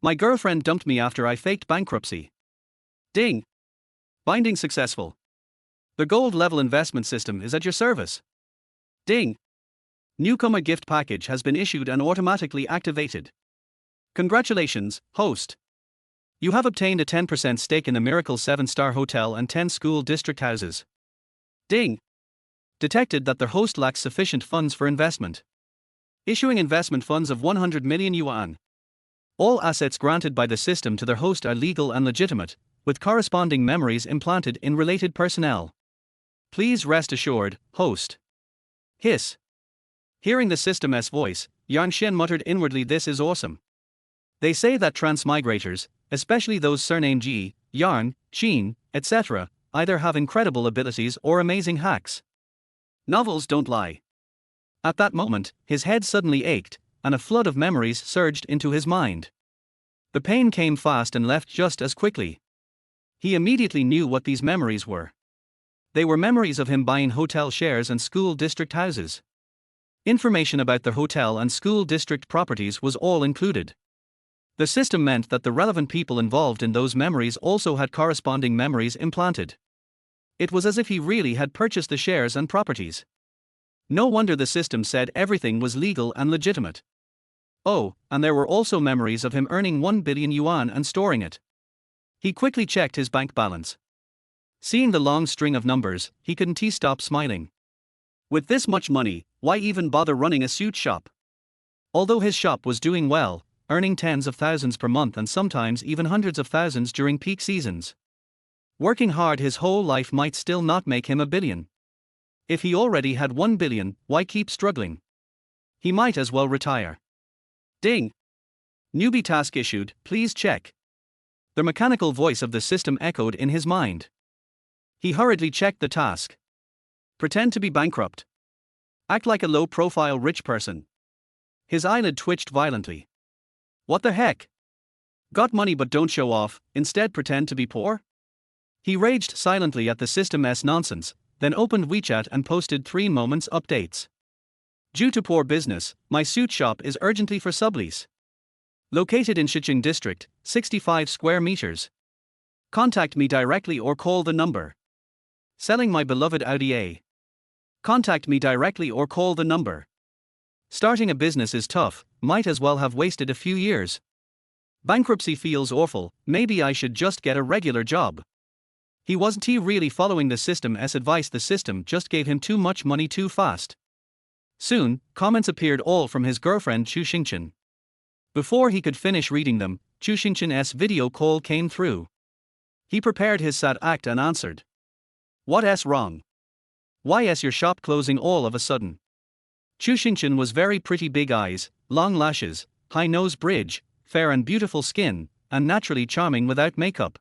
My girlfriend dumped me after I faked bankruptcy. Ding. Binding successful. The gold level investment system is at your service. Ding. Newcomer gift package has been issued and automatically activated. Congratulations, host. You have obtained a 10% stake in the Miracle 7-star hotel and 10 school district houses. Ding. Detected that the host lacks sufficient funds for investment. Issuing investment funds of 100 million yuan. All assets granted by the system to their host are legal and legitimate, with corresponding memories implanted in related personnel. Please rest assured, host. Hiss. Hearing the system's voice, Yan Xian muttered inwardly, this is awesome. They say that transmigrators, especially those surnamed Ji, Yarn, Xin, etc., either have incredible abilities or amazing hacks. Novels don't lie. At that moment, his head suddenly ached, and a flood of memories surged into his mind. The pain came fast and left just as quickly. He immediately knew what these memories were. They were memories of him buying hotel shares and school district houses. Information about the hotel and school district properties was all included. The system meant that the relevant people involved in those memories also had corresponding memories implanted. It was as if he really had purchased the shares and properties. No wonder the system said everything was legal and legitimate. Oh, and there were also memories of him earning 1 billion yuan and storing it. He quickly checked his bank balance. Seeing the long string of numbers, he couldn't stop smiling. With this much money, why even bother running a suit shop? Although his shop was doing well, earning tens of thousands per month and sometimes even hundreds of thousands during peak seasons. Working hard his whole life might still not make him a billion. If he already had 1 billion, why keep struggling? He might as well retire. Ding. Newbie task issued, please check. The mechanical voice of the system echoed in his mind. He hurriedly checked the task. Pretend to be bankrupt. Act like a low-profile rich person. His eyelid twitched violently. What the heck? Got money but don't show off, instead pretend to be poor? He raged silently at the system's nonsense, then opened WeChat and posted 3 moments updates. Due to poor business, my suit shop is urgently for sublease. Located in Shicheng district, 65 square meters. Contact me directly or call the number. Selling my beloved Audi A. Contact me directly or call the number. Starting a business is tough, might as well have wasted a few years. Bankruptcy feels awful, maybe I should just get a regular job. He wasn't really following the system's advice, the system just gave him too much money too fast. Soon, comments appeared all from his girlfriend Chu Xingchen. Before he could finish reading them, Chu Xingchen's video call came through. He prepared his sad act and answered. What's wrong? Why's your shop closing all of a sudden? Chu Xingchen was very pretty, big eyes, long lashes, high nose bridge, fair and beautiful skin, and naturally charming without makeup.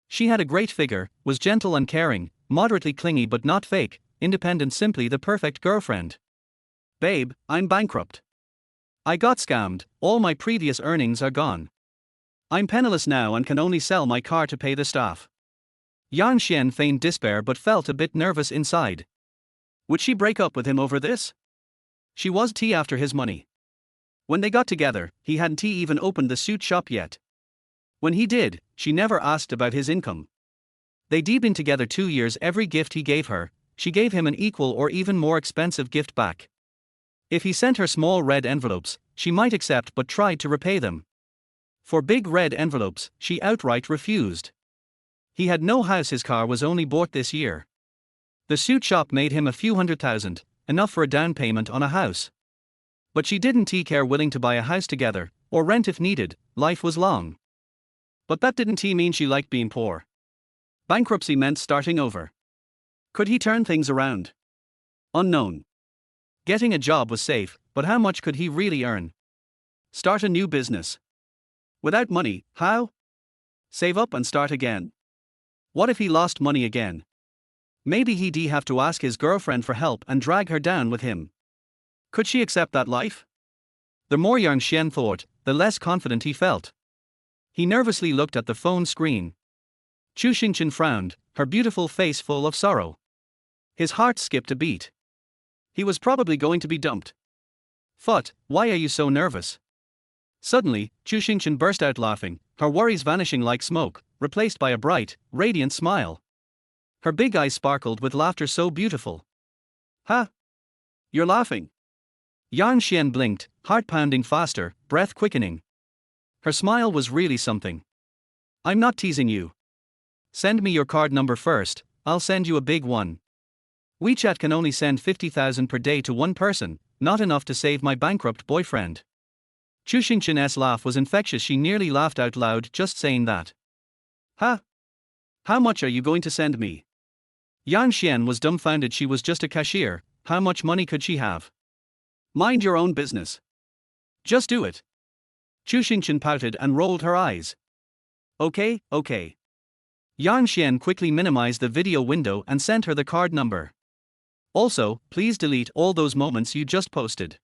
She had a great figure, was gentle and caring, moderately clingy but not fake, independent, simply the perfect girlfriend. Babe, I'm bankrupt. I got scammed, all my previous earnings are gone. I'm penniless now and can only sell my car to pay the staff. Yan Xian feigned despair but felt a bit nervous inside. Would she break up with him over this? She was after his money. When they got together, he hadn't even opened the suit shop yet. When he did, she never asked about his income. They'd been together 2 years. Every gift he gave her, she gave him an equal or even more expensive gift back. If he sent her small red envelopes, she might accept but tried to repay them. For big red envelopes, she outright refused. He had no house, his car was only bought this year. The suit shop made him a few $100,000, enough for a down payment on a house. But she didn't care, willing to buy a house together, or rent if needed, life was long. But that didn't mean she liked being poor. Bankruptcy meant starting over. Could he turn things around? Unknown. Getting a job was safe, but how much could he really earn? Start a new business. Without money, how? Save up and start again. What if he lost money again? Maybe he'd have to ask his girlfriend for help and drag her down with him. Could she accept that life? The more Yang Xian thought, the less confident he felt. He nervously looked at the phone screen. Chu Xingchen frowned, her beautiful face full of sorrow. His heart skipped a beat. He was probably going to be dumped. Phut, why are you so nervous? Suddenly, Chu Xingchen burst out laughing, her worries vanishing like smoke, replaced by a bright, radiant smile. Her big eyes sparkled with laughter so beautiful. Ha! You're laughing. Yan Xian blinked, heart pounding faster, breath quickening. Her smile was really something. I'm not teasing you. Send me your card number first, I'll send you a big one. WeChat can only send 50,000 per day to one person, not enough to save my bankrupt boyfriend. Chu Xingchen's laugh was infectious, she nearly laughed out loud just saying that. Ha! How much are you going to send me? Yan Xian was dumbfounded, she was just a cashier, how much money could she have? Mind your own business. Just do it. Chu Xingchen pouted and rolled her eyes. Okay. Yan Xian quickly minimized the video window and sent her the card number. Also, please delete all those moments you just posted.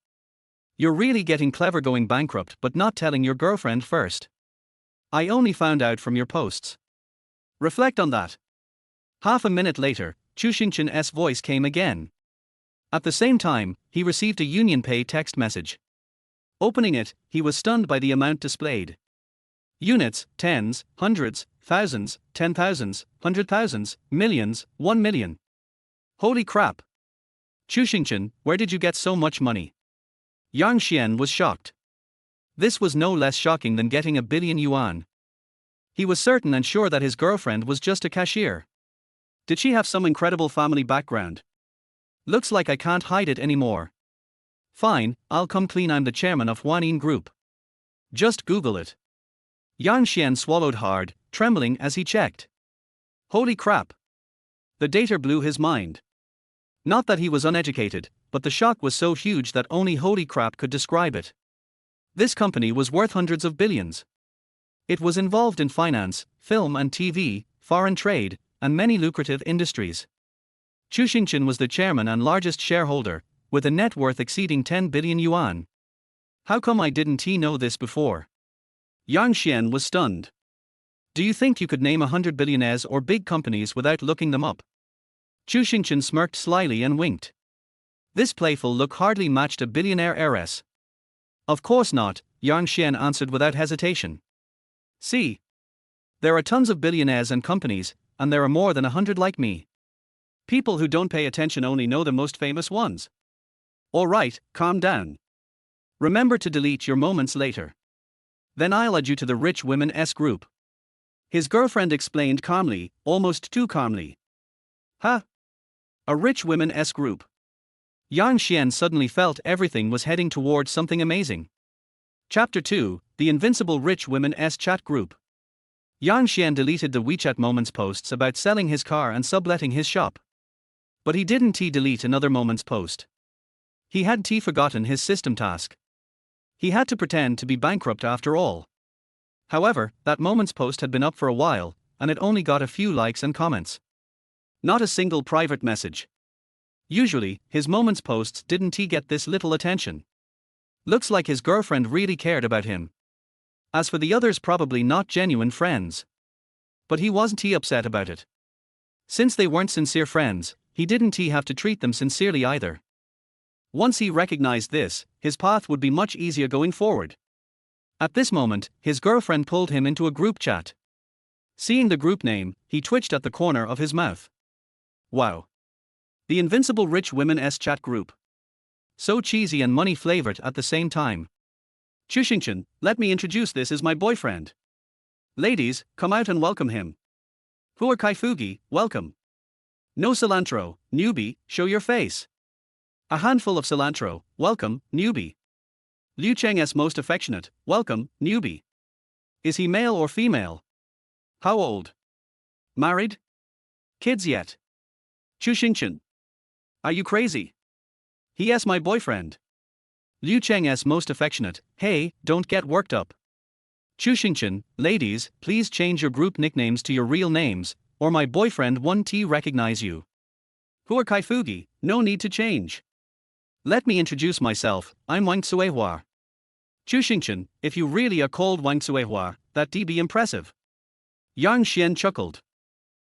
You're really getting clever going bankrupt but not telling your girlfriend first. I only found out from your posts. Reflect on that. Half a minute later, Chu Xingchen's voice came again. At the same time, he received a UnionPay text message. Opening it, he was stunned by the amount displayed. Units, tens, hundreds, thousands, 10,000s, 100,000s, millions, 1 million. Holy crap! Chu Xingchen, where did you get so much money? Yang Xian was shocked. This was no less shocking than getting 1 billion yuan. He was certain and sure that his girlfriend was just a cashier. Did she have some incredible family background? Looks like I can't hide it anymore. Fine, I'll come clean, I'm the chairman of Huanin Group. Just Google it. Yan Xian swallowed hard, trembling as he checked. Holy crap! The data blew his mind. Not that he was uneducated, but the shock was so huge that only holy crap could describe it. This company was worth hundreds of billions. It was involved in finance, film and TV, foreign trade, and many lucrative industries. Chu Xingchen was the chairman and largest shareholder, with a net worth exceeding 10 billion yuan. How come I didn't know this before? Yang Xian was stunned. Do you think you could name 100 billionaires or big companies without looking them up? Chu Xingchen smirked slyly and winked. This playful look hardly matched a billionaire heiress. Of course not, Yang Xian answered without hesitation. See. There are tons of billionaires and companies, and there are more than 100 like me. People who don't pay attention only know the most famous ones. Alright, calm down. Remember to delete your moments later. Then I'll add you to the rich women's group. His girlfriend explained calmly, almost too calmly. Ha! A rich women's group. Yang Xian suddenly felt everything was heading towards something amazing. Chapter 2, The Invincible Rich Women's Chat Group. Yang Xian deleted the WeChat Moments posts about selling his car and subletting his shop. But he didn't delete another Moments post. He had forgotten his system task. He had to pretend to be bankrupt after all. However, that Moments post had been up for a while, and it only got a few likes and comments. Not a single private message. Usually, his Moments posts didn't get this little attention. Looks like his girlfriend really cared about him. As for the others, probably not genuine friends. But he wasn't upset about it. Since they weren't sincere friends, he didn't have to treat them sincerely either. Once he recognized this, his path would be much easier going forward. At this moment, his girlfriend pulled him into a group chat. Seeing the group name, he twitched at the corner of his mouth. Wow. The Invincible Rich Women's Chat Group. So cheesy and money-flavored at the same time. Chu Xingchen, let me introduce, this is my boyfriend. Ladies, come out and welcome him. Huar Kaifugi, welcome. No cilantro, newbie, show your face. A handful of cilantro, welcome, newbie. Liu Cheng's most affectionate, welcome, newbie. Is he male or female? How old? Married? Kids yet? Chu Xingchen. Are you crazy? He my boyfriend. Liu Cheng's most affectionate, hey, don't get worked up. Chu Xingchen, ladies, please change your group nicknames to your real names, or my boyfriend won't recognize you. Huar Kaifugi, no need to change. Let me introduce myself, I'm Wang Tsuehua. Chu Xingchen, if you really are called Wang Tsuehua, that'd be impressive. Yang Xian chuckled.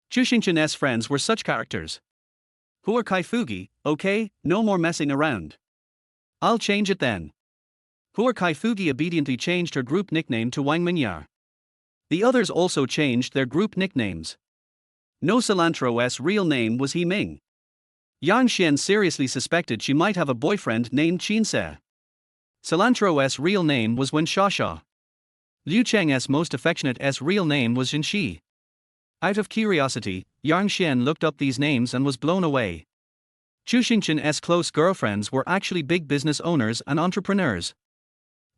Chu Xingchen's friends were such characters. Huar Kaifugi, okay, no more messing around. I'll change it then. Hua Kaifugi obediently changed her group nickname to Wang Minya. The others also changed their group nicknames. No Cilantro's real name was He Ming. Yang Xian seriously suspected she might have a boyfriend named Qinse. Cilantro's real name was Wen Shasha. Liu Cheng's most affectionate real name was Jinshi. Out of curiosity, Yang Xian looked up these names and was blown away. Chu Xingqin's close girlfriends were actually big business owners and entrepreneurs.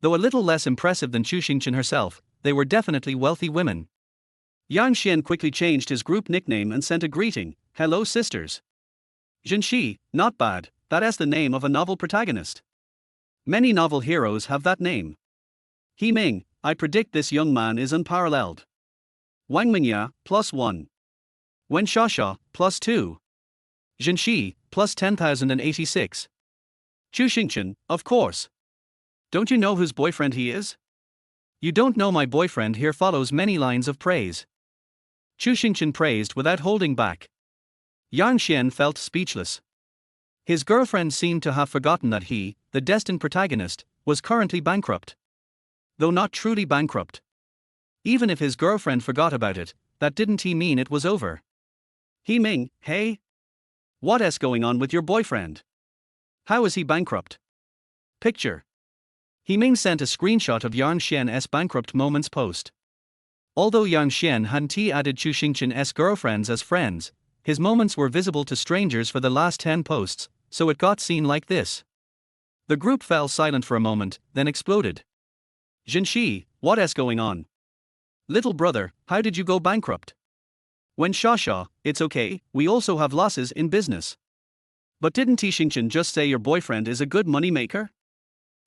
Though a little less impressive than Chu Xingqin herself, they were definitely wealthy women. Yang Xian quickly changed his group nickname and sent a greeting, "Hello sisters." Jinshi, not bad, that's the name of a novel protagonist. Many novel heroes have that name. He Ming, I predict this young man is unparalleled. Wang Mingya, +1. Wen Shasha, +2. Jinshi, +10,086. Chu Xingqin, of course. Don't you know whose boyfriend he is? You don't know my boyfriend. Here follows many lines of praise. Chu Xingqin praised without holding back. Yang Xian felt speechless. His girlfriend seemed to have forgotten that he, the destined protagonist, was currently bankrupt. Though not truly bankrupt. Even if his girlfriend forgot about it, that didn't mean it was over. He Ming, hey? What's going on with your boyfriend? How is he bankrupt? Picture. He Ming sent a screenshot of Yang Xian's bankrupt moments post. Although Yang Xian hadn't added Chu Xingqin's girlfriends as friends, his moments were visible to strangers for the last 10 posts, so it got seen like this. The group fell silent for a moment, then exploded. Jinshi, what's going on? Little brother, how did you go bankrupt? Wen Shasha, it's okay, we also have losses in business. But didn't Xingqin just say your boyfriend is a good money maker?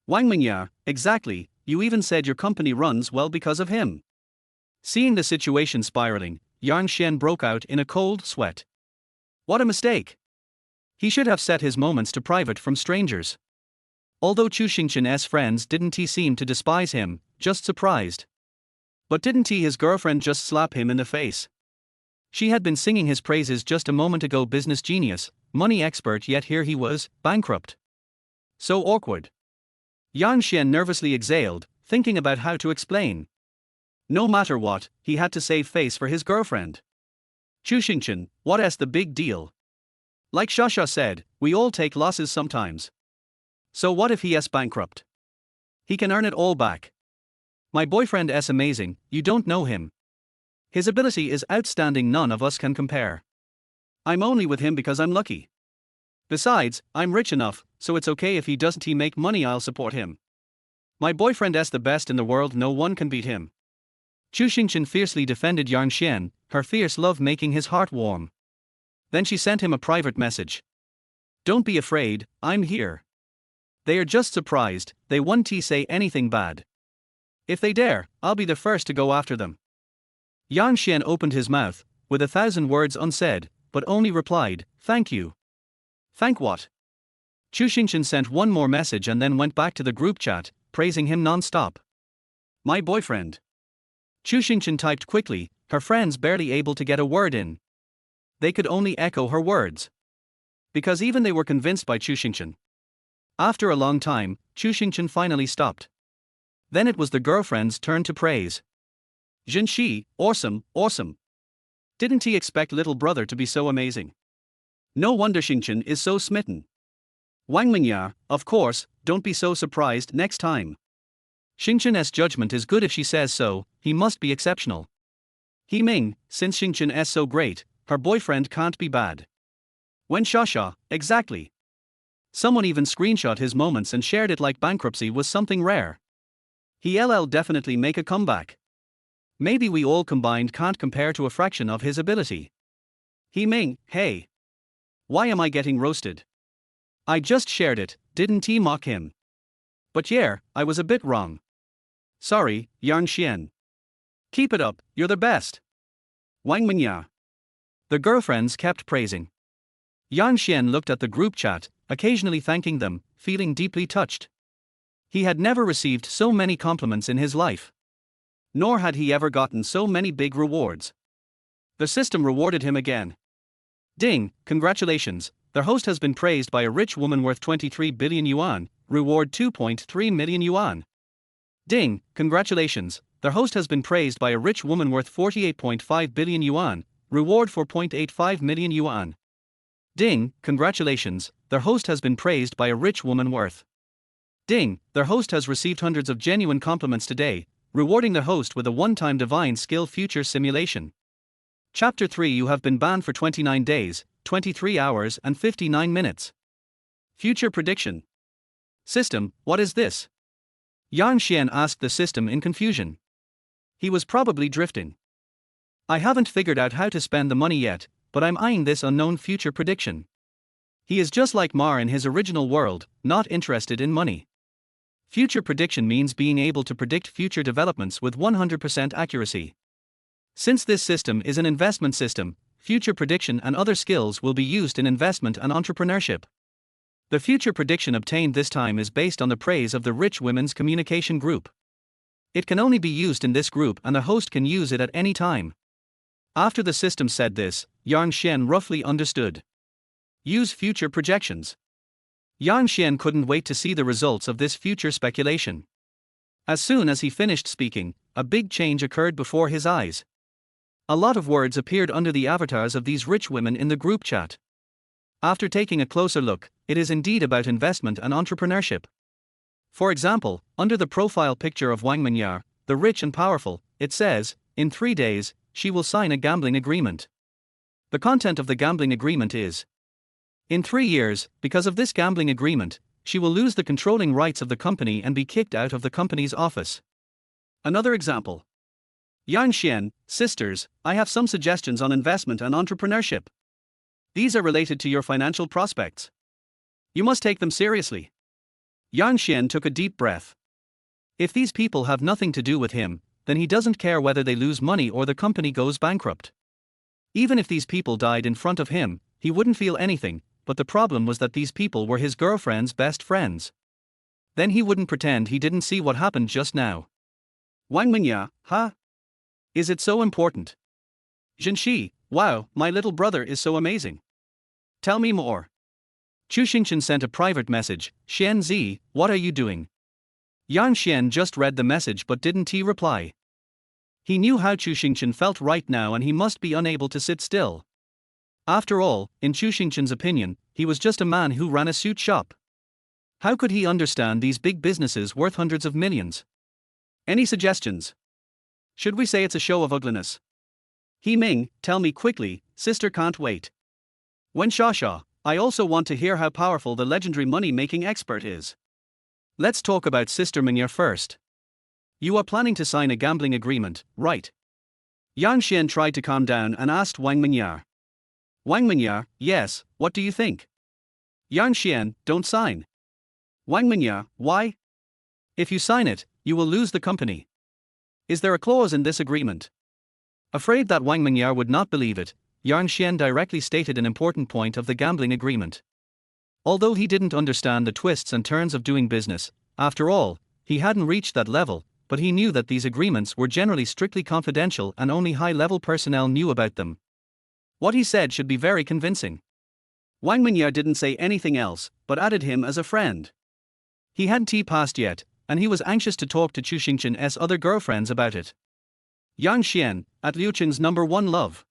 Wang Mingya, exactly, you even said your company runs well because of him. Seeing the situation spiraling, Yang Xian broke out in a cold sweat. What a mistake! He should have set his moments to private from strangers. Although Chu Xingqin's friends didn't seem to despise him, just surprised. But didn't his girlfriend just slap him in the face? She had been singing his praises just a moment ago. Business genius, money expert, yet here he was, bankrupt. So awkward. Yang Xian nervously exhaled, thinking about how to explain. No matter what, he had to save face for his girlfriend. Chu Xingqin, what's the big deal? Like Shasha said, we all take losses sometimes. So what if he's bankrupt? He can earn it all back. My boyfriend's amazing, you don't know him. His ability is outstanding, none of us can compare. I'm only with him because I'm lucky. Besides, I'm rich enough, so it's okay if he doesn't make money, I'll support him. My boyfriend's the best in the world, no one can beat him. Chu Xingqin fiercely defended Yang Xian, her fierce love making his heart warm. Then she sent him a private message. Don't be afraid, I'm here. They are just surprised, they won't say anything bad. If they dare, I'll be the first to go after them. Yang Xian opened his mouth, with 1,000 words unsaid, but only replied, thank you. Thank what? Chu Xingqin sent one more message and then went back to the group chat, praising him non-stop. My boyfriend. Chu Xingqin typed quickly, her friends barely able to get a word in. They could only echo her words. Because even they were convinced by Chu Xingqin. After a long time, Chu Xingqin finally stopped. Then it was the girlfriend's turn to praise. Jinshi, awesome, awesome. Didn't he expect little brother to be so amazing? No wonder Xingqin is so smitten. Wang Mingya, of course, don't be so surprised next time. Xingqin's judgment is good if she says so, he must be exceptional. He Ming, since Xingqin's so great, her boyfriend can't be bad. Wen Shasha, exactly. Someone even screenshot his moments and shared it like bankruptcy was something rare. He'll definitely make a comeback. Maybe we all combined can't compare to a fraction of his ability. He Ming, hey. Why am I getting roasted? I just shared it, didn't mock him. But yeah, I was a bit wrong. Sorry, Yang Xian. Keep it up, you're the best. Wang Mingya. The girlfriends kept praising. Yang Xian looked at the group chat, occasionally thanking them, feeling deeply touched. He had never received so many compliments in his life. Nor had he ever gotten so many big rewards. The system rewarded him again. Ding, congratulations, their host has been praised by a rich woman worth 23 billion yuan, reward 2.3 million yuan. Ding, congratulations, their host has been praised by a rich woman worth 48.5 billion yuan, reward 4.85 million yuan. Ding, congratulations, their host has been praised by a rich woman worth. Ding, their host has received hundreds of genuine compliments today, rewarding the host with a one-time divine skill future simulation. Chapter 3. You have been banned for 29 days, 23 hours and 59 minutes. Future prediction. System, what is this? Yan Xian asked the system in confusion. He was probably drifting. I haven't figured out how to spend the money yet, but I'm eyeing this unknown future prediction. He is just like Mar in his original world, not interested in money. Future prediction means being able to predict future developments with 100% accuracy. Since this system is an investment system, future prediction and other skills will be used in investment and entrepreneurship. The future prediction obtained this time is based on the praise of the rich women's communication group. It can only be used in this group and the host can use it at any time. After the system said this, Yan Xian roughly understood. Use future projections. Yan Xian couldn't wait to see the results of this future speculation. As soon as he finished speaking, a big change occurred before his eyes. A lot of words appeared under the avatars of these rich women in the group chat. After taking a closer look, it is indeed about investment and entrepreneurship. For example, under the profile picture of Wang Minyar, the rich and powerful, it says, in 3 days, she will sign a gambling agreement. The content of the gambling agreement is: in 3 years, because of this gambling agreement, she will lose the controlling rights of the company and be kicked out of the company's office. Another example. Yan Xian, sisters, I have some suggestions on investment and entrepreneurship. These are related to your financial prospects. You must take them seriously. Yan Xian took a deep breath. If these people have nothing to do with him, then he doesn't care whether they lose money or the company goes bankrupt. Even if these people died in front of him, he wouldn't feel anything, but the problem was that these people were his girlfriend's best friends. Then he wouldn't pretend he didn't see what happened just now. Wang Minya, huh? Is it so important? Zhenxi, wow, my little brother is so amazing. Tell me more. Chu Xingchen sent a private message, Xian Zi, what are you doing? Yan Xian just read the message but didn't he reply. He knew how Chu Xingchen felt right now and he must be unable to sit still. After all, in Chu Xingchen's opinion, he was just a man who ran a suit shop. How could he understand these big businesses worth hundreds of millions? Any suggestions? Should we say it's a show of ugliness? He Ming, tell me quickly, sister can't wait. Wen Shasha, I also want to hear how powerful the legendary money-making expert is. Let's talk about Sister Minyar first. You are planning to sign a gambling agreement, right? Yan Xian tried to calm down and asked Wang Minyar. Wang Minyar, yes, what do you think? Yan Xian, don't sign. Wang Minyar, why? If you sign it, you will lose the company. Is there a clause in this agreement? Afraid that Wang Minyar would not believe it, Yan Xian directly stated an important point of the gambling agreement. Although he didn't understand the twists and turns of doing business, after all, he hadn't reached that level, but he knew that these agreements were generally strictly confidential and only high-level personnel knew about them. What he said should be very convincing. Wang Minyar didn't say anything else, but added him as a friend. He hadn't tea passed yet, and he was anxious to talk to Chu Xingchen's other girlfriends about it. Yan Xian, at Liu Qing's #1 love.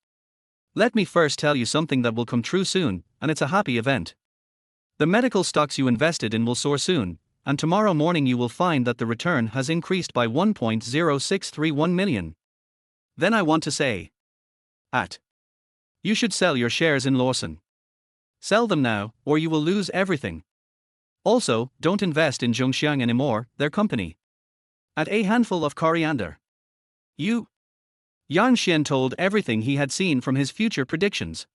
Let me first tell you something that will come true soon, and it's a happy event. The medical stocks you invested in will soar soon, and tomorrow morning you will find that the return has increased by 1.0631 million. Then I want to say, you should sell your shares in Lawson. Sell them now, or you will lose everything. Also, don't invest in Zhongxiang anymore, their company. Add a handful of coriander. Yan Xian told everything he had seen from his future predictions.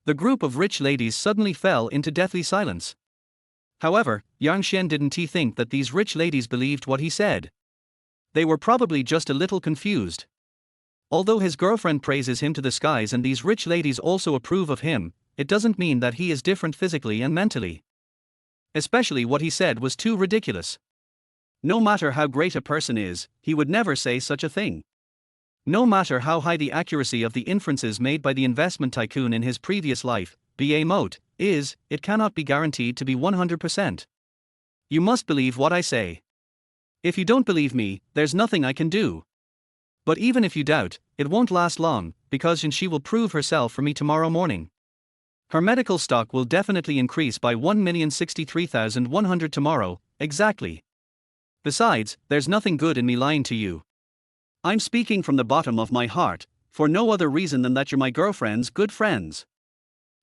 The group of rich ladies suddenly fell into deathly silence. However, Yan Xian didn't think that these rich ladies believed what he said. They were probably just a little confused. Although his girlfriend praises him to the skies and these rich ladies also approve of him, it doesn't mean that he is different physically and mentally. Especially what he said was too ridiculous. No matter how great a person is, he would never say such a thing. No matter how high the accuracy of the inferences made by the investment tycoon in his previous life, it cannot be guaranteed to be 100%. You must believe what I say. If you don't believe me, there's nothing I can do. But even if you doubt, it won't last long, because she will prove herself for me tomorrow morning. Her medical stock will definitely increase by 1,063,100 tomorrow, exactly. Besides, there's nothing good in me lying to you. I'm speaking from the bottom of my heart, for no other reason than that you're my girlfriend's good friends.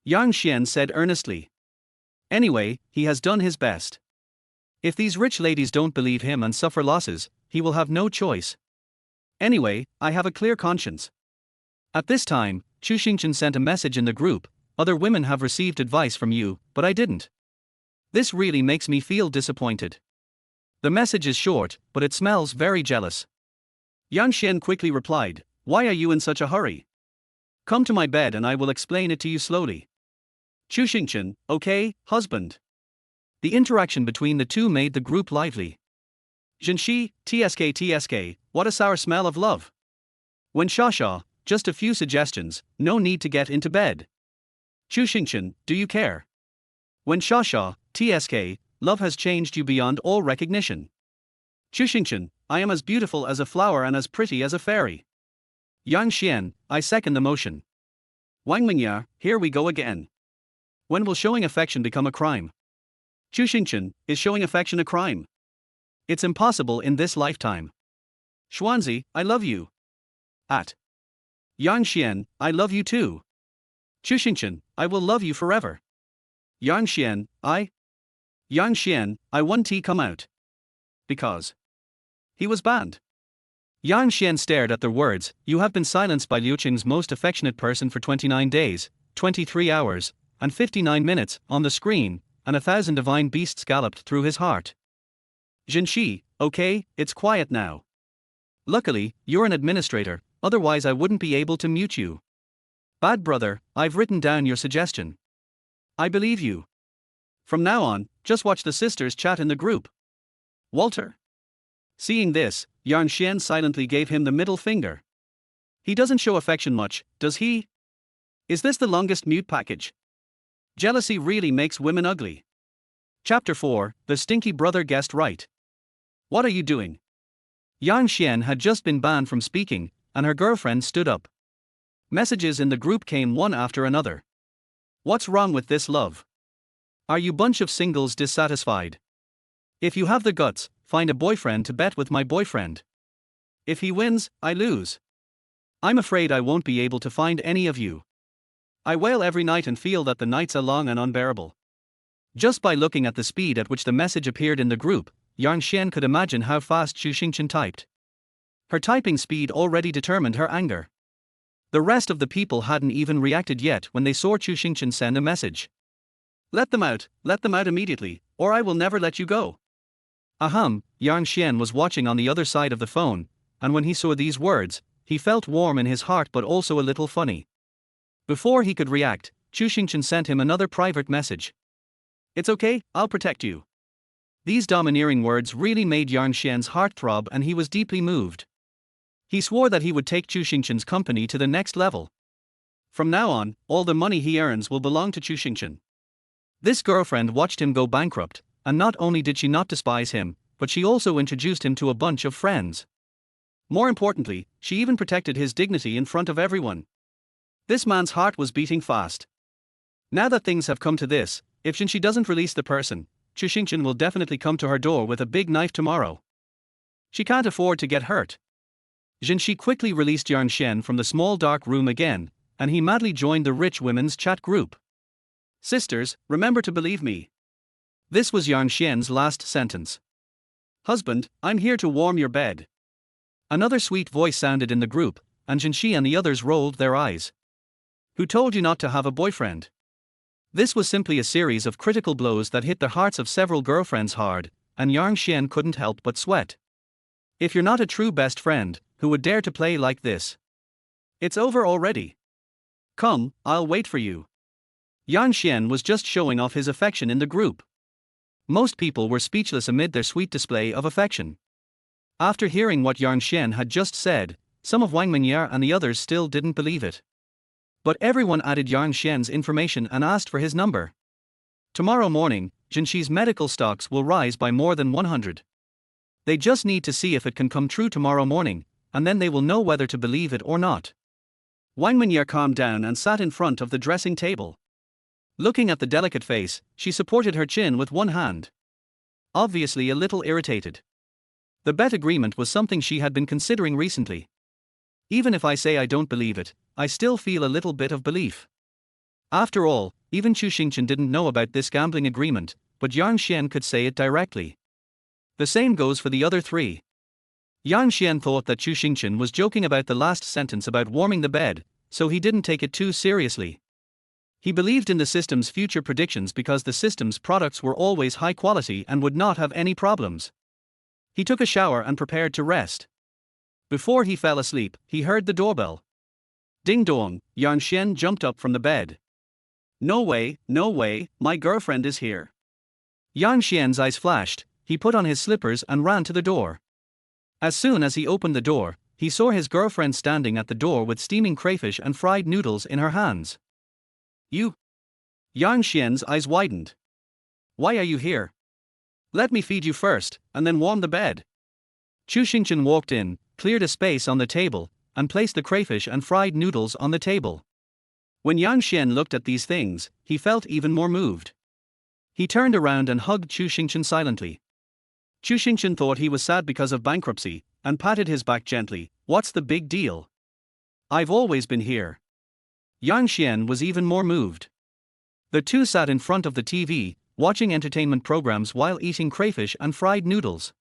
Yang Xian said earnestly. Anyway, he has done his best. If these rich ladies don't believe him and suffer losses, he will have no choice. Anyway, I have a clear conscience. At this time, Chu Xingchen sent a message in the group. Other women have received advice from you, but I didn't. This really makes me feel disappointed. The message is short, but it smells very jealous. Yang Xian quickly replied, Why are you in such a hurry? Come to my bed and I will explain it to you slowly. Chu Xingchen, okay, husband. The interaction between the two made the group lively. Zhenxi, TSK, what a sour smell of love. When Shasha, just a few suggestions, no need to get into bed. Chu Xingchen, do you care? When Shasha, TSK, love has changed you beyond all recognition. Chu Xingchen, I am as beautiful as a flower and as pretty as a fairy. Yang Xian, I second the motion. Wang Mingya, here we go again. When will showing affection become a crime? Chu Xingchen, is showing affection a crime? It's impossible in this lifetime. Xuanzi, I love you. At. Yang Xian, I love you too. Chu Xingchen, I will love you forever. Yang Xian, Yang Xian, I want tea come out. Because. He was banned. Yang Xian stared at their words. You have been silenced by Liu Qing's most affectionate person for 29 days, 23 hours, and 59 minutes on the screen, and 1,000 divine beasts galloped through his heart. Zhenxi, okay, it's quiet now. Luckily, you're an administrator, otherwise I wouldn't be able to mute you. Bad brother, I've written down your suggestion. I believe you. From now on, just watch the sisters chat in the group. Walter. Seeing this, Yang Xian silently gave him the middle finger. He doesn't show affection much, does he? Is this the longest mute package? Jealousy really makes women ugly. Chapter 4, The Stinky Brother Guessed Right. What are you doing? Yang Xian had just been banned from speaking, and her girlfriend stood up. Messages in the group came one after another. What's wrong with this love? Are you bunch of singles dissatisfied? If you have the guts, find a boyfriend to bet with my boyfriend. If he wins, I lose. I'm afraid I won't be able to find any of you. I wail every night and feel that the nights are long and unbearable. Just by looking at the speed at which the message appeared in the group, Yang Xian could imagine how fast Chu Xingchen typed. Her typing speed already determined her anger. The rest of the people hadn't even reacted yet when they saw Chu Xingchen send a message. Let them out immediately, or I will never let you go. Ahem, Yang Xian was watching on the other side of the phone, and when he saw these words, he felt warm in his heart but also a little funny. Before he could react, Chu Xingchen sent him another private message. It's okay, I'll protect you. These domineering words really made Yang Xian's heart throb and he was deeply moved. He swore that he would take Chu Xingchen's company to the next level. From now on, all the money he earns will belong to Chu Xingchen. This girlfriend watched him go bankrupt, and not only did she not despise him, but she also introduced him to a bunch of friends. More importantly, she even protected his dignity in front of everyone. This man's heart was beating fast. Now that things have come to this, if she doesn't release the person, Chu Xingchen will definitely come to her door with a big knife tomorrow. She can't afford to get hurt. Zhenxi quickly released Yang Xian from the small dark room again, and he madly joined the rich women's chat group. Sisters, remember to believe me. This was Yang Xian's last sentence. Husband, I'm here to warm your bed. Another sweet voice sounded in the group, and Zhenxi and the others rolled their eyes. Who told you not to have a boyfriend? This was simply a series of critical blows that hit the hearts of several girlfriends hard, and Yang Xian couldn't help but sweat. If you're not a true best friend, who would dare to play like this? It's over already. Come, I'll wait for you. Yang Xian was just showing off his affection in the group. Most people were speechless amid their sweet display of affection. After hearing what Yang Xian had just said, some of Wang Mingya and the others still didn't believe it. But everyone added Yang Xian's information and asked for his number. Tomorrow morning, Jinshi's medical stocks will rise by more than 100. They just need to see if it can come true tomorrow morning, and then they will know whether to believe it or not. Wang Mingye calmed down and sat in front of the dressing table. Looking at the delicate face, she supported her chin with one hand. Obviously a little irritated. The bet agreement was something she had been considering recently. Even if I say I don't believe it, I still feel a little bit of belief. After all, even Chu Xingchen didn't know about this gambling agreement, but Yang Xian could say it directly. The same goes for the other three. Yang Xian thought that Chu Xingchen was joking about the last sentence about warming the bed, so he didn't take it too seriously. He believed in the system's future predictions because the system's products were always high quality and would not have any problems. He took a shower and prepared to rest. Before he fell asleep, he heard the doorbell. Ding dong, Yang Xian jumped up from the bed. No way, my girlfriend is here. Yang Xian's eyes flashed, he put on his slippers and ran to the door. As soon as he opened the door, he saw his girlfriend standing at the door with steaming crayfish and fried noodles in her hands. You? Yang Xian's eyes widened. Why are you here? Let me feed you first, and then warm the bed. Chu Xingchen walked in, cleared a space on the table, and placed the crayfish and fried noodles on the table. When Yang Xian looked at these things, he felt even more moved. He turned around and hugged Chu Xingchen silently. Chu Xingchen thought he was sad because of bankruptcy, and patted his back gently. What's the big deal? I've always been here. Yang Xian was even more moved. The two sat in front of the TV, watching entertainment programs while eating crayfish and fried noodles.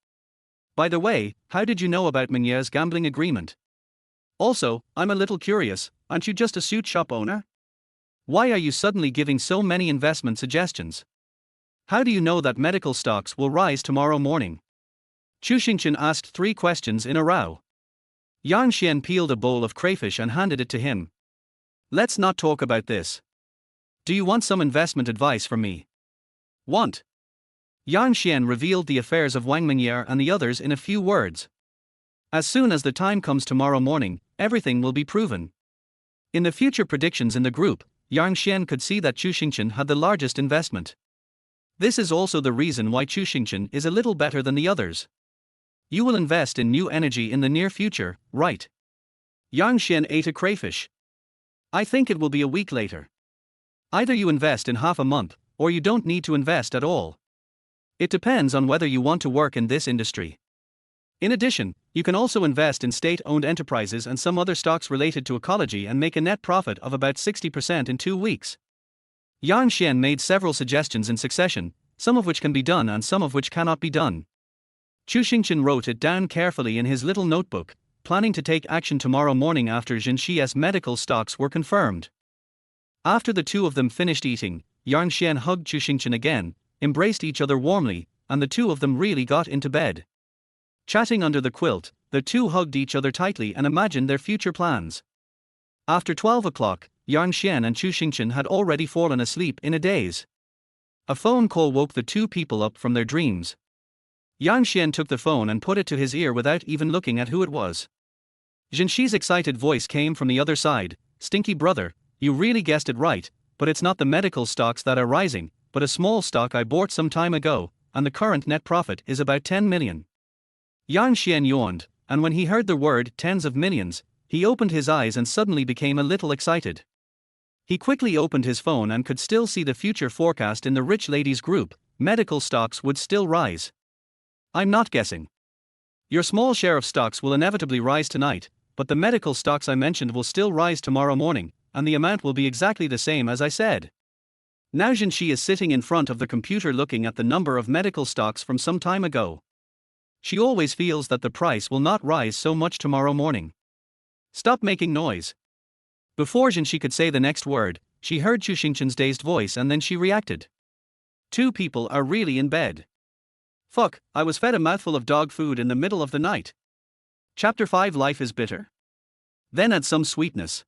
By the way, how did you know about Mingye's gambling agreement? Also, I'm a little curious, aren't you just a suit shop owner? Why are you suddenly giving so many investment suggestions? How do you know that medical stocks will rise tomorrow morning? Chu Xingchen asked 3 questions in a row. Yang Xian peeled a bowl of crayfish and handed it to him. Let's not talk about this. Do you want some investment advice from me? Want? Yang Xian revealed the affairs of Wang Mingye and the others in a few words. As soon as the time comes tomorrow morning, everything will be proven. In the future predictions in the group, Yang Xian could see that Chu Xingchen had the largest investment. This is also the reason why Chu Xingchen is a little better than the others. You will invest in new energy in the near future, right? Yang Xian ate a crayfish. I think it will be a week later. Either you invest in half a month, or you don't need to invest at all. It depends on whether you want to work in this industry. In addition, you can also invest in state-owned enterprises and some other stocks related to ecology and make a net profit of about 60% in 2 weeks. Yang Xian made several suggestions in succession, some of which can be done and some of which cannot be done. Chu Xingchen wrote it down carefully in his little notebook, planning to take action tomorrow morning after Jinshi's medical stocks were confirmed. After the two of them finished eating, Yang Xian hugged Chu Xingchen again, embraced each other warmly, and the two of them really got into bed. Chatting under the quilt, the two hugged each other tightly and imagined their future plans. After 12 o'clock, Yang Xian and Chu Xingchen had already fallen asleep in a daze. A phone call woke the two people up from their dreams. Yang Xian took the phone and put it to his ear without even looking at who it was. Jinshi's excited voice came from the other side. Stinky brother, you really guessed it right, but it's not the medical stocks that are rising, but a small stock I bought some time ago, and the current net profit is about 10 million. Yang Xian yawned, and when he heard the word tens of millions, he opened his eyes and suddenly became a little excited. He quickly opened his phone and could still see the future forecast in the rich ladies group. Medical stocks would still rise. I'm not guessing. Your small share of stocks will inevitably rise tonight, but the medical stocks I mentioned will still rise tomorrow morning, and the amount will be exactly the same as I said. Now Jinshi is sitting in front of the computer looking at the number of medical stocks from some time ago. She always feels that the price will not rise so much tomorrow morning. Stop making noise. Before Jinshi could say the next word, she heard Chu Xingchen's dazed voice and then she reacted. 2 people are really in bed. Fuck, I was fed a mouthful of dog food in the middle of the night. Chapter 5 Life is bitter. Then add some sweetness.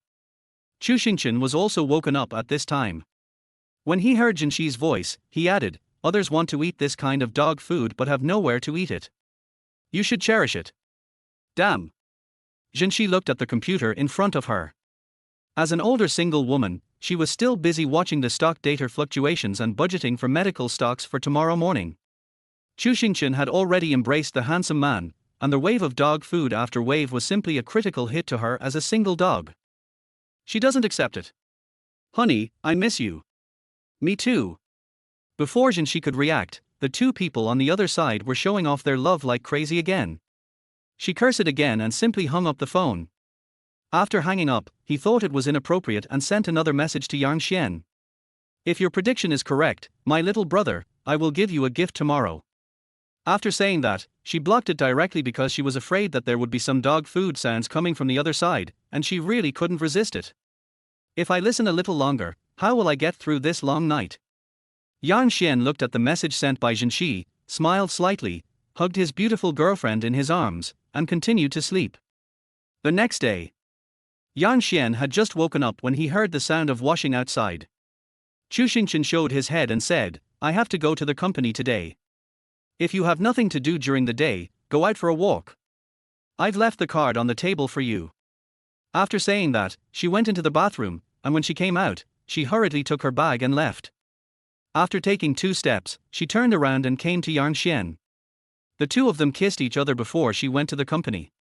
Chu Xingchen was also woken up at this time. When he heard Jinshi's voice, he added, others want to eat this kind of dog food but have nowhere to eat it. You should cherish it. Damn. Jinshi looked at the computer in front of her. As an older single woman, she was still busy watching the stock data fluctuations and budgeting for medical stocks for tomorrow morning. Chu Xingchen had already embraced the handsome man, and the wave of dog food after wave was simply a critical hit to her as a single dog. She doesn't accept it. Honey, I miss you. Me too. Before Jinshi could react, the two people on the other side were showing off their love like crazy again. She cursed again and simply hung up the phone. After hanging up, he thought it was inappropriate and sent another message to Yang Xian. If your prediction is correct, my little brother, I will give you a gift tomorrow. After saying that, she blocked it directly because she was afraid that there would be some dog food sounds coming from the other side, and she really couldn't resist it. If I listen a little longer, how will I get through this long night? Yang Xian looked at the message sent by Jinshi, smiled slightly, hugged his beautiful girlfriend in his arms, and continued to sleep. The next day, Yang Xian had just woken up when he heard the sound of washing outside. Chu Xingchen showed his head and said, I have to go to the company today. If you have nothing to do during the day, go out for a walk. I've left the card on the table for you. After saying that, she went into the bathroom, and when she came out, she hurriedly took her bag and left. After taking 2 steps, she turned around and came to Yang Xian. The two of them kissed each other before she went to the company.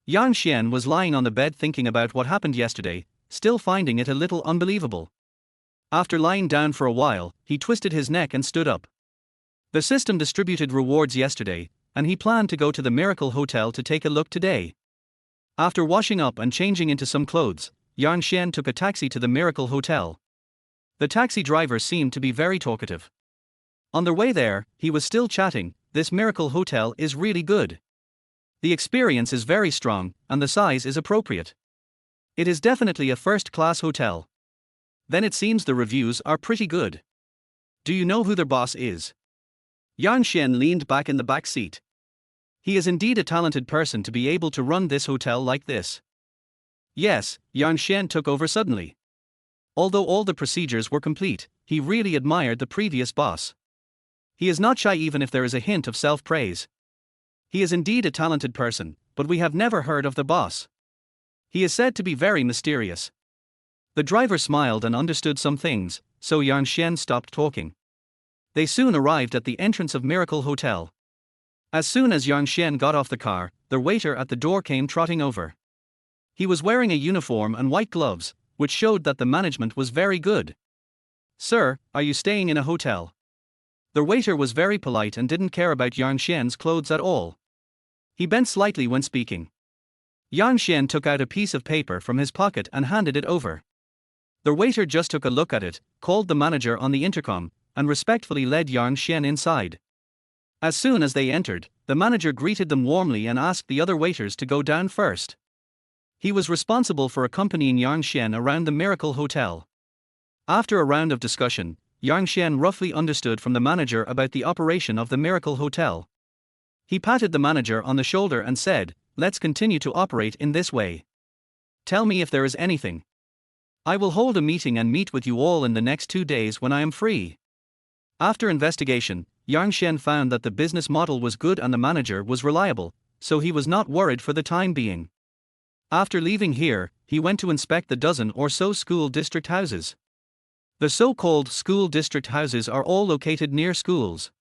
Yang Xian was lying on the bed thinking about what happened yesterday, still finding it a little unbelievable. After lying down for a while, he twisted his neck and stood up. The system distributed rewards yesterday, and he planned to go to the Miracle Hotel to take a look today. After washing up and changing into some clothes, Yang Xian took a taxi to the Miracle Hotel. The taxi driver seemed to be very talkative. On their way there, he was still chatting, this Miracle Hotel is really good. The experience is very strong, and the size is appropriate. It is definitely a first-class hotel. Then it seems the reviews are pretty good. Do you know who their boss is? Yang Xian leaned back in the back seat. He is indeed a talented person to be able to run this hotel like this. Yes, Yang Xian took over suddenly. Although all the procedures were complete, he really admired the previous boss. He is not shy even if there is a hint of self-praise. He is indeed a talented person, but we have never heard of the boss. He is said to be very mysterious. The driver smiled and understood some things, so Yang Xian stopped talking. They soon arrived at the entrance of Miracle Hotel. As soon as Yang Xian got off the car, the waiter at the door came trotting over. He was wearing a uniform and white gloves, which showed that the management was very good. Sir, are you staying in a hotel? The waiter was very polite and didn't care about Yang Xian's clothes at all. He bent slightly when speaking. Yang Xian took out a piece of paper from his pocket and handed it over. The waiter just took a look at it, called the manager on the intercom, and respectfully led Yang Xian inside. As soon as they entered, the manager greeted them warmly and asked the other waiters to go down first. He was responsible for accompanying Yang Xian around the Miracle Hotel. After a round of discussion, Yang Xian roughly understood from the manager about the operation of the Miracle Hotel. He patted the manager on the shoulder and said, let's continue to operate in this way. Tell me if there is anything. I will hold a meeting and meet with you all in the next 2 days when I am free. After investigation, Yang Xian found that the business model was good and the manager was reliable, so he was not worried for the time being. After leaving here, he went to inspect the dozen or so school district houses. The so-called school district houses are all located near schools.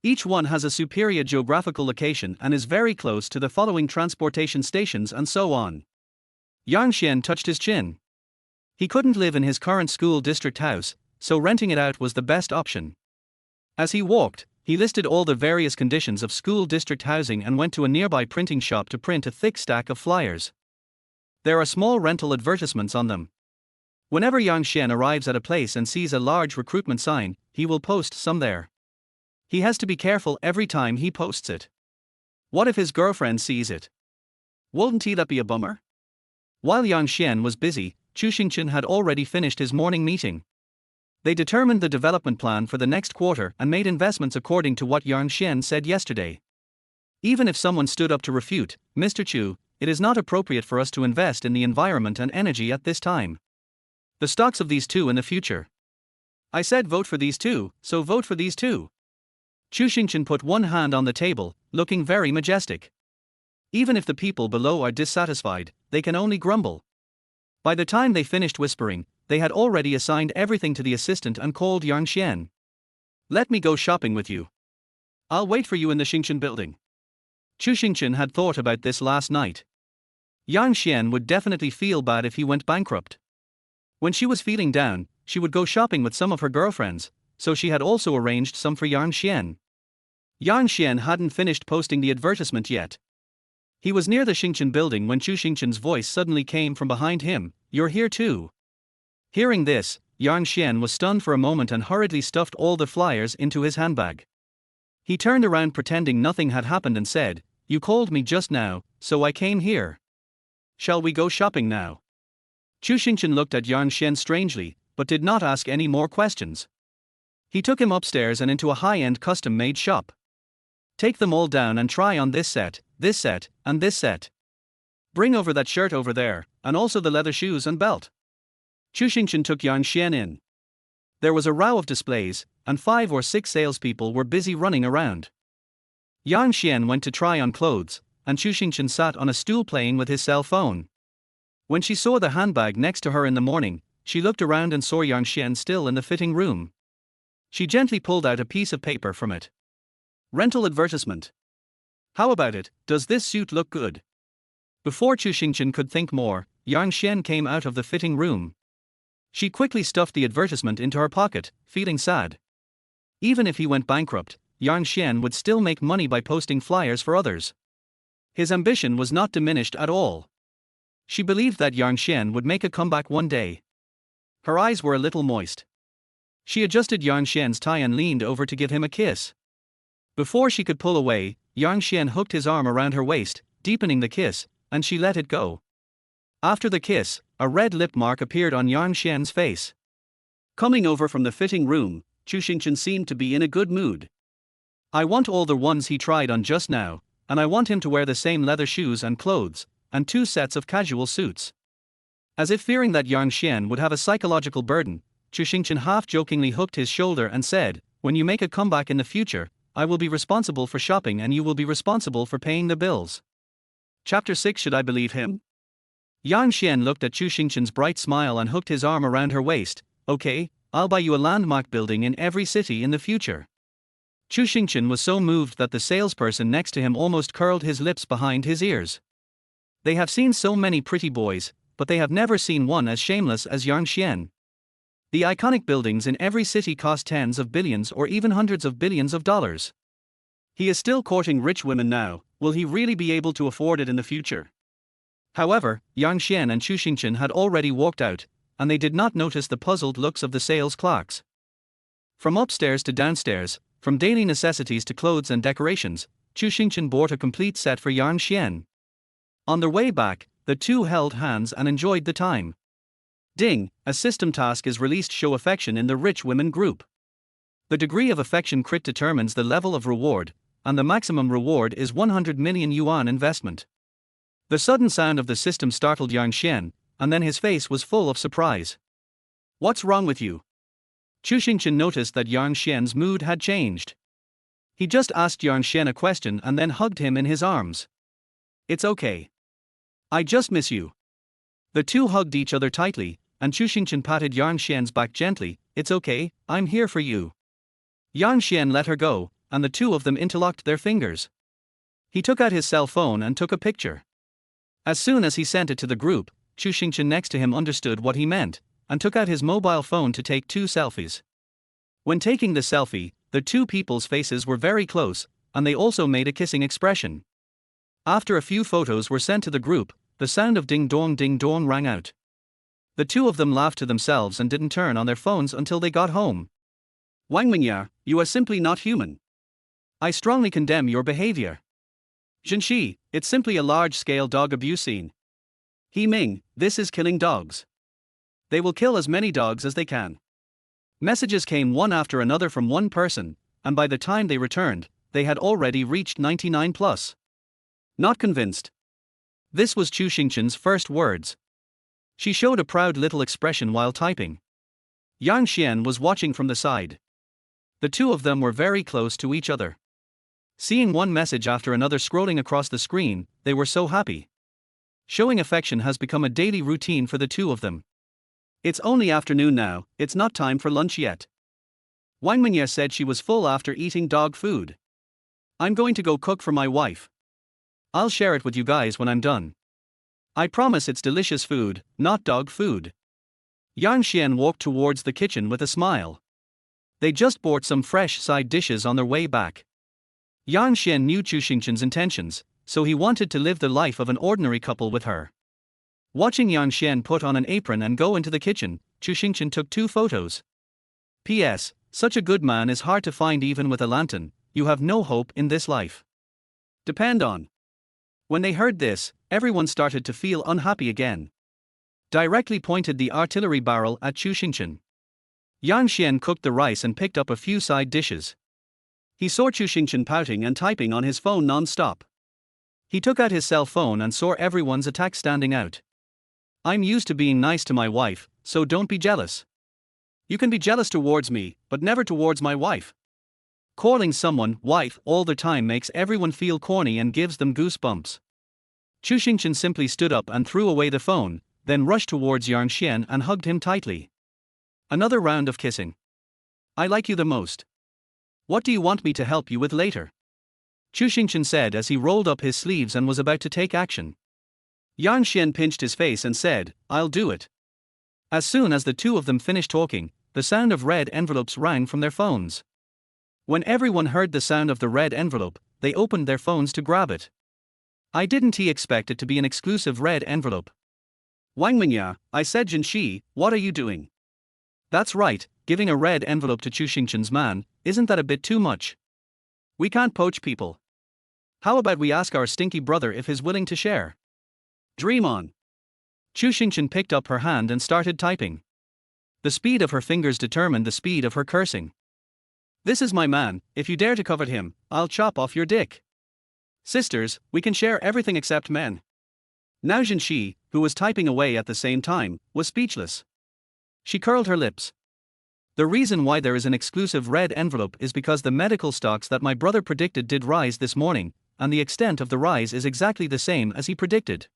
Each one has a superior geographical location and is very close to the following transportation stations and so on. Yang Xian touched his chin. He couldn't live in his current school district house, so renting it out was the best option. As he walked, he listed all the various conditions of school district housing and went to a nearby printing shop to print a thick stack of flyers. There are small rental advertisements on them. Whenever Yang Xian arrives at a place and sees a large recruitment sign, he will post some there. He has to be careful every time he posts it. What if his girlfriend sees it? Wouldn't that be a bummer? While Yang Xian was busy, Chu Xingchen had already finished his morning meeting. They determined the development plan for the next quarter and made investments according to what Yang Xian said yesterday. Even if someone stood up to refute, Mr. Chu, it is not appropriate for us to invest in the environment and energy at this time. The stocks of these two in the future. I said vote for these two, so vote for these two. Chu Xingchen put one hand on the table, looking very majestic. Even if the people below are dissatisfied, they can only grumble. By the time they finished whispering, they had already assigned everything to the assistant and called Yang Xian. Let me go shopping with you. I'll wait for you in the Xingchen building. Chu Xingchen had thought about this last night. Yang Xian would definitely feel bad if he went bankrupt. When she was feeling down, she would go shopping with some of her girlfriends, so she had also arranged some for Yang Xian. Yang Xian hadn't finished posting the advertisement yet. He was near the Xingchen building when Chu Xingchen's voice suddenly came from behind him, "You're here too." Hearing this, Yang Xian was stunned for a moment and hurriedly stuffed all the flyers into his handbag. He turned around pretending nothing had happened and said, "You called me just now, so I came here. Shall we go shopping now?" Chu Xingchen looked at Yang Xian strangely, but did not ask any more questions. He took him upstairs and into a high-end custom-made shop. "Take them all down and try on this set, and this set. Bring over that shirt over there, and also the leather shoes and belt." Chu Xingchen took Yang Xian in. There was a row of displays, and 5 or 6 salespeople were busy running around. Yang Xian went to try on clothes, and Chu Xingchen sat on a stool playing with his cell phone. When she saw the handbag next to her in the morning, she looked around and saw Yang Xian still in the fitting room. She gently pulled out a piece of paper from it. "Rental advertisement. How about it, does this suit look good?" Before Chu Xingchen could think more, Yang Xian came out of the fitting room. She quickly stuffed the advertisement into her pocket, feeling sad. Even if he went bankrupt, Yang Xian would still make money by posting flyers for others. His ambition was not diminished at all. She believed that Yang Xian would make a comeback one day. Her eyes were a little moist. She adjusted Yang Xian's tie and leaned over to give him a kiss. Before she could pull away, Yang Xian hooked his arm around her waist, deepening the kiss, and she let it go. After the kiss, a red lip mark appeared on Yang Xian's face. Coming over from the fitting room, Chu Xingchen seemed to be in a good mood. "I want all the ones he tried on just now, and I want him to wear the same leather shoes and clothes, and 2 sets of casual suits." As if fearing that Yang Xian would have a psychological burden, Chu Xingchen half-jokingly hooked his shoulder and said, "When you make a comeback in the future, I will be responsible for shopping and you will be responsible for paying the bills." Chapter 6. Should I believe him? Yang Xian looked at Chu Xingchen's bright smile and hooked his arm around her waist. "Okay, I'll buy you a landmark building in every city in the future." Chu Xingchen was so moved that the salesperson next to him almost curled his lips behind his ears. They have seen so many pretty boys, but they have never seen one as shameless as Yang Xian. The iconic buildings in every city cost tens of billions or even hundreds of billions of dollars. He is still courting rich women now. Will he really be able to afford it in the future? However, Yang Xian and Chu Xingchen had already walked out, and they did not notice the puzzled looks of the sales clerks. From upstairs to downstairs, from daily necessities to clothes and decorations, Chu Xingchen bought a complete set for Yang Xian. On their way back, the two held hands and enjoyed the time. Ding, a system task is released. Show affection in the rich women group. The degree of affection crit determines the level of reward, and the maximum reward is 100 million yuan investment. The sudden sound of the system startled Yang Xian, and then his face was full of surprise. "What's wrong with you?" Chu Xingchen noticed that Yang Xian's mood had changed. He just asked Yang Xian a question and then hugged him in his arms. "It's okay. I just miss you." The two hugged each other tightly, and Chu Xingchen patted Yang Xian's back gently. "It's okay, I'm here for you." Yang Xian let her go, and the two of them interlocked their fingers. He took out his cell phone and took a picture. As soon as he sent it to the group, Chu Xingchen next to him understood what he meant, and took out his mobile phone to take 2 selfies. When taking the selfie, the two people's faces were very close, and they also made a kissing expression. After a few photos were sent to the group, the sound of ding dong rang out. The two of them laughed to themselves and didn't turn on their phones until they got home. "Wang Mingya, you are simply not human. I strongly condemn your behavior. Zhenxi, it's simply a large-scale dog abuse scene. He Ming, this is killing dogs. They will kill as many dogs as they can." Messages came one after another from one person, and by the time they returned, they had already reached 99 plus. Not convinced. This was Chu Xingchen's first words. She showed a proud little expression while typing. Yang Xian was watching from the side. The two of them were very close to each other. Seeing one message after another scrolling across the screen, they were so happy. Showing affection has become a daily routine for the two of them. It's only afternoon now, it's not time for lunch yet. Wang Mingye said she was full after eating dog food. I'm going to go cook for my wife. I'll share it with you guys when I'm done. I promise it's delicious food, not dog food. Yang Xian walked towards the kitchen with a smile. They just bought some fresh side dishes on their way back. Yang Xian knew Chu Xingchen's intentions, so he wanted to live the life of an ordinary couple with her. Watching Yang Xian put on an apron and go into the kitchen, Chu Xingchen took 2 photos. P.S. Such a good man is hard to find even with a lantern, you have no hope in this life. Depend on. When they heard this, everyone started to feel unhappy again. Directly pointed the artillery barrel at Chu Xingchen. Yang Xian cooked the rice and picked up a few side dishes. He saw Chu Xingchen pouting and typing on his phone non-stop. He took out his cell phone and saw everyone's attack standing out. I'm used to being nice to my wife, so don't be jealous. You can be jealous towards me, but never towards my wife. Calling someone wife all the time makes everyone feel corny and gives them goosebumps. Chu Xingchen simply stood up and threw away the phone, then rushed towards Yang Xian and hugged him tightly. Another round of kissing. I like you the most. What do you want me to help you with later? Chu Xingchen said as he rolled up his sleeves and was about to take action. Yang Xian pinched his face and said, I'll do it. As soon as the two of them finished talking, the sound of red envelopes rang from their phones. When everyone heard the sound of the red envelope, they opened their phones to grab it. Didn't he expect it to be an exclusive red envelope? Wang Mingya, I said Jinshi, what are you doing? That's right, giving a red envelope to Chu Xingchen's man, isn't that a bit too much? We can't poach people. How about we ask our stinky brother if he's willing to share? Dream on. Chu Xingchen picked up her hand and started typing. The speed of her fingers determined the speed of her cursing. This is my man, if you dare to covet him, I'll chop off your dick. Sisters, we can share everything except men. Now Jinshi, who was typing away at the same time, was speechless. She curled her lips. The reason why there is an exclusive red envelope is because the medical stocks that my brother predicted did rise this morning, and the extent of the rise is exactly the same as he predicted.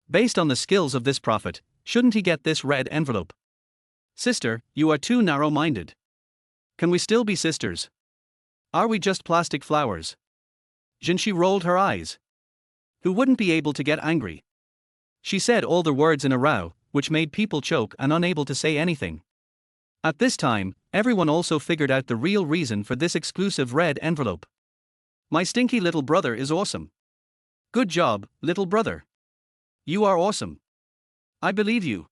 Based on the skills of this prophet, shouldn't he get this red envelope? Sister, you are too narrow-minded. Can we still be sisters? Are we just plastic flowers? Jinshi rolled her eyes. Who wouldn't be able to get angry? She said all the words in a row, which made people choke and unable to say anything. At this time, everyone also figured out the real reason for this exclusive red envelope. My stinky little brother is awesome. Good job, little brother. You are awesome. I believe you.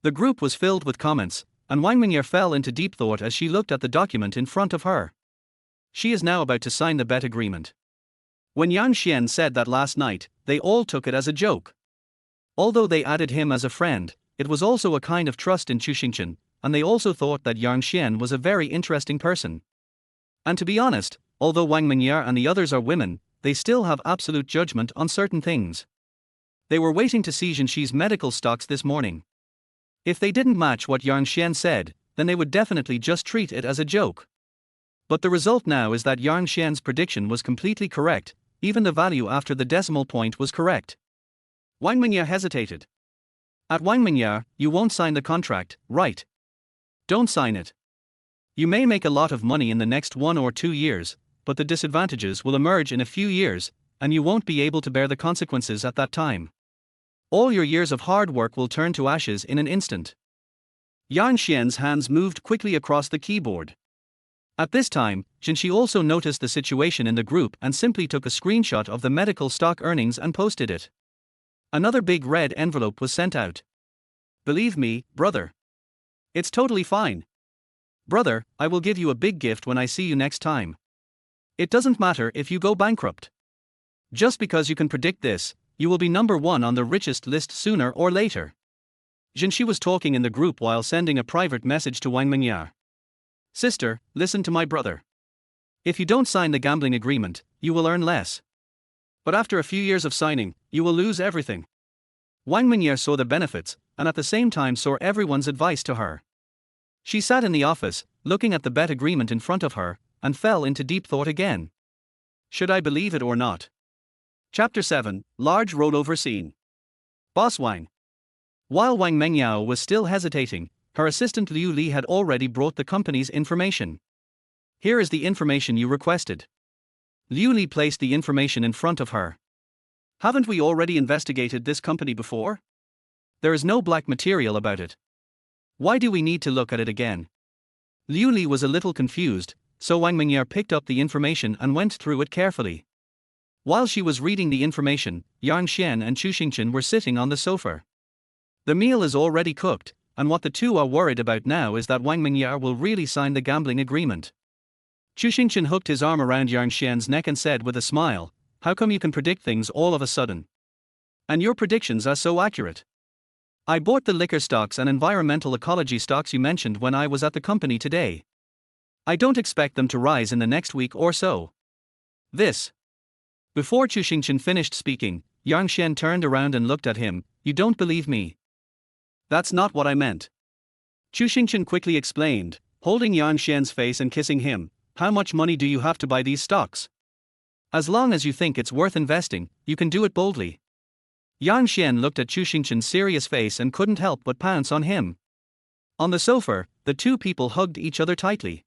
The group was filled with comments, and Wang Mingye fell into deep thought as she looked at the document in front of her. She is now about to sign the bet agreement. When Yang Xian said that last night, they all took it as a joke. Although they added him as a friend, it was also a kind of trust in Chu Xingchen, and they also thought that Yang Xian was a very interesting person. And to be honest, although Wang Mingye and the others are women, they still have absolute judgment on certain things. They were waiting to see Jinshi's medical stocks this morning. If they didn't match what Yang Xian said, then they would definitely just treat it as a joke. But the result now is that Yang Xian's prediction was completely correct, even the value after the decimal point was correct. Wang Mingye hesitated. At Wang Mingye, you won't sign the contract, right? Don't sign it. You may make a lot of money in the next 1 or 2 years, but the disadvantages will emerge in a few years, and you won't be able to bear the consequences at that time. All your years of hard work will turn to ashes in an instant. Yang Xian's hands moved quickly across the keyboard. At this time, Jinshi also noticed the situation in the group and simply took a screenshot of the medical stock earnings and posted it. Another big red envelope was sent out. Believe me, brother. It's totally fine. Brother, I will give you a big gift when I see you next time. It doesn't matter if you go bankrupt. Just because you can predict this, you will be number 1 on the richest list sooner or later. Jinshi was talking in the group while sending a private message to Wang Mingye. Sister, listen to my brother. If you don't sign the gambling agreement, you will earn less. But after a few years of signing, you will lose everything. Wang Mingye saw the benefits, and at the same time saw everyone's advice to her. She sat in the office, looking at the bet agreement in front of her, and fell into deep thought again. Should I believe it or not? Chapter 7, Large Rollover Scene. Boss Wang. While Wang Mengyao was still hesitating, her assistant Liu Li had already brought the company's information. Here is the information you requested. Liu Li placed the information in front of her. Haven't we already investigated this company before? There is no black material about it. Why do we need to look at it again? Liu Li was a little confused, so Wang Mengya picked up the information and went through it carefully. While she was reading the information, Yang Xian and Chu Xingchen were sitting on the sofa. The meal is already cooked, and what the two are worried about now is that Wang Mengya will really sign the gambling agreement. Chu Xingchen hooked his arm around Yang Xian's neck and said with a smile, "How come you can predict things all of a sudden? And your predictions are so accurate. I bought the liquor stocks and environmental ecology stocks you mentioned when I was at the company today. I don't expect them to rise in the next week or so." This. Before Chu Xingchen finished speaking, Yang Xian turned around and looked at him. "You don't believe me?" "That's not what I meant." Chu Xingchen quickly explained, holding Yang Xian's face and kissing him. "How much money do you have to buy these stocks? As long as you think it's worth investing, you can do it boldly." Yang Xian looked at Chu Xingchen's serious face and couldn't help but pounce on him. On the sofa, the two people hugged each other tightly.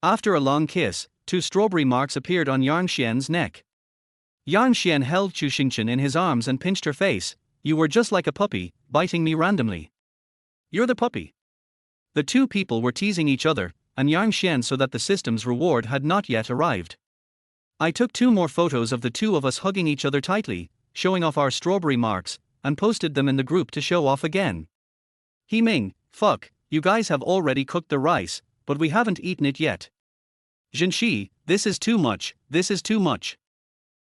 After a long kiss, 2 strawberry marks appeared on Yang Xian's neck. Yang Xian held Chu Xingchen in his arms and pinched her face. "You were just like a puppy, biting me randomly." "You're the puppy." The two people were teasing each other, and Yang Xian saw that the system's reward had not yet arrived. "I took 2 more photos of the two of us hugging each other tightly, showing off our strawberry marks, and posted them in the group to show off again." "He Ming, fuck, you guys have already cooked the rice, but we haven't eaten it yet." "Zhenxi, this is too much, this is too much.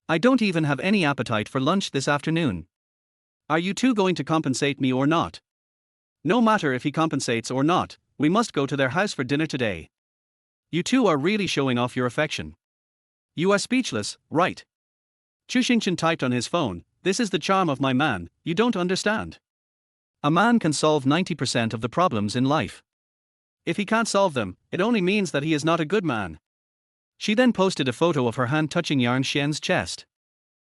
I don't even have any appetite for lunch this afternoon. Are you two going to compensate me or not?" "No matter if he compensates or not, we must go to their house for dinner today. You two are really showing off your affection. You are speechless, right?" Chu Xingchen typed on his phone, "This is the charm of my man, you don't understand. A man can solve 90% of the problems in life. If he can't solve them, it only means that he is not a good man." She then posted a photo of her hand touching Yang Xian's chest.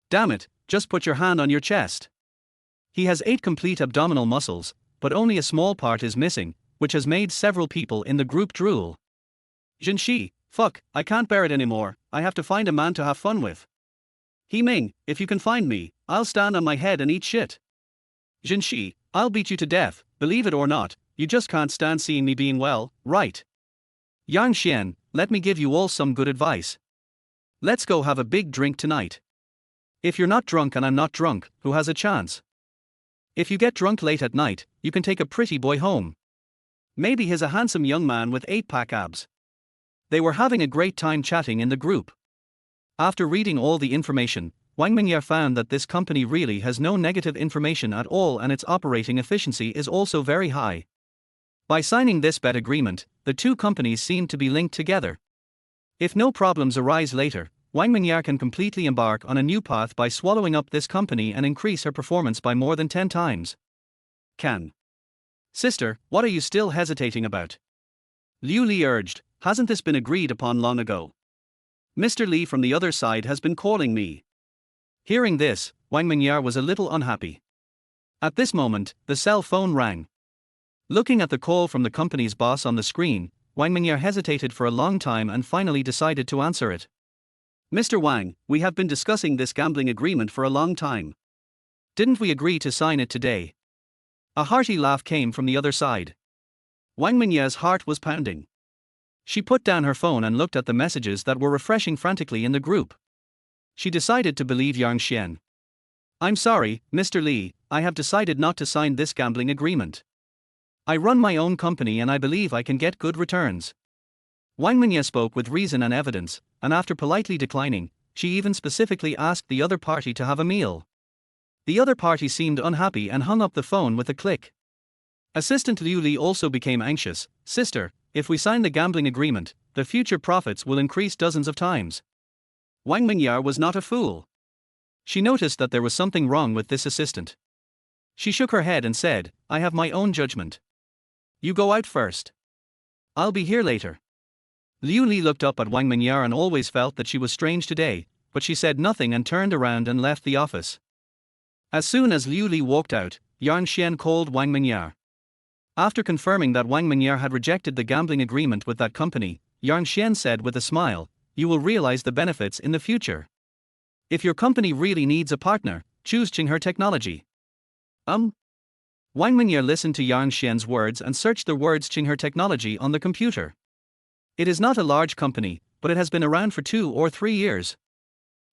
"Damn it, just put your hand on your chest. He has 8 complete abdominal muscles, but only a small part is missing, which has made several people in the group drool." "Zhenxi, fuck, I can't bear it anymore, I have to find a man to have fun with. He Ming, if you can find me, I'll stand on my head and eat shit. Zhenxi, I'll beat you to death, believe it or not, you just can't stand seeing me being well, right? Yang Xian, let me give you all some good advice. Let's go have a big drink tonight. If you're not drunk and I'm not drunk, who has a chance? If you get drunk late at night, you can take a pretty boy home. Maybe he's a handsome young man with 8-pack abs." They were having a great time chatting in the group. After reading all the information, Wang Mingya found that this company really has no negative information at all and its operating efficiency is also very high. By signing this bet agreement, the two companies seem to be linked together. If no problems arise later, Wang Mingya can completely embark on a new path by swallowing up this company and increase her performance by more than 10 times. "Can. Sister, what are you still hesitating about?" Liu Li urged, "Hasn't this been agreed upon long ago? Mr. Li from the other side has been calling me." Hearing this, Wang Mingya was a little unhappy. At this moment, the cell phone rang. Looking at the call from the company's boss on the screen, Wang Mingya hesitated for a long time and finally decided to answer it. "Mr. Wang, we have been discussing this gambling agreement for a long time. Didn't we agree to sign it today?" A hearty laugh came from the other side. Wang Mingya's heart was pounding. She put down her phone and looked at the messages that were refreshing frantically in the group. She decided to believe Yang Xian. "I'm sorry, Mr. Li, I have decided not to sign this gambling agreement. I run my own company and I believe I can get good returns." Wang Mingya spoke with reason and evidence, and after politely declining, she even specifically asked the other party to have a meal. The other party seemed unhappy and hung up the phone with a click. Assistant Liu Li also became anxious. "Sister, if we sign the gambling agreement, the future profits will increase dozens of times." Wang Mingya was not a fool. She noticed that there was something wrong with this assistant. She shook her head and said, "I have my own judgment. You go out first. I'll be here later." Liu Li looked up at Wang Mingya and always felt that she was strange today, but she said nothing and turned around and left the office. As soon as Liu Li walked out, Yang Xian called Wang Mingya. After confirming that Wang Mingya had rejected the gambling agreement with that company, Yang Xian said with a smile, "You will realize the benefits in the future. If your company really needs a partner, choose Qinghe Technology." Wang Mingya listened to Yang Xian's words and searched the words Qinghe Technology on the computer. It is not a large company, but it has been around for 2 or 3 years.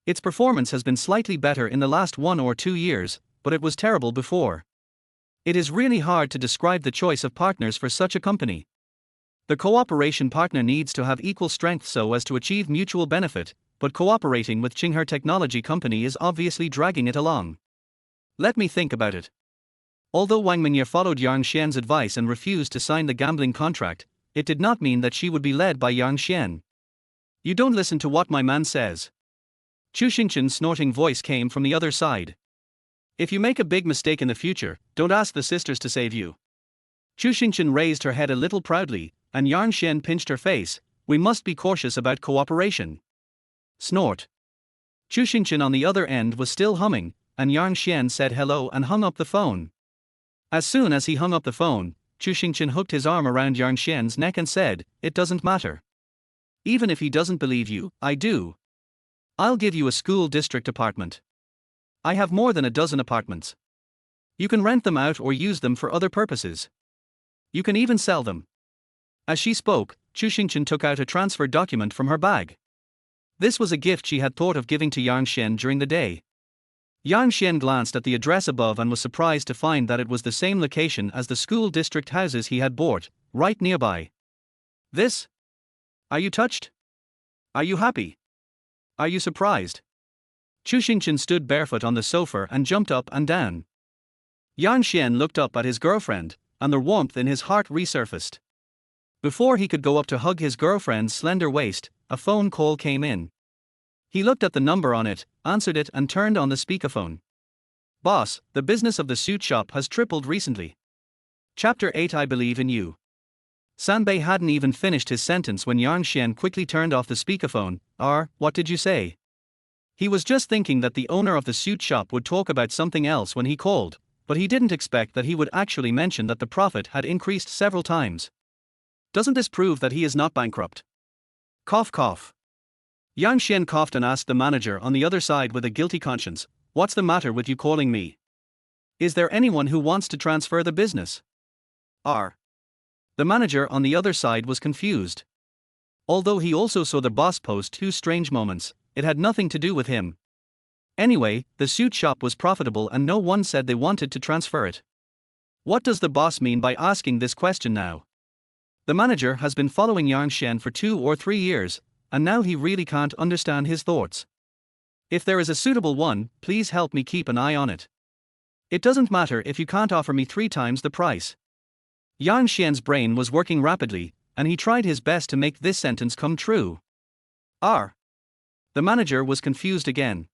Its performance has been slightly better in the last 1 or 2 years, but it was terrible before. It is really hard to describe the choice of partners for such a company. The cooperation partner needs to have equal strength so as to achieve mutual benefit, but cooperating with Qinghe Technology Company is obviously dragging it along. Let me think about it. Although Wang Mingya followed Yang Xian's advice and refused to sign the gambling contract, it did not mean that she would be led by Yang Xian. "You don't listen to what my man says." Chu Xingqian's snorting voice came from the other side. "If you make a big mistake in the future, don't ask the sisters to save you." Chu Xingqian raised her head a little proudly, and Yang Xian pinched her face. "We must be cautious about cooperation." Snort. Chu Xingqian on the other end was still humming, and Yang Xian said hello and hung up the phone. As soon as he hung up the phone, Chu Xingqian hooked his arm around Yang Xian's neck and said, "It doesn't matter. Even if he doesn't believe you, I do. I'll give you a school district apartment. I have more than a dozen apartments. You can rent them out or use them for other purposes. You can even sell them." As she spoke, Chu Xingqian took out a transfer document from her bag. This was a gift she had thought of giving to Yang Xian during the day. Yang Xian glanced at the address above and was surprised to find that it was the same location as the school district houses he had bought, right nearby. "This? Are you touched? Are you happy? Are you surprised?" Chu Xingqian stood barefoot on the sofa and jumped up and down. Yang Xian looked up at his girlfriend, and the warmth in his heart resurfaced. Before he could go up to hug his girlfriend's slender waist, a phone call came in. He looked at the number on it, answered it and turned on the speakerphone. "Boss, the business of the suit shop has tripled recently. Chapter 8 I believe in you." Sanbei hadn't even finished his sentence when Yang Xian quickly turned off the speakerphone. What did you say?" He was just thinking that the owner of the suit shop would talk about something else when he called, but he didn't expect that he would actually mention that the profit had increased several times. "Doesn't this prove that he is not bankrupt?" Cough cough. Yang Xian coughed and asked the manager on the other side with a guilty conscience, "What's the matter with you calling me? Is there anyone who wants to transfer the business?" The manager on the other side was confused. Although he also saw the boss post 2 strange moments, it had nothing to do with him. Anyway, the suit shop was profitable and no one said they wanted to transfer it. What does the boss mean by asking this question now? The manager has been following Yang Xian for 2 or 3 years, and now he really can't understand his thoughts. "If there is a suitable one, please help me keep an eye on it. It doesn't matter if you can't offer me 3 times the price." Yang Xian's brain was working rapidly, and he tried his best to make this sentence come true. The manager was confused again.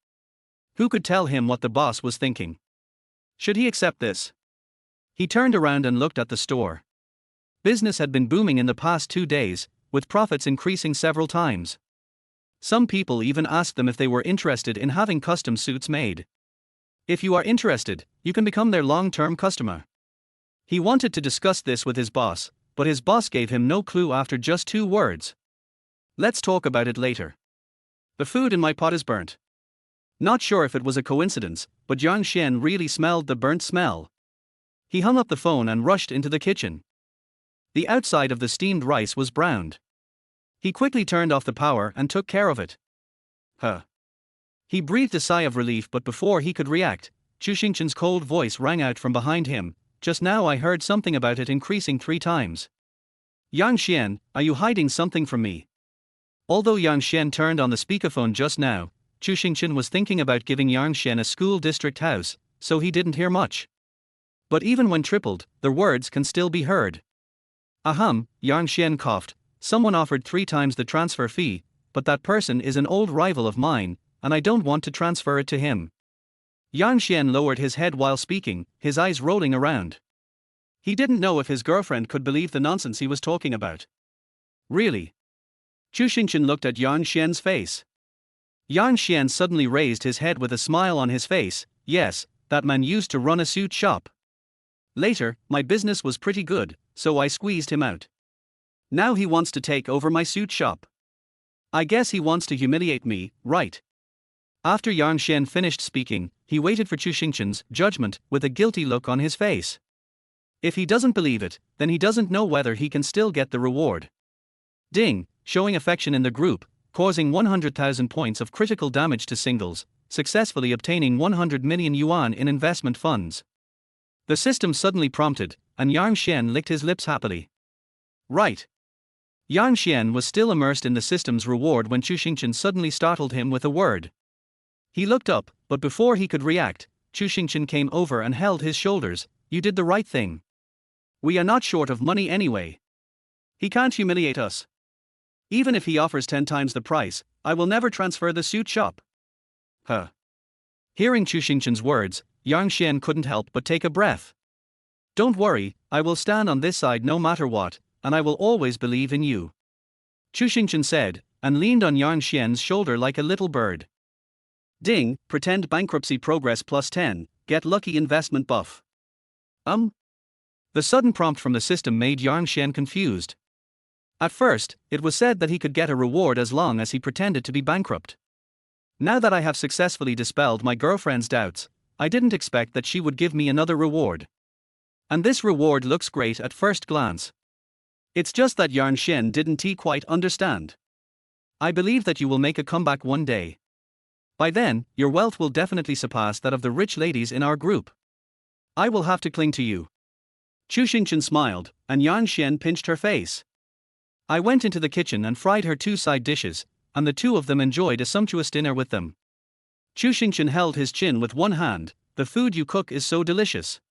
Who could tell him what the boss was thinking? Should he accept this? He turned around and looked at the store. Business had been booming in the past 2 days, with profits increasing several times. Some people even asked them if they were interested in having custom suits made. If you are interested, you can become their long-term customer. He wanted to discuss this with his boss, but his boss gave him no clue after just 2 words. "Let's talk about it later. The food in my pot is burnt." Not sure if it was a coincidence, but Yang Xian really smelled the burnt smell. He hung up the phone and rushed into the kitchen. The outside of the steamed rice was browned. He quickly turned off the power and took care of it. He breathed a sigh of relief, but before he could react, Chu Xingqian's cold voice rang out from behind him. "Just now I heard something about it increasing 3 times. Yang Xian, are you hiding something from me?" Although Yang Xian turned on the speakerphone just now, Chu Xingqian was thinking about giving Yang Xian a school district house, so he didn't hear much. But even when tripled, the words can still be heard. Yang Xian coughed. "Someone offered 3 times the transfer fee, but that person is an old rival of mine, and I don't want to transfer it to him." Yang Xian lowered his head while speaking, his eyes rolling around. He didn't know if his girlfriend could believe the nonsense he was talking about. "Really?" Chu Xingqian looked at Yang Xian's face. Yang Xian suddenly raised his head with a smile on his face. "Yes, that man used to run a suit shop. Later, my business was pretty good, so I squeezed him out. Now he wants to take over my suit shop. I guess he wants to humiliate me, right? After Yang Xian finished speaking, he waited for Chu Xingchen's judgment with a guilty look on his face. If he doesn't believe it, then he doesn't know whether he can still get the reward. Ding, showing affection in the group, causing 100,000 points of critical damage to singles, successfully obtaining 100 million yuan in investment funds. The system suddenly prompted, and Yang Xian licked his lips happily. Right. Yang Xian was still immersed in the system's reward when Chu Xingchen suddenly startled him with a word. He looked up, but before he could react, Chu Xingchen came over and held his shoulders. You did the right thing. We are not short of money anyway. He can't humiliate us. Even if he offers 10 times the price, I will never transfer the suit shop. Huh. Hearing Chu Xingchen's words, Yang Xian couldn't help but take a breath. Don't worry, I will stand on this side no matter what, and I will always believe in you. Chu Xingchen said, and leaned on Yang Xian's shoulder like a little bird. Ding, pretend bankruptcy progress plus 10, get lucky investment buff. The sudden prompt from the system made Yang Xian confused. At first, it was said that he could get a reward as long as he pretended to be bankrupt. Now that I have successfully dispelled my girlfriend's doubts, I didn't expect that she would give me another reward. And this reward looks great at first glance. It's just that Yang Xian didn't quite understand. I believe that you will make a comeback one day. By then, your wealth will definitely surpass that of the rich ladies in our group. I will have to cling to you. Chu Xingchen smiled, and Yang Xian pinched her face. I went into the kitchen and fried her 2 side dishes, and the two of them enjoyed a sumptuous dinner with them. Chu Xingchen held his chin with one hand. The food you cook is so delicious.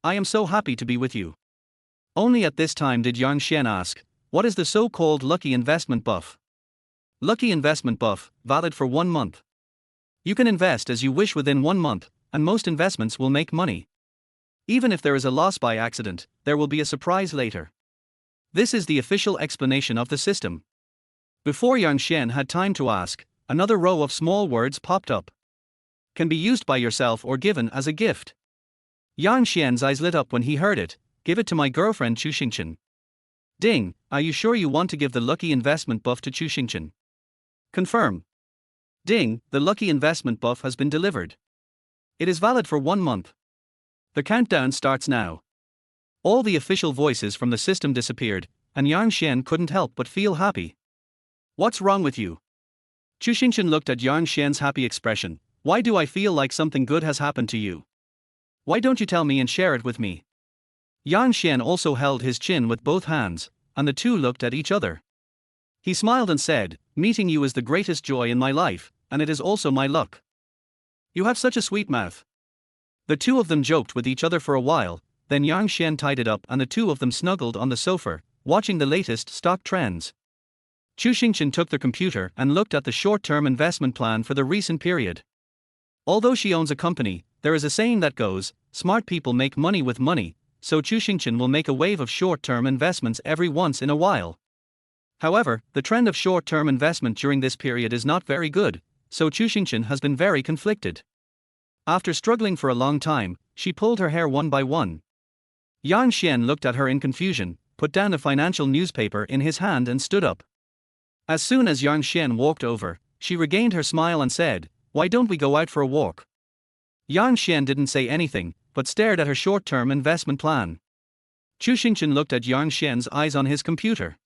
I am so happy to be with you. Only at this time did Yang Xian ask, what is the so-called lucky investment buff? Lucky investment buff, valid for 1 month. You can invest as you wish within 1 month, and most investments will make money. Even if there is a loss by accident, there will be a surprise later. This is the official explanation of the system. Before Yang Xian had time to ask, another row of small words popped up. Can be used by yourself or given as a gift. Yang Xian's eyes lit up when he heard it. Give it to my girlfriend Chu Xingchen. Ding, are you sure you want to give the lucky investment buff to Chu Xingchen? Confirm. Ding, the lucky investment buff has been delivered. It is valid for 1 month. The countdown starts now. All the official voices from the system disappeared, and Yang Xian couldn't help but feel happy. What's wrong with you? Chu Xingchen looked at Yang Xian's happy expression. Why do I feel like something good has happened to you? Why don't you tell me and share it with me? Yang Xian also held his chin with both hands, and the two looked at each other. He smiled and said, meeting you is the greatest joy in my life, and it is also my luck. You have such a sweet mouth. The two of them joked with each other for a while, then Yang Xian tied it up and the two of them snuggled on the sofa, watching the latest stock trends. Chu Xingchen took the computer and looked at the short-term investment plan for the recent period. Although she owns a company, there is a saying that goes, smart people make money with money, so Chu Xingchen will make a wave of short-term investments every once in a while. However, the trend of short-term investment during this period is not very good, so Chu Xingchen has been very conflicted. After struggling for a long time, she pulled her hair one by one. Yang Xian looked at her in confusion, put down a financial newspaper in his hand and stood up. As soon as Yang Xian walked over, she regained her smile and said, why don't we go out for a walk? Yang Xian didn't say anything, but stared at her short-term investment plan. Chu Xingchen looked at Yang Xian's eyes on his computer.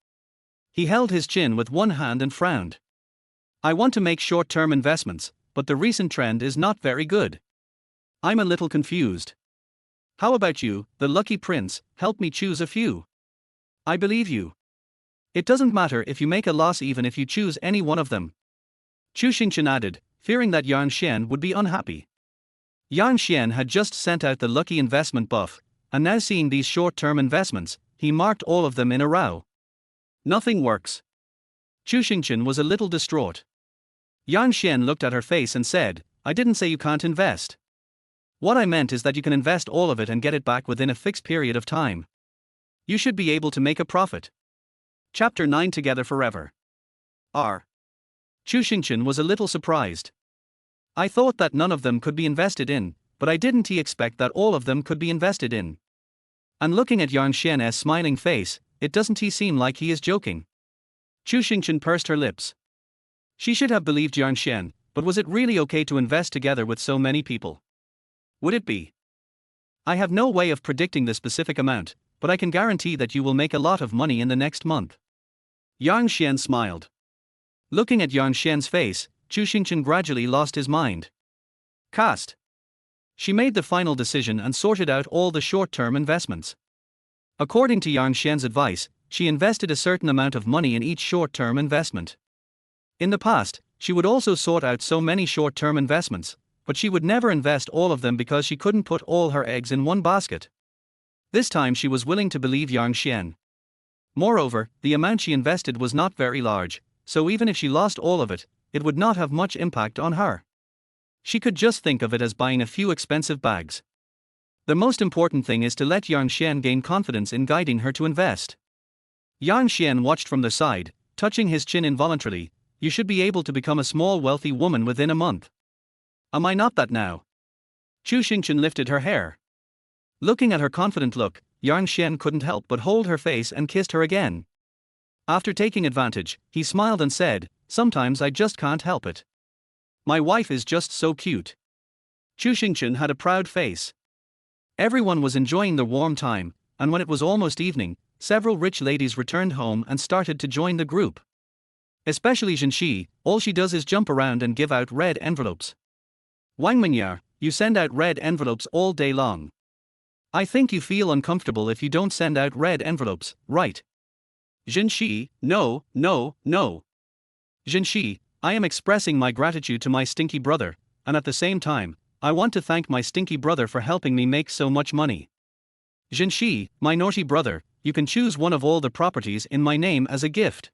He held his chin with one hand and frowned. I want to make short-term investments, but the recent trend is not very good. I'm a little confused. How about you, the lucky prince, help me choose a few. I believe you. It doesn't matter if you make a loss even if you choose any one of them. Chu Xingchen added, fearing that Yang Xian would be unhappy. Yang Xian had just sent out the lucky investment buff, and now seeing these short-term investments, he marked all of them in a row. Nothing works. Chu Xingchen was a little distraught. Yang Xian looked at her face and said, I didn't say you can't invest. What I meant is that you can invest all of it and get it back within a fixed period of time. You should be able to make a profit. Chapter 9 Together Forever. Chu Xingchen was a little surprised. I thought that none of them could be invested in, but I didn't expect that all of them could be invested in. And looking at Yang Xian's smiling face, it doesn't he seem like he is joking? Chu Xingchen pursed her lips. She should have believed Yang Xian, but was it really okay to invest together with so many people? Would it be? I have no way of predicting the specific amount, but I can guarantee that you will make a lot of money in the next month. Yang Xian smiled. Looking at Yang Xian's face, Chu Xingchen gradually lost his mind. Cast. She made the final decision and sorted out all the short-term investments. According to Yang Xian's advice, she invested a certain amount of money in each short-term investment. In the past, she would also sort out so many short-term investments, but she would never invest all of them because she couldn't put all her eggs in one basket. This time she was willing to believe Yang Xian. Moreover, the amount she invested was not very large, so even if she lost all of it, it would not have much impact on her. She could just think of it as buying a few expensive bags. The most important thing is to let Yang Xian gain confidence in guiding her to invest. Yang Xian watched from the side, touching his chin involuntarily. You should be able to become a small wealthy woman within a month. Am I not that now? Chu Xingchen lifted her hair. Looking at her confident look, Yang Xian couldn't help but hold her face and kissed her again. After taking advantage, he smiled and said, "Sometimes I just can't help it. My wife is just so cute." Chu Xingchen had a proud face. Everyone was enjoying the warm time, and when it was almost evening, several rich ladies returned home and started to join the group. Especially Zhenxi, all she does is jump around and give out red envelopes. Wang Mingya, you send out red envelopes all day long. I think you feel uncomfortable if you don't send out red envelopes, right? Zhenxi, no. Zhenxi, I am expressing my gratitude to my stinky brother, and at the same time, I want to thank my stinky brother for helping me make so much money. Zhenxi, my naughty brother, you can choose one of all the properties in my name as a gift.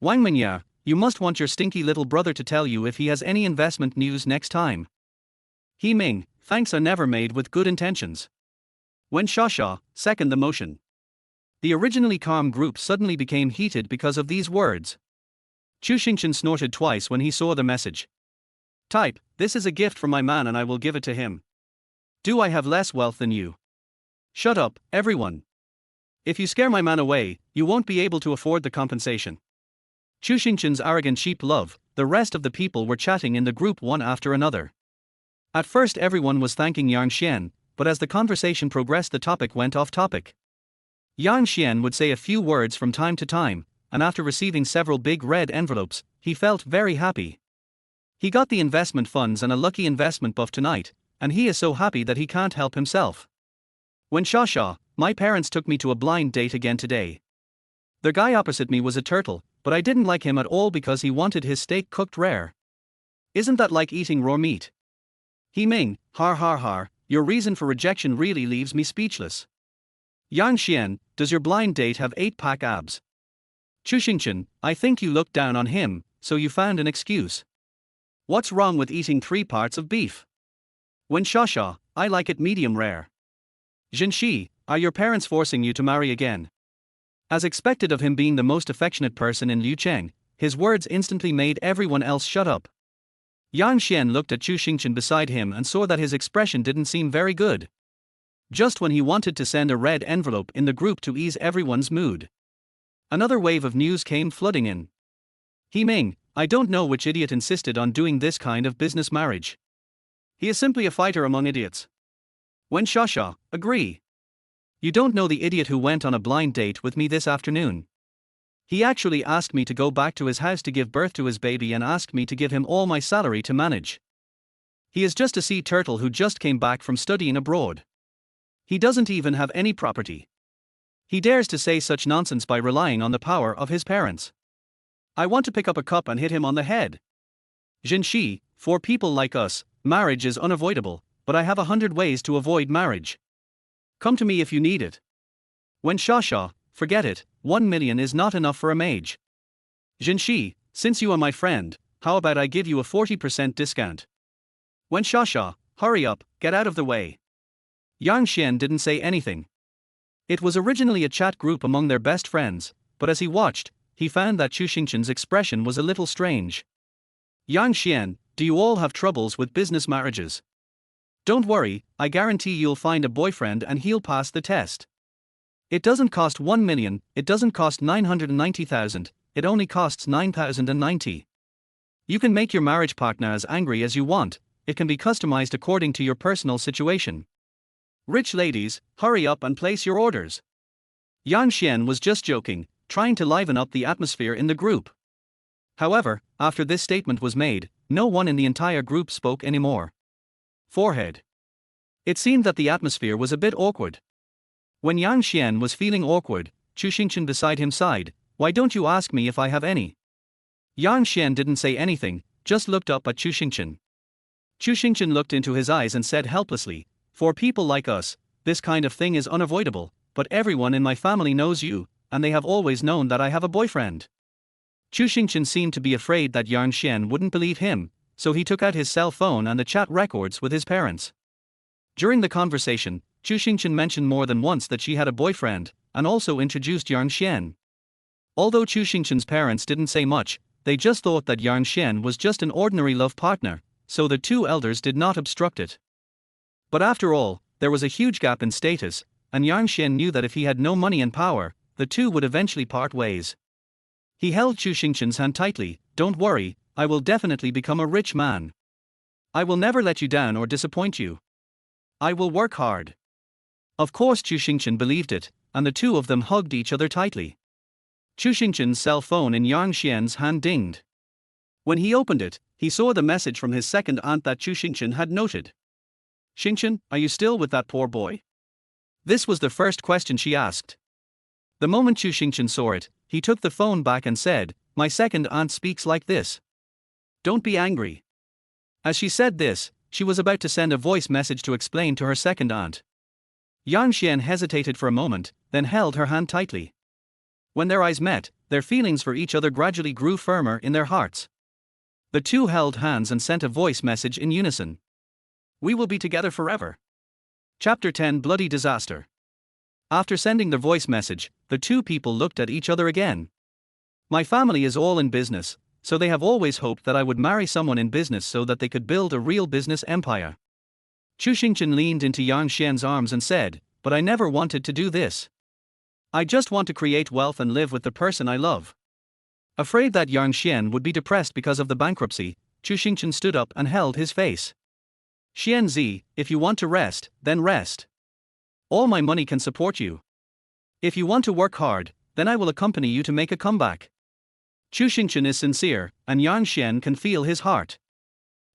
Wang Mingya, you must want your stinky little brother to tell you if he has any investment news next time. He Ming, thanks are never made with good intentions. Wen Shasha, second the motion. The originally calm group suddenly became heated because of these words. Chu Xingchen snorted twice when he saw the message. Type, this is a gift from my man and I will give it to him. Do I have less wealth than you? Shut up, everyone. If you scare my man away, you won't be able to afford the compensation. Chu Xingchen's arrogant sheep love, the rest of the people were chatting in the group one after another. At first everyone was thanking Yang Xian, but as the conversation progressed the topic went off topic. Yang Xian would say a few words from time to time, and after receiving several big red envelopes, he felt very happy. He got the investment funds and a lucky investment buff tonight, and he is so happy that he can't help himself. When Shasha, my parents took me to a blind date again today. The guy opposite me was a turtle, but I didn't like him at all because he wanted his steak cooked rare. Isn't that like eating raw meat? He Ming, har, your reason for rejection really leaves me speechless. Yang Xian, does your blind date have 8-pack abs? Chu Xingchen, I think you looked down on him, so you found an excuse. What's wrong with eating 3 parts of beef? When Shasha, I like it medium rare. Zhenxi, are your parents forcing you to marry again? As expected of him being the most affectionate person in Liucheng, his words instantly made everyone else shut up. Yang Xian looked at Chu Xingchen beside him and saw that his expression didn't seem very good. Just when he wanted to send a red envelope in the group to ease everyone's mood, another wave of news came flooding in. He Ming, I don't know which idiot insisted on doing this kind of business marriage. He is simply a fighter among idiots. When Shasha, agree. You don't know the idiot who went on a blind date with me this afternoon. He actually asked me to go back to his house to give birth to his baby and asked me to give him all my salary to manage. He is just a sea turtle who just came back from studying abroad. He doesn't even have any property. He dares to say such nonsense by relying on the power of his parents. I want to pick up a cup and hit him on the head. Zhenxi, for people like us, marriage is unavoidable, but I have 100 ways to avoid marriage. Come to me if you need it. When Shasha, forget it, 1 million is not enough for a mage. Zhenxi, since you are my friend, how about I give you a 40% discount? When Shasha, hurry up, get out of the way. Yang Xian didn't say anything. It was originally a chat group among their best friends, but as he watched, he found that Chu Xingchen's expression was a little strange. Yang Xian, do you all have troubles with business marriages? Don't worry, I guarantee you'll find a boyfriend and he'll pass the test. It doesn't cost 1 million, it doesn't cost 990,000, it only costs 9,090. You can make your marriage partner as angry as you want, it can be customized according to your personal situation. Rich ladies, hurry up and place your orders. Yang Xian was just joking, trying to liven up the atmosphere in the group. However, after this statement was made, no one in the entire group spoke anymore. Forehead. It seemed that the atmosphere was a bit awkward. When Yang Xian was feeling awkward, Chu Xingchen beside him sighed, "Why don't you ask me if I have any?" Yang Xian didn't say anything, just looked up at Chu Xingchen. Chu Xingchen looked into his eyes and said helplessly, "For people like us, this kind of thing is unavoidable, but everyone in my family knows you, and they have always known that I have a boyfriend." Chu Xingchen seemed to be afraid that Yang Xian wouldn't believe him, so he took out his cell phone and the chat records with his parents. During the conversation, Chu Xingchen mentioned more than once that she had a boyfriend, and also introduced Yang Xian. Although Chu Xingchen's parents didn't say much, they just thought that Yang Xian was just an ordinary love partner, so the two elders did not obstruct it. But after all, there was a huge gap in status, and Yang Xian knew that if he had no money and power, the two would eventually part ways. He held Chu Xingchen's hand tightly. "Don't worry, I will definitely become a rich man. I will never let you down or disappoint you. I will work hard." Of course Chu Xingchen believed it, and the two of them hugged each other tightly. Chu Xingchen's cell phone in Yang Xian's hand dinged. When he opened it, he saw the message from his second aunt that Chu Xingchen had noted. "Xingchen, are you still with that poor boy?" This was the first question she asked. The moment Chu Xingchen saw it, he took the phone back and said, "My second aunt speaks like this. Don't be angry." As she said this, she was about to send a voice message to explain to her second aunt. Yang Xian hesitated for a moment, then held her hand tightly. When their eyes met, their feelings for each other gradually grew firmer in their hearts. The two held hands and sent a voice message in unison. "We will be together forever." Chapter 10 Bloody Disaster. After sending the voice message, the two people looked at each other again. "My family is all in business, so they have always hoped that I would marry someone in business so that they could build a real business empire." Chu Xingchen leaned into Yang Xian's arms and said, "But I never wanted to do this. I just want to create wealth and live with the person I love." Afraid that Yang Xian would be depressed because of the bankruptcy, Chu Xingchen stood up and held his face. "Xianzi, if you want to rest, then rest. All my money can support you. If you want to work hard, then I will accompany you to make a comeback." Chu Xingchen is sincere, and Yang Xian can feel his heart.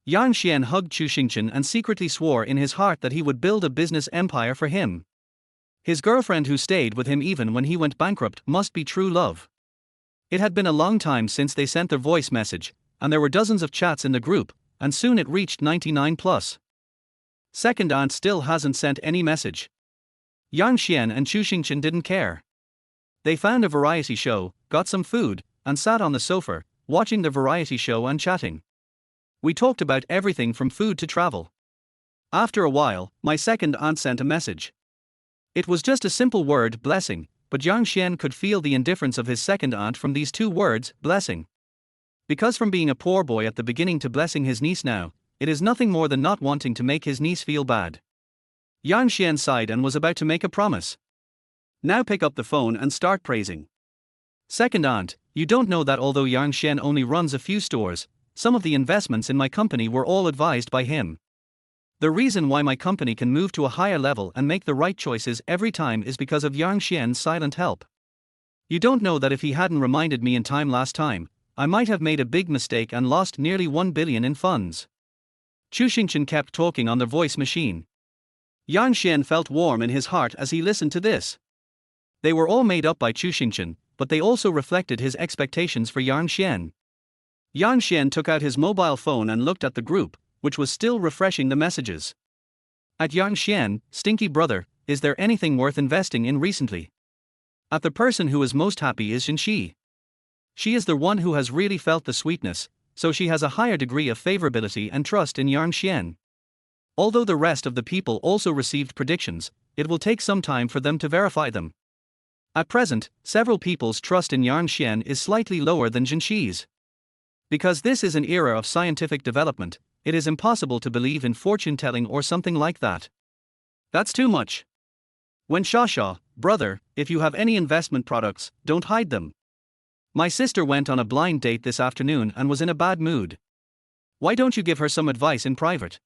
Yang Xian hugged Chu Xingchen and secretly swore in his heart that he would build a business empire for him. His girlfriend who stayed with him even when he went bankrupt must be true love. It had been a long time since they sent their voice message, and there were dozens of chats in the group, and soon it reached 99 plus. Second aunt still hasn't sent any message. Yang Xian and Chu Xingchen didn't care. They found a variety show, got some food, and sat on the sofa, watching the variety show and chatting. We talked about everything from food to travel. After a while, my second aunt sent a message. It was just a simple word, blessing, but Yang Xian could feel the indifference of his second aunt from these two words, blessing. Because from being a poor boy at the beginning to blessing his niece now, it is nothing more than not wanting to make his niece feel bad. Yang Xian sighed and was about to make a promise. "Now pick up the phone and start praising. Second aunt, you don't know that although Yang Xian only runs a few stores, some of the investments in my company were all advised by him. The reason why my company can move to a higher level and make the right choices every time is because of Yang Xian's silent help. You don't know that if he hadn't reminded me in time last time, I might have made a big mistake and lost nearly 1 billion in funds." Chu Xingchen kept talking on the voice machine. Yang Xian felt warm in his heart as he listened to this. They were all made up by Chu Xingchen, but they also reflected his expectations for Yang Xian. Yang Xian took out his mobile phone and looked at the group, which was still refreshing the messages. At Yang Xian, "Stinky brother, is there anything worth investing in recently?" At the person who is most happy is Jinxi. She is the one who has really felt the sweetness, so she has a higher degree of favorability and trust in Yang Xian. Although the rest of the people also received predictions, it will take some time for them to verify them. At present, several people's trust in Yang Xian is slightly lower than Jinxi's. Because this is an era of scientific development, it is impossible to believe in fortune-telling or something like that. That's too much. When Shasha, brother, if you have any investment products, don't hide them. My sister went on a blind date this afternoon and was in a bad mood. Why don't you give her some advice in private?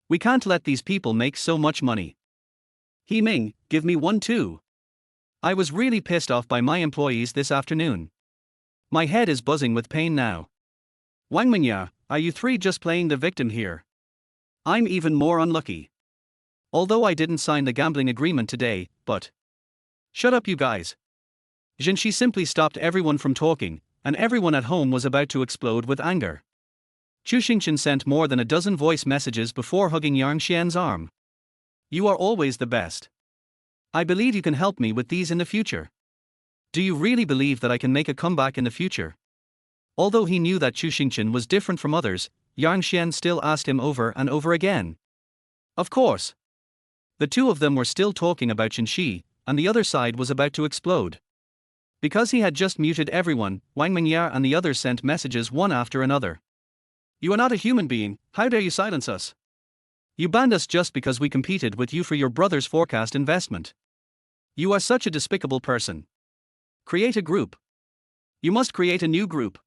We can't let these people make so much money. He Ming, give me one too. I was really pissed off by my employees this afternoon. My head is buzzing with pain now. Wang Mingya, are you three just playing the victim here? I'm even more unlucky. Although I didn't sign the gambling agreement today, but... Shut up you guys. Zhenshi simply stopped everyone from talking, and everyone at home was about to explode with anger. Chu Xingqian sent more than a dozen voice messages before hugging Yang Xian's arm. You are always the best. I believe you can help me with these in the future. Do you really believe that I can make a comeback in the future? Although he knew that Chu Xingqian was different from others, Yang Xian still asked him over and over again. Of course. The two of them were still talking about Zhenshi, and the other side was about to explode. Because he had just muted everyone, Wang Mingya and the others sent messages one after another. You are not a human being, how dare you silence us? You banned us just because we competed with you for your brother's forecast investment. You are such a despicable person. Create a group. You must create a new group.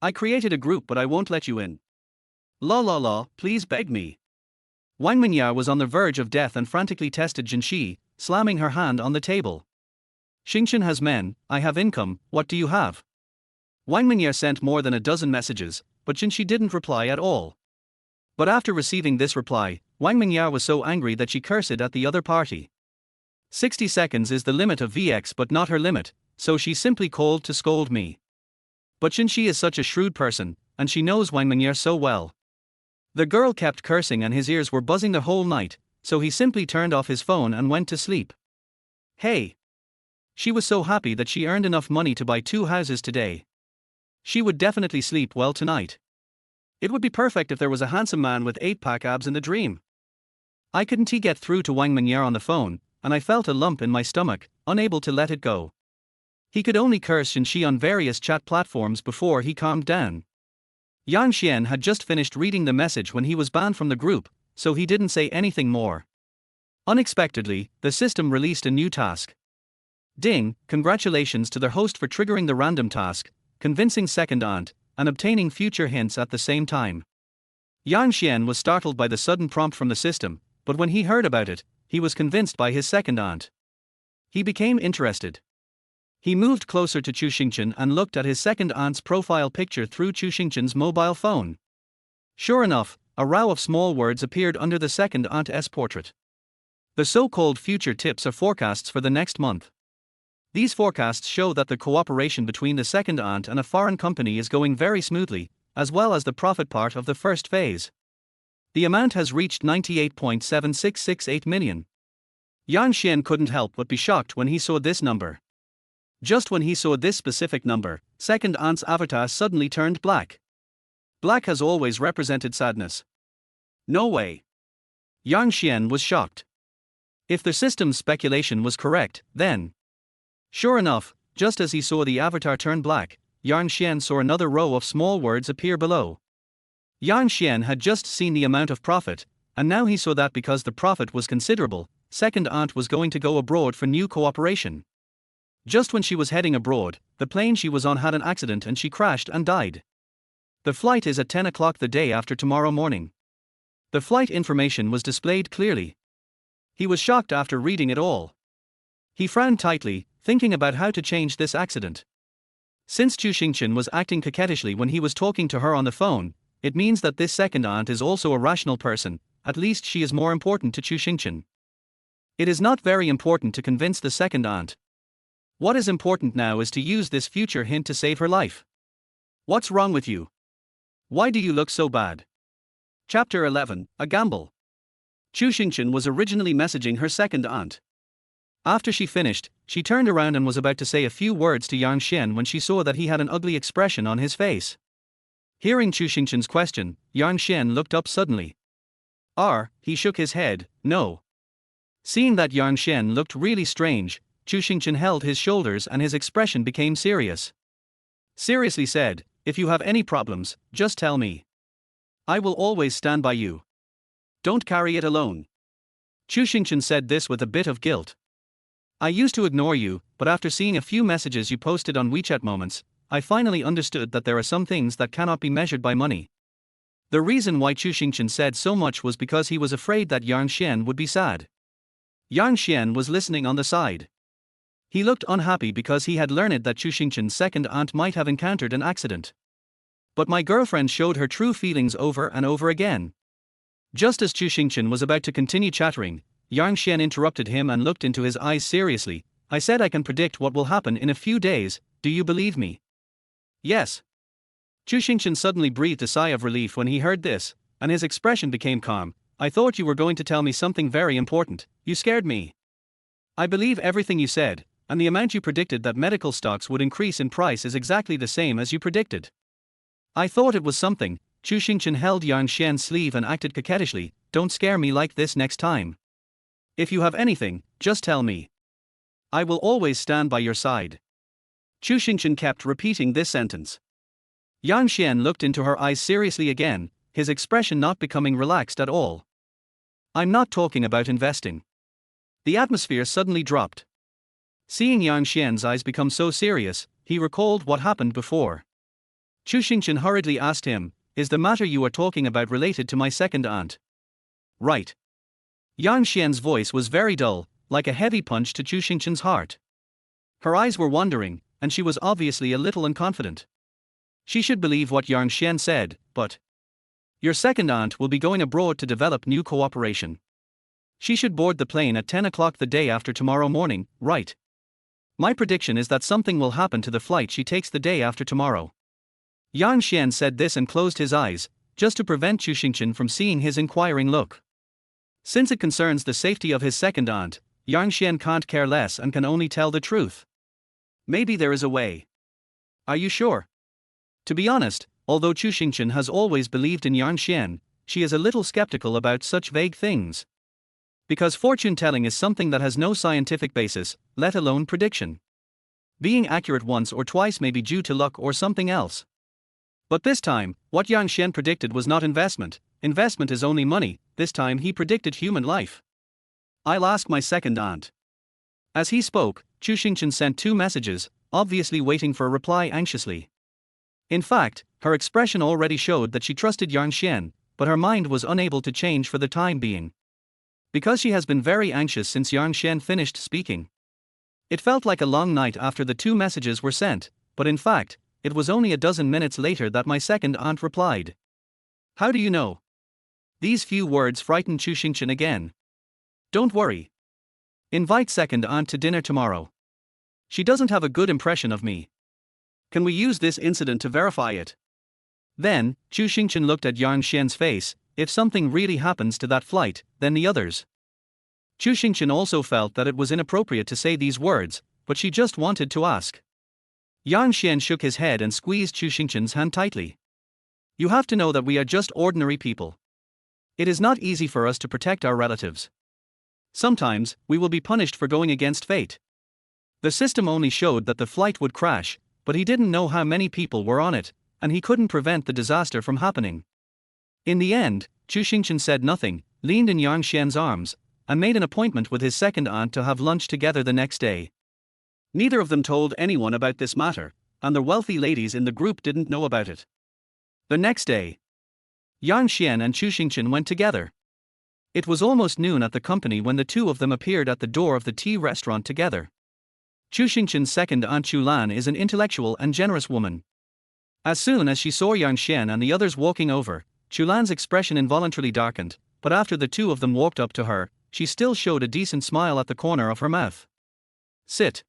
I created a group but I won't let you in. La, please beg me. Wang Mingya was on the verge of death and frantically tested Zhenshi, slamming her hand on the table. Xingqian has men, I have income, what do you have? Wang Mingya sent more than a dozen messages, but Zhenshi didn't reply at all. But after receiving this reply, Wang Mingya was so angry that she cursed at the other party. 60 seconds is the limit of VX but not her limit, so she simply called to scold me. But Zhenshi is such a shrewd person, and she knows Wang Mingya so well. The girl kept cursing and his ears were buzzing the whole night, so he simply turned off his phone and went to sleep. Hey! She was so happy that she earned enough money to buy 2 houses today. She would definitely sleep well tonight. It would be perfect if there was a handsome man with 8-pack abs in the dream. I couldn't get through to Wang Mingya on the phone, and I felt a lump in my stomach, unable to let it go. He could only curse Zhenshi on various chat platforms before he calmed down. Yang Xian had just finished reading the message when he was banned from the group, so he didn't say anything more. Unexpectedly, the system released a new task. Ding, congratulations to the host for triggering the random task, convincing second aunt, and obtaining future hints at the same time. Yang Xian was startled by the sudden prompt from the system, but when he heard about it, he was convinced by his second aunt. He became interested. He moved closer to Chu Xingqian and looked at his second aunt's profile picture through Chu Xingqian's mobile phone. Sure enough, a row of small words appeared under the second aunt's portrait. The so-called future tips are forecasts for the next month. These forecasts show that the cooperation between the second aunt and a foreign company is going very smoothly, as well as the profit part of the first phase. The amount has reached 98.7668 million. Yang Xian couldn't help but be shocked when he saw this number. Just when he saw this specific number, second aunt's avatar suddenly turned black. Black has always represented sadness. No way. Yang Xian was shocked. If the system's speculation was correct, then... Sure enough, just as he saw the avatar turn black, Yang Xian saw another row of small words appear below. Yang Xian had just seen the amount of profit, and now he saw that because the profit was considerable, second aunt was going to go abroad for new cooperation. Just when she was heading abroad, the plane she was on had an accident and she crashed and died. The flight is at 10 o'clock the day after tomorrow morning. The flight information was displayed clearly. He was shocked after reading it all. He frowned tightly, thinking about how to change this accident. Since Chu Xingqian was acting coquettishly when he was talking to her on the phone, it means that this second aunt is also a rational person, at least she is more important to Chu Xingqian. It is not very important to convince the second aunt. What is important now is to use this future hint to save her life. What's wrong with you? Why do you look so bad? Chapter 11, A Gamble. Chu Xingqian was originally messaging her second aunt. After she finished, she turned around and was about to say a few words to Yang Xian when she saw that he had an ugly expression on his face. Hearing Chu Xingqian's question, Yang Xian looked up suddenly. He shook his head, no. Seeing that Yang Xian looked really strange, Chu Xingqian held his shoulders and his expression became serious. Seriously said, if you have any problems, just tell me. I will always stand by you. Don't carry it alone. Chu Xingqian said this with a bit of guilt. I used to ignore you, but after seeing a few messages you posted on WeChat moments, I finally understood that there are some things that cannot be measured by money. The reason why Chu Xingchen said so much was because he was afraid that Yang Xian would be sad. Yang Xian was listening on the side. He looked unhappy because he had learned that Chu Xingchen's second aunt might have encountered an accident. But my girlfriend showed her true feelings over and over again. Just as Chu Xingchen was about to continue chattering, Yang Xian interrupted him and looked into his eyes seriously. I said I can predict what will happen in a few days, do you believe me? Yes. Chu Xingchen suddenly breathed a sigh of relief when he heard this, and his expression became calm. I thought you were going to tell me something very important, you scared me. I believe everything you said, and the amount you predicted that medical stocks would increase in price is exactly the same as you predicted. I thought it was something. Chu Xingchen held Yang Xian's sleeve and acted coquettishly. Don't scare me like this next time. If you have anything, just tell me. I will always stand by your side. Chu Xingchen kept repeating this sentence. Yang Xian looked into her eyes seriously again, his expression not becoming relaxed at all. I'm not talking about investing. The atmosphere suddenly dropped. Seeing Yang Xian's eyes become so serious, he recalled what happened before. Chu Xingchen hurriedly asked him, is the matter you are talking about related to my second aunt? Right. Yang Xian's voice was very dull, like a heavy punch to Chu Xingchen's heart. Her eyes were wandering, and she was obviously a little unconfident. She should believe what Yang Xian said, but your second aunt will be going abroad to develop new cooperation. She should board the plane at 10 o'clock the day after tomorrow morning, right? My prediction is that something will happen to the flight she takes the day after tomorrow. Yang Xian said this and closed his eyes, just to prevent Chu Xingchen from seeing his inquiring look. Since it concerns the safety of his second aunt, Yang Xian can't care less and can only tell the truth. Maybe there is a way. Are you sure? To be honest, although Chu Xingchen has always believed in Yang Xian, she is a little skeptical about such vague things. Because fortune-telling is something that has no scientific basis, let alone prediction. Being accurate once or twice may be due to luck or something else. But this time, what Yang Xian predicted was not investment. Investment is only money. This time he predicted human life. I'll ask my second aunt. As he spoke, Chu Xingchen sent 2 messages, obviously waiting for a reply anxiously. In fact, her expression already showed that she trusted Yang Xian, but her mind was unable to change for the time being. Because she has been very anxious since Yang Xian finished speaking. It felt like a long night after the 2 messages were sent, but in fact, it was only a dozen minutes later that my second aunt replied. How do you know? These few words frightened Chu Xingchen again. Don't worry. Invite second aunt to dinner tomorrow. She doesn't have a good impression of me. Can we use this incident to verify it? Then, Chu Xingchen looked at Yang Xian's face. If something really happens to that flight, then the others. Chu Xingchen also felt that it was inappropriate to say these words, but she just wanted to ask. Yang Xian shook his head and squeezed Chu Xingchen's hand tightly. You have to know that we are just ordinary people. It is not easy for us to protect our relatives. Sometimes, we will be punished for going against fate. The system only showed that the flight would crash, but he didn't know how many people were on it, and he couldn't prevent the disaster from happening. In the end, Chu Xingchen said nothing, leaned in Yang Xian's arms, and made an appointment with his second aunt to have lunch together the next day. Neither of them told anyone about this matter, and the wealthy ladies in the group didn't know about it. The next day, Yang Xian and Chu Xingchen went together. It was almost noon at the company when the 2 of them appeared at the door of the tea restaurant together. Chu Xingchen's second aunt Chu Lan is an intellectual and generous woman. As soon as she saw Yang Xian and the others walking over, Chu Lan's expression involuntarily darkened, but after the 2 of them walked up to her, she still showed a decent smile at the corner of her mouth. Sit.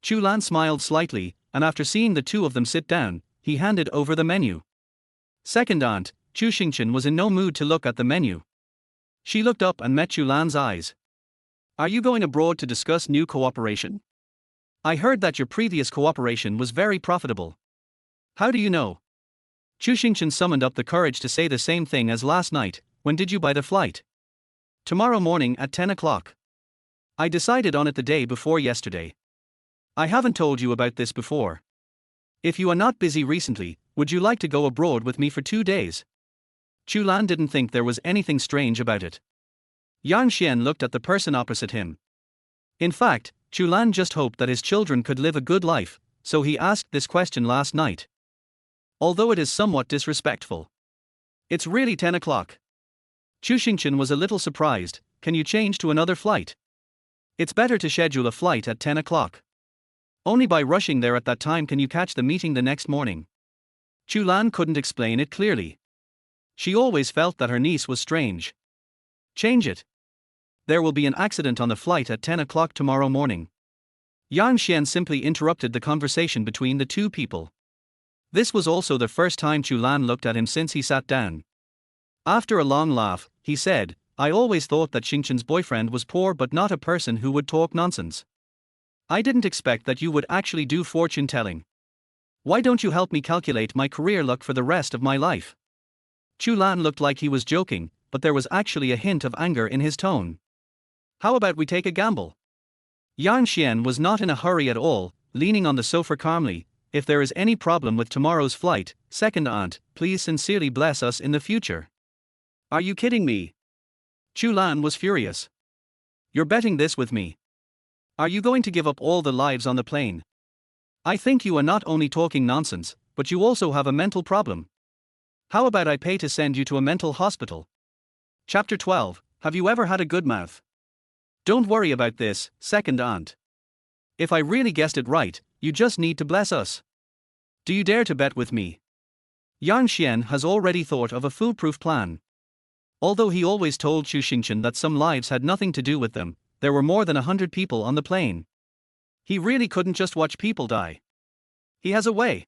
Chu Lan smiled slightly, and after seeing the 2 of them sit down, he handed over the menu. Second aunt, Chu Xingchen was in no mood to look at the menu. She looked up and met Chu Lan's eyes. Are you going abroad to discuss new cooperation? I heard that your previous cooperation was very profitable. How do you know? Chu Xingchen summoned up the courage to say the same thing as last night. When did you buy the flight? Tomorrow morning at 10 o'clock. I decided on it the day before yesterday. I haven't told you about this before. If you are not busy recently, would you like to go abroad with me for 2 days? Chu Lan didn't think there was anything strange about it. Yang Xian looked at the person opposite him. In fact, Chulan just hoped that his children could live a good life, so he asked this question last night. Although it is somewhat disrespectful. It's really 10 o'clock. Chu Xingchen was a little surprised. Can you change to another flight? It's better to schedule a flight at 10 o'clock. Only by rushing there at that time can you catch the meeting the next morning. Chulan couldn't explain it clearly. She always felt that her niece was strange. Change it. There will be an accident on the flight at 10 o'clock tomorrow morning. Yang Xian simply interrupted the conversation between the two people. This was also the first time Chulan looked at him since he sat down. After a long laugh, he said, I always thought that Xingchen's boyfriend was poor but not a person who would talk nonsense. I didn't expect that you would actually do fortune telling. Why don't you help me calculate my career luck for the rest of my life? Chulan looked like he was joking, but there was actually a hint of anger in his tone. How about we take a gamble? Yang Xian was not in a hurry at all, leaning on the sofa calmly. If there is any problem with tomorrow's flight, second aunt, please sincerely bless us in the future. Are you kidding me? Chulan was furious. You're betting this with me. Are you going to give up all the lives on the plane? I think you are not only talking nonsense, but you also have a mental problem. How about I pay to send you to a mental hospital? Chapter 12. Have you ever had a good mouth? Don't worry about this, second aunt. If I really guessed it right, you just need to bless us. Do you dare to bet with me? Yang Xian has already thought of a foolproof plan. Although he always told Chu Xingchen that some lives had nothing to do with them, there were more than 100 people on the plane. He really couldn't just watch people die. He has a way.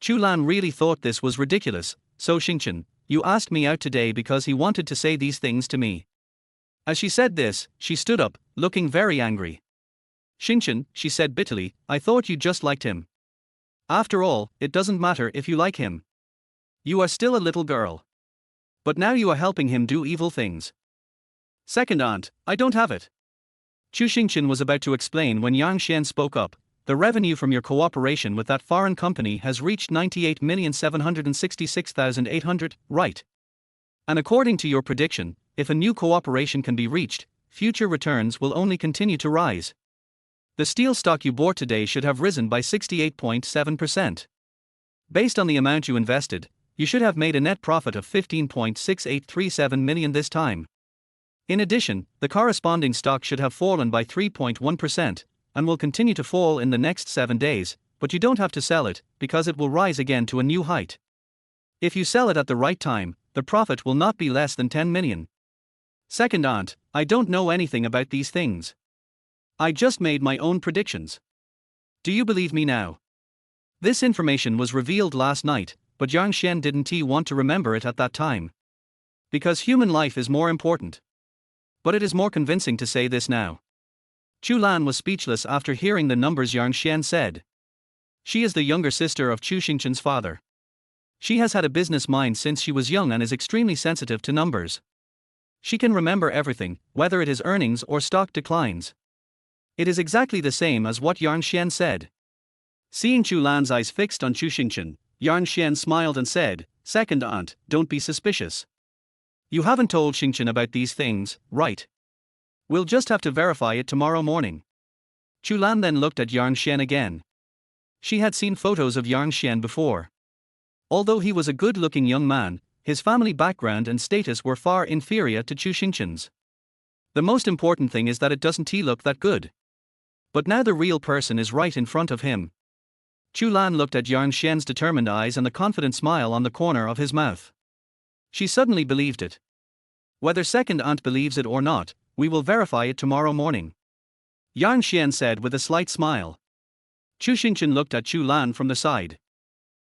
Chulan really thought this was ridiculous. So Xingchen, you asked me out today because he wanted to say these things to me. As she said this, she stood up, looking very angry. Xingchen, she said bitterly, I thought you just liked him. After all, it doesn't matter if you like him. You are still a little girl. But now you are helping him do evil things. Second aunt, I don't have it. Chu Xingchen was about to explain when Yang Xian spoke up. The revenue from your cooperation with that foreign company has reached 98,766,800, right? And according to your prediction, if a new cooperation can be reached, future returns will only continue to rise. The steel stock you bought today should have risen by 68.7%. Based on the amount you invested, you should have made a net profit of 15.6837 million this time. In addition, the corresponding stock should have fallen by 3.1%, and will continue to fall in the next 7 days, but you don't have to sell it, because it will rise again to a new height. If you sell it at the right time, the profit will not be less than 10 million. Second aunt, I don't know anything about these things. I just made my own predictions. Do you believe me now? This information was revealed last night, but Yang Xian didn't want to remember it at that time. Because human life is more important. But it is more convincing to say this now. Chulan was speechless after hearing the numbers Yang Xian said. She is the younger sister of Chu Xingchen's father. She has had a business mind since she was young and is extremely sensitive to numbers. She can remember everything, whether it is earnings or stock declines. It is exactly the same as what Yang Xian said. Seeing Chulan's eyes fixed on Chu Xingchen, Yang Xian smiled and said, Second aunt, don't be suspicious. You haven't told Xingchen about these things, right? We'll just have to verify it tomorrow morning. Chulan then looked at Yang Xian again. She had seen photos of Yang Xian before. Although he was a good-looking young man, his family background and status were far inferior to Chu Xingchen's. The most important thing is that it doesn't look that good. But now the real person is right in front of him. Chulan looked at Yang Xian's determined eyes and the confident smile on the corner of his mouth. She suddenly believed it. Whether second aunt believes it or not, we will verify it tomorrow morning. Yang Xian said with a slight smile. Chu Xingchen looked at Chulan from the side.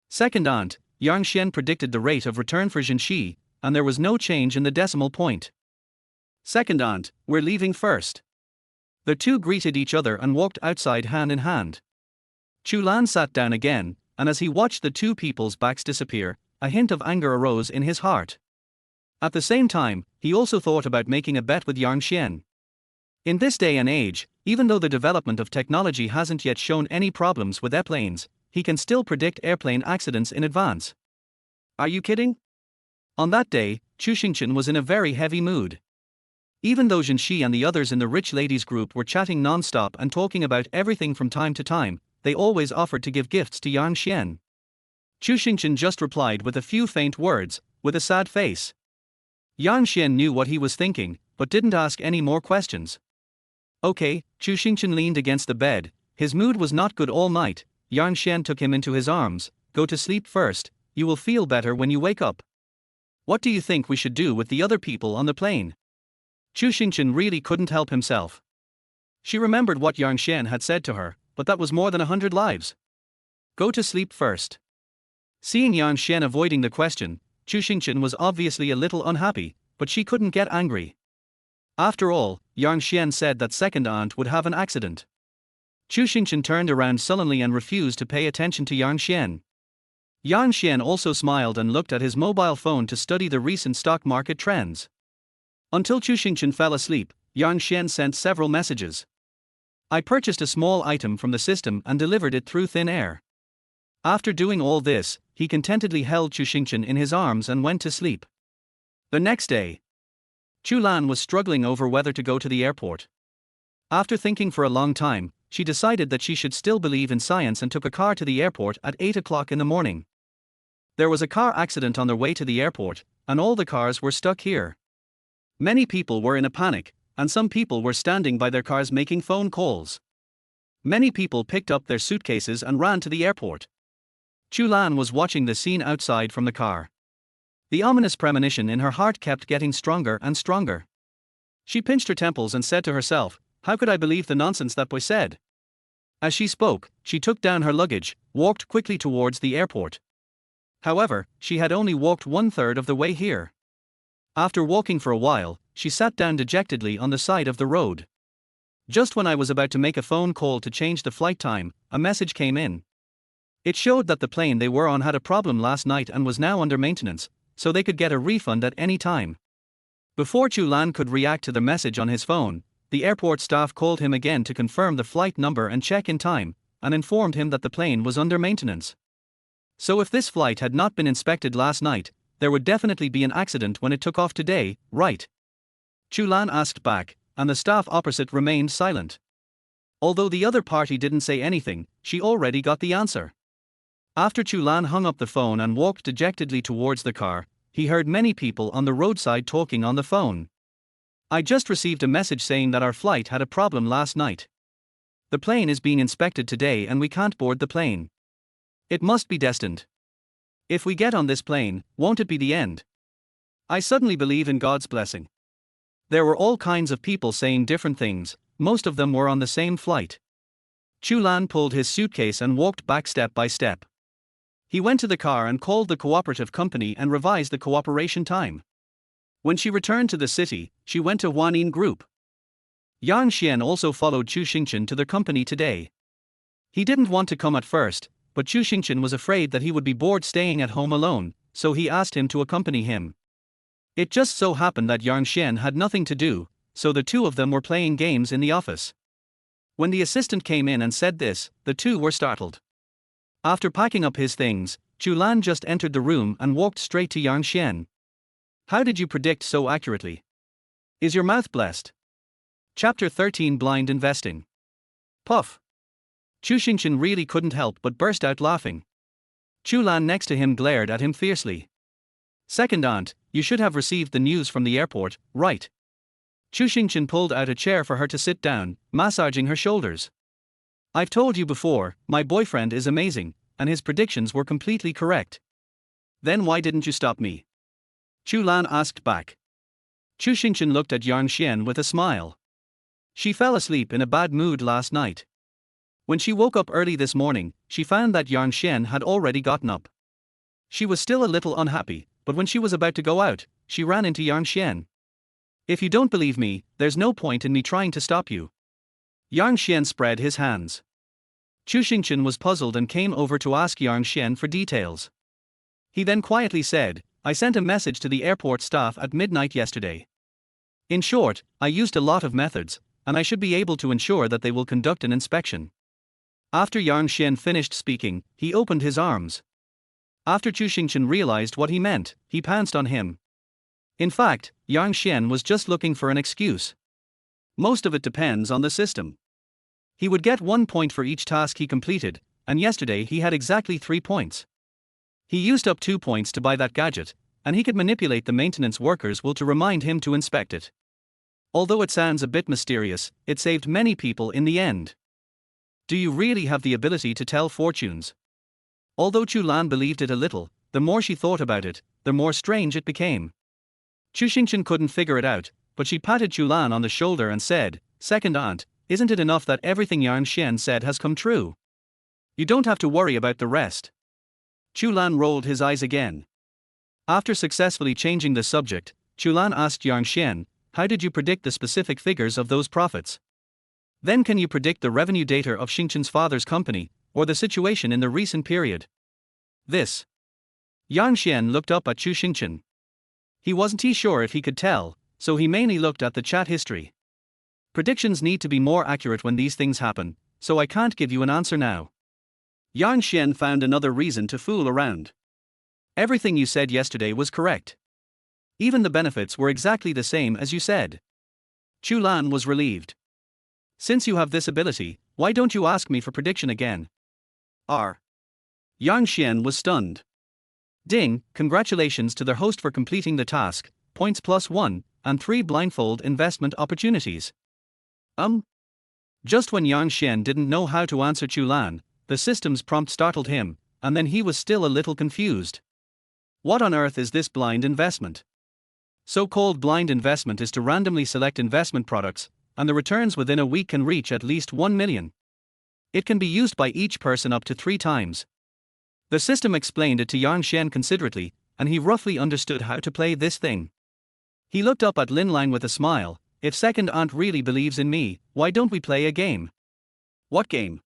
Second aunt, Yang Xian predicted the rate of return for Jinxi, and there was no change in the decimal point. Second aunt, we're leaving first. The two greeted each other and walked outside hand in hand. Chulan sat down again, and as he watched the two people's backs disappear, a hint of anger arose in his heart. At the same time, he also thought about making a bet with Yang Xian. In this day and age, even though the development of technology hasn't yet shown any problems with airplanes, he can still predict airplane accidents in advance. Are you kidding? On that day, Chu Xingchen was in a very heavy mood. Even though Jinxi and the others in the rich ladies group were chatting non-stop and talking about everything from time to time, they always offered to give gifts to Yang Xian. Chu Xingqian just replied with a few faint words, with a sad face. Yang Xian knew what he was thinking, but didn't ask any more questions. Okay, Chu Xingqian leaned against the bed. His mood was not good all night. Yang Xian took him into his arms. Go to sleep first, you will feel better when you wake up. What do you think we should do with the other people on the plane? Chu Xingqian really couldn't help himself. She remembered what Yang Xian had said to her, but that was more than 100 lives. Go to sleep first. Seeing Yang Xian avoiding the question, Chu Xingqian was obviously a little unhappy, but she couldn't get angry. After all, Yang Xian said that second aunt would have an accident. Chu Xingqian turned around sullenly and refused to pay attention to Yang Xian. Yang Xian also smiled and looked at his mobile phone to study the recent stock market trends. Until Chu Xingqian fell asleep, Yang Xian sent several messages. I purchased a small item from the system and delivered it through thin air. After doing all this, he contentedly held Chu Xingqian in his arms and went to sleep. The next day, Chu Lan was struggling over whether to go to the airport. After thinking for a long time, she decided that she should still believe in science and took a car to the airport at 8 o'clock in the morning. There was a car accident on their way to the airport, and all the cars were stuck here. Many people were in a panic, and some people were standing by their cars making phone calls. Many people picked up their suitcases and ran to the airport. Chu Lan was watching the scene outside from the car. The ominous premonition in her heart kept getting stronger and stronger. She pinched her temples and said to herself, how could I believe the nonsense that boy said? As she spoke, she took down her luggage, walked quickly towards the airport. However, she had only walked 1/3 of the way here. After walking for a while, she sat down dejectedly on the side of the road. Just when I was about to make a phone call to change the flight time, a message came in. It showed that the plane they were on had a problem last night and was now under maintenance, so they could get a refund at any time. Before Chu Lan could react to the message on his phone, the airport staff called him again to confirm the flight number and check-in time, and informed him that the plane was under maintenance. So if this flight had not been inspected last night, there would definitely be an accident when it took off today, right? Chu Lan asked back, and the staff opposite remained silent. Although the other party didn't say anything, she already got the answer. After Chu Lan hung up the phone and walked dejectedly towards the car, he heard many people on the roadside talking on the phone. I just received a message saying that our flight had a problem last night. The plane is being inspected today and we can't board the plane. It must be destined. If we get on this plane, won't it be the end? I suddenly believe in God's blessing. There were all kinds of people saying different things, most of them were on the same flight. Chu Lan pulled his suitcase and walked back step by step. He went to the car and called the cooperative company and revised the cooperation time. When she returned to the city, she went to Huanin Group. Yang Xian also followed Chu Xingqian to the company today. He didn't want to come at first, but Chu Xingqian was afraid that he would be bored staying at home alone, so he asked him to accompany him. It just so happened that Yang Xian had nothing to do, so the two of them were playing games in the office. When the assistant came in and said this, the two were startled. After packing up his things, Chu Lan just entered the room and walked straight to Yang Xian. How did you predict so accurately? Is your mouth blessed? Chapter 13 Blind Investing. Puff. Chu Xingqian really couldn't help but burst out laughing. Chu Lan next to him glared at him fiercely. Second aunt, you should have received the news from the airport, right? Chu Xingqian pulled out a chair for her to sit down, massaging her shoulders. I've told you before, my boyfriend is amazing, and his predictions were completely correct. Then why didn't you stop me? Chu Lan asked back. Chu Xingqian looked at Yang Xian with a smile. She fell asleep in a bad mood last night. When she woke up early this morning, she found that Yang Xian had already gotten up. She was still a little unhappy, but when she was about to go out, she ran into Yang Xian. If you don't believe me, there's no point in me trying to stop you. Yang Xian spread his hands. Chu Xingqian was puzzled and came over to ask Yang Xian for details. He then quietly said, I sent a message to the airport staff at midnight yesterday. In short, I used a lot of methods, and I should be able to ensure that they will conduct an inspection. After Yang Xian finished speaking, he opened his arms. After Chu Xingqian realized what he meant, he pounced on him. In fact, Yang Xian was just looking for an excuse. Most of it depends on the system. He would get 1 point for each task he completed, and yesterday he had exactly 3 points. He used up 2 points to buy that gadget, and he could manipulate the maintenance workers to remind him to inspect it. Although it sounds a bit mysterious, it saved many people in the end. Do you really have the ability to tell fortunes? Although Chu Lan believed it a little, the more she thought about it, the more strange it became. Chu Xingchen couldn't figure it out, but she patted Chu Lan on the shoulder and said, "Second aunt, isn't it enough that everything Yang Xian said has come true? You don't have to worry about the rest." Chu Lan rolled his eyes again. After successfully changing the subject, Chu Lan asked Yang Xian, "How did you predict the specific figures of those profits? Then can you predict the revenue data of Xingchen's father's company, or the situation in the recent period?" This. Yang Xian looked up at Chu Xingchen. He wasn't sure if he could tell, so he mainly looked at the chat history. Predictions need to be more accurate when these things happen, so I can't give you an answer now. Yang Xian found another reason to fool around. Everything you said yesterday was correct. Even the benefits were exactly the same as you said. Chu Lan was relieved. Since you have this ability, why don't you ask me for prediction again? Yang Xian was stunned. Ding, congratulations to the host for completing the task, points +1, and 3 blindfold investment opportunities. Just when Yang Xian didn't know how to answer Chu Lan, the system's prompt startled him, and then he was still a little confused. What on earth is this blind investment? So-called blind investment is to randomly select investment products, and the returns within a week can reach at least 1 million. It can be used by each person up to 3 times. The system explained it to Yang Xian considerately, and he roughly understood how to play this thing. He looked up at Lin Lang with a smile. "If second aunt really believes in me, why don't we play a game?" "What game?"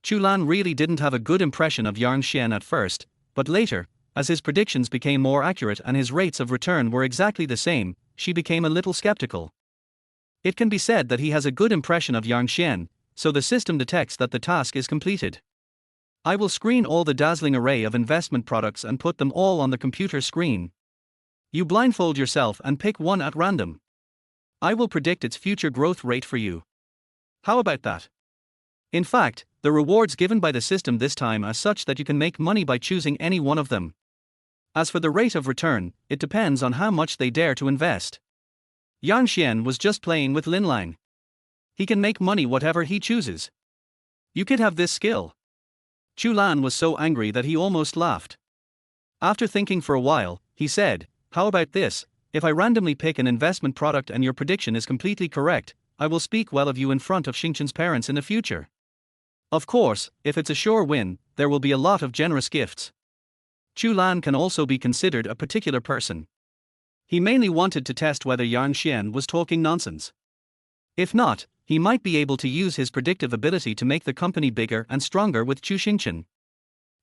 Chu Lan really didn't have a good impression of Yang Xian at first, but later, as his predictions became more accurate and his rates of return were exactly the same, she became a little skeptical. It can be said that he has a good impression of Yang Xian, so the system detects that the task is completed. I will screen all the dazzling array of investment products and put them all on the computer screen. You blindfold yourself and pick one at random. I will predict its future growth rate for you. How about that? In fact, the rewards given by the system this time are such that you can make money by choosing any one of them. As for the rate of return, it depends on how much they dare to invest. Yang Xian was just playing with Lin Lang. He can make money whatever he chooses. You could have this skill. Chu Lan was so angry that he almost laughed. After thinking for a while, he said, "How about this? If I randomly pick an investment product and your prediction is completely correct, I will speak well of you in front of Xingchen's parents in the future. Of course, if it's a sure win, there will be a lot of generous gifts." Chu Lan can also be considered a particular person. He mainly wanted to test whether Yang Xian was talking nonsense. If not, he might be able to use his predictive ability to make the company bigger and stronger with Chu Xingchen.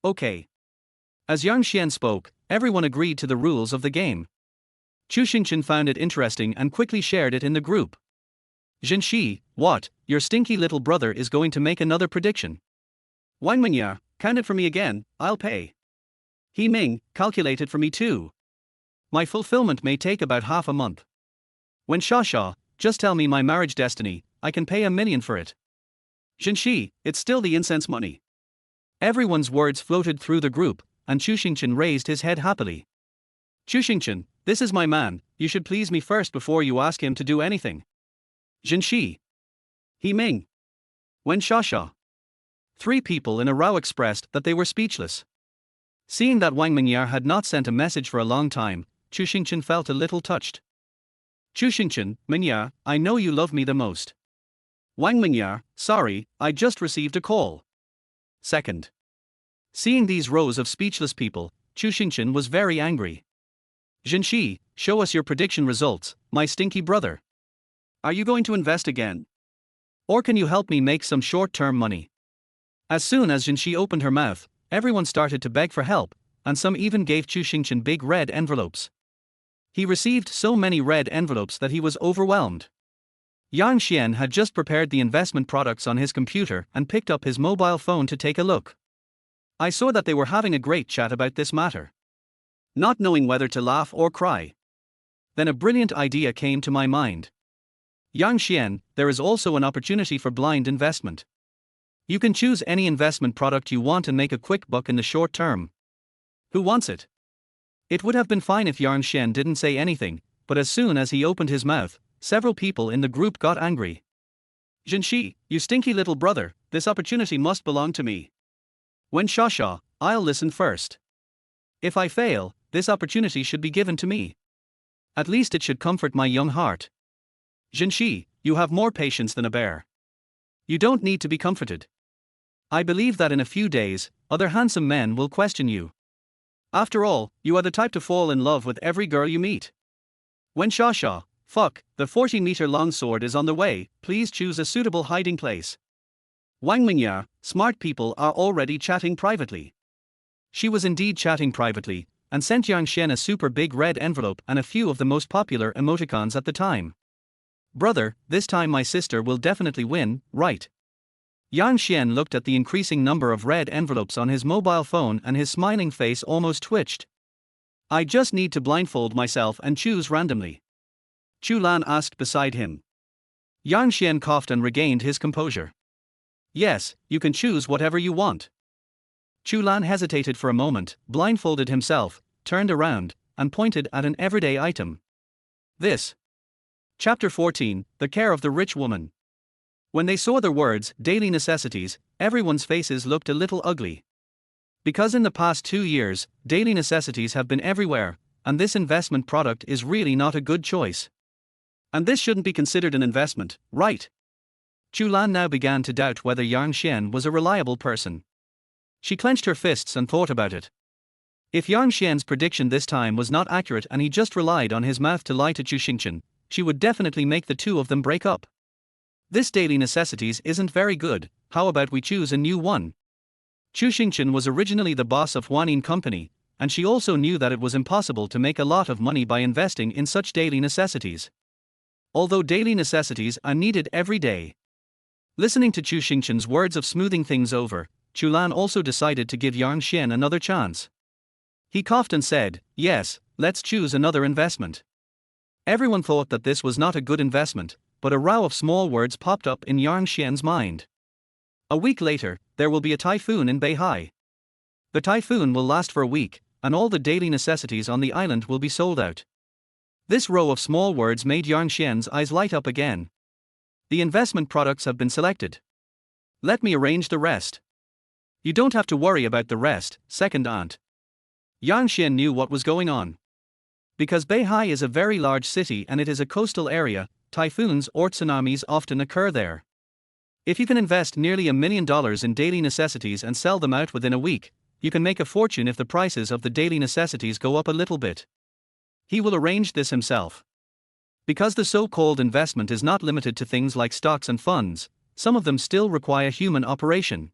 Okay. As Yang Xian spoke, everyone agreed to the rules of the game. Chu Xingchen found it interesting and quickly shared it in the group. "Zhenxi, what, your stinky little brother is going to make another prediction? Wang Mingya, count it for me again, I'll pay. He Ming, calculate it for me too. My fulfillment may take about half a month. When Sha, just tell me my marriage destiny, I can pay 1 million for it. Zhenxi, it's still the incense money." Everyone's words floated through the group, and Chu Xingchen raised his head happily. "Chu Xingchen, this is my man, you should please me first before you ask him to do anything. Zhenxi. He Ming. When Sha. 3 people in a row expressed that they were speechless. Seeing that Wang Mingya had not sent a message for a long time, Chu Xingchen felt a little touched. "Chu Xingchen, Mingya, I know you love me the most. Wang Mingya, sorry, I just received a call." Second. Seeing these rows of speechless people, Chu Xingchen was very angry. "Zhenxi, show us your prediction results, my stinky brother. Are you going to invest again? Or can you help me make some short-term money?" As soon as Zhenxi opened her mouth, everyone started to beg for help, and some even gave Chu Xingchen big red envelopes. He received so many red envelopes that he was overwhelmed. Yang Xian had just prepared the investment products on his computer and picked up his mobile phone to take a look. I saw that they were having a great chat about this matter. Not knowing whether to laugh or cry. Then a brilliant idea came to my mind. Yang Xian, there is also an opportunity for blind investment. You can choose any investment product you want and make a quick buck in the short term. Who wants it? It would have been fine if Yang Xian didn't say anything, but as soon as he opened his mouth, several people in the group got angry. Zhenxi, you stinky little brother, this opportunity must belong to me. When Shasha, I'll listen first. If I fail, this opportunity should be given to me. At least it should comfort my young heart. Zhenxi, you have more patience than a bear. You don't need to be comforted. I believe that in a few days, other handsome men will question you. After all, you are the type to fall in love with every girl you meet. When Shasha, fuck, the 40-meter-long sword is on the way, please choose a suitable hiding place. Wang Mingya, smart people are already chatting privately. She was indeed chatting privately, and sent Yang Xian a super big red envelope and a few of the most popular emoticons at the time. Brother, this time my sister will definitely win, right? Yang Xian looked at the increasing number of red envelopes on his mobile phone and his smiling face almost twitched. I just need to blindfold myself and choose randomly. Chu Lan asked beside him. Yang Xian coughed and regained his composure. Yes, you can choose whatever you want. Chu Lan hesitated for a moment, blindfolded himself, turned around, and pointed at an everyday item. This. Chapter 14, The Care of the Rich Woman. When they saw the words, daily necessities, everyone's faces looked a little ugly. Because in the past 2 years, daily necessities have been everywhere, and this investment product is really not a good choice. And this shouldn't be considered an investment, right? Chu Lan now began to doubt whether Yang Xian was a reliable person. She clenched her fists and thought about it. If Yang Xian's prediction this time was not accurate and he just relied on his mouth to lie to Chu Xingchen, she would definitely make the two of them break up. This daily necessities isn't very good, how about we choose a new one? Chu Xingchen was originally the boss of Huanin Company, and she also knew that it was impossible to make a lot of money by investing in such daily necessities. Although daily necessities are needed every day. Listening to Chu Xingchen's words of smoothing things over, Chu Lan also decided to give Yang Xian another chance. He coughed and said, yes, let's choose another investment. Everyone thought that this was not a good investment, but a row of small words popped up in Yang Xian's mind. A week later, there will be a typhoon in Beihai. The typhoon will last for a week, and all the daily necessities on the island will be sold out. This row of small words made Yang Xian's eyes light up again. The investment products have been selected. Let me arrange the rest. You don't have to worry about the rest, second aunt. Yang Xian knew what was going on. Because Beihai is a very large city and it is a coastal area, typhoons or tsunamis often occur there. If you can invest nearly $1 million in daily necessities and sell them out within a week, you can make a fortune if the prices of the daily necessities go up a little bit. He will arrange this himself. Because the so-called investment is not limited to things like stocks and funds, some of them still require human operation.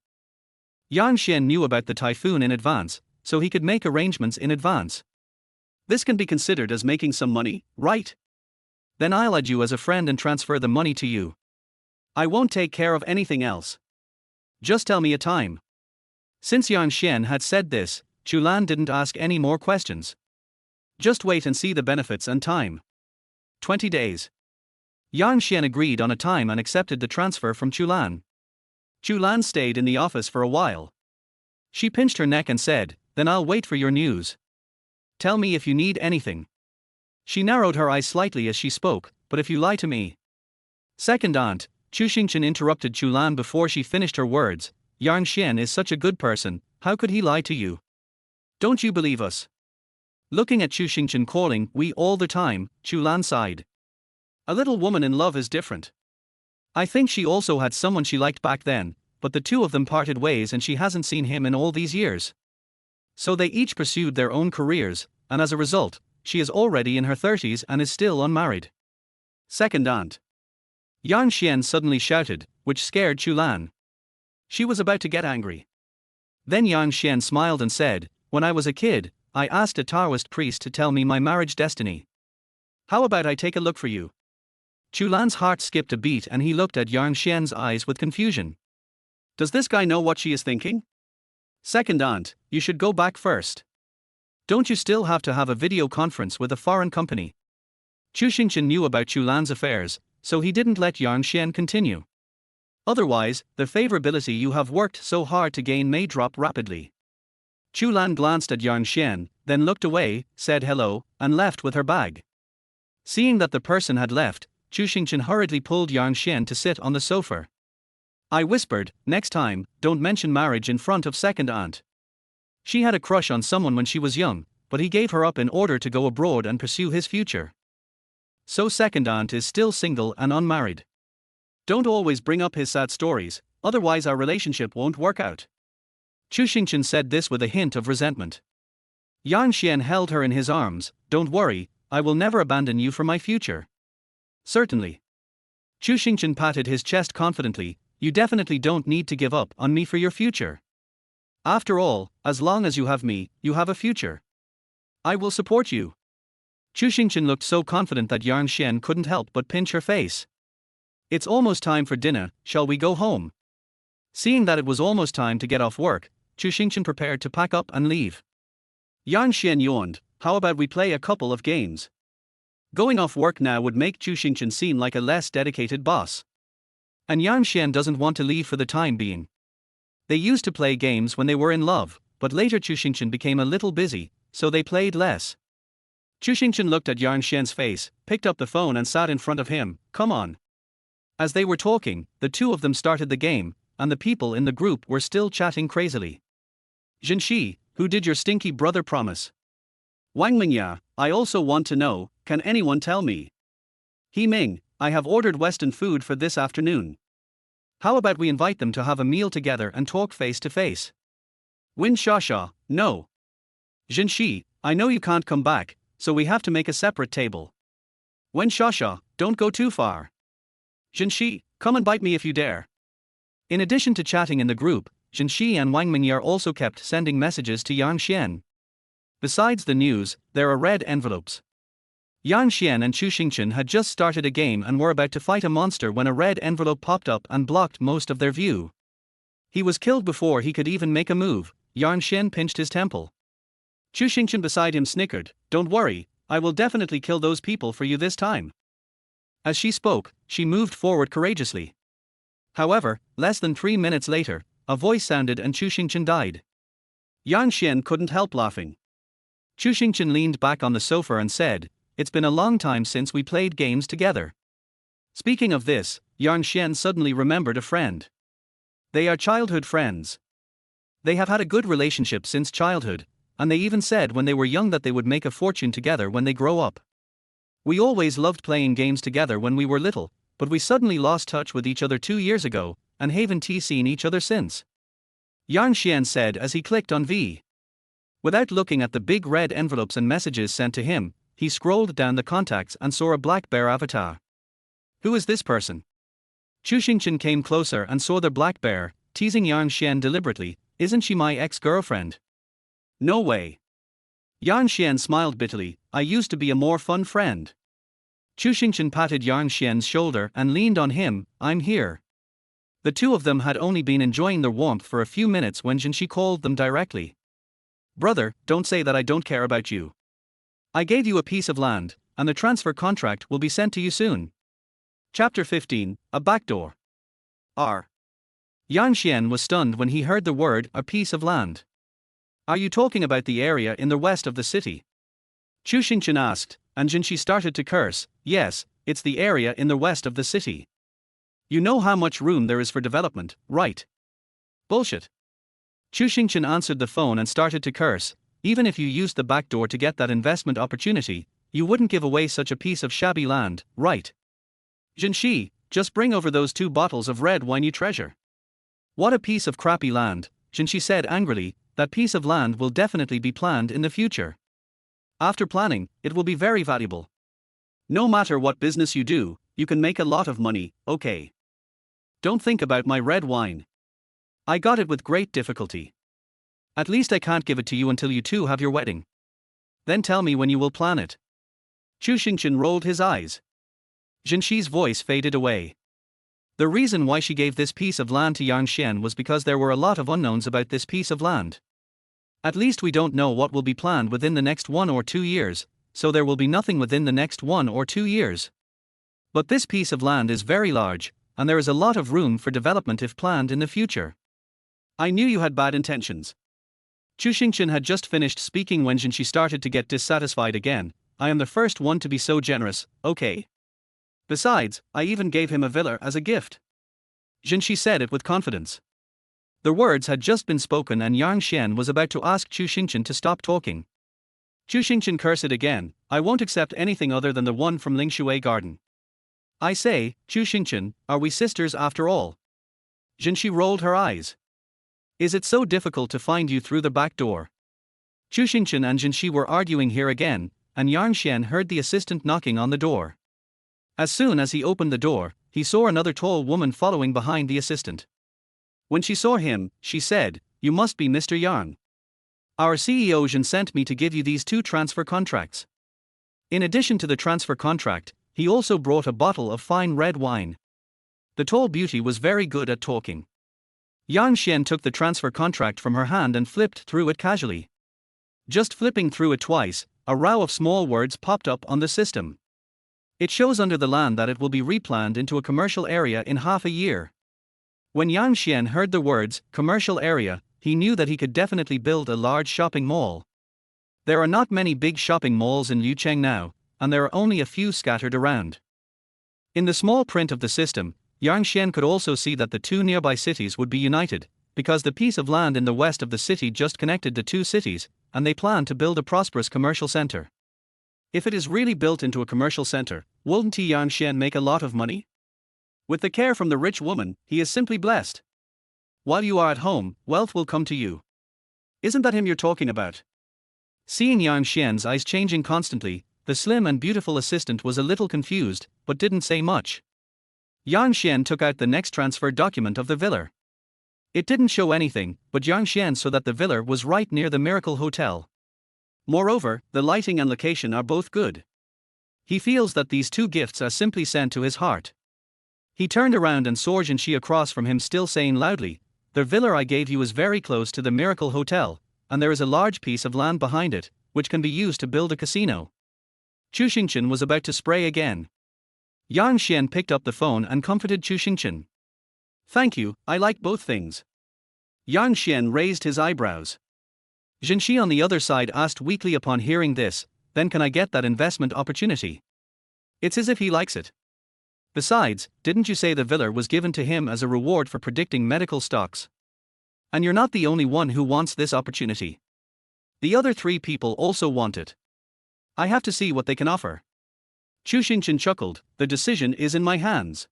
Yang Xian knew about the typhoon in advance, so he could make arrangements in advance. This can be considered as making some money, right? Then I'll add you as a friend and transfer the money to you. I won't take care of anything else. Just tell me a time. Since Yang Xian had said this, Chu Lan didn't ask any more questions. Just wait and see the benefits and time. 20 days. Yang Xian agreed on a time and accepted the transfer from Chu Lan. Chu Lan stayed in the office for a while. She pinched her neck and said, then I'll wait for your news. Tell me if you need anything. She narrowed her eyes slightly as she spoke, but if you lie to me. Second aunt, Chu Xingchen interrupted Chu Lan before she finished her words. Yang Xian is such a good person, how could he lie to you? Don't you believe us? Looking at Chu Xingchen calling we all the time, Chu Lan sighed. A little woman in love is different. I think she also had someone she liked back then, but the two of them parted ways and she hasn't seen him in all these years. So they each pursued their own careers, and as a result, she is already in her 30s and is still unmarried. Second aunt. Yang Xian suddenly shouted, which scared Chu Lan. She was about to get angry. Then Yang Xian smiled and said, when I was a kid, I asked a Taoist priest to tell me my marriage destiny. How about I take a look for you? Chu Lan's heart skipped a beat and he looked at Yang Xian's eyes with confusion. Does this guy know what she is thinking? Second aunt, you should go back first. Don't you still have to have a video conference with a foreign company? Chu Xingqian knew about Chu Lan's affairs, so he didn't let Yang Xian continue. Otherwise, the favorability you have worked so hard to gain may drop rapidly. Chu Lan glanced at Yang Xian, then looked away, said hello, and left with her bag. Seeing that the person had left, Chu Xingqian hurriedly pulled Yang Xian to sit on the sofa. I whispered, next time, don't mention marriage in front of second aunt. She had a crush on someone when she was young, but he gave her up in order to go abroad and pursue his future. So second aunt is still single and unmarried. Don't always bring up his sad stories, otherwise our relationship won't work out. Chu Xingqian said this with a hint of resentment. Yang Xian held her in his arms. Don't worry, I will never abandon you for my future. Certainly. Chu Xingqian patted his chest confidently. You definitely don't need to give up on me for your future. After all, as long as you have me, you have a future. I will support you. Chu Xingqian looked so confident that Yang Xian couldn't help but pinch her face. It's almost time for dinner, shall we go home? Seeing that it was almost time to get off work, Chu Xingqian prepared to pack up and leave. Yang Xian yawned, how about we play a couple of games? Going off work now would make Chu Xingqian seem like a less dedicated boss. And Yang Xian doesn't want to leave for the time being. They used to play games when they were in love, but later Chu Xingqian became a little busy, so they played less. Chu Xingqian looked at Yang Xian's face, picked up the phone and sat in front of him. Come on. As they were talking, the two of them started the game, and the people in the group were still chatting crazily. Zhenxi, who did your stinky brother promise? Wang Mingya, I also want to know, can anyone tell me? He Ming, I have ordered Western food for this afternoon. How about we invite them to have a meal together and talk face to face? Win Shasha, no. Zhenxi, I know you can't come back, so we have to make a separate table. Wen Shasha, don't go too far. Zhenxi, come and bite me if you dare. In addition to chatting in the group, Zhenxi and Wang Mingya also kept sending messages to Yang Xian. Besides the news, there are red envelopes. Yang Xian and Chu Xingqian had just started a game and were about to fight a monster when a red envelope popped up and blocked most of their view. He was killed before he could even make a move. Yang Xian pinched his temple. Chu Xingqian beside him snickered, don't worry, I will definitely kill those people for you this time. As she spoke, she moved forward courageously. However, less than 3 minutes later, a voice sounded and Chu Xingqian died. Yang Xian couldn't help laughing. Chu Xingqian leaned back on the sofa and said, it's been a long time since we played games together. Speaking of this, Yang Xian suddenly remembered a friend. They are childhood friends. They have had a good relationship since childhood, and they even said when they were young that they would make a fortune together when they grow up. We always loved playing games together when we were little, but we suddenly lost touch with each other 2 years ago, and haven't seen each other since. Yang Xian said as he clicked on V. Without looking at the big red envelopes and messages sent to him, he scrolled down the contacts and saw a black bear avatar. Who is this person? Chu Xingqian came closer and saw the black bear, teasing Yang Xian deliberately, isn't she my ex-girlfriend? No way. Yang Xian smiled bitterly, I used to be a more fun friend. Chu Xingqian patted Yang Xian's shoulder and leaned on him, I'm here. The two of them had only been enjoying their warmth for a few minutes when Zhenxi called them directly. Brother, don't say that I don't care about you. I gave you a piece of land, and the transfer contract will be sent to you soon. Chapter 15, A Backdoor. R. Yang Xian was stunned when he heard the word, a piece of land. Are you talking about the area in the west of the city? Chu Xingqian asked, and Zhenxi started to curse, yes, it's the area in the west of the city. You know how much room there is for development, right? Bullshit. Chu Xingqian answered the phone and started to curse, even if you used the back door to get that investment opportunity, you wouldn't give away such a piece of shabby land, right? Zhenxi, just bring over those 2 bottles of red wine you treasure. What a piece of crappy land, Zhenxi said angrily, that piece of land will definitely be planned in the future. After planning, it will be very valuable. No matter what business you do, you can make a lot of money, okay? Don't think about my red wine. I got it with great difficulty. At least I can't give it to you until you two have your wedding. Then tell me when you will plan it. Chu Xingqian rolled his eyes. Zhenxi's voice faded away. The reason why she gave this piece of land to Yang Xian was because there were a lot of unknowns about this piece of land. At least we don't know what will be planned within the next 1 or 2 years, so there will be nothing within the next 1 or 2 years. But this piece of land is very large, and there is a lot of room for development if planned in the future. I knew you had bad intentions. Chu Xingchen had just finished speaking when Jinshi started to get dissatisfied again. I am the first one to be so generous, okay? Besides, I even gave him a villa as a gift. Jinshi said it with confidence. The words had just been spoken and Yang Xian was about to ask Chu Xingchen to stop talking. Chu Xingchen cursed again. I won't accept anything other than the one from Lingshui Garden. I say, Chu Xingchen, are we sisters after all? Jinshi rolled her eyes. Is it so difficult to find you through the back door? Chu Xingchen and Jinshi were arguing here again, and Yang Xian heard the assistant knocking on the door. As soon as he opened the door, he saw another tall woman following behind the assistant. When she saw him, she said, "You must be Mr. Yang. Our CEO Zhen sent me to give you these 2 transfer contracts." In addition to the transfer contract, he also brought a bottle of fine red wine. The tall beauty was very good at talking. Yang Xian took the transfer contract from her hand and flipped through it casually. Just flipping through it twice, a row of small words popped up on the system. It shows under the land that it will be replanned into a commercial area in half a year. When Yang Xian heard the words, commercial area, he knew that he could definitely build a large shopping mall. There are not many big shopping malls in Liucheng now, and there are only a few scattered around. In the small print of the system, Yang Xian could also see that the 2 nearby cities would be united, because the piece of land in the west of the city just connected the 2 cities, and they plan to build a prosperous commercial center. If it is really built into a commercial center, wouldn't Yang Xian make a lot of money? With the care from the rich woman, he is simply blessed. While you are at home, wealth will come to you. Isn't that him you're talking about? Seeing Yang Xian's eyes changing constantly, the slim and beautiful assistant was a little confused, but didn't say much. Yang Xian took out the next transfer document of the villa. It didn't show anything, but Yang Xian saw that the villa was right near the Miracle Hotel. Moreover, the lighting and location are both good. He feels that these 2 gifts are simply sent to his heart. He turned around and saw Jinshi across from him still saying loudly, "The villa I gave you is very close to the Miracle Hotel, and there is a large piece of land behind it, which can be used to build a casino." Chu Xingchen was about to spray again. Yang Xian picked up the phone and comforted Chu Xingchen. "Thank you, I like both things." Yang Xian raised his eyebrows. Jinshi on the other side asked weakly upon hearing this, "Then can I get that investment opportunity?" It's as if he likes it. Besides, didn't you say the villa was given to him as a reward for predicting medical stocks? And you're not the only one who wants this opportunity. The other 3 people also want it. I have to see what they can offer. Chu Xingchen chuckled, "The decision is in my hands."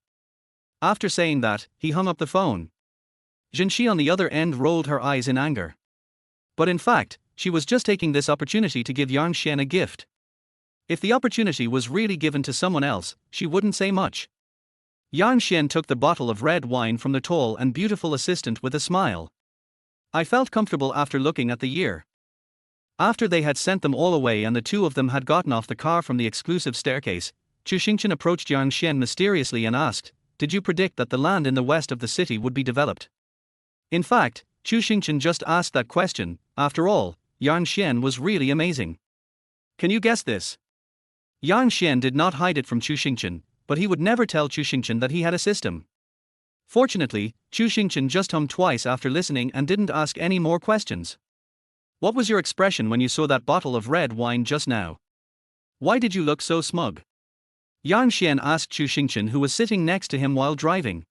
After saying that, he hung up the phone. Jinshi on the other end rolled her eyes in anger. But in fact, she was just taking this opportunity to give Yang Xian a gift. If the opportunity was really given to someone else, she wouldn't say much. Yang Xian took the bottle of red wine from the tall and beautiful assistant with a smile. I felt comfortable after looking at the year. After they had sent them all away and the 2 of them had gotten off the car from the exclusive staircase, Chu Xingchen approached Yang Xian mysteriously and asked, "Did you predict that the land in the west of the city would be developed?" In fact, Chu Xingchen just asked that question. After all, Yang Xian was really amazing. Can you guess this? Yang Xian did not hide it from Chu Xingchen, but he would never tell Chu Xingchen that he had a system. Fortunately, Chu Xingchen just hummed twice after listening and didn't ask any more questions. What was your expression when you saw that bottle of red wine just now? Why did you look so smug? Yang Xian asked Chu Xingchen, who was sitting next to him while driving.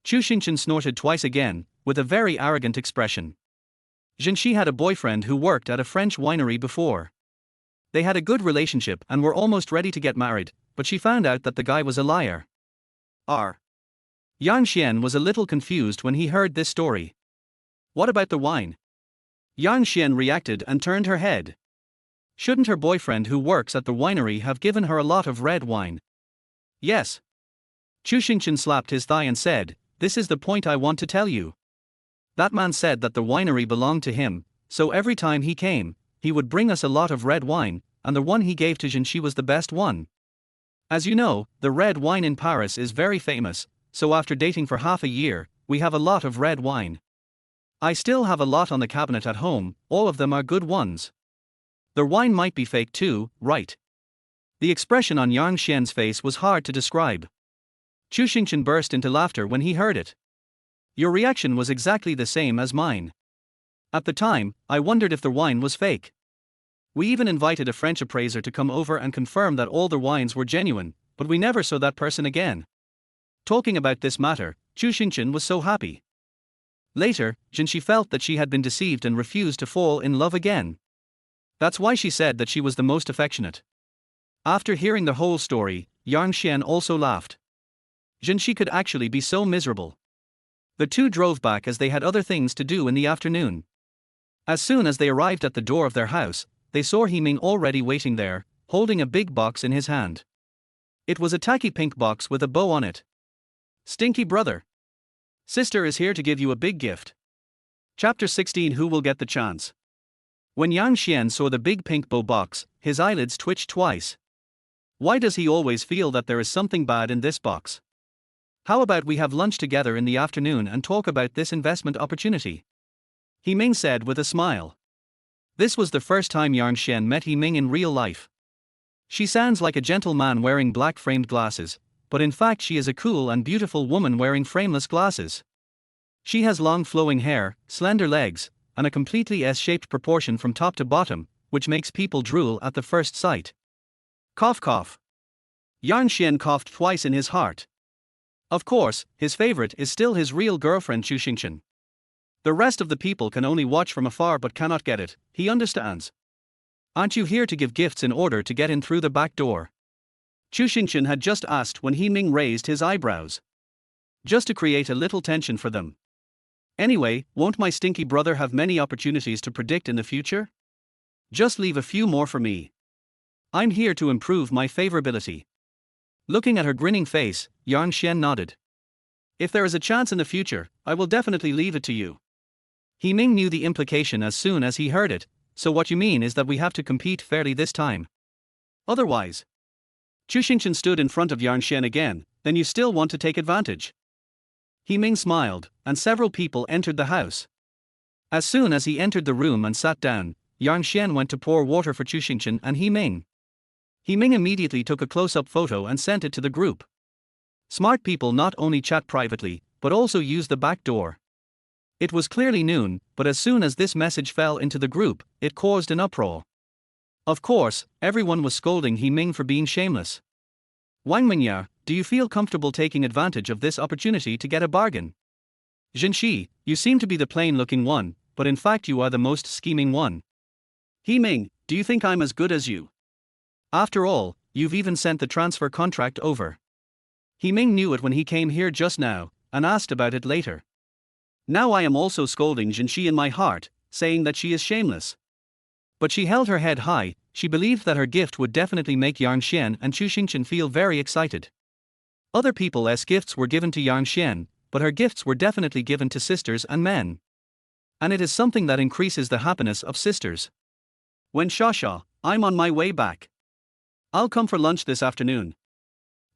Chu Xingchen snorted twice again, with a very arrogant expression. Jinshi had a boyfriend who worked at a French winery before. They had a good relationship and were almost ready to get married, but she found out that the guy was a liar. Yang Xian was a little confused when he heard this story. What about the wine? Yang Xian reacted and turned her head. Shouldn't her boyfriend who works at the winery have given her a lot of red wine? Yes. Chu Xingchen slapped his thigh and said, "This is the point I want to tell you. That man said that the winery belonged to him, so every time he came, he would bring us a lot of red wine, and the one he gave to Jinshi was the best one. As you know, the red wine in Paris is very famous, so after dating for half a year, we have a lot of red wine. I still have a lot on the cabinet at home, all of them are good ones." Their wine might be fake too, right? The expression on Yang Xian's face was hard to describe. Chu Xingqian burst into laughter when he heard it. Your reaction was exactly the same as mine. At the time, I wondered if the wine was fake. We even invited a French appraiser to come over and confirm that all the wines were genuine, but we never saw that person again. Talking about this matter, Chu Xingqian was so happy. Later, Jinshi felt that she had been deceived and refused to fall in love again. That's why she said that she was the most affectionate. After hearing the whole story, Yang Xian also laughed. Jinshi could actually be so miserable. The two drove back as they had other things to do in the afternoon. As soon as they arrived at the door of their house, they saw Himing already waiting there, holding a big box in his hand. It was a tacky pink box with a bow on it. Stinky brother. Sister is here to give you a big gift. Chapter 16. Who will get the chance? When Yang Xian saw the big pink bow box, his eyelids twitched twice. Why does he always feel that there is something bad in this box? How about we have lunch together in the afternoon and talk about this investment opportunity? Himing said with a smile. This was the first time Yang Xian met Himing in real life. She sounds like a gentleman wearing black framed glasses, but in fact she is a cool and beautiful woman wearing frameless glasses. She has long flowing hair, slender legs, and a completely S-shaped proportion from top to bottom, which makes people drool at the first sight. Cough cough. Yang Xian coughed twice in his heart. Of course, his favorite is still his real girlfriend Chu Xingqian. The rest of the people can only watch from afar but cannot get it, he understands. Aren't you here to give gifts in order to get in through the back door? Chu Xingqian had just asked when Himing raised his eyebrows. Just to create a little tension for them. Anyway, won't my stinky brother have many opportunities to predict in the future? Just leave a few more for me. I'm here to improve my favorability. Looking at her grinning face, Yang Xian nodded. If there is a chance in the future, I will definitely leave it to you. Himing knew the implication as soon as he heard it, so what you mean is that we have to compete fairly this time. Otherwise. Chu Xingqian stood in front of Yang Xian again, then you still want to take advantage. Himing smiled, and several people entered the house. As soon as he entered the room and sat down, Yang Xian went to pour water for Chu Xingqian and Himing. Himing immediately took a close-up photo and sent it to the group. Smart people not only chat privately, but also use the back door. It was clearly noon, but as soon as this message fell into the group, it caused an uproar. Of course, everyone was scolding Himing for being shameless. Wang Mingya, do you feel comfortable taking advantage of this opportunity to get a bargain? Jinshi, you seem to be the plain-looking one, but in fact you are the most scheming one. Himing, do you think I'm as good as you? After all, you've even sent the transfer contract over. Himing knew it when he came here just now, and asked about it later. Now I am also scolding Jinshi in my heart, saying that she is shameless. But she held her head high, she believed that her gift would definitely make Yang Xian and Chu Xingqian feel very excited. Other people's gifts were given to Yang Xian, but her gifts were definitely given to sisters and men. And it is something that increases the happiness of sisters. When Shasha, I'm on my way back. I'll come for lunch this afternoon.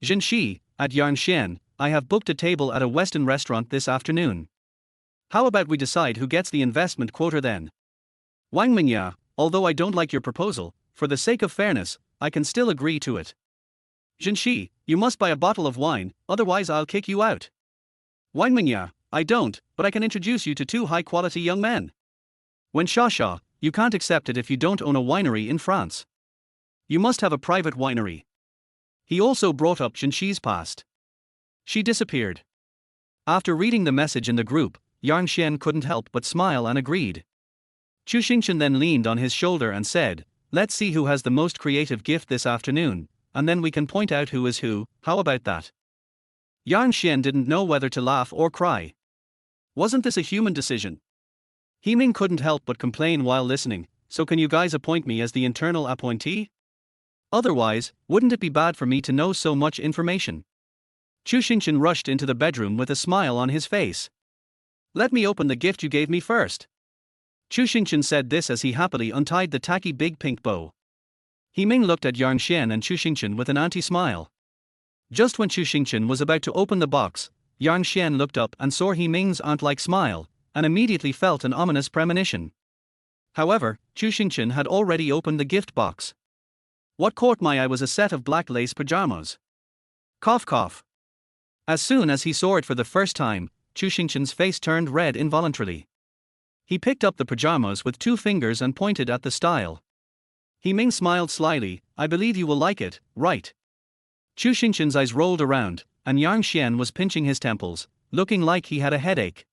Jinshi, at Yang Xian, I have booked a table at a Western restaurant this afternoon. How about we decide who gets the investment quota then? Wang Mingya, although I don't like your proposal, for the sake of fairness, I can still agree to it. Jinshi, you must buy a bottle of wine, otherwise I'll kick you out. Wang Mingya, I don't, but I can introduce you to two high-quality young men. When Shasha, you can't accept it if you don't own a winery in France. You must have a private winery. He also brought up Jinshi's past. She disappeared. After reading the message in the group, Yang Xian couldn't help but smile and agreed. Chu Xingqian then leaned on his shoulder and said, let's see who has the most creative gift this afternoon, and then we can point out who is who, how about that? Yang Xian didn't know whether to laugh or cry. Wasn't this a human decision? Himing couldn't help but complain while listening, so can you guys appoint me as the internal appointee? Otherwise, wouldn't it be bad for me to know so much information? Chu Xingqian rushed into the bedroom with a smile on his face. Let me open the gift you gave me first. Chu Xingqian said this as he happily untied the tacky big pink bow. Himing looked at Yang Xian and Chu Xingqian with an anti-smile. Just when Chu Xingqian was about to open the box, Yang Xian looked up and saw Himing's ant-like smile, and immediately felt an ominous premonition. However, Chu Xingchen had already opened the gift box. What caught my eye was a set of black lace pajamas. Cough cough. As soon as he saw it for the first time, Chu Xingchen's face turned red involuntarily. He picked up the pajamas with 2 fingers and pointed at the style. He Ming smiled slyly. I believe you will like it, right? Chu Xingchen's eyes rolled around, and Yang Xian was pinching his temples, looking like he had a headache.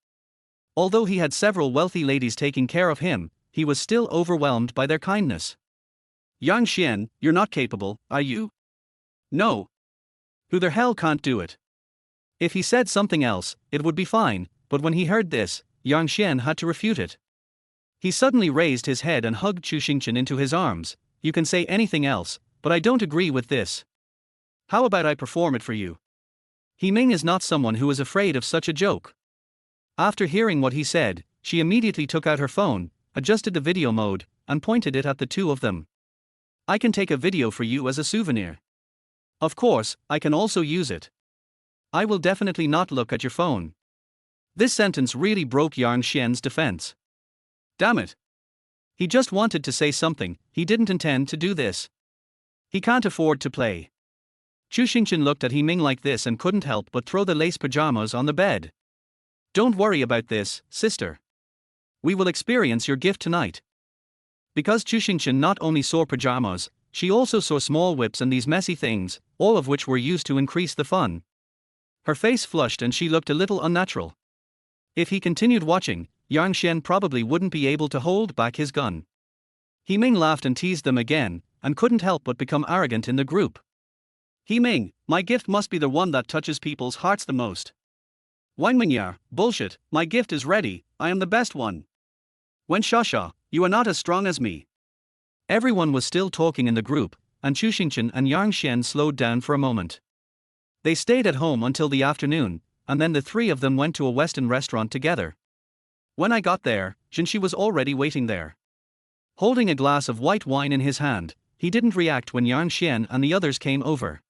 Although he had several wealthy ladies taking care of him, he was still overwhelmed by their kindness. Yang Xian, you're not capable, are you? No. Who the hell can't do it? If he said something else, it would be fine, but when he heard this, Yang Xian had to refute it. He suddenly raised his head and hugged Chu Xingchen into his arms. You can say anything else, but I don't agree with this. How about I perform it for you? He Ming is not someone who is afraid of such a joke. After hearing what he said, she immediately took out her phone, adjusted the video mode, and pointed it at the 2 of them. I can take a video for you as a souvenir. Of course, I can also use it. I will definitely not look at your phone. This sentence really broke Yang Xian's defense. Damn it. He just wanted to say something, he didn't intend to do this. He can't afford to play. Chu Xingchen looked at He Ming like this and couldn't help but throw the lace pajamas on the bed. Don't worry about this, sister. We will experience your gift tonight. Because Chu Xingchen not only saw pajamas, she also saw small whips and these messy things, all of which were used to increase the fun. Her face flushed and she looked a little unnatural. If he continued watching, Yang Xian probably wouldn't be able to hold back his gun. He Ming laughed and teased them again, and couldn't help but become arrogant in the group. He Ming, my gift must be the one that touches people's hearts the most. Wang Mingyar, bullshit, my gift is ready, I am the best one. Wen Shasha, you are not as strong as me. Everyone was still talking in the group, and Chu Xingchen and Yang Xian slowed down for a moment. They stayed at home until the afternoon, and then the 3 of them went to a Western restaurant together. When I got there, Jinshi was already waiting there. Holding a glass of white wine in his hand, he didn't react when Yang Xian and the others came over.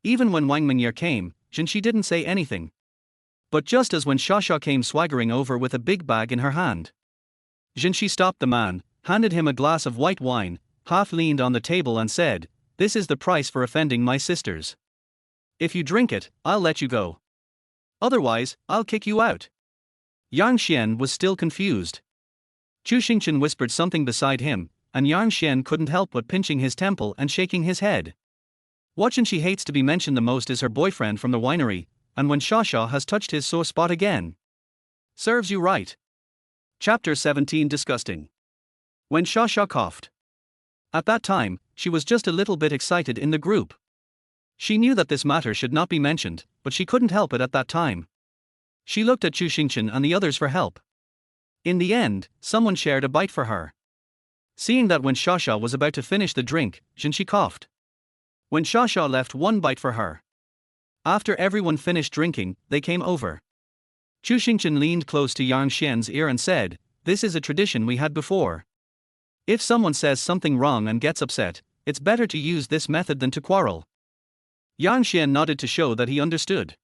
Even when Wang Mingyar came, Jinshi didn't say anything. But just as when Shasha came swaggering over with a big bag in her hand, Jinshi stopped the man, handed him a glass of white wine, half leaned on the table and said, "This is the price for offending my sisters. If you drink it, I'll let you go. Otherwise, I'll kick you out." Yang Xian was still confused. Chu Xingchen whispered something beside him, and Yang Xian couldn't help but pinching his temple and shaking his head. What she hates to be mentioned the most is her boyfriend from the winery, and when Shasha has touched his sore spot again. Serves you right. Chapter 17 Disgusting. When Shasha coughed. At that time, she was just a little bit excited in the group. She knew that this matter should not be mentioned, but she couldn't help it at that time. She looked at Chu Xingchen and the others for help. In the end, someone shared a bite for her. Seeing that when Shasha was about to finish the drink, Jinshi coughed. When Shasha left 1 bite for her. After everyone finished drinking, they came over. Chu Xingchen leaned close to Yang Xian's ear and said, "This is a tradition we had before. If someone says something wrong and gets upset, it's better to use this method than to quarrel." Yang Xian nodded to show that he understood.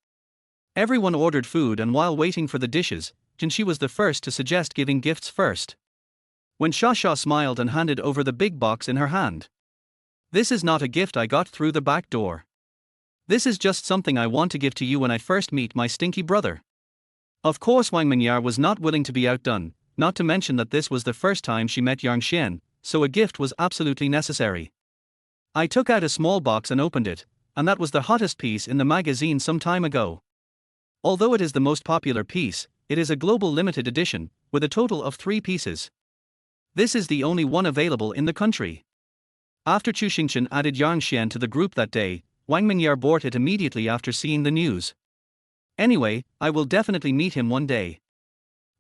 Everyone ordered food, and while waiting for the dishes, Jinshi was the first to suggest giving gifts first. When Shasha smiled and handed over the big box in her hand. "This is not a gift I got through the back door. This is just something I want to give to you when I first meet my stinky brother." Of course Wang Mingyar was not willing to be outdone, not to mention that this was the first time she met Yang Xian, so a gift was absolutely necessary. "I took out a small box and opened it, and that was the hottest piece in the magazine some time ago. Although it is the most popular piece, it is a global limited edition, with a total of 3 pieces. This is the only one available in the country." After Chu Xingchen added Yang Xian to the group that day, Wang Mingyar bought it immediately after seeing the news. "Anyway, I will definitely meet him one day."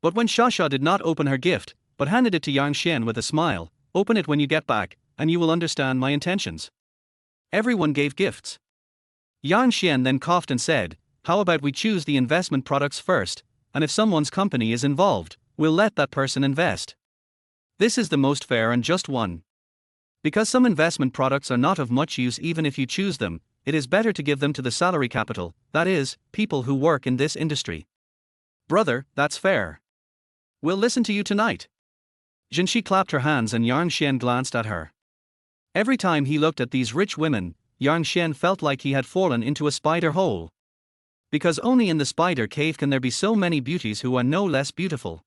But when Shasha did not open her gift, but handed it to Yang Xian with a smile, "Open it when you get back, and you will understand my intentions." Everyone gave gifts. Yang Xian then coughed and said, "How about we choose the investment products first, and if someone's company is involved, we'll let that person invest. This is the most fair and just one. Because some investment products are not of much use even if you choose them, it is better to give them to the salary capital, that is, people who work in this industry." "Brother, that's fair. We'll listen to you tonight." Jinshi clapped her hands and Yang Xian glanced at her. Every time he looked at these rich women, Yang Xian felt like he had fallen into a spider hole. Because only in the spider cave can there be so many beauties who are no less beautiful.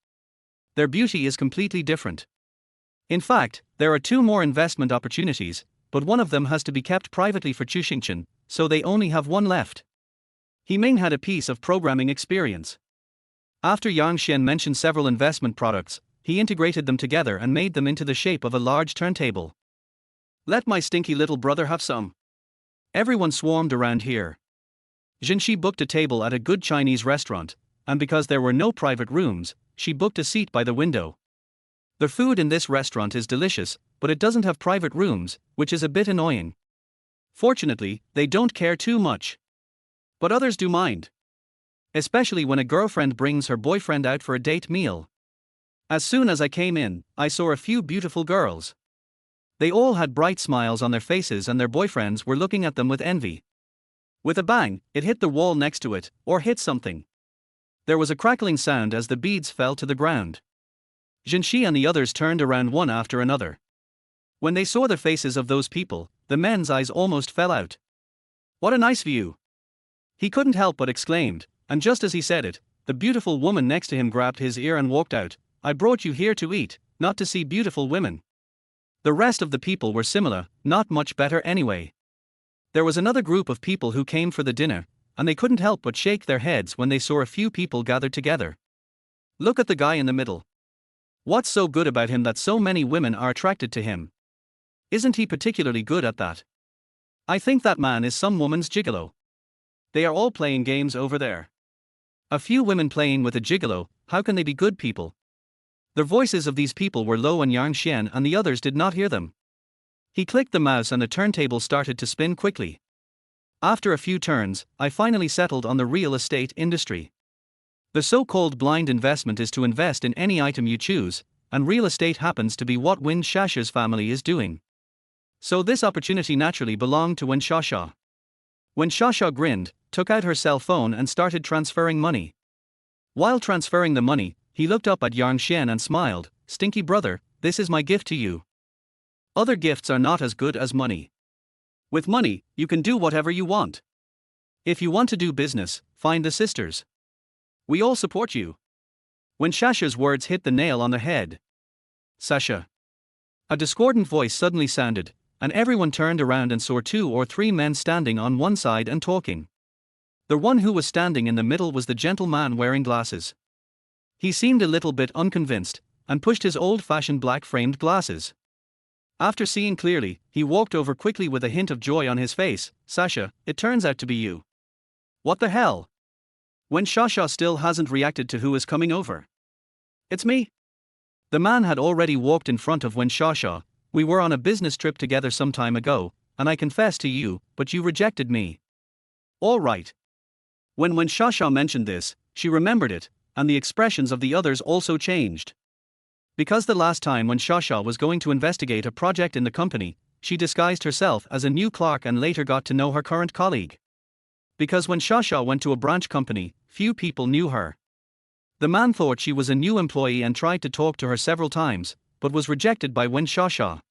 Their beauty is completely different. In fact, there are 2 more investment opportunities, but one of them has to be kept privately for Chu Xingchen, so they only have one left. He Ming had a piece of programming experience. After Yang Xian mentioned several investment products, he integrated them together and made them into the shape of a large turntable. Let my stinky little brother have some. Everyone swarmed around here. Jinshi booked a table at a good Chinese restaurant, and because there were no private rooms, she booked a seat by the window. The food in this restaurant is delicious, but it doesn't have private rooms, which is a bit annoying. Fortunately, they don't care too much. But others do mind. Especially when a girlfriend brings her boyfriend out for a date meal. As soon as I came in, I saw a few beautiful girls. They all had bright smiles on their faces and their boyfriends were looking at them with envy. With a bang, it hit the wall next to it, or hit something. There was a crackling sound as the beads fell to the ground. Jinshi and the others turned around one after another. When they saw the faces of those people, the men's eyes almost fell out. What a nice view! He couldn't help but exclaimed, and just as he said it, the beautiful woman next to him grabbed his ear and walked out. I brought you here to eat, not to see beautiful women. The rest of the people were similar, not much better anyway. There was another group of people who came for the dinner, and they couldn't help but shake their heads when they saw a few people gathered together. Look at the guy in the middle. What's so good about him that so many women are attracted to him? Isn't he particularly good at that? I think that man is some woman's gigolo. They are all playing games over there. A few women playing with a gigolo, how can they be good people? The voices of these people were low and Yang Xian and the others did not hear them. He clicked the mouse and the turntable started to spin quickly. After a few turns, I finally settled on the real estate industry. The so-called blind investment is to invest in any item you choose, and real estate happens to be what Wen Shasha's family is doing. So this opportunity naturally belonged to Wen Shasha. Wen Shasha grinned, took out her cell phone and started transferring money. While transferring the money, he looked up at Yang Xian and smiled. Stinky brother, this is my gift to you. Other gifts are not as good as money. With money, you can do whatever you want. If you want to do business, find the sisters. We all support you. When Shasha's words hit the nail on the head. Sasha. A discordant voice suddenly sounded, and everyone turned around and saw 2 or 3 men standing on one side and talking. The one who was standing in the middle was the gentleman wearing glasses. He seemed a little bit unconvinced, and pushed his old-fashioned black-framed glasses. After seeing clearly, he walked over quickly with a hint of joy on his face. Sasha, it turns out to be you. What the hell? When Shasha still hasn't reacted to who is coming over. It's me. The man had already walked in front of Wen Shasha. We were on a business trip together some time ago, and I confessed to you, but you rejected me. All right. When Wen Shasha mentioned this, she remembered it, and the expressions of the others also changed. Because the last time when Shasha was going to investigate a project in the company, she disguised herself as a new clerk and later got to know her current colleague. Because when Shasha went to a branch company, few people knew her. The man thought she was a new employee and tried to talk to her several times, but was rejected by Wen Shasha.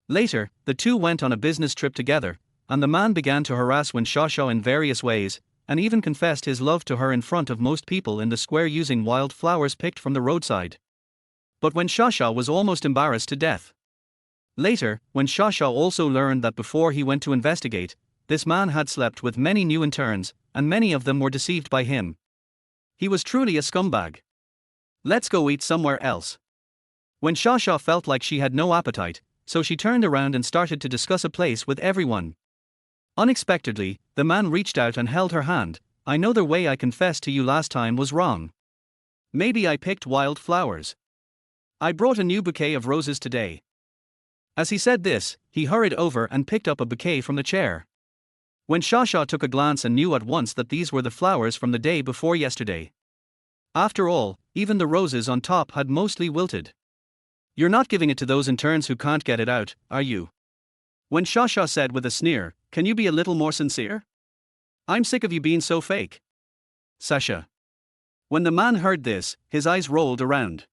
Later, the two went on a business trip together, and the man began to harass Wen Shasha in various ways, and even confessed his love to her in front of most people in the square using wild flowers picked from the roadside. But Wen Shasha was almost embarrassed to death. Later, when Shasha also learned that before he went to investigate, this man had slept with many new interns, and many of them were deceived by him. He was truly a scumbag. Let's go eat somewhere else. When Shasha felt like she had no appetite, so she turned around and started to discuss a place with everyone. Unexpectedly, the man reached out and held her hand. I know the way I confessed to you last time was wrong. Maybe I picked wild flowers. I brought a new bouquet of roses today. As he said this, he hurried over and picked up a bouquet from the chair. When Shasha took a glance and knew at once that these were the flowers from the day before yesterday. After all, even the roses on top had mostly wilted. You're not giving it to those interns who can't get it out, are you? When Shasha said with a sneer, can you be a little more sincere? I'm sick of you being so fake. Sasha. When the man heard this, his eyes rolled around.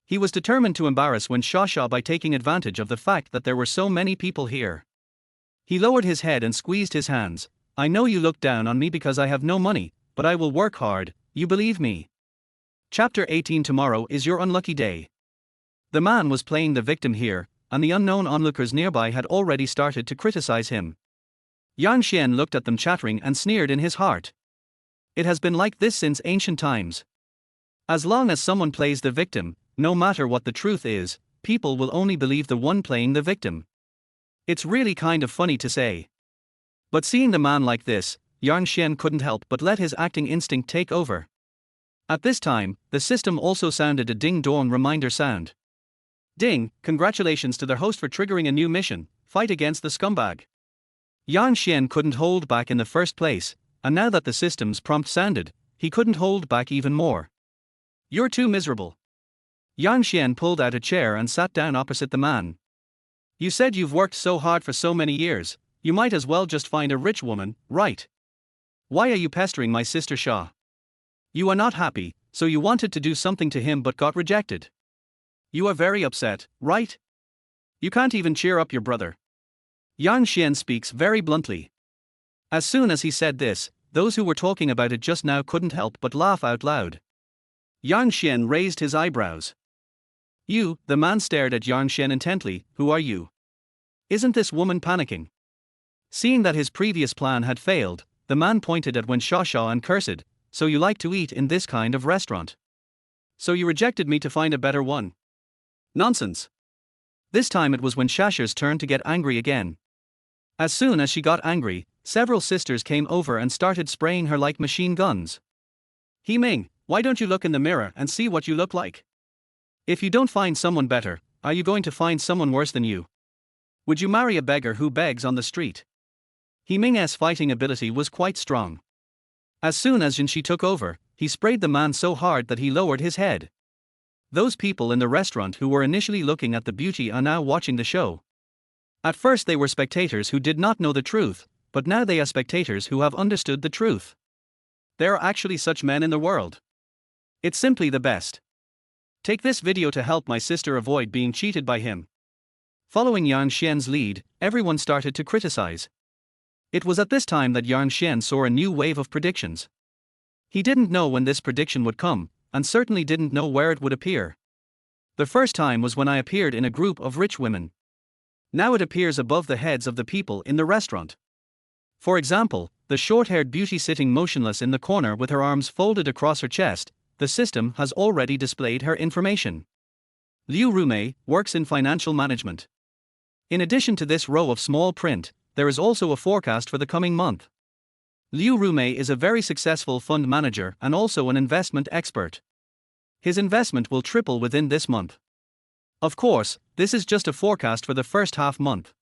He was determined to embarrass Wen Shasha by taking advantage of the fact that there were so many people here. He lowered his head and squeezed his hands. I know you look down on me because I have no money, but I will work hard, you believe me. Chapter 18. Tomorrow is your unlucky day. The man was playing the victim here, and the unknown onlookers nearby had already started to criticize him. Yan Xian looked at them chattering and sneered in his heart. It has been like this since ancient times. As long as someone plays the victim, no matter what the truth is, people will only believe the one playing the victim. It's really kind of funny to say. But seeing the man like this, Yan Xian couldn't help but let his acting instinct take over. At this time, the system also sounded a ding-dong reminder sound. Ding, congratulations to their host for triggering a new mission, fight against the scumbag. Yan Xian couldn't hold back in the first place, and now that the system's prompt sounded, he couldn't hold back even more. You're too miserable. Yan Xian pulled out a chair and sat down opposite the man. You said you've worked so hard for so many years, you might as well just find a rich woman, right? Why are you pestering my sister Shah? You are not happy, so you wanted to do something to him but got rejected. You are very upset, right? You can't even cheer up your brother. Yan Xian speaks very bluntly. As soon as he said this, those who were talking about it just now couldn't help but laugh out loud. Yan Xian raised his eyebrows. You, the man stared at Yan Xian intently, who are you? Isn't this woman panicking? Seeing that his previous plan had failed, the man pointed at Wen Shasha and cursed, so you like to eat in this kind of restaurant? So you rejected me to find a better one? Nonsense. This time it was Wen Shasha's turn to get angry again. As soon as she got angry, several sisters came over and started spraying her like machine guns. He Ming, why don't you look in the mirror and see what you look like? If you don't find someone better, are you going to find someone worse than you? Would you marry a beggar who begs on the street? He Ming's fighting ability was quite strong. As soon as Jin Shi took over, he sprayed the man so hard that he lowered his head. Those people in the restaurant who were initially looking at the beauty are now watching the show. At first they were spectators who did not know the truth, but now they are spectators who have understood the truth. There are actually such men in the world. It's simply the best. Take this video to help my sister avoid being cheated by him. Following Yan Xian's lead, everyone started to criticize. It was at this time that Yan Xian saw a new wave of predictions. He didn't know when this prediction would come, and certainly didn't know where it would appear. The first time was when I appeared in a group of rich women. Now it appears above the heads of the people in the restaurant. For example, the short-haired beauty sitting motionless in the corner with her arms folded across her chest, the system has already displayed her information. Liu Rumei works in financial management. In addition to this row of small print, there is also a forecast for the coming month. Liu Rumei is a very successful fund manager and also an investment expert. His investment will triple within this month. Of course, this is just a forecast for the first half month.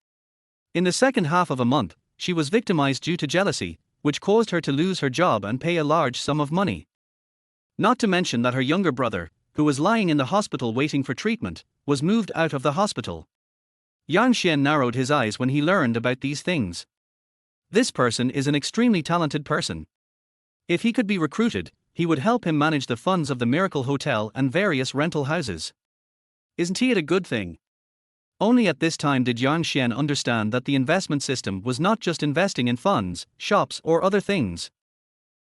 In the second half of a month, she was victimized due to jealousy, which caused her to lose her job and pay a large sum of money. Not to mention that her younger brother, who was lying in the hospital waiting for treatment, was moved out of the hospital. Yan Xian narrowed his eyes when he learned about these things. This person is an extremely talented person. If he could be recruited, he would help him manage the funds of the Miracle Hotel and various rental houses. Isn't he a good thing? Only at this time did Yan Xian understand that the investment system was not just investing in funds, shops or other things.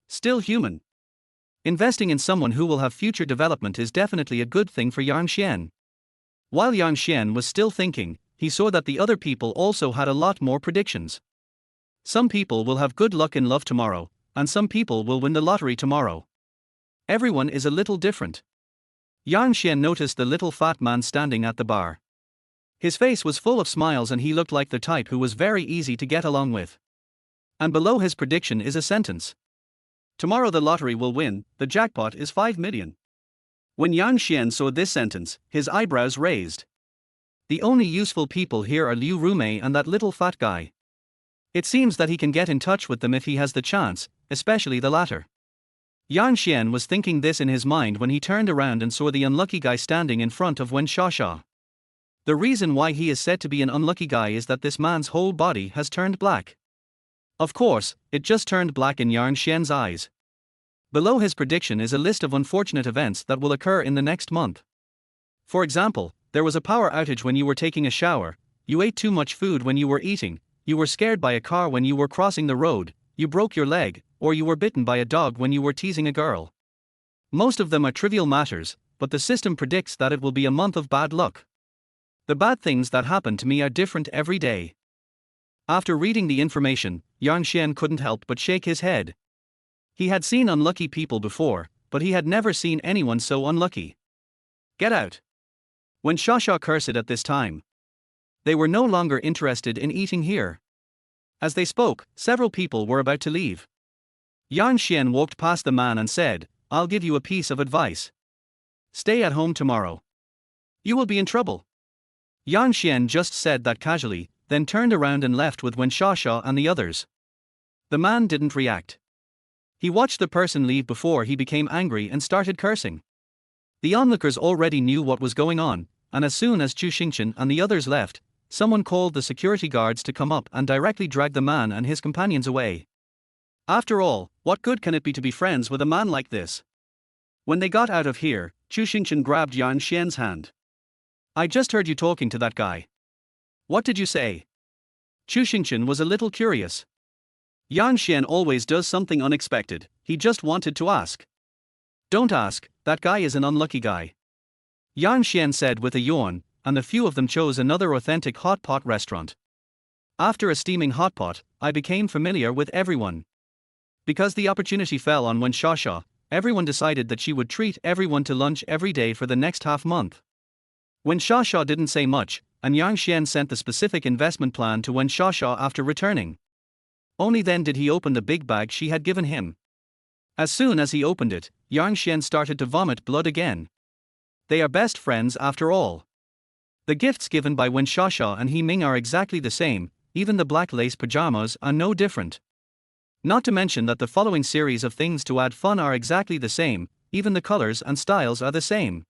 Still human. Investing in someone who will have future development is definitely a good thing for Yan Xian. While Yan Xian was still thinking, he saw that the other people also had a lot more predictions. Some people will have good luck in love tomorrow, and some people will win the lottery tomorrow. Everyone is a little different. Yan Xian noticed the little fat man standing at the bar. His face was full of smiles and he looked like the type who was very easy to get along with. And below his prediction is a sentence. Tomorrow the lottery will win, the jackpot is 5 million. When Yan Xian saw this sentence, his eyebrows raised. The only useful people here are Liu Rumei and that little fat guy. It seems that he can get in touch with them if he has the chance, especially the latter. Yan Xian was thinking this in his mind when he turned around and saw the unlucky guy standing in front of Wen Shasha. The reason why he is said to be an unlucky guy is that this man's whole body has turned black. Of course, it just turned black in Yan Xian's eyes. Below his prediction is a list of unfortunate events that will occur in the next month. For example, there was a power outage when you were taking a shower, you ate too much food when you were eating, you were scared by a car when you were crossing the road, you broke your leg, or you were bitten by a dog when you were teasing a girl. Most of them are trivial matters, but the system predicts that it will be a month of bad luck. The bad things that happen to me are different every day. After reading the information, Yang Xian couldn't help but shake his head. He had seen unlucky people before, but he had never seen anyone so unlucky. Get out! When Shasha cursed at this time, they were no longer interested in eating here. As they spoke, several people were about to leave. Yang Xian walked past the man and said, "I'll give you a piece of advice. Stay at home tomorrow. You will be in trouble." Yang Xian just said that casually, then turned around and left with Wen Shasha and the others. The man didn't react. He watched the person leave before he became angry and started cursing. The onlookers already knew what was going on, and as soon as Chu Xingchen and the others left, someone called the security guards to come up and directly drag the man and his companions away. After all, what good can it be to be friends with a man like this? When they got out of here, Chu Xingchen grabbed Yang Xian's hand. "I just heard you talking to that guy. What did you say?" Chu Xingchen was a little curious. Yang Xian always does something unexpected, he just wanted to ask. "Don't ask, that guy is an unlucky guy," Yang Xian said with a yawn, and the few of them chose another authentic hot pot restaurant. After a steaming hot pot, I became familiar with everyone. Because the opportunity fell on Wen Shasha, everyone decided that she would treat everyone to lunch every day for the next half-month. Wen Shasha didn't say much, and Yang Xian sent the specific investment plan to Wen Shasha after returning. Only then did he open the big bag she had given him. As soon as he opened it, Yang Xian started to vomit blood again. They are best friends after all. The gifts given by Wen Shasha and He Ming are exactly the same, even the black lace pajamas are no different. Not to mention that the following series of things to add fun are exactly the same, even the colors and styles are the same.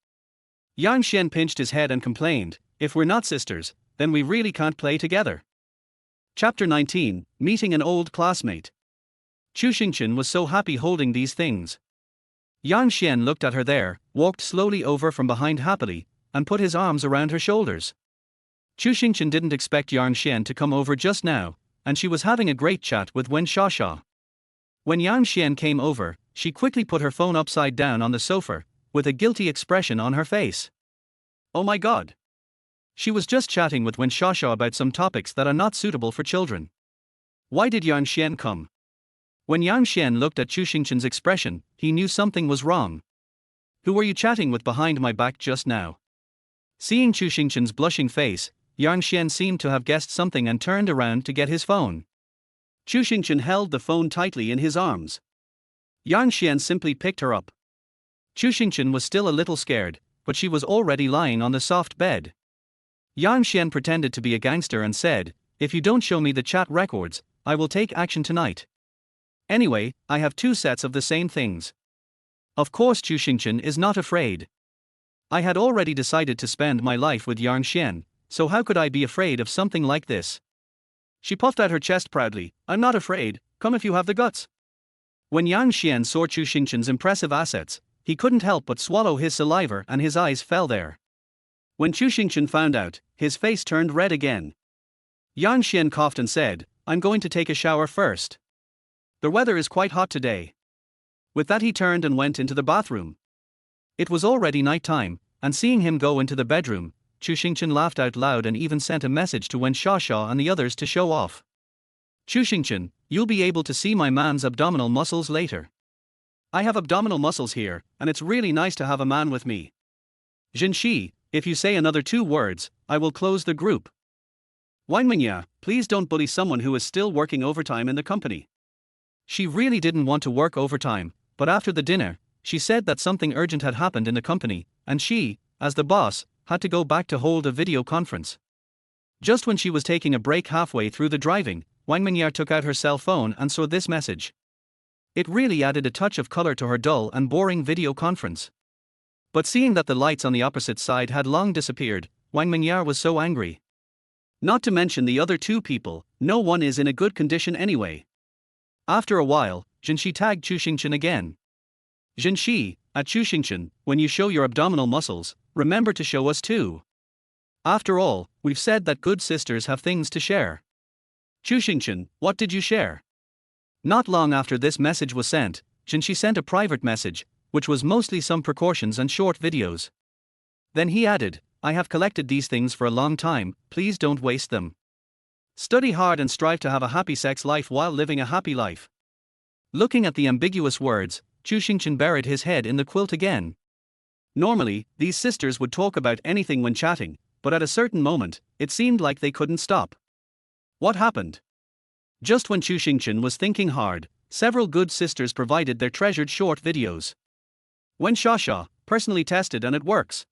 Yang Xian pinched his head and complained, "If we're not sisters, then we really can't play together." Chapter 19, Meeting an Old Classmate. Chu Xingchen was so happy holding these things. Yang Xian looked at her there, walked slowly over from behind happily, and put his arms around her shoulders. Chu Xingchen didn't expect Yang Xian to come over just now, and she was having a great chat with Wen Shasha. When Yang Xian came over, she quickly put her phone upside down on the sofa, with a guilty expression on her face. Oh my god! She was just chatting with Wen Shasha about some topics that are not suitable for children. Why did Yang Xian come? When Yang Xian looked at Chu Xingchen's expression, he knew something was wrong. "Who were you chatting with behind my back just now?" Seeing Chu Xingchen's blushing face, Yang Xian seemed to have guessed something and turned around to get his phone. Chu Xingchen held the phone tightly in his arms. Yang Xian simply picked her up. Chu Xingchen was still a little scared, but she was already lying on the soft bed. Yang Xian pretended to be a gangster and said, "If you don't show me the chat records, I will take action tonight. Anyway, I have 2 sets of the same things." Of course Chu Xingchen is not afraid. I had already decided to spend my life with Yang Xian, so how could I be afraid of something like this? She puffed out her chest proudly, "I'm not afraid, come if you have the guts." When Yang Xian saw Chu Xingchen's impressive assets, he couldn't help but swallow his saliva and his eyes fell there. When Chu Xingchen found out, his face turned red again. Yang Xian coughed and said, "I'm going to take a shower first. The weather is quite hot today." With that he turned and went into the bathroom. It was already night time, and seeing him go into the bedroom, Chu Xingchen laughed out loud and even sent a message to Wen Shasha and the others to show off. "Chu Xingchen, you'll be able to see my man's abdominal muscles later. I have abdominal muscles here, and it's really nice to have a man with me. Jinshi, if you say another 2 words, I will close the group. Weinmingya, please don't bully someone who is still working overtime in the company." She really didn't want to work overtime, but after the dinner, she said that something urgent had happened in the company, and she, as the boss, had to go back to hold a video conference. Just when she was taking a break halfway through the driving, Weinmingya took out her cell phone and saw this message. It really added a touch of color to her dull and boring video conference. But seeing that the lights on the opposite side had long disappeared, Wang Mingyar was so angry. Not to mention the other 2 people, no one is in a good condition anyway. After a while, Jinshi tagged Chu Xingchen again. "Jinshi, at Chu Xingchen, when you show your abdominal muscles, remember to show us too. After all, we've said that good sisters have things to share. Chu Xingchen, what did you share? Not long after this message was sent, She sent a private message, which was mostly some precautions and short videos. Then he added, I have collected these things for a long time, please don't waste them. Study hard and strive to have a happy sex life while living a happy life. Looking at the ambiguous words, Chu Xingchen buried his head in the quilt again. Normally, these sisters would talk about anything when chatting, but at a certain moment, it seemed like they couldn't stop. What happened? Just when Chu Xingchen was thinking hard, several good sisters provided their treasured short videos. When Sha personally tested and it works.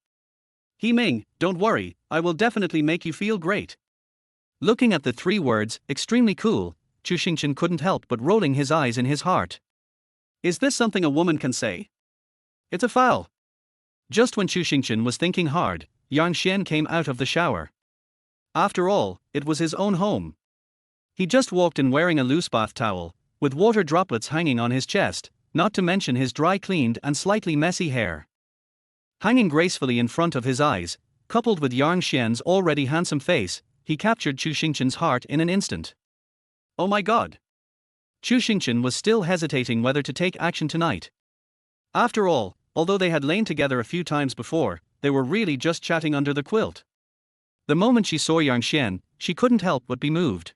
He Ming, don't worry, I will definitely make you feel great. Looking at the 3 words, extremely cool, Chu Xingchen couldn't help but rolling his eyes in his heart. Is this something a woman can say? It's a foul. Just when Chu Xingchen was thinking hard, Yang Xian came out of the shower. After all, it was his own home. He just walked in wearing a loose bath towel, with water droplets hanging on his chest, not to mention his dry cleaned and slightly messy hair. Hanging gracefully in front of his eyes, coupled with Yang Xian's already handsome face, he captured Chu Xingchen's heart in an instant. Oh my god! Chu Xingchen was still hesitating whether to take action tonight. After all, although they had lain together a few times before, they were really just chatting under the quilt. The moment she saw Yang Xian, she couldn't help but be moved.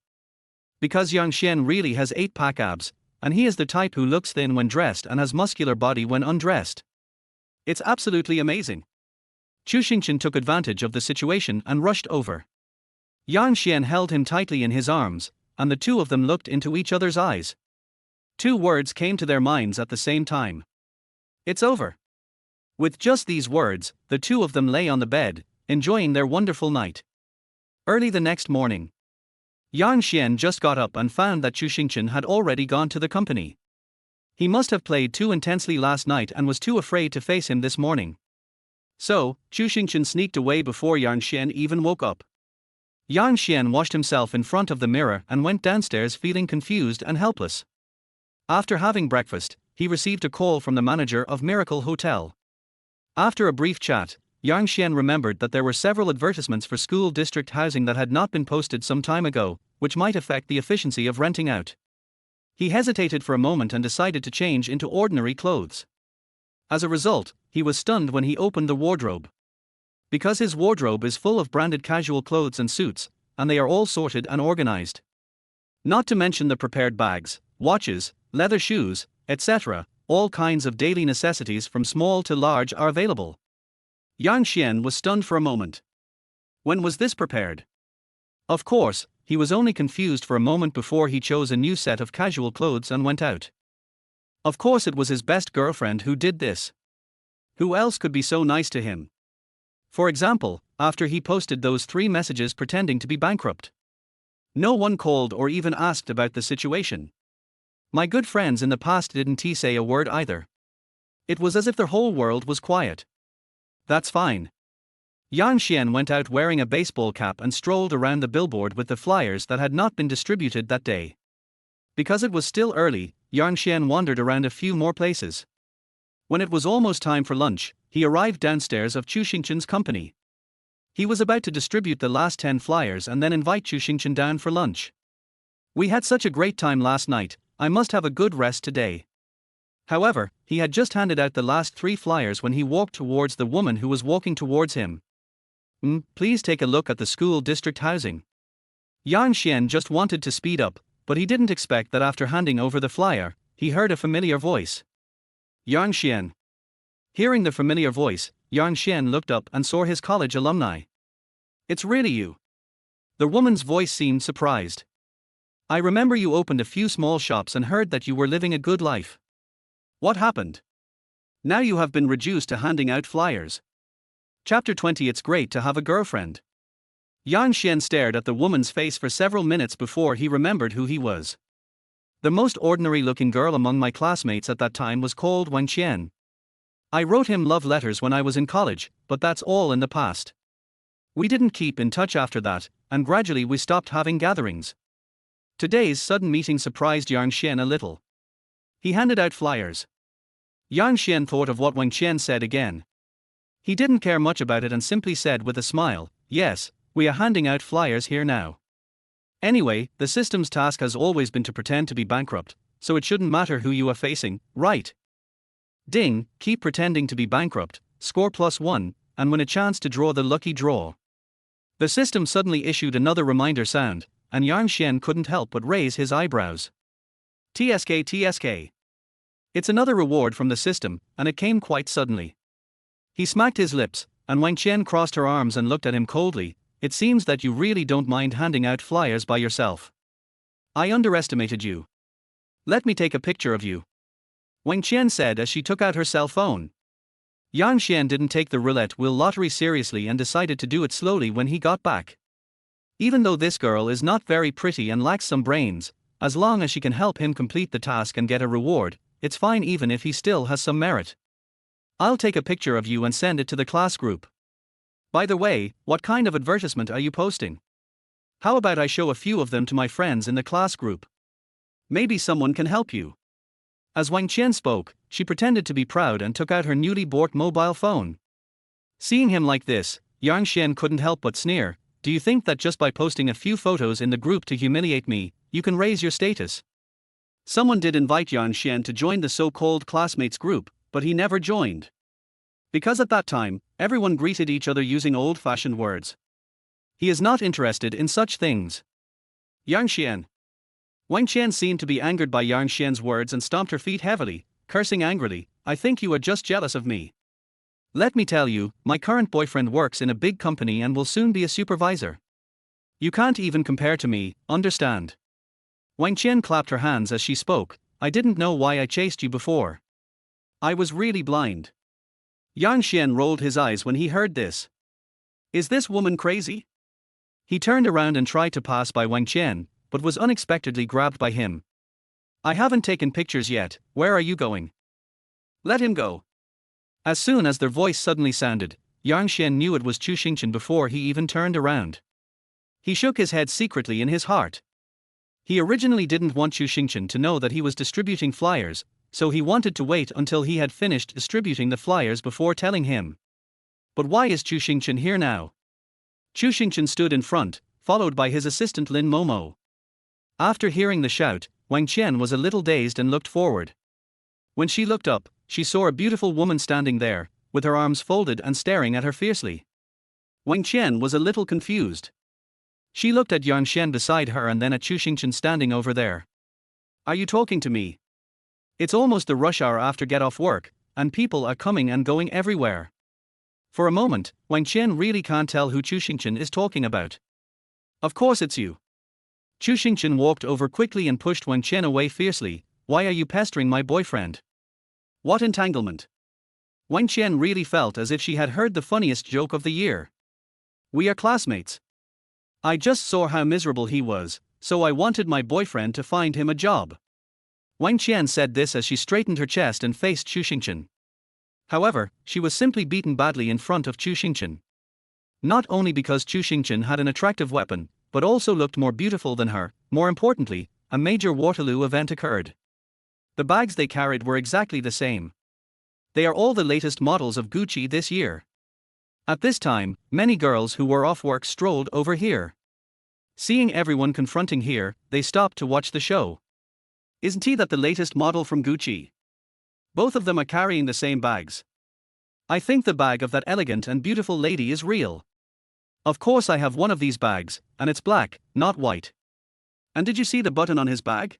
Because Yang Xian really has 8-pack abs, and he is the type who looks thin when dressed and has muscular body when undressed. It's absolutely amazing. Chu Xingchen took advantage of the situation and rushed over. Yang Xian held him tightly in his arms, and the two of them looked into each other's eyes. 2 words came to their minds at the same time. It's over. With just these words, the two of them lay on the bed, enjoying their wonderful night. Early the next morning, Yang Xian just got up and found that Chu Xingchen had already gone to the company. He must have played too intensely last night and was too afraid to face him this morning. So, Chu Xingchen sneaked away before Yang Xian even woke up. Yang Xian washed himself in front of the mirror and went downstairs feeling confused and helpless. After having breakfast, he received a call from the manager of Miracle Hotel. After a brief chat, Yang Xian remembered that there were several advertisements for school district housing that had not been posted some time ago, which might affect the efficiency of renting out. He hesitated for a moment and decided to change into ordinary clothes. As a result, he was stunned when he opened the wardrobe. Because his wardrobe is full of branded casual clothes and suits, and they are all sorted and organized. Not to mention the prepared bags, watches, leather shoes, etc., all kinds of daily necessities from small to large are available. Yang Xian was stunned for a moment. When was this prepared? Of course, he was only confused for a moment before he chose a new set of casual clothes and went out. Of course, it was his best girlfriend who did this. Who else could be so nice to him? For example, after he posted those 3 messages pretending to be bankrupt. No one called or even asked about the situation. My good friends in the past didn't say a word either. It was as if their whole world was quiet. That's fine. Yang Xian went out wearing a baseball cap and strolled around the billboard with the flyers that had not been distributed that day. Because it was still early, Yang Xian wandered around a few more places. When it was almost time for lunch, he arrived downstairs of Chu Xingchen's company. He was about to distribute the last 10 flyers and then invite Chu Xingchen down for lunch. We had such a great time last night, I must have a good rest today. However, he had just handed out the last 3 flyers when he walked towards the woman who was walking towards him. Please take a look at the school district housing. Yang Xian just wanted to speed up, but he didn't expect that after handing over the flyer, he heard a familiar voice. Yang Xian. Hearing the familiar voice, Yang Xian looked up and saw his college alumni. It's really you. The woman's voice seemed surprised. I remember you opened a few small shops and heard that you were living a good life. What happened? Now you have been reduced to handing out flyers. Chapter 20. It's great to have a girlfriend. Yang Xian stared at the woman's face for several minutes before he remembered who he was. The most ordinary looking girl among my classmates at that time was called Wang Qian. I wrote him love letters when I was in college, but that's all in the past. We didn't keep in touch after that, and gradually we stopped having gatherings. Today's sudden meeting surprised Yang Xian a little. He handed out flyers. Yang Xian thought of what Wang Qian said again. He didn't care much about it and simply said with a smile, "Yes, we are handing out flyers here now. Anyway, the system's task has always been to pretend to be bankrupt, so it shouldn't matter who you are facing, right? Ding, keep pretending to be bankrupt, score +1, and win a chance to draw the lucky draw." The system suddenly issued another reminder sound, and Yang Xian couldn't help but raise his eyebrows. TSK TSK. It's another reward from the system, and it came quite suddenly. He smacked his lips, and Wang Qian crossed her arms and looked at him coldly. "It seems that you really don't mind handing out flyers by yourself. I underestimated you. Let me take a picture of you," Wang Qian said as she took out her cell phone. Yang Xian didn't take the roulette wheel lottery seriously and decided to do it slowly when he got back. Even though this girl is not very pretty and lacks some brains, as long as she can help him complete the task and get a reward, it's fine even if he still has some merit. "I'll take a picture of you and send it to the class group. By the way, what kind of advertisement are you posting? How about I show a few of them to my friends in the class group? Maybe someone can help you." As Wang Qian spoke, she pretended to be proud and took out her newly bought mobile phone. Seeing him like this, Yang Xian couldn't help but sneer. "Do you think that just by posting a few photos in the group to humiliate me, you can raise your status?" Someone did invite Yang Xian to join the so-called classmates group, but he never joined. Because at that time, everyone greeted each other using old-fashioned words. He is not interested in such things. Yang Xian. Wang Qian seemed to be angered by Yang Xian's words and stomped her feet heavily, cursing angrily. "I think you are just jealous of me. Let me tell you, my current boyfriend works in a big company and will soon be a supervisor. You can't even compare to me, understand?" Wang Qian clapped her hands as she spoke. "I didn't know why I chased you before. I was really blind." Yang Xian rolled his eyes when he heard this. Is this woman crazy? He turned around and tried to pass by Wang Qian, but was unexpectedly grabbed by him. "I haven't taken pictures yet, where are you going? Let him go." As soon as their voice suddenly sounded, Yang Xian knew it was Chu Xingqian before he even turned around. He shook his head secretly in his heart. He originally didn't want Chu Xingqian to know that he was distributing flyers, so he wanted to wait until he had finished distributing the flyers before telling him. But why is Chu Xingqian here now? Chu Xingqian stood in front, followed by his assistant Lin Momo. After hearing the shout, Wang Qian was a little dazed and looked forward. When she looked up, she saw a beautiful woman standing there, with her arms folded and staring at her fiercely. Wang Qian was a little confused. She looked at Yang Xian beside her and then at Chu Xingqian standing over there. "Are you talking to me? It's almost the rush hour after get off work, and people are coming and going everywhere." For a moment, Wang Qian really can't tell who Chu Xingqian is talking about. "Of course it's you." Chu Xingqian walked over quickly and pushed Wang Qian away fiercely. "Why are you pestering my boyfriend? What entanglement?" Wang Qian really felt as if she had heard the funniest joke of the year. "We are classmates. I just saw how miserable he was, so I wanted my boyfriend to find him a job." Wang Qian said this as she straightened her chest and faced Chu Xingqian. However, she was simply beaten badly in front of Chu Xingqian. Not only because Chu Xingqian had an attractive weapon, but also looked more beautiful than her. More importantly, a major Waterloo event occurred. The bags they carried were exactly the same. They are all the latest models of Gucci this year. At this time, many girls who were off work strolled over here. Seeing everyone confronting here, they stopped to watch the show. "Isn't he that the latest model from Gucci? Both of them are carrying the same bags. I think the bag of that elegant and beautiful lady is real. Of course I have one of these bags, and it's black, not white. And did you see the button on his bag?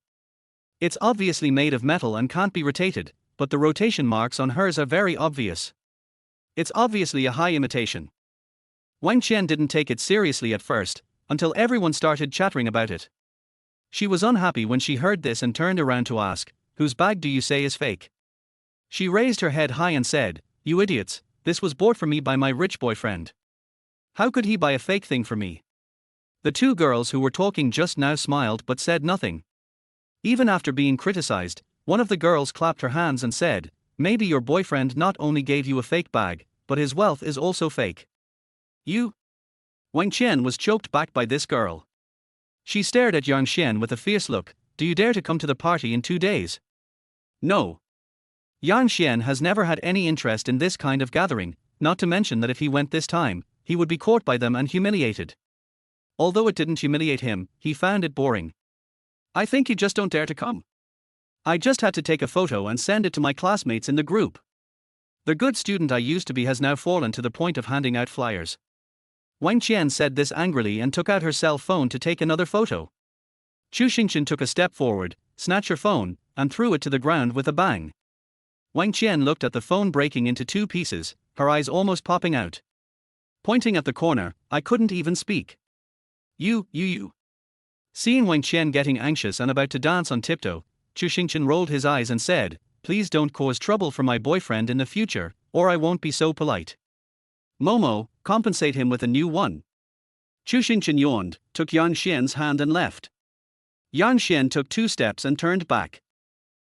It's obviously made of metal and can't be rotated, but the rotation marks on hers are very obvious. It's obviously a high imitation." Wang Qian didn't take it seriously at first, until everyone started chattering about it. She was unhappy when she heard this and turned around to ask, "Whose bag do you say is fake?" She raised her head high and said, "You idiots, this was bought for me by my rich boyfriend. How could he buy a fake thing for me?" The two girls who were talking just now smiled but said nothing. Even after being criticized, one of the girls clapped her hands and said, "Maybe your boyfriend not only gave you a fake bag, but his wealth is also fake." "You?" Wang Qian was choked back by this girl. She stared at Yang Xian with a fierce look. "Do you dare to come to the party in 2 days?" "No." Yang Xian has never had any interest in this kind of gathering, not to mention that if he went this time, he would be caught by them and humiliated. Although it didn't humiliate him, he found it boring. I think you just don't dare to come. I just had to take a photo and send it to my classmates in the group. The good student I used to be has now fallen to the point of handing out flyers. Wang Qian said this angrily and took out her cell phone to take another photo. Chu Xingqian took a step forward, snatched her phone, and threw it to the ground with a bang. Wang Qian looked at the phone breaking into two pieces, her eyes almost popping out. Pointing at the corner, I couldn't even speak. You. Seeing Wang Qian getting anxious and about to dance on tiptoe, Chu Xingqian rolled his eyes and said, "Please don't cause trouble for my boyfriend in the future, or I won't be so polite. Momo, compensate him with a new one." Chu Xingqian yawned, took Yang Xian's hand and left. Yang Xian took 2 steps and turned back.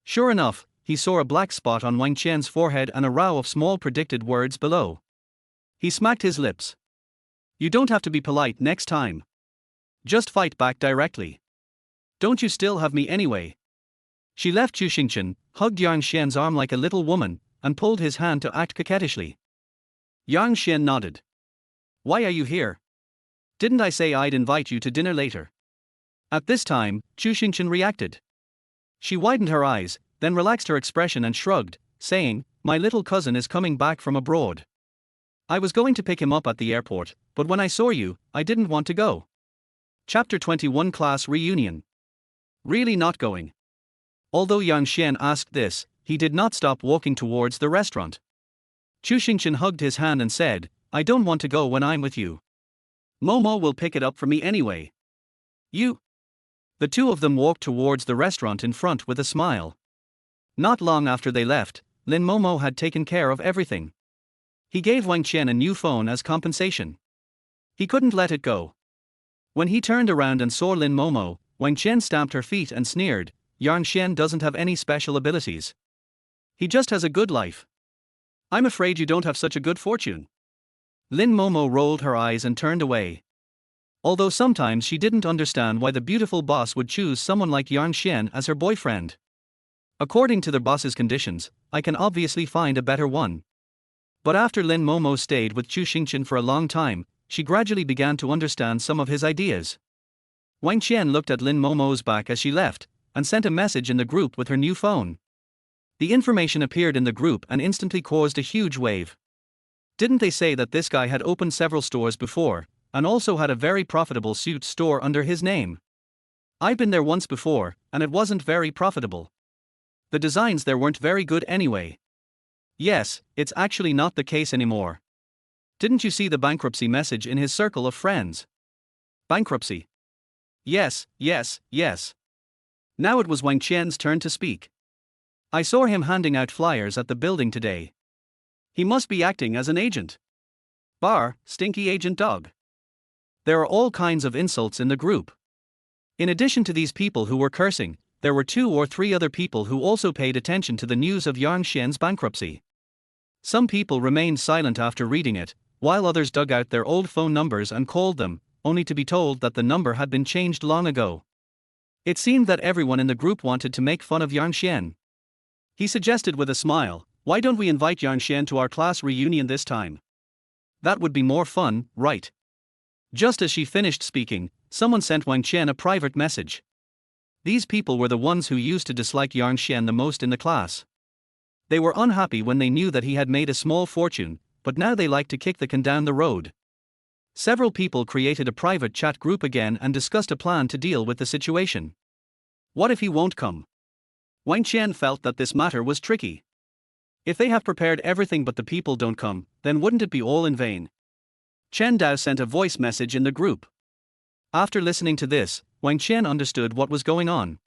Sure enough, he saw a black spot on Wang Qian's forehead and a row of small predicted words below. He smacked his lips. "You don't have to be polite next time. Just fight back directly. Don't you still have me anyway?" She left Chu Xingqian, hugged Yang Xian's arm like a little woman, and pulled his hand to act coquettishly. Yang Xian nodded. "Why are you here? Didn't I say I'd invite you to dinner later?" At this time, Chu Xingqian reacted. She widened her eyes, then relaxed her expression and shrugged, saying, "My little cousin is coming back from abroad. I was going to pick him up at the airport, but when I saw you, I didn't want to go." Chapter 21 Class Reunion. Really not going? Although Yang Xian asked this, he did not stop walking towards the restaurant. Chu Xingqian hugged his hand and said, "I don't want to go when I'm with you. Momo will pick it up for me anyway." "You?" The two of them walked towards the restaurant in front with a smile. Not long after they left, Lin Momo had taken care of everything. He gave Wang Qian a new phone as compensation. He couldn't let it go. When he turned around and saw Lin Momo, Wang Qian stamped her feet and sneered, "Yang Xian doesn't have any special abilities. He just has a good life. I'm afraid you don't have such a good fortune." Lin Momo rolled her eyes and turned away. Although sometimes she didn't understand why the beautiful boss would choose someone like Yang Xian as her boyfriend. According to the boss's conditions, I can obviously find a better one. But after Lin Momo stayed with Chu Xingqian for a long time, she gradually began to understand some of his ideas. Wang Qian looked at Lin Momo's back as she left, and sent a message in the group with her new phone. The information appeared in the group and instantly caused a huge wave. Didn't they say that this guy had opened several stores before, and also had a very profitable suit store under his name? I've been there once before, and it wasn't very profitable. The designs there weren't very good anyway. Yes, it's actually not the case anymore. Didn't you see the bankruptcy message in his circle of friends? Bankruptcy. Yes. Now it was Wang Qian's turn to speak. I saw him handing out flyers at the building today. He must be acting as an agent. Stinky agent dog. There are all kinds of insults in the group. In addition to these people who were cursing, there were 2 or 3 other people who also paid attention to the news of Yang Xian's bankruptcy. Some people remained silent after reading it, while others dug out their old phone numbers and called them, only to be told that the number had been changed long ago. It seemed that everyone in the group wanted to make fun of Yang Xian. He suggested with a smile, "Why don't we invite Yang Xian to our class reunion this time? That would be more fun, right?" Just as she finished speaking, someone sent Wang Qian a private message. These people were the ones who used to dislike Yang Xian the most in the class. They were unhappy when they knew that he had made a small fortune, but now they liked to kick the can down the road. Several people created a private chat group again and discussed a plan to deal with the situation. What if he won't come? Wang Qian felt that this matter was tricky. If they have prepared everything but the people don't come, then wouldn't it be all in vain? Chen Dao sent a voice message in the group. After listening to this, Wang Qian understood what was going on.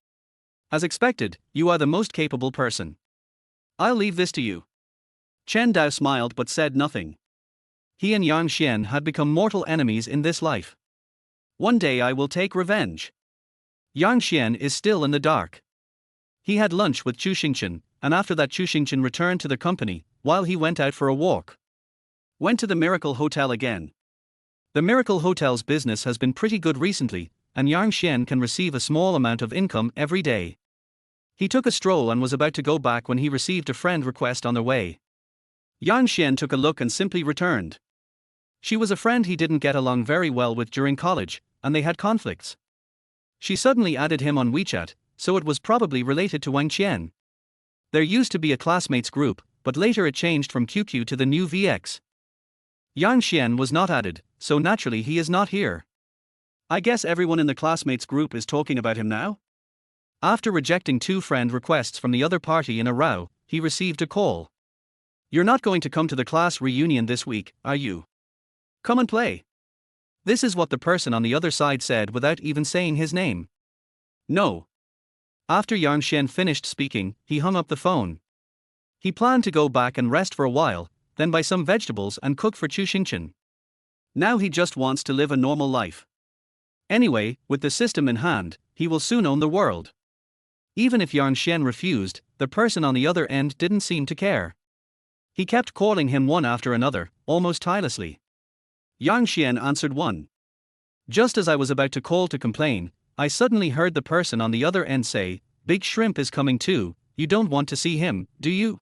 As expected, you are the most capable person. I'll leave this to you. Chen Dao smiled but said nothing. He and Yang Xian had become mortal enemies in this life. One day I will take revenge. Yang Xian is still in the dark. He had lunch with Chu Xingqian, and after that Chu Xingqian returned to the company, while he went out for a walk. Went to the Miracle Hotel again. The Miracle Hotel's business has been pretty good recently, and Yang Xian can receive a small amount of income every day. He took a stroll and was about to go back when he received a friend request on the way. Yang Xian took a look and simply returned. She was a friend he didn't get along very well with during college, and they had conflicts. She suddenly added him on WeChat, so it was probably related to Wang Qian. There used to be a classmates group, but later it changed from QQ to the new VX. Yang Xian was not added, so naturally he is not here. I guess everyone in the classmates group is talking about him now? After rejecting 2 friend requests from the other party in a row, he received a call. You're not going to come to the class reunion this week, are you? Come and play. This is what the person on the other side said without even saying his name. No. After Yang Xian finished speaking, he hung up the phone. He planned to go back and rest for a while, then buy some vegetables and cook for Chu Xingchen. Now he just wants to live a normal life. Anyway, with the system in hand, he will soon own the world. Even if Yang Xian refused, the person on the other end didn't seem to care. He kept calling him one after another, almost tirelessly. Yang Xian answered one. Just as I was about to call to complain, I suddenly heard the person on the other end say, "Big Shrimp is coming too, you don't want to see him, do you?"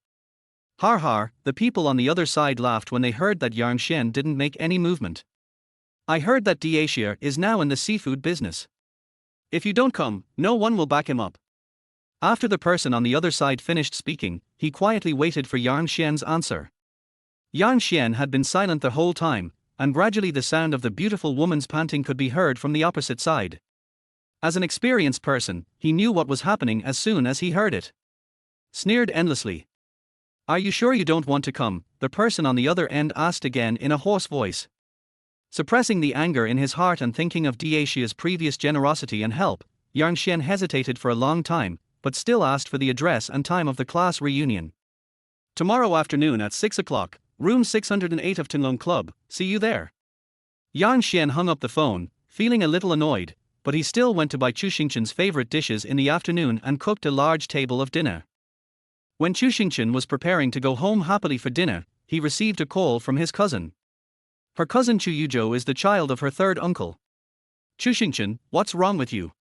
Har har, the people on the other side laughed when they heard that Yang Xian didn't make any movement. I heard that Dacia is now in the seafood business. If you don't come, no one will back him up. After the person on the other side finished speaking, he quietly waited for Yang Xian's answer. Yang Xian had been silent the whole time, and gradually the sound of the beautiful woman's panting could be heard from the opposite side. As an experienced person, he knew what was happening as soon as he heard it. Sneered endlessly. Are you sure you don't want to come? The person on the other end asked again in a hoarse voice. Suppressing the anger in his heart and thinking of Dacia's previous generosity and help, Yang Xian hesitated for a long time, but still asked for the address and time of the class reunion. Tomorrow afternoon at 6 o'clock, room 608 of Tinlong Club, see you there. Yang Xian hung up the phone, feeling a little annoyed, but he still went to buy Chu Xingchen's favorite dishes in the afternoon and cooked a large table of dinner. When Chu Xingchen was preparing to go home happily for dinner, he received a call from his cousin. Her cousin Chu Yuzhou is the child of her third uncle. Chu Xingchen, what's wrong with you?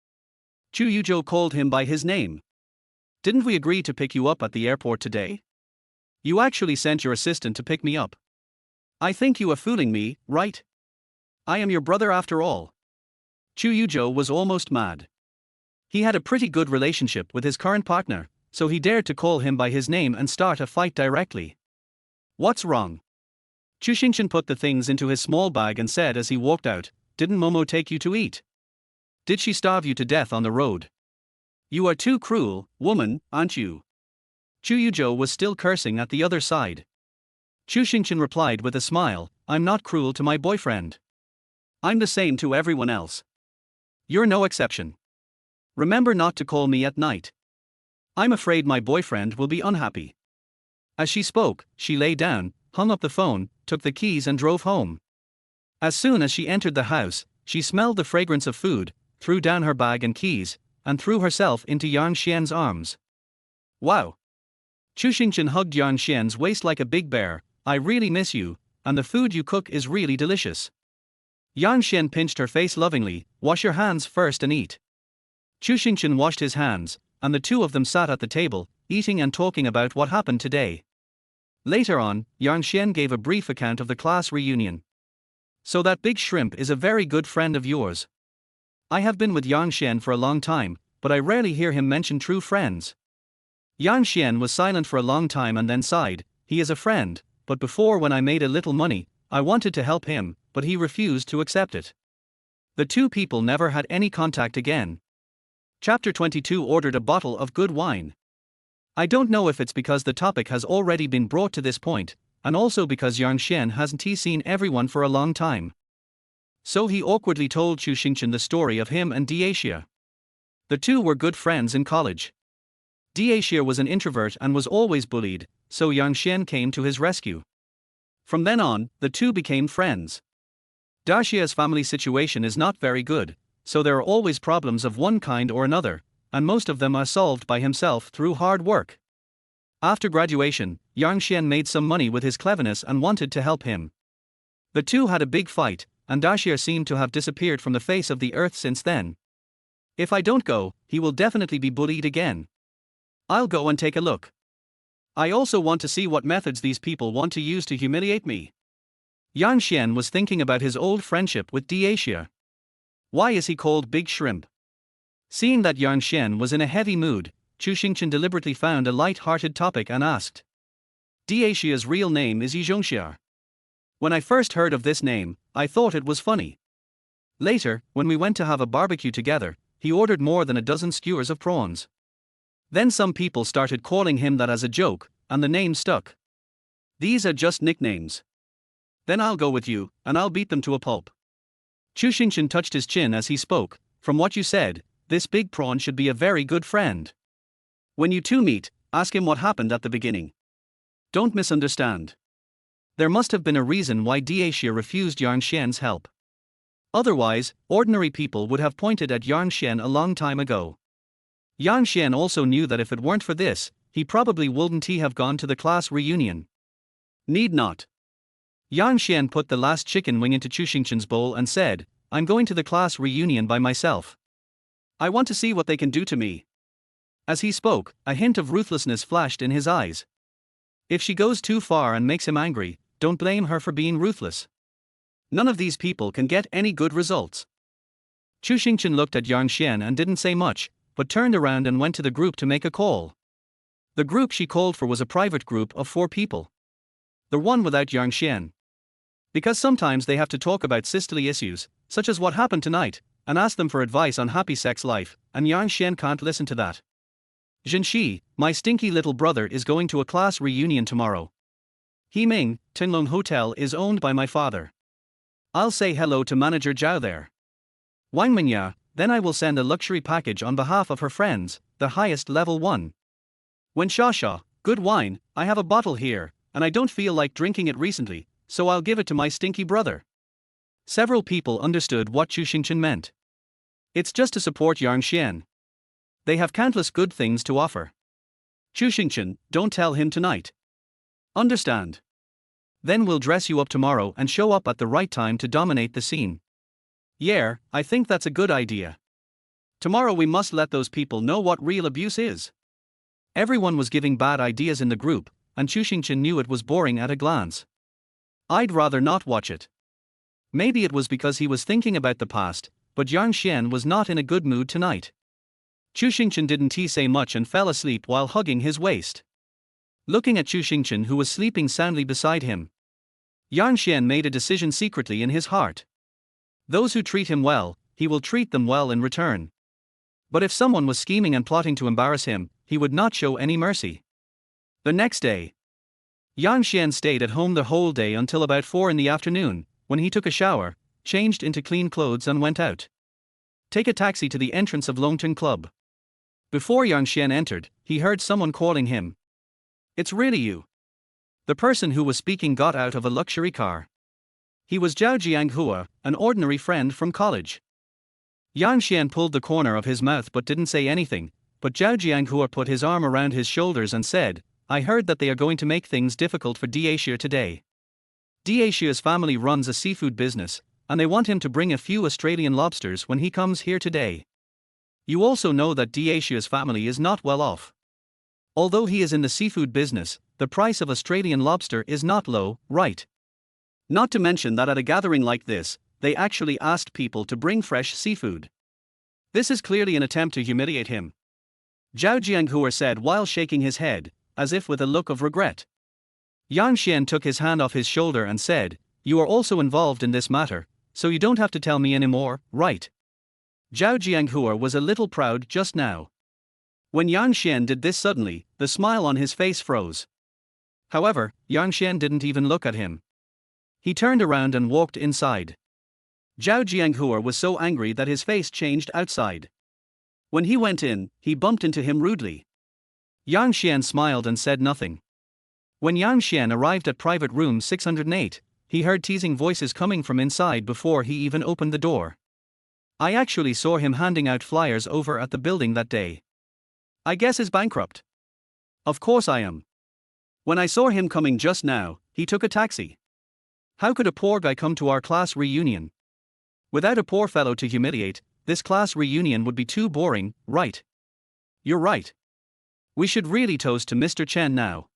Chu Yuzhou called him by his name. Didn't we agree to pick you up at the airport today? You actually sent your assistant to pick me up. I think you are fooling me, right? I am your brother after all. Chu Yuzhou was almost mad. He had a pretty good relationship with his current partner, so he dared to call him by his name and start a fight directly. What's wrong? Chu Xingchen put the things into his small bag and said as he walked out, Didn't Momo take you to eat? Did she starve you to death on the road? You are too cruel, woman, aren't you? Chu Yuzhou was still cursing at the other side. Chu Xingchen replied with a smile, I'm not cruel to my boyfriend. I'm the same to everyone else. You're no exception. Remember not to call me at night. I'm afraid my boyfriend will be unhappy. As she spoke, she lay down, hung up the phone, took the keys and drove home. As soon as she entered the house, she smelled the fragrance of food, threw down her bag and keys, and threw herself into Yang Xian's arms. Wow! Chu Xingchen hugged Yang Xian's waist like a big bear, I really miss you, and the food you cook is really delicious. Yang Xian pinched her face lovingly, wash your hands first and eat. Chu Xingchen washed his hands, and the two of them sat at the table, eating and talking about what happened today. Later on, Yang Xian gave a brief account of the class reunion. So that Big Shrimp is a very good friend of yours. I have been with Yang Xian for a long time, but I rarely hear him mention true friends. Yang Xian was silent for a long time and then sighed, he is a friend, but before when I made a little money, I wanted to help him, but he refused to accept it. The two people never had any contact again. Chapter 22 ordered a bottle of good wine. I don't know if it's because the topic has already been brought to this point, and also because Yang Xian hasn't seen everyone for a long time. So he awkwardly told Chu Xingchen the story of him and Dacia. The two were good friends in college. Dacia was an introvert and was always bullied, so Yang Xian came to his rescue. From then on, the two became friends. Dacia's family situation is not very good, so there are always problems of one kind or another, and most of them are solved by himself through hard work. After graduation, Yang Xian made some money with his cleverness and wanted to help him. The two had a big fight, and Dacia seemed to have disappeared from the face of the earth since then. If I don't go, he will definitely be bullied again. I'll go and take a look. I also want to see what methods these people want to use to humiliate me. Yan Xian was thinking about his old friendship with Dacia. Why is he called Big Shrimp? Seeing that Yan Xian was in a heavy mood, Chu Xingqian deliberately found a light-hearted topic and asked. Dacia's real name is Yizhongxia. When I first heard of this name, I thought it was funny. Later, when we went to have a barbecue together, he ordered more than a dozen skewers of prawns. Then some people started calling him that as a joke, and the name stuck. These are just nicknames. Then I'll go with you, and I'll beat them to a pulp. Chu Xingqian touched his chin as he spoke. From what you said, this big prawn should be a very good friend. When you two meet, ask him what happened at the beginning. Don't misunderstand. There must have been a reason why Dacia refused Yan Xian's help. Otherwise, ordinary people would have pointed at Yan Xian a long time ago. Yan Xian also knew that if it weren't for this, he probably wouldn't have gone to the class reunion. Need not. Yan Xian put the last chicken wing into Chu Xingqian's bowl and said, I'm going to the class reunion by myself. I want to see what they can do to me. As he spoke, a hint of ruthlessness flashed in his eyes. If she goes too far and makes him angry, don't blame her for being ruthless. None of these people can get any good results. Chu Xingqian looked at Yan Xian and didn't say much, but turned around and went to the group to make a call. The group she called for was a private group of 4 people. The one without Yan Xian. Because sometimes they have to talk about sisterly issues, such as what happened tonight, and ask them for advice on happy sex life, and Yan Xian can't listen to that. Zhenxi, my stinky little brother is going to a class reunion tomorrow. Himing, Tinglong Hotel is owned by my father. I'll say hello to manager Zhao there. Wang Mingya, then I will send a luxury package on behalf of her friends, the highest level one. When Sha, good wine, I have a bottle here, and I don't feel like drinking it recently, so I'll give it to my stinky brother. Several people understood what Chu Xingqian meant. It's just to support Yan Xian. They have countless good things to offer. Chu Xingqian, don't tell him tonight. Understand? Then we'll dress you up tomorrow and show up at the right time to dominate the scene. Yeah, I think that's a good idea. Tomorrow we must let those people know what real abuse is. Everyone was giving bad ideas in the group, and Chu Xingqian knew it was boring at a glance. I'd rather not watch it. Maybe it was because he was thinking about the past, but Yan Xian was not in a good mood tonight. Chu Xingqian didn't say much and fell asleep while hugging his waist. Looking at Chu Xingqian, who was sleeping soundly beside him, Yan Xian made a decision secretly in his heart. Those who treat him well, he will treat them well in return. But if someone was scheming and plotting to embarrass him, he would not show any mercy. The next day, Yan Xian stayed at home the whole day until about 4 in the afternoon, when he took a shower, changed into clean clothes and went out. Take a taxi to the entrance of Longton Club. Before Yan Xian entered, he heard someone calling him. It's really you. The person who was speaking got out of a luxury car. He was Zhao Jianghua, an ordinary friend from college. Yan Xian pulled the corner of his mouth but didn't say anything, but Zhao Jianghua put his arm around his shoulders and said, I heard that they are going to make things difficult for Dacia today. Dacia's family runs a seafood business, and they want him to bring a few Australian lobsters when he comes here today. You also know that Dacia's family is not well off. Although he is in the seafood business, the price of Australian lobster is not low, right? Not to mention that at a gathering like this, they actually asked people to bring fresh seafood. This is clearly an attempt to humiliate him. Zhao Jianghua said while shaking his head, as if with a look of regret. Yan Xian took his hand off his shoulder and said, You are also involved in this matter, so you don't have to tell me anymore, right? Zhao Jianghua was a little proud just now. When Yan Xian did this suddenly, the smile on his face froze. However, Yan Xian didn't even look at him. He turned around and walked inside. Zhao Jianghua was so angry that his face changed outside. When he went in, he bumped into him rudely. Yan Xian smiled and said nothing. When Yan Xian arrived at private room 608, he heard teasing voices coming from inside before he even opened the door. I actually saw him handing out flyers over at the building that day. I guess he's bankrupt. Of course I am. When I saw him coming just now, he took a taxi. How could a poor guy come to our class reunion? Without a poor fellow to humiliate, this class reunion would be too boring, right? You're right. We should really toast to Mr. Chen now.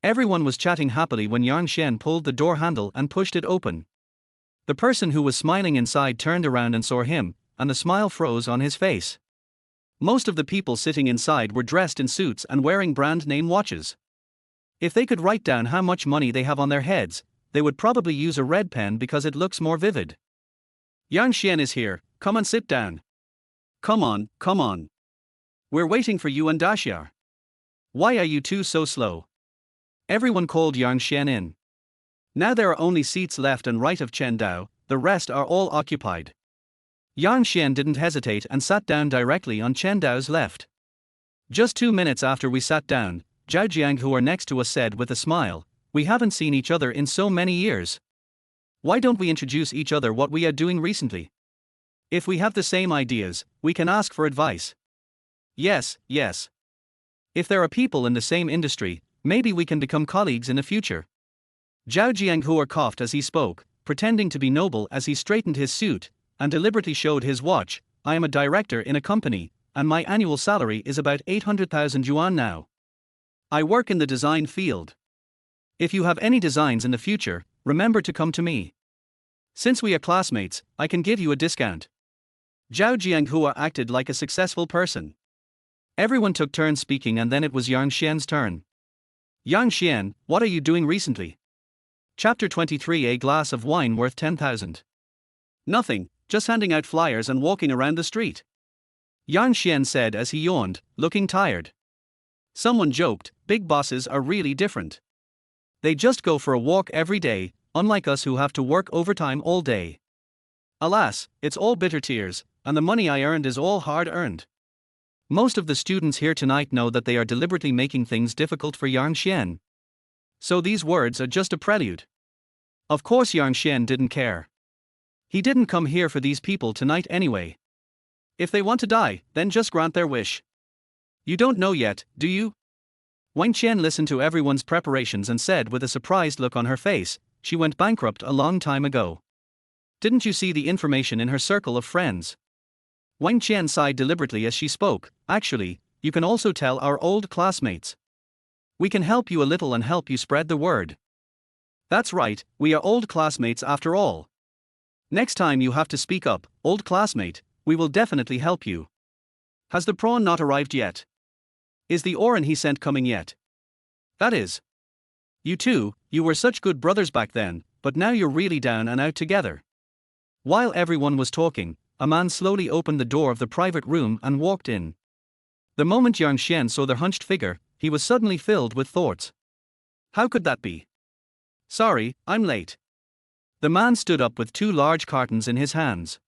Everyone was chatting happily when Yang Xian pulled the door handle and pushed it open. The person who was smiling inside turned around and saw him, and the smile froze on his face. Most of the people sitting inside were dressed in suits and wearing brand name watches. If they could write down how much money they have on their heads, they would probably use a red pen because it looks more vivid. Yang Xian is here, come and sit down. Come on, come on. We're waiting for you and Dashyar. Why are you two so slow? Everyone called Yang Xian in. Now there are only seats left and right of Chen Dao, the rest are all occupied. Yang Xian didn't hesitate and sat down directly on Chen Dao's left. Just 2 minutes after we sat down, Zhao Jiang, who are next to us, said with a smile, "We haven't seen each other in so many years. Why don't we introduce each other what we are doing recently? If we have the same ideas, we can ask for advice." Yes, yes. If there are people in the same industry, maybe we can become colleagues in the future. Zhao Jianghua coughed as he spoke, pretending to be noble as he straightened his suit, and deliberately showed his watch. "I am a director in a company, and my annual salary is about 800,000 yuan now. I work in the design field. If you have any designs in the future, remember to come to me. Since we are classmates, I can give you a discount." Zhao Jianghua acted like a successful person. Everyone took turns speaking and then it was Yang Xian's turn. "Yang Xian, what are you doing recently?" Chapter 23. A glass of wine worth 10,000. "Nothing, just handing out flyers and walking around the street," Yang Xian said as he yawned, looking tired. Someone joked, "Big bosses are really different. They just go for a walk every day, unlike us who have to work overtime all day. Alas, it's all bitter tears, and the money I earned is all hard-earned." Most of the students here tonight know that they are deliberately making things difficult for Yang Xian. So these words are just a prelude. Of course Yang Xian didn't care. He didn't come here for these people tonight anyway. If they want to die, then just grant their wish. You don't know yet, do you? Wang Qian listened to everyone's preparations and said with a surprised look on her face, "She went bankrupt a long time ago. Didn't you see the information in her circle of friends?" Wang Qian sighed deliberately as she spoke. "Actually, you can also tell our old classmates. We can help you a little and help you spread the word. That's right, we are old classmates after all. Next time you have to speak up, old classmate, we will definitely help you. Has the prawn not arrived yet? Is the oran he sent coming yet? That is. You two, you were such good brothers back then, but now you're really down and out together." While everyone was talking, a man slowly opened the door of the private room and walked in. The moment Yang Xian saw their hunched figure, he was suddenly filled with thoughts. How could that be? "Sorry, I'm late." The man stood up with 2 large cartons in his hands.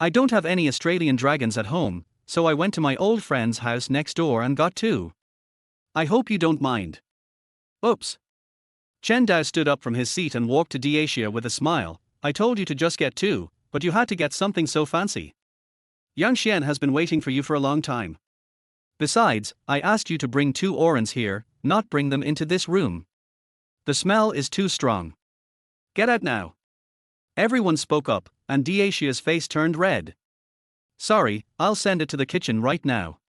"I don't have any Australian dragons at home, so I went to my old friend's house next door and got 2. I hope you don't mind." Oops. Chen Dao stood up from his seat and walked to Dacia with a smile. "I told you to just get 2, but you had to get something so fancy. Yang Xian has been waiting for you for a long time. Besides, I asked you to bring 2 orans here, not bring them into this room. The smell is too strong. Get out now." Everyone spoke up, and Dacia's face turned red. "Sorry, I'll send it to the kitchen right now."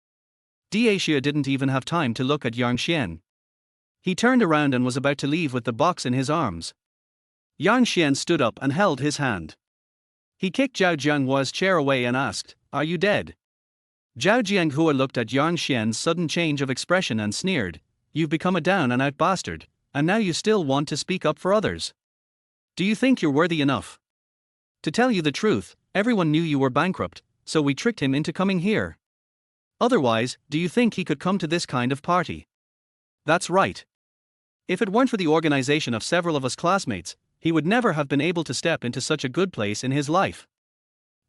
Dacia didn't even have time to look at Yang Xian. He turned around and was about to leave with the box in his arms. Yang Xian stood up and held his hand. He kicked Zhao Jianghua's chair away and asked, "Are you dead?" Zhao Jianghua looked at Yang Xian's sudden change of expression and sneered, "You've become a down-and-out bastard, and now you still want to speak up for others. Do you think you're worthy enough? To tell you the truth, everyone knew you were bankrupt, so we tricked him into coming here. Otherwise, do you think he could come to this kind of party? That's right. If it weren't for the organization of several of us classmates, he would never have been able to step into such a good place in his life."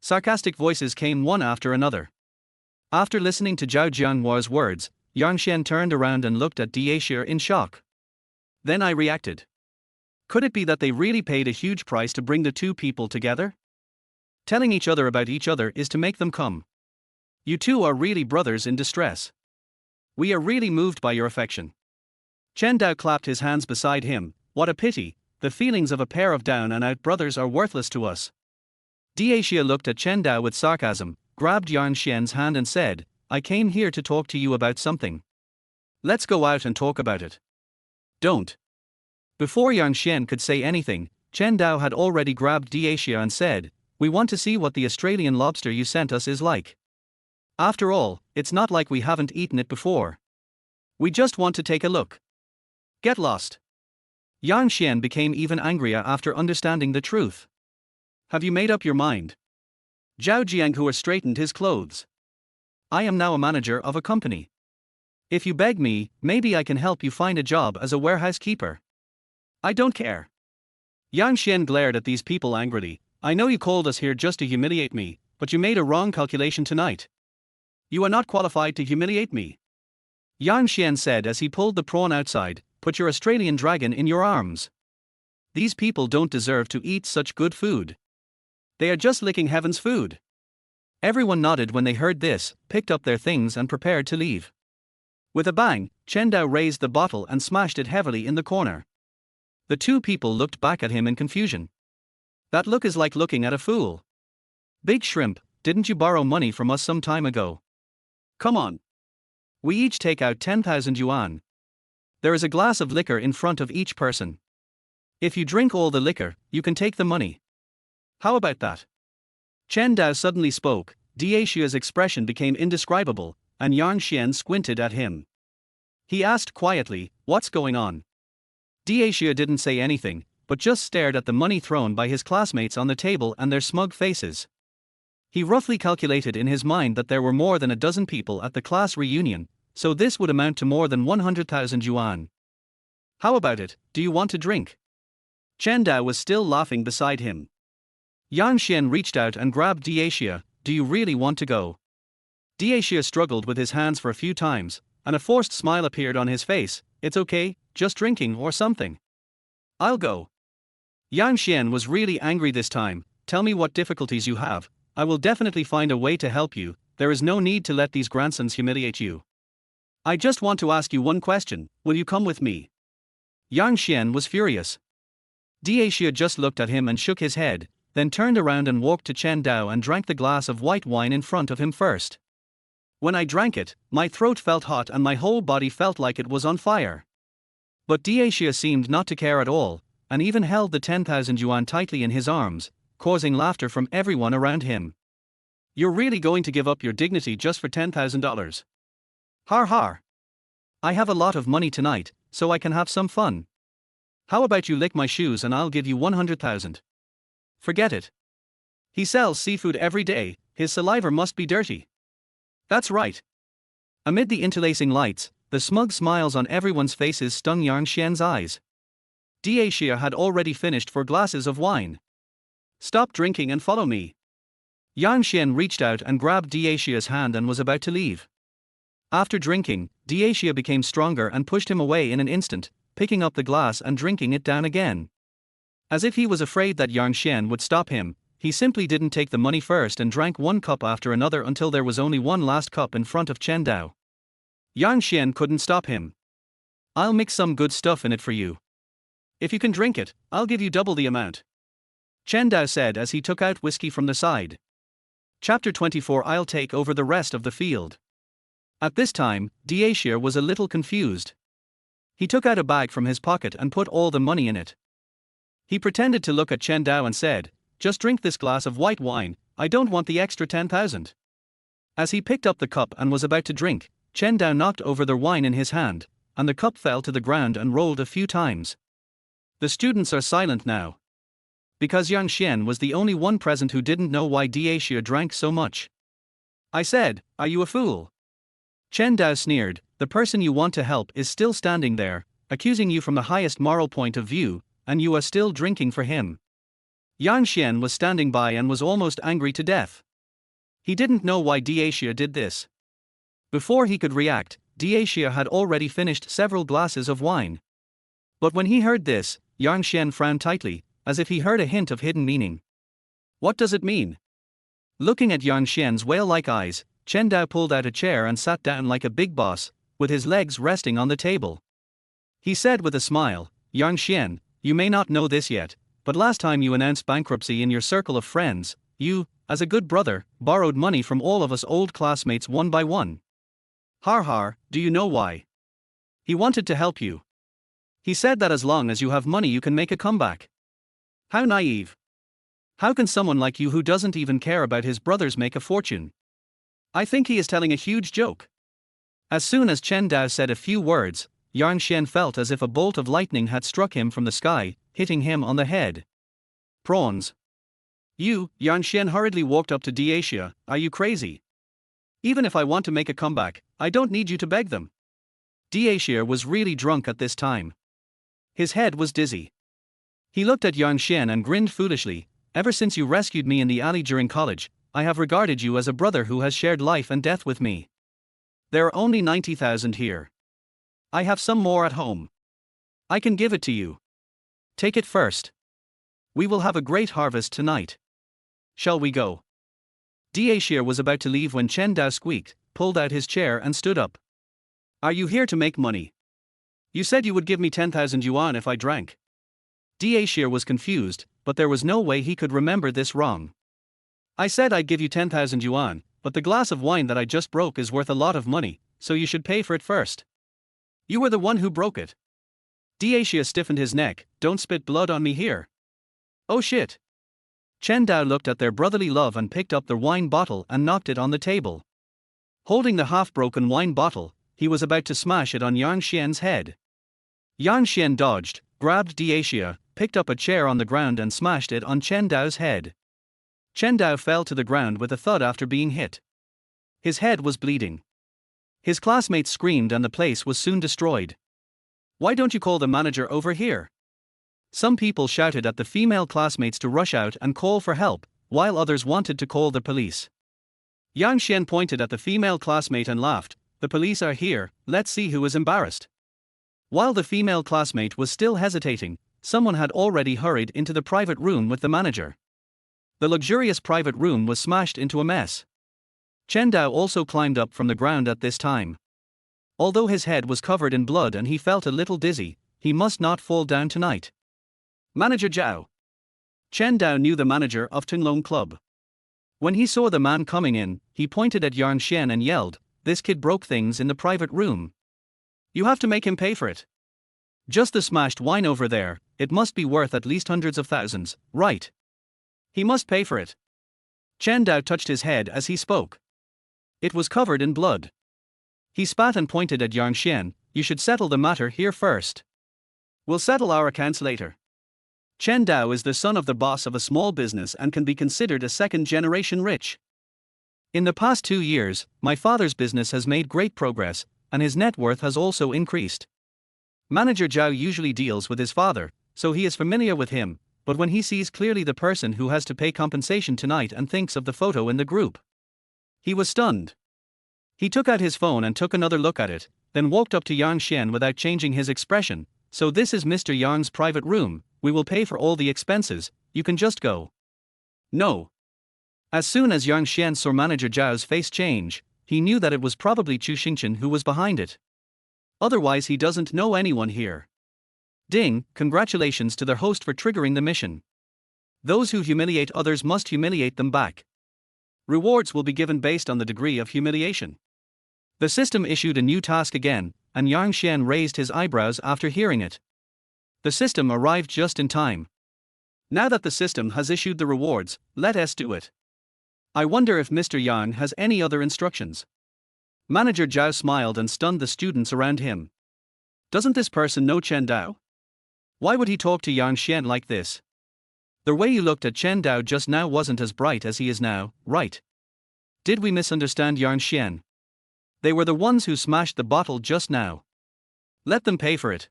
Sarcastic voices came one after another. After listening to Zhao Jianghua's words, Yang Xian turned around and looked at Dacia in shock. Then I reacted. Could it be that they really paid a huge price to bring the 2 people together? Telling each other about each other is to make them come. You two are really brothers in distress. We are really moved by your affection. Chen Dao clapped his hands beside him. What a pity, the feelings of a pair of down-and-out brothers are worthless to us. Dacia looked at Chen Dao with sarcasm, grabbed Yang Xian's hand and said, "I came here to talk to you about something. Let's go out and talk about it." Don't. Before Yang Xian could say anything, Chen Dao had already grabbed Dacia and said, "We want to see what the Australian lobster you sent us is like. After all, it's not like we haven't eaten it before. We just want to take a look. Get lost." Yang Xian became even angrier after understanding the truth. "Have you made up your mind?" Zhao Jianghua straightened his clothes. "I am now a manager of a company. If you beg me, maybe I can help you find a job as a warehouse keeper." "I don't care." Yang Xian glared at these people angrily. "I know you called us here just to humiliate me, but you made a wrong calculation tonight. You are not qualified to humiliate me." Yang Xian said as he pulled the prawn outside, "Put your Australian dragon in your arms. These people don't deserve to eat such good food. They are just licking heaven's food." Everyone nodded when they heard this, picked up their things and prepared to leave. With a bang, Chen Dao raised the bottle and smashed it heavily in the corner. The two people looked back at him in confusion. "That look is like looking at a fool. Big Shrimp, didn't you borrow money from us some time ago? Come on. We each take out 10,000 yuan. There is a glass of liquor in front of each person. If you drink all the liquor, you can take the money. How about that?" Chen Dao suddenly spoke. Dacia's expression became indescribable, and Yang Xian squinted at him. He asked quietly, "What's going on?" Dacia didn't say anything, but just stared at the money thrown by his classmates on the table and their smug faces. He roughly calculated in his mind that there were more than a dozen people at the class reunion, so this would amount to more than 100,000 yuan. "How about it, do you want to drink?" Chen Dao was still laughing beside him. Yang Xian reached out and grabbed Dacia. "Do you really want to go?" Dacia struggled with his hands for a few times, and a forced smile appeared on his face. "It's okay, just drinking or something. I'll go." Yang Xian was really angry this time. "Tell me what difficulties you have. I will definitely find a way to help you. There is no need to let these grandsons humiliate you. I just want to ask you one question, will you come with me?" Yang Xian was furious. Dacia just looked at him and shook his head, then turned around and walked to Chen Dao and drank the glass of white wine in front of him first. "When I drank it, my throat felt hot and my whole body felt like it was on fire." But Dacia seemed not to care at all, and even held the 10,000 yuan tightly in his arms, causing laughter from everyone around him. "You're really going to give up your dignity just for $10,000? Har har. I have a lot of money tonight, so I can have some fun. How about you lick my shoes and I'll give you 100,000. Forget it. He sells seafood every day, his saliva must be dirty. That's right." Amid the interlacing lights, the smug smiles on everyone's faces stung Yang Xian's eyes. Dacia had already finished 4 glasses of wine. "Stop drinking and follow me." Yang Xian reached out and grabbed Dacia's hand and was about to leave. After drinking, Dacia became stronger and pushed him away in an instant, picking up the glass and drinking it down again. As if he was afraid that Yang Xian would stop him, he simply didn't take the money first and drank one cup after another until there was only one last cup in front of Chen Dao. Yang Xian couldn't stop him. "I'll mix some good stuff in it for you. If you can drink it, I'll give you double the amount," Chen Dao said as he took out whiskey from the side. Chapter 24. I'll take over the rest of the field. At this time, Dacia was a little confused. He took out a bag from his pocket and put all the money in it. He pretended to look at Chen Dao and said, "Just drink this glass of white wine, I don't want the extra 10,000. As he picked up the cup and was about to drink, Chen Dao knocked over the wine in his hand, and the cup fell to the ground and rolled a few times. The students are silent now. Because Yang Xian was the only one present who didn't know why Dacia drank so much. "I said, are you a fool?" Chen Dao sneered. "The person you want to help is still standing there, accusing you from the highest moral point of view, and you are still drinking for him." Yang Xian was standing by and was almost angry to death. He didn't know why Dacia did this. Before he could react, Dacia had already finished several glasses of wine. But when he heard this, Yang Xian frowned tightly, as if he heard a hint of hidden meaning. "What does it mean?" Looking at Yang Xian's whale-like eyes, Chen Dao pulled out a chair and sat down like a big boss, with his legs resting on the table. He said with a smile, "Yang Xian, you may not know this yet, but last time you announced bankruptcy in your circle of friends, you, as a good brother, borrowed money from all of us old classmates one by one. Har har, do you know why? He wanted to help you. He said that as long as you have money you can make a comeback. How naive. How can someone like you who doesn't even care about his brothers make a fortune? I think he is telling a huge joke. As soon as Chen Dao said a few words, Yang Xian felt as if a bolt of lightning had struck him from the sky, hitting him on the head. Prawns. Yang Xian hurriedly walked up to Dacia. Are you crazy? Even if I want to make a comeback, I don't need you to beg them. Dacia was really drunk at this time. His head was dizzy. He looked at Yang Xian and grinned foolishly. Ever since you rescued me in the alley during college, I have regarded you as a brother who has shared life and death with me. There are only 90,000 here. I have some more at home. I can give it to you. Take it first. We will have a great harvest tonight. Shall we go? Dacia was about to leave when Chen Dao squeaked, pulled out his chair and stood up. Are you here to make money? You said you would give me 10,000 yuan if I drank. Dacia was confused, but there was no way he could remember this wrong. I said I'd give you 10,000 yuan, but the glass of wine that I just broke is worth a lot of money, so you should pay for it first. You were the one who broke it. Dacia stiffened his neck. Don't spit blood on me here. Oh shit. Chen Dao looked at their brotherly love and picked up the wine bottle and knocked it on the table. Holding the half-broken wine bottle, he was about to smash it on Yang Xian's head. Yang Xian dodged, grabbed Dacia, picked up a chair on the ground and smashed it on Chen Dao's head. Chen Dao fell to the ground with a thud after being hit. His head was bleeding. His classmates screamed and the place was soon destroyed. Why don't you call the manager over here? Some people shouted at the female classmates to rush out and call for help, while others wanted to call the police. Yang Xian pointed at the female classmate and laughed. The police are here, let's see who is embarrassed. While the female classmate was still hesitating, someone had already hurried into the private room with the manager. The luxurious private room was smashed into a mess. Chen Dao also climbed up from the ground at this time. Although his head was covered in blood and he felt a little dizzy, he must not fall down tonight. Manager Zhao. Chen Dao knew the manager of Tinglong Club. When he saw the man coming in, he pointed at Yang Xian and yelled, "This kid broke things in the private room. You have to make him pay for it. Just the smashed wine over there, it must be worth at least hundreds of thousands, right? He must pay for it." Chen Dao touched his head as he spoke. It was covered in blood. He spat and pointed at Yang Xian. You should settle the matter here first. We'll settle our accounts later. Chen Dao is the son of the boss of a small business and can be considered a second-generation rich. In the past 2 years, my father's business has made great progress, and his net worth has also increased. Manager Zhao usually deals with his father, so he is familiar with him, but when he sees clearly the person who has to pay compensation tonight and thinks of the photo in the group, he was stunned. He took out his phone and took another look at it, then walked up to Yang Xian without changing his expression. So this is Mr. Yang's private room, we will pay for all the expenses, you can just go. No. As soon as Yang Xian saw Manager Zhao's face change, he knew that it was probably Chu Xingchen who was behind it. Otherwise he doesn't know anyone here. Ding, congratulations to their host for triggering the mission. Those who humiliate others must humiliate them back. Rewards will be given based on the degree of humiliation. The system issued a new task again, and Yang Xian raised his eyebrows after hearing it. The system arrived just in time. Now that the system has issued the rewards, let us do it. I wonder if Mr. Yang has any other instructions. Manager Zhao smiled and stunned the students around him. Doesn't this person know Chen Dao? Why would he talk to Yang Xian like this? The way you looked at Chen Dao just now wasn't as bright as he is now, right? Did we misunderstand Yang Xian? They were the ones who smashed the bottle just now. Let them pay for it.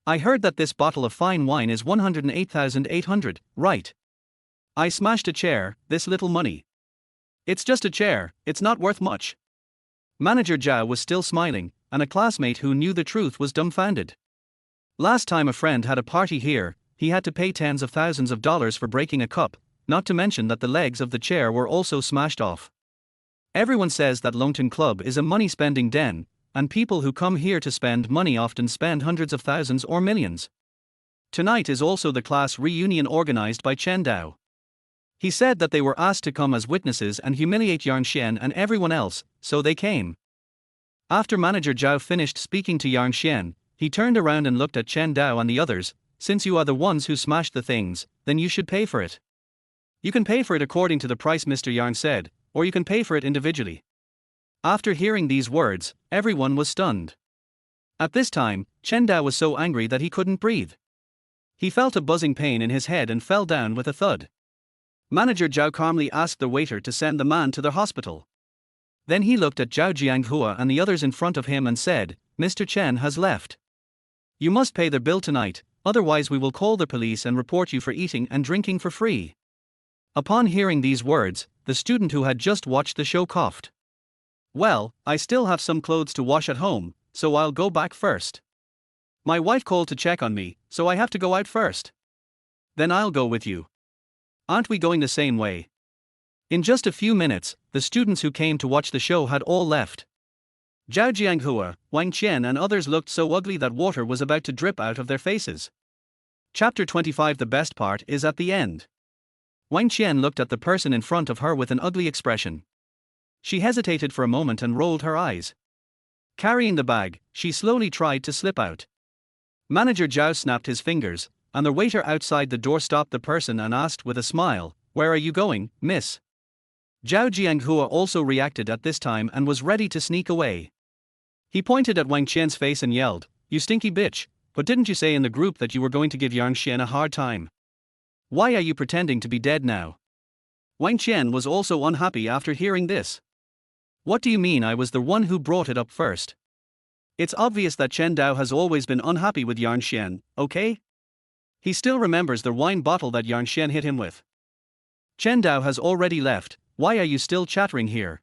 I heard that this bottle of fine wine is 108,800, right? I smashed a chair, this little money. It's just a chair, it's not worth much. Manager Zhao was still smiling, and a classmate who knew the truth was dumbfounded. Last time a friend had a party here, he had to pay tens of thousands of dollars for breaking a cup, not to mention that the legs of the chair were also smashed off. Everyone says that Longton Club is a money-spending den, and people who come here to spend money often spend hundreds of thousands or millions. Tonight is also the class reunion organized by Chen Dao. He said that they were asked to come as witnesses and humiliate Yang Xian and everyone else, so they came. After Manager Zhao finished speaking to Yang Xian, he turned around and looked at Chen Dao and the others. Since you are the ones who smashed the things, then you should pay for it. You can pay for it according to the price, Mr. Yang said, or you can pay for it individually. After hearing these words, everyone was stunned. At this time, Chen Dao was so angry that he couldn't breathe. He felt a buzzing pain in his head and fell down with a thud. Manager Zhao calmly asked the waiter to send the man to the hospital. Then he looked at Zhao Jianghua and the others in front of him and said, Mr. Chen has left. You must pay the bill tonight, otherwise we will call the police and report you for eating and drinking for free. Upon hearing these words, the student who had just watched the show coughed. Well, I still have some clothes to wash at home, so I'll go back first. My wife called to check on me, so I have to go out first. Then I'll go with you. Aren't we going the same way? In just a few minutes, the students who came to watch the show had all left. Zhao Jianghua, Wang Qian and others looked so ugly that water was about to drip out of their faces. Chapter 25. The best part is at the end. Wang Qian looked at the person in front of her with an ugly expression. She hesitated for a moment and rolled her eyes. Carrying the bag, she slowly tried to slip out. Manager Zhao snapped his fingers, and the waiter outside the door stopped the person and asked with a smile, "Where are you going, miss?" Zhao Jianghua also reacted at this time and was ready to sneak away. He pointed at Wang Qian's face and yelled, "You stinky bitch, but didn't you say in the group that you were going to give Yang Xian a hard time? Why are you pretending to be dead now?" Wang Qian was also unhappy after hearing this. "What do you mean I was the one who brought it up first? It's obvious that Chen Dao has always been unhappy with Yang Xian, okay? He still remembers the wine bottle that Yang Xian hit him with. Chen Dao has already left, why are you still chattering here?"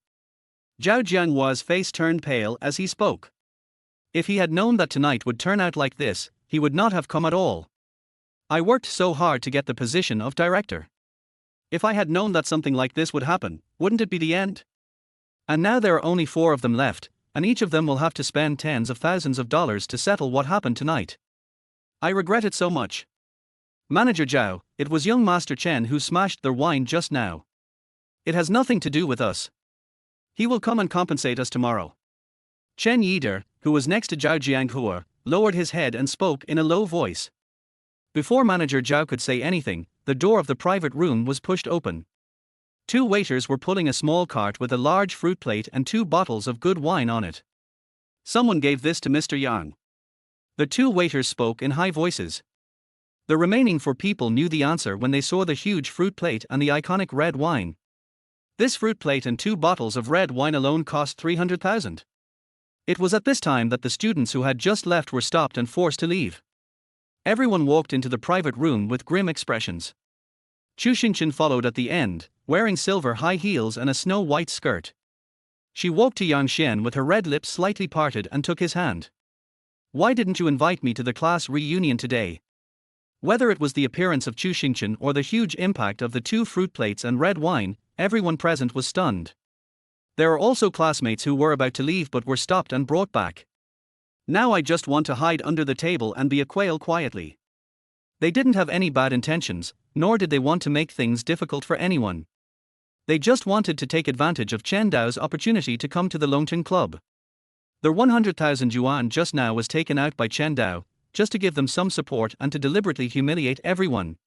Zhao Jianghua's face turned pale as he spoke. If he had known that tonight would turn out like this, he would not have come at all. "I worked so hard to get the position of director. If I had known that something like this would happen, wouldn't it be the end? And now there are only 4 of them left, and each of them will have to spend tens of thousands of dollars to settle what happened tonight. I regret it so much. Manager Zhao, it was young Master Chen who smashed their wine just now. It has nothing to do with us. He will come and compensate us tomorrow." Chen Yider, who was next to Zhao Jianghua, lowered his head and spoke in a low voice. Before Manager Zhao could say anything, the door of the private room was pushed open. 2 waiters were pulling a small cart with a large fruit plate and 2 bottles of good wine on it. "Someone gave this to Mr. Yang." The 2 waiters spoke in high voices. The remaining 4 people knew the answer when they saw the huge fruit plate and the iconic red wine. This fruit plate and 2 bottles of red wine alone cost 300,000. It was at this time that the students who had just left were stopped and forced to leave. Everyone walked into the private room with grim expressions. Chu Xingqian followed at the end, wearing silver high heels and a snow-white skirt. She walked to Yang Xian with her red lips slightly parted and took his hand. "Why didn't you invite me to the class reunion today?" Whether it was the appearance of Chu Xingqian or the huge impact of the 2 fruit plates and red wine, everyone present was stunned. There are also classmates who were about to leave but were stopped and brought back. "Now I just want to hide under the table and be a quail quietly." They didn't have any bad intentions, nor did they want to make things difficult for anyone. They just wanted to take advantage of Chen Dao's opportunity to come to the Longchen Club. The 100,000 yuan just now was taken out by Chen Dao, just to give them some support and to deliberately humiliate everyone.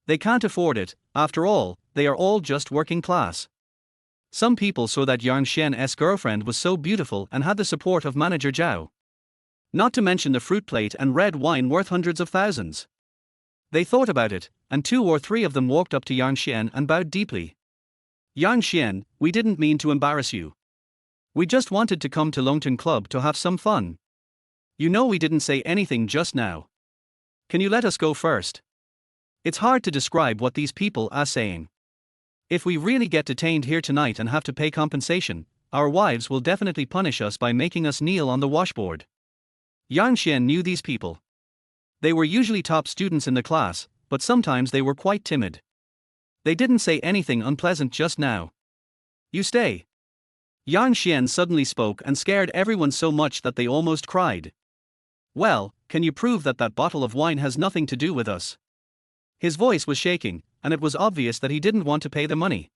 They can't afford it, after all, they are all just working class. Some people saw that Yang Xian's girlfriend was so beautiful and had the support of Manager Zhao. Not to mention the fruit plate and red wine worth hundreds of thousands. They thought about it, and 2 or 3 of them walked up to Yang Xian and bowed deeply. "Yang Xian, we didn't mean to embarrass you. We just wanted to come to Longchen Club to have some fun. You know we didn't say anything just now. Can you let us go first?" It's hard to describe what these people are saying. If we really get detained here tonight and have to pay compensation, our wives will definitely punish us by making us kneel on the washboard. Yang Xian knew these people. They were usually top students in the class, but sometimes they were quite timid. They didn't say anything unpleasant just now. "You stay." Yang Xian suddenly spoke and scared everyone so much that they almost cried. "Well, can you prove that that bottle of wine has nothing to do with us?" His voice was shaking, and it was obvious that he didn't want to pay the money.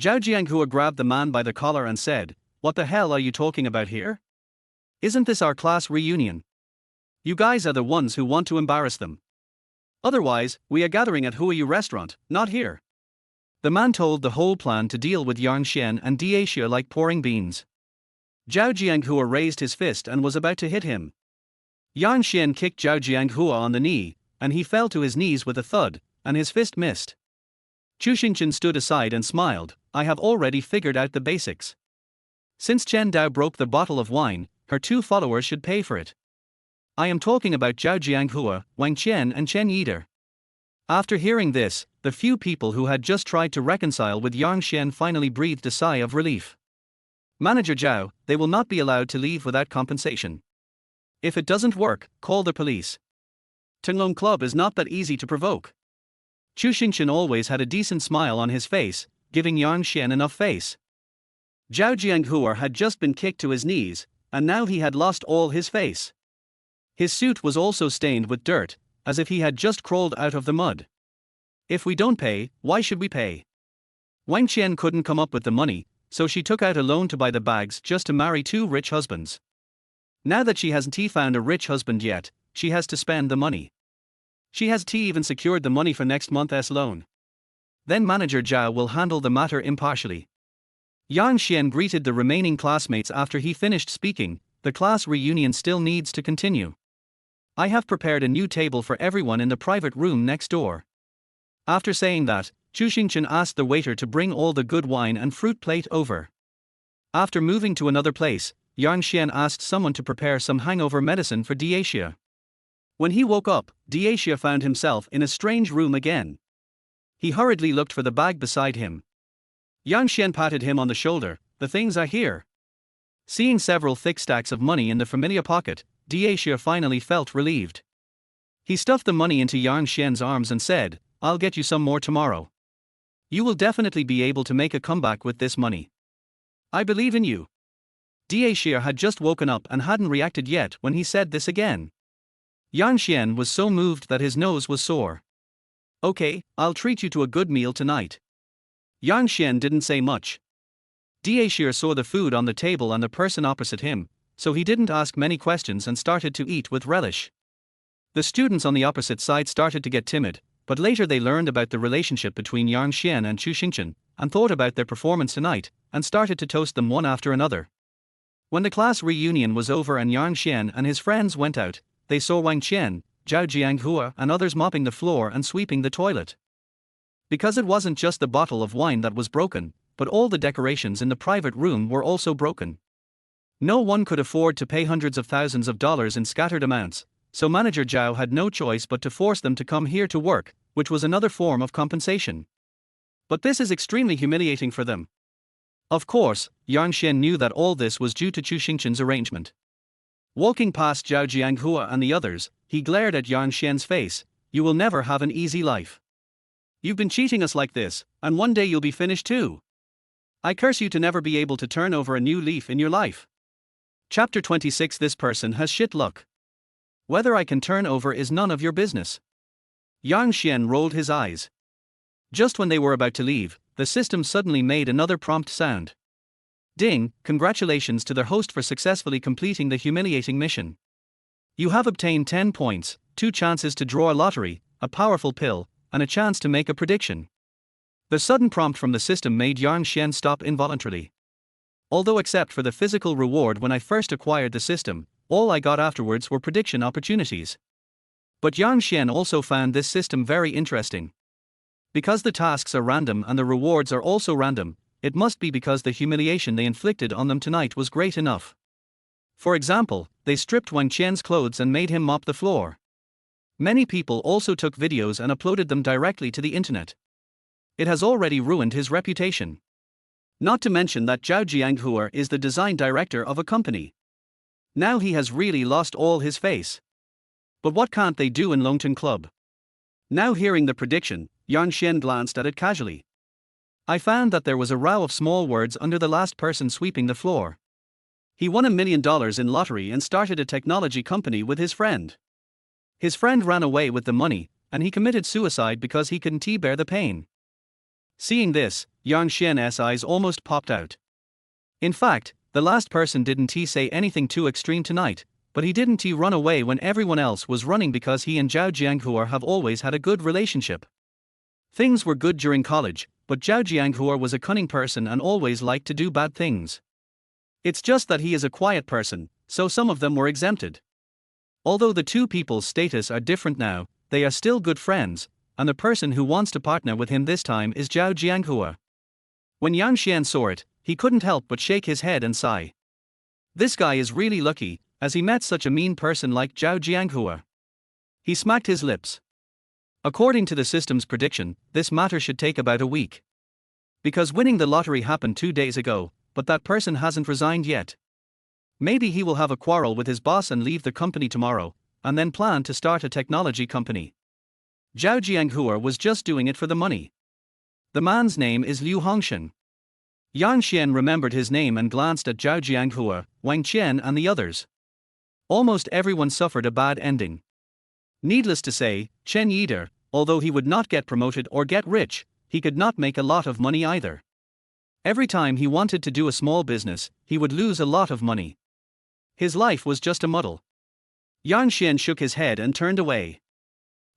Zhao Jianghua grabbed the man by the collar and said, "What the hell are you talking about here? Isn't this our class reunion? You guys are the ones who want to embarrass them. Otherwise, we are gathering at Huayu restaurant, not here. The man told the whole plan to deal with Yang Xian and Dacia like pouring beans. Zhao Jianghua raised his fist and was about to hit him. Yang Xian kicked Zhao Jianghua on the knee, and he fell to his knees with a thud, and his fist missed. Chu Xingchen stood aside and smiled. I have already figured out the basics. Since Chen Dao broke the bottle of wine, her two followers should pay for it. I am talking about Zhao Jianghua, Wang Qian and Chen Yider. After hearing this, the few people who had just tried to reconcile with Yang Xian finally breathed a sigh of relief. Manager Zhao, they will not be allowed to leave without compensation. If it doesn't work, call the police. Tenglong Club is not that easy to provoke. Chu Xingchen always had a decent smile on his face, giving Yang Xian enough face. Zhao Jianghua had just been kicked to his knees, and now he had lost all his face. His suit was also stained with dirt, as if he had just crawled out of the mud. If we don't pay, why should we pay? Wang Qian couldn't come up with the money, so she took out a loan to buy the bags just to marry two rich husbands. Now that she hasn't found a rich husband yet, she has to spend the money. She has even secured the money for next month's loan. Then Manager Zhao will handle the matter impartially. Yang Xian greeted the remaining classmates after he finished speaking. The class reunion still needs to continue. I have prepared a new table for everyone in the private room next door. After saying that, Chu Xingchen asked the waiter to bring all the good wine and fruit plate over. After moving to another place, Yang Xian asked someone to prepare some hangover medicine for Dacia. When he woke up, Dacia found himself in a strange room again. He hurriedly looked for the bag beside him. Yang Xian patted him on the shoulder. The things are here. Seeing several thick stacks of money in the familiar pocket, Dacia finally felt relieved. He stuffed the money into Yang Xian's arms and said, I'll get you some more tomorrow. You will definitely be able to make a comeback with this money. I believe in you. Dacia had just woken up and hadn't reacted yet when he said this again. Yang Xian was so moved that his nose was sore. Okay, I'll treat you to a good meal tonight. Yang Xian didn't say much. Dacia saw the food on the table and the person opposite him, so he didn't ask many questions and started to eat with relish. The students on the opposite side started to get timid, but later they learned about the relationship between Yang Xian and Chu Xingchen, and thought about their performance tonight, and started to toast them one after another. When the class reunion was over and Yang Xian and his friends went out, they saw Wang Qian, Zhao Jianghua and others mopping the floor and sweeping the toilet. Because it wasn't just the bottle of wine that was broken, but all the decorations in the private room were also broken. No one could afford to pay hundreds of thousands of dollars in scattered amounts, so Manager Zhao had no choice but to force them to come here to work, which was another form of compensation. But this is extremely humiliating for them. Of course, Yang Xian knew that all this was due to Chu Xingchen's arrangement. Walking past Zhao Jianghua and the others, he glared at Yang Xian's face. You will never have an easy life. You've been cheating us like this, and one day you'll be finished too. I curse you to never be able to turn over a new leaf in your life. Chapter 26. This person has shit luck. Whether I can turn over is none of your business. Yang Xian rolled his eyes. Just when they were about to leave, the system suddenly made another prompt sound. Ding, congratulations to their host for successfully completing the humiliating mission. You have obtained 10 points, 2 chances to draw a lottery, a powerful pill, and a chance to make a prediction. The sudden prompt from the system made Yang Xian stop involuntarily. Although except for the physical reward when I first acquired the system, all I got afterwards were prediction opportunities. But Yang Xian also found this system very interesting. Because the tasks are random and the rewards are also random, it must be because the humiliation they inflicted on them tonight was great enough. For example, they stripped Wang Qian's clothes and made him mop the floor. Many people also took videos and uploaded them directly to the internet. It has already ruined his reputation. Not to mention that Zhao Jianghua is the design director of a company. Now he has really lost all his face. But what can't they do in Longton Club? Now hearing the prediction, Yang Xian glanced at it casually. I found that there was a row of small words under the last person sweeping the floor. He won $1 million in lottery and started a technology company with his friend. His friend ran away with the money, and he committed suicide because he couldn't bear the pain. Seeing this, Yang Xian's eyes almost popped out. In fact, the last person didn't say anything too extreme tonight, but he didn't run away when everyone else was running because he and Zhao Jianghua have always had a good relationship. Things were good during college, but Zhao Jianghua was a cunning person and always liked to do bad things. It's just that he is a quiet person, so some of them were exempted. Although the two people's status are different now, they are still good friends, and the person who wants to partner with him this time is Zhao Jianghua. When Yang Xian saw it, he couldn't help but shake his head and sigh. This guy is really lucky, as he met such a mean person like Zhao Jianghua. He smacked his lips. According to the system's prediction, this matter should take about a week. Because winning the lottery happened 2 days ago, but that person hasn't resigned yet. Maybe he will have a quarrel with his boss and leave the company tomorrow, and then plan to start a technology company. Zhao Jianghua was just doing it for the money. The man's name is Liu Hongshan. Yang Xian remembered his name and glanced at Zhao Jianghua, Wang Qian and the others. Almost everyone suffered a bad ending. Needless to say, Chen Yida, although he would not get promoted or get rich, he could not make a lot of money either. Every time he wanted to do a small business, he would lose a lot of money. His life was just a muddle. Yang Xian shook his head and turned away.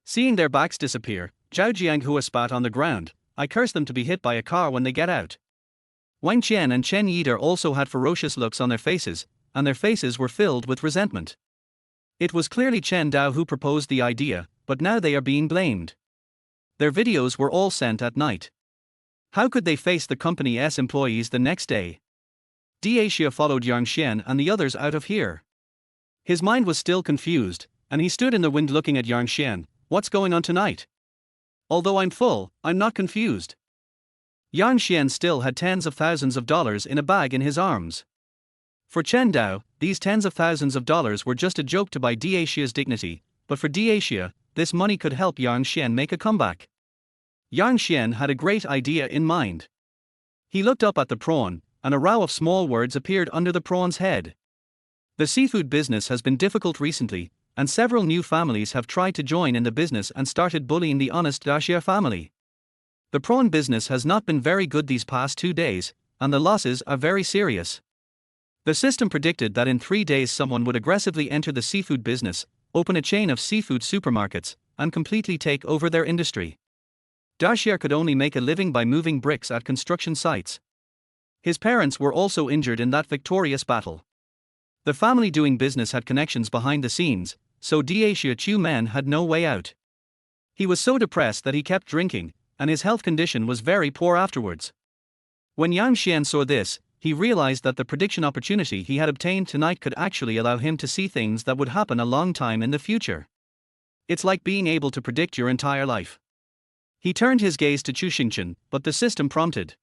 Seeing their backs disappear, Zhao Jianghua spat on the ground. I curse them to be hit by a car when they get out. Wang Qian and Chen Yida also had ferocious looks on their faces, and their faces were filled with resentment. It was clearly Chen Dao who proposed the idea, but now they are being blamed. Their videos were all sent at night. How could they face the company's employees the next day? Dacia followed Yang Xian and the others out of here. His mind was still confused, and he stood in the wind looking at Yang Xian. What's going on tonight? Although I'm full, I'm not confused. Yang Xian still had tens of thousands of dollars in a bag in his arms. For Chen Dao, these tens of thousands of dollars were just a joke to buy Dacia's dignity, but for Dacia, this money could help Yang Xian make a comeback. Yang Xian had a great idea in mind. He looked up at the prawn, and a row of small words appeared under the prawn's head. The seafood business has been difficult recently, and several new families have tried to join in the business and started bullying the honest Dacia family. The prawn business has not been very good these past 2 days, and the losses are very serious. The system predicted that in 3 days someone would aggressively enter the seafood business, open a chain of seafood supermarkets, and completely take over their industry. Dacia could only make a living by moving bricks at construction sites. His parents were also injured in that victorious battle. The family doing business had connections behind the scenes, so Dacia Chu Man had no way out. He was so depressed that he kept drinking, and his health condition was very poor afterwards. When Yang Xian saw this, he realized that the prediction opportunity he had obtained tonight could actually allow him to see things that would happen a long time in the future. It's like being able to predict your entire life. He turned his gaze to Chu Xingchen, but the system prompted.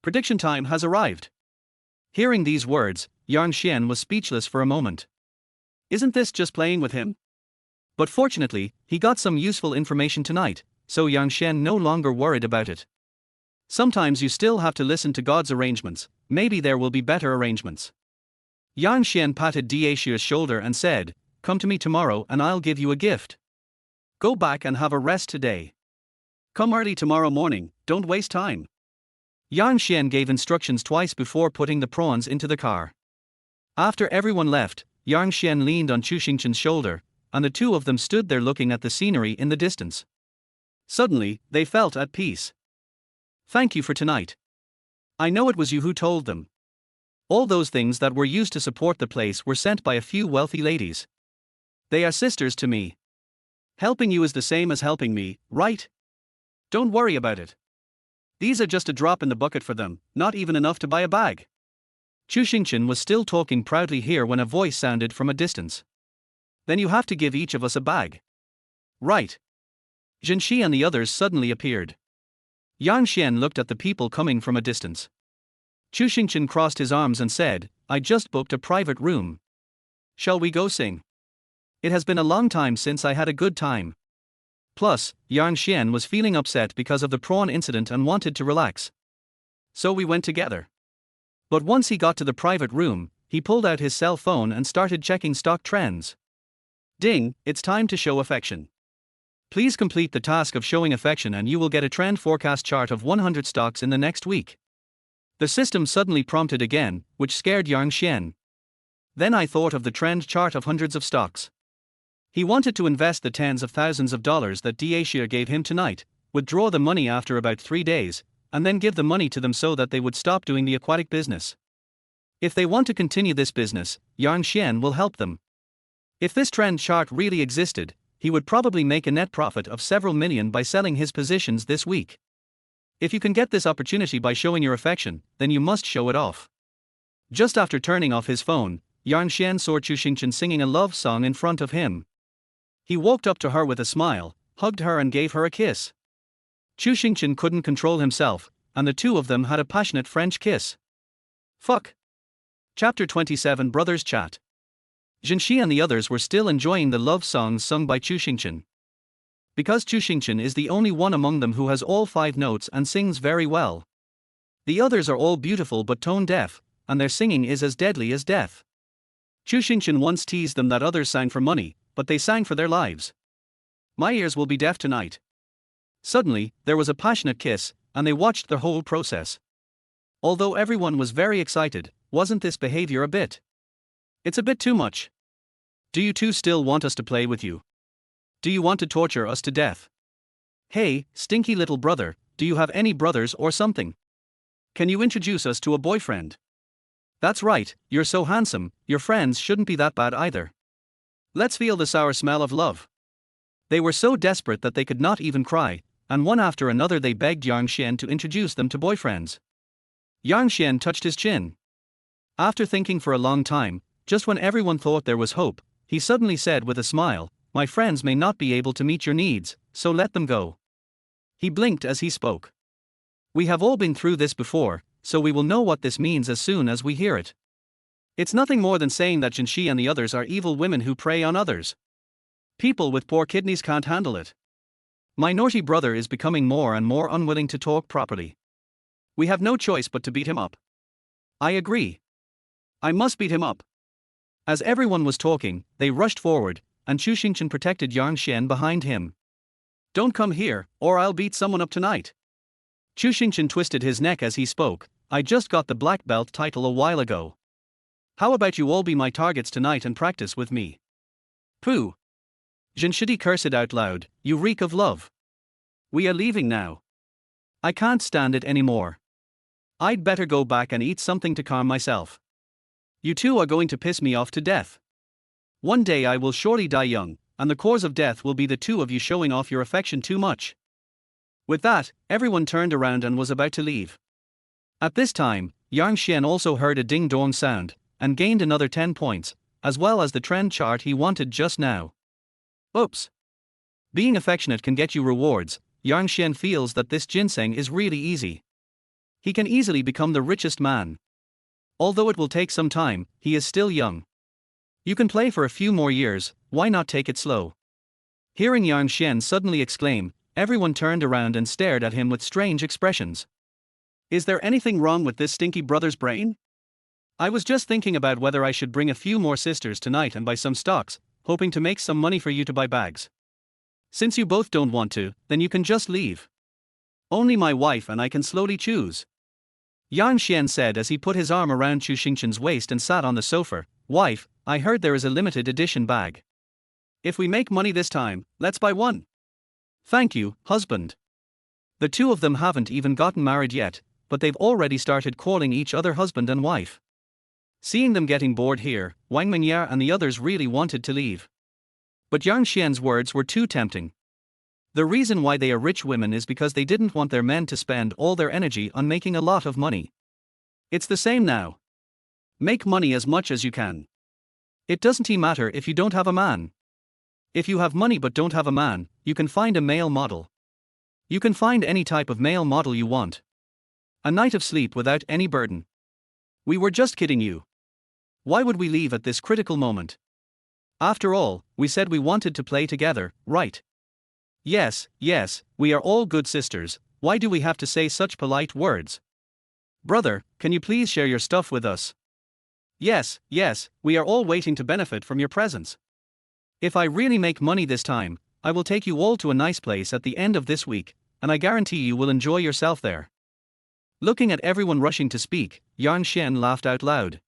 Prediction time has arrived. Hearing these words, Yang Xian was speechless for a moment. Isn't this just playing with him? But fortunately, he got some useful information tonight, so Yang Xian no longer worried about it. Sometimes you still have to listen to God's arrangements, maybe there will be better arrangements. Yang Xian patted Dacia's shoulder and said, Come to me tomorrow and I'll give you a gift. Go back and have a rest today. Come early tomorrow morning, don't waste time. Yang Xian gave instructions twice before putting the prawns into the car. After everyone left, Yang Xian leaned on Chu Xingchen's shoulder, and the two of them stood there looking at the scenery in the distance. Suddenly, they felt at peace. Thank you for tonight. I know it was you who told them. All those things that were used to support the place were sent by a few wealthy ladies. They are sisters to me. Helping you is the same as helping me, right? Don't worry about it. These are just a drop in the bucket for them, not even enough to buy a bag. Chu Xingchen was still talking proudly here when a voice sounded from a distance. Then you have to give each of us a bag. Right. Zhenxi and the others suddenly appeared. Yang Xian looked at the people coming from a distance. Chu Xingchen crossed his arms and said, I just booked a private room. Shall we go sing? It has been a long time since I had a good time. Plus, Yang Xian was feeling upset because of the prawn incident and wanted to relax. So we went together. But once he got to the private room, he pulled out his cell phone and started checking stock trends. Ding, it's time to show affection. Please complete the task of showing affection and you will get a trend forecast chart of 100 stocks in the next week. The system suddenly prompted again, which scared Yang Xian. Then I thought of the trend chart of hundreds of stocks. He wanted to invest the tens of thousands of dollars that Dacia gave him tonight, withdraw the money after about 3 days, and then give the money to them so that they would stop doing the aquatic business. If they want to continue this business, Yang Xian will help them. If this trend chart really existed, he would probably make a net profit of several million by selling his positions this week. If you can get this opportunity by showing your affection, then you must show it off. Just after turning off his phone, Yang Xian saw Chu Xingchen singing a love song in front of him. He walked up to her with a smile, hugged her and gave her a kiss. Chu Xingchen couldn't control himself, and the two of them had a passionate French kiss. Fuck. Chapter 27 Brothers Chat. Zhenxi and the others were still enjoying the love songs sung by Chu Xingchen. Because Chu Xingchen is the only one among them who has all 5 notes and sings very well. The others are all beautiful but tone deaf, and their singing is as deadly as death. Chu Xingchen once teased them that others sang for money, but they sang for their lives. My ears will be deaf tonight. Suddenly, there was a passionate kiss, and they watched the whole process. Although everyone was very excited, wasn't this behavior a bit? It's a bit too much. Do you two still want us to play with you? Do you want to torture us to death? Hey, stinky little brother, do you have any brothers or something? Can you introduce us to a boyfriend? That's right, you're so handsome, your friends shouldn't be that bad either. Let's feel the sour smell of love. They were so desperate that they could not even cry, and one after another they begged Yang Xian to introduce them to boyfriends. Yang Xian touched his chin. After thinking for a long time, just when everyone thought there was hope, he suddenly said with a smile, "My friends may not be able to meet your needs, so let them go." He blinked as he spoke. We have all been through this before, so we will know what this means as soon as we hear it. It's nothing more than saying that Zhenxi and the others are evil women who prey on others. People with poor kidneys can't handle it. My naughty brother is becoming more and more unwilling to talk properly. We have no choice but to beat him up. I agree. I must beat him up. As everyone was talking, they rushed forward, and Chu Xingchen protected Yang Xian behind him. Don't come here, or I'll beat someone up tonight. Chu Xingchen twisted his neck as he spoke. I just got the black belt title a while ago. How about you all be my targets tonight and practice with me? Pooh. Zhenxi cursed out loud, you reek of love. We are leaving now. I can't stand it anymore. I'd better go back and eat something to calm myself. You two are going to piss me off to death. One day I will surely die young, and the cause of death will be the two of you showing off your affection too much. With that, everyone turned around and was about to leave. At this time, Yang Xian also heard a ding-dong sound, and gained another 10 points, as well as the trend chart he wanted just now. Oops. Being affectionate can get you rewards. Yang Xian feels that this ginseng is really easy. He can easily become the richest man. Although it will take some time, he is still young. You can play for a few more years, why not take it slow? Hearing Yang Xian suddenly exclaim, everyone turned around and stared at him with strange expressions. Is there anything wrong with this stinky brother's brain? I was just thinking about whether I should bring a few more sisters tonight and buy some stocks, hoping to make some money for you to buy bags. Since you both don't want to, then you can just leave. Only my wife and I can slowly choose. Yang Xian said as he put his arm around Chu Xingchen's waist and sat on the sofa. Wife, I heard there is a limited edition bag. If we make money this time, let's buy one. Thank you, husband. The two of them haven't even gotten married yet, but they've already started calling each other husband and wife. Seeing them getting bored here, Wang Mingya and the others really wanted to leave. But Yang Xian's words were too tempting. The reason why they are rich women is because they didn't want their men to spend all their energy on making a lot of money. It's the same now. Make money as much as you can. It doesn't matter if you don't have a man. If you have money but don't have a man, you can find a male model. You can find any type of male model you want. A night of sleep without any burden. We were just kidding you. Why would we leave at this critical moment? After all, we said we wanted to play together, right? Yes, we are all good sisters, why do we have to say such polite words? Brother, can you please share your stuff with us? Yes, we are all waiting to benefit from your presence. If I really make money this time, I will take you all to a nice place at the end of this week, and I guarantee you will enjoy yourself there. Looking at everyone rushing to speak, Yang Xian laughed out loud.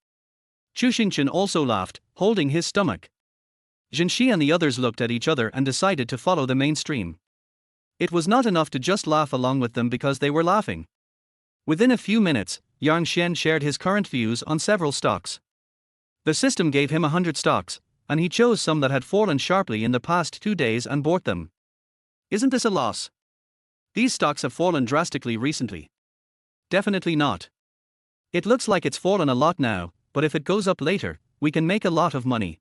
Chu Xingchen also laughed, holding his stomach. Zhenxi and the others looked at each other and decided to follow the mainstream. It was not enough to just laugh along with them because they were laughing. Within a few minutes, Yang Xian shared his current views on several stocks. The system gave him 100 stocks, and he chose some that had fallen sharply in the past 2 days and bought them. Isn't this a loss? These stocks have fallen drastically recently. Definitely not. It looks like it's fallen a lot now, but if it goes up later, we can make a lot of money.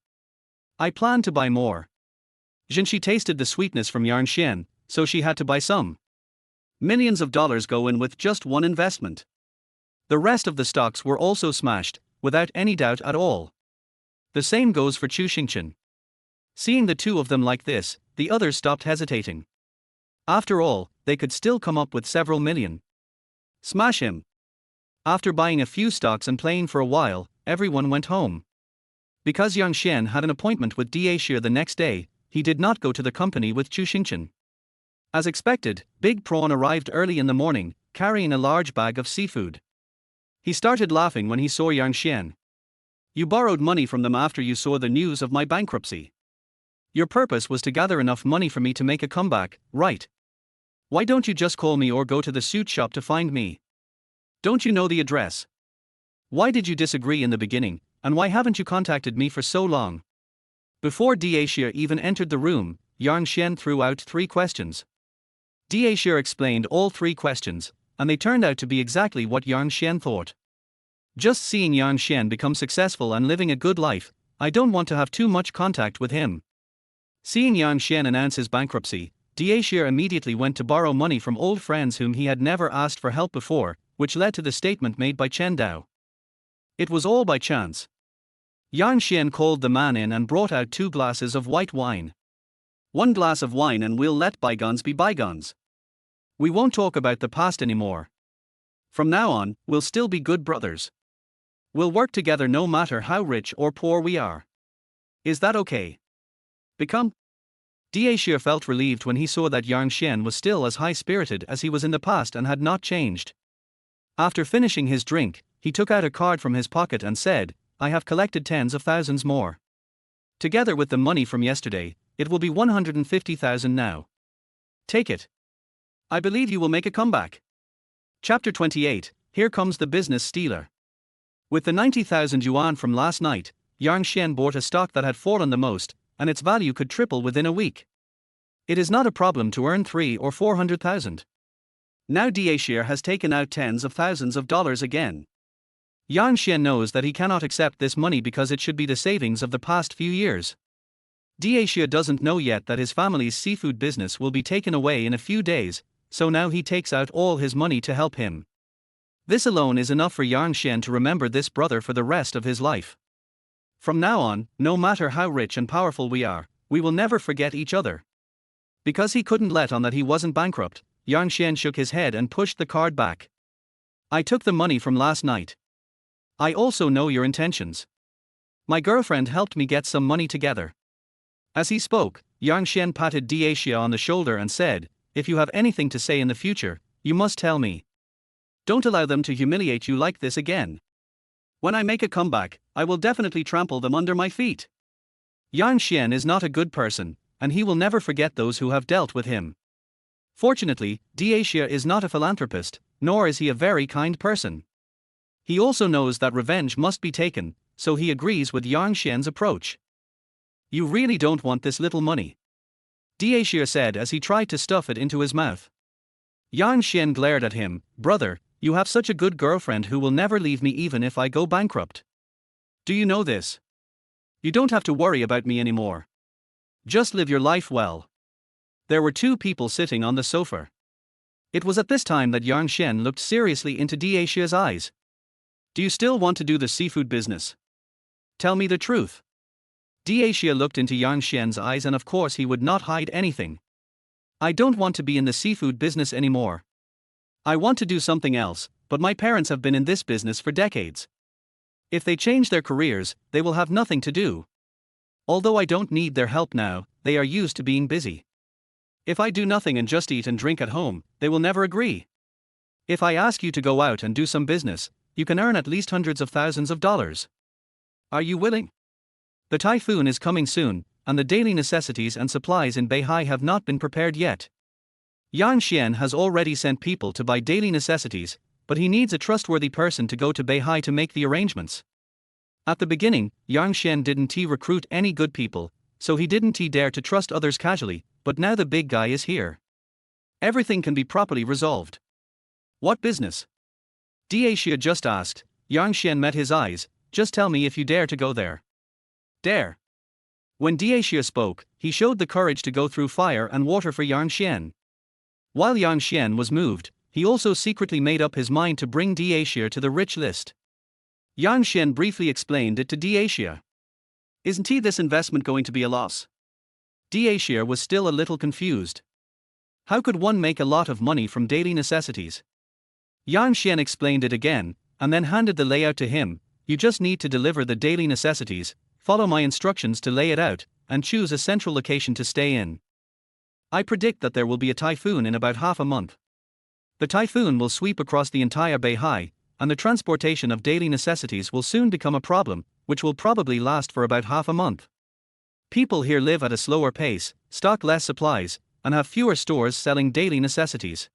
I plan to buy more. Zhenxi tasted the sweetness from Yang Xian, so she had to buy some. Millions of dollars go in with just one investment. The rest of the stocks were also smashed, without any doubt at all. The same goes for Chu Xingchen. Seeing the two of them like this, the others stopped hesitating. After all, they could still come up with several million. Smash him. After buying a few stocks and playing for a while, everyone went home. Because Yang Xian had an appointment with Da Xie the next day, he did not go to the company with Chu Xingchen. As expected, Big Prawn arrived early in the morning, carrying a large bag of seafood. He started laughing when he saw Yang Xian. You borrowed money from them after you saw the news of my bankruptcy. Your purpose was to gather enough money for me to make a comeback, right? Why don't you just call me or go to the suit shop to find me? Don't you know the address? Why did you disagree in the beginning, and why haven't you contacted me for so long? Before Da Xie even entered the room, Yang Xian threw out 3 questions. Da Xie explained all 3 questions, and they turned out to be exactly what Yang Xian thought. Just seeing Yang Xian become successful and living a good life, I don't want to have too much contact with him. Seeing Yang Xian announce his bankruptcy, Da Xie immediately went to borrow money from old friends whom he had never asked for help before, which led to the statement made by Chen Dao. It was all by chance. Yang Xian called the man in and brought out 2 glasses of white wine. 1 glass of wine and we'll let bygones be bygones. We won't talk about the past anymore. From now on, we'll still be good brothers. We'll work together no matter how rich or poor we are. Is that okay? Become? Da Xie felt relieved when he saw that Yang Xian was still as high-spirited as he was in the past and had not changed. After finishing his drink, he took out a card from his pocket and said, I have collected tens of thousands more. Together with the money from yesterday, it will be 150,000 now. Take it. I believe you will make a comeback. Chapter 28, Here Comes the Business Stealer. With the 90,000 yuan from last night, Yang Xian bought a stock that had fallen the most, and its value could triple within a week. It is not a problem to earn 300,000 or 400,000. Now Da Xie has taken out tens of thousands of dollars again. Yang Xian knows that he cannot accept this money because it should be the savings of the past few years. Da Xie doesn't know yet that his family's seafood business will be taken away in a few days, so now he takes out all his money to help him. This alone is enough for Yang Xian to remember this brother for the rest of his life. From now on, no matter how rich and powerful we are, we will never forget each other. Because he couldn't let on that he wasn't bankrupt, Yang Xian shook his head and pushed the card back. I took the money from last night. I also know your intentions. My girlfriend helped me get some money together. As he spoke, Yang Xian patted Da Xie on the shoulder and said, if you have anything to say in the future, you must tell me. Don't allow them to humiliate you like this again. When I make a comeback, I will definitely trample them under my feet. Yang Xian is not a good person, and he will never forget those who have dealt with him. Fortunately, Da Xie is not a philanthropist, nor is he a very kind person. He also knows that revenge must be taken, so he agrees with Yang Xian's approach. You really don't want this little money? Da Xie said as he tried to stuff it into his mouth. Yang Xian glared at him, brother, you have such a good girlfriend who will never leave me even if I go bankrupt. Do you know this? You don't have to worry about me anymore. Just live your life well. There were 2 people sitting on the sofa. It was at this time that Yang Xian looked seriously into Da Xie's eyes. Do you still want to do the seafood business? Tell me the truth. Da Xie looked into Yang Xian's eyes and of course he would not hide anything. I don't want to be in the seafood business anymore. I want to do something else, but my parents have been in this business for decades. If they change their careers, they will have nothing to do. Although I don't need their help now, they are used to being busy. If I do nothing and just eat and drink at home, they will never agree. If I ask you to go out and do some business, you can earn at least hundreds of thousands of dollars. Are you willing? The typhoon is coming soon, and the daily necessities and supplies in Beihai have not been prepared yet. Yang Xian has already sent people to buy daily necessities, but he needs a trustworthy person to go to Beihai to make the arrangements. At the beginning, Yang Xian didn't recruit any good people, so he didn't dare to trust others casually, but now the big guy is here. Everything can be properly resolved. What business? Dacia just asked. Yang Xian met his eyes. Just tell me if you dare to go there. Dare. When Dacia spoke, he showed the courage to go through fire and water for Yang Xian. While Yang Xian was moved, he also secretly made up his mind to bring Dacia to the rich list. Yang Xian briefly explained it to Dacia. Isn't this investment going to be a loss? Dacia was still a little confused. How could one make a lot of money from daily necessities? Yang Xian explained it again, and then handed the layout to him. You just need to deliver the daily necessities, follow my instructions to lay it out, and choose a central location to stay in. I predict that there will be a typhoon in about half a month. The typhoon will sweep across the entire Beihai, and the transportation of daily necessities will soon become a problem, which will probably last for about half a month. People here live at a slower pace, stock less supplies, and have fewer stores selling daily necessities.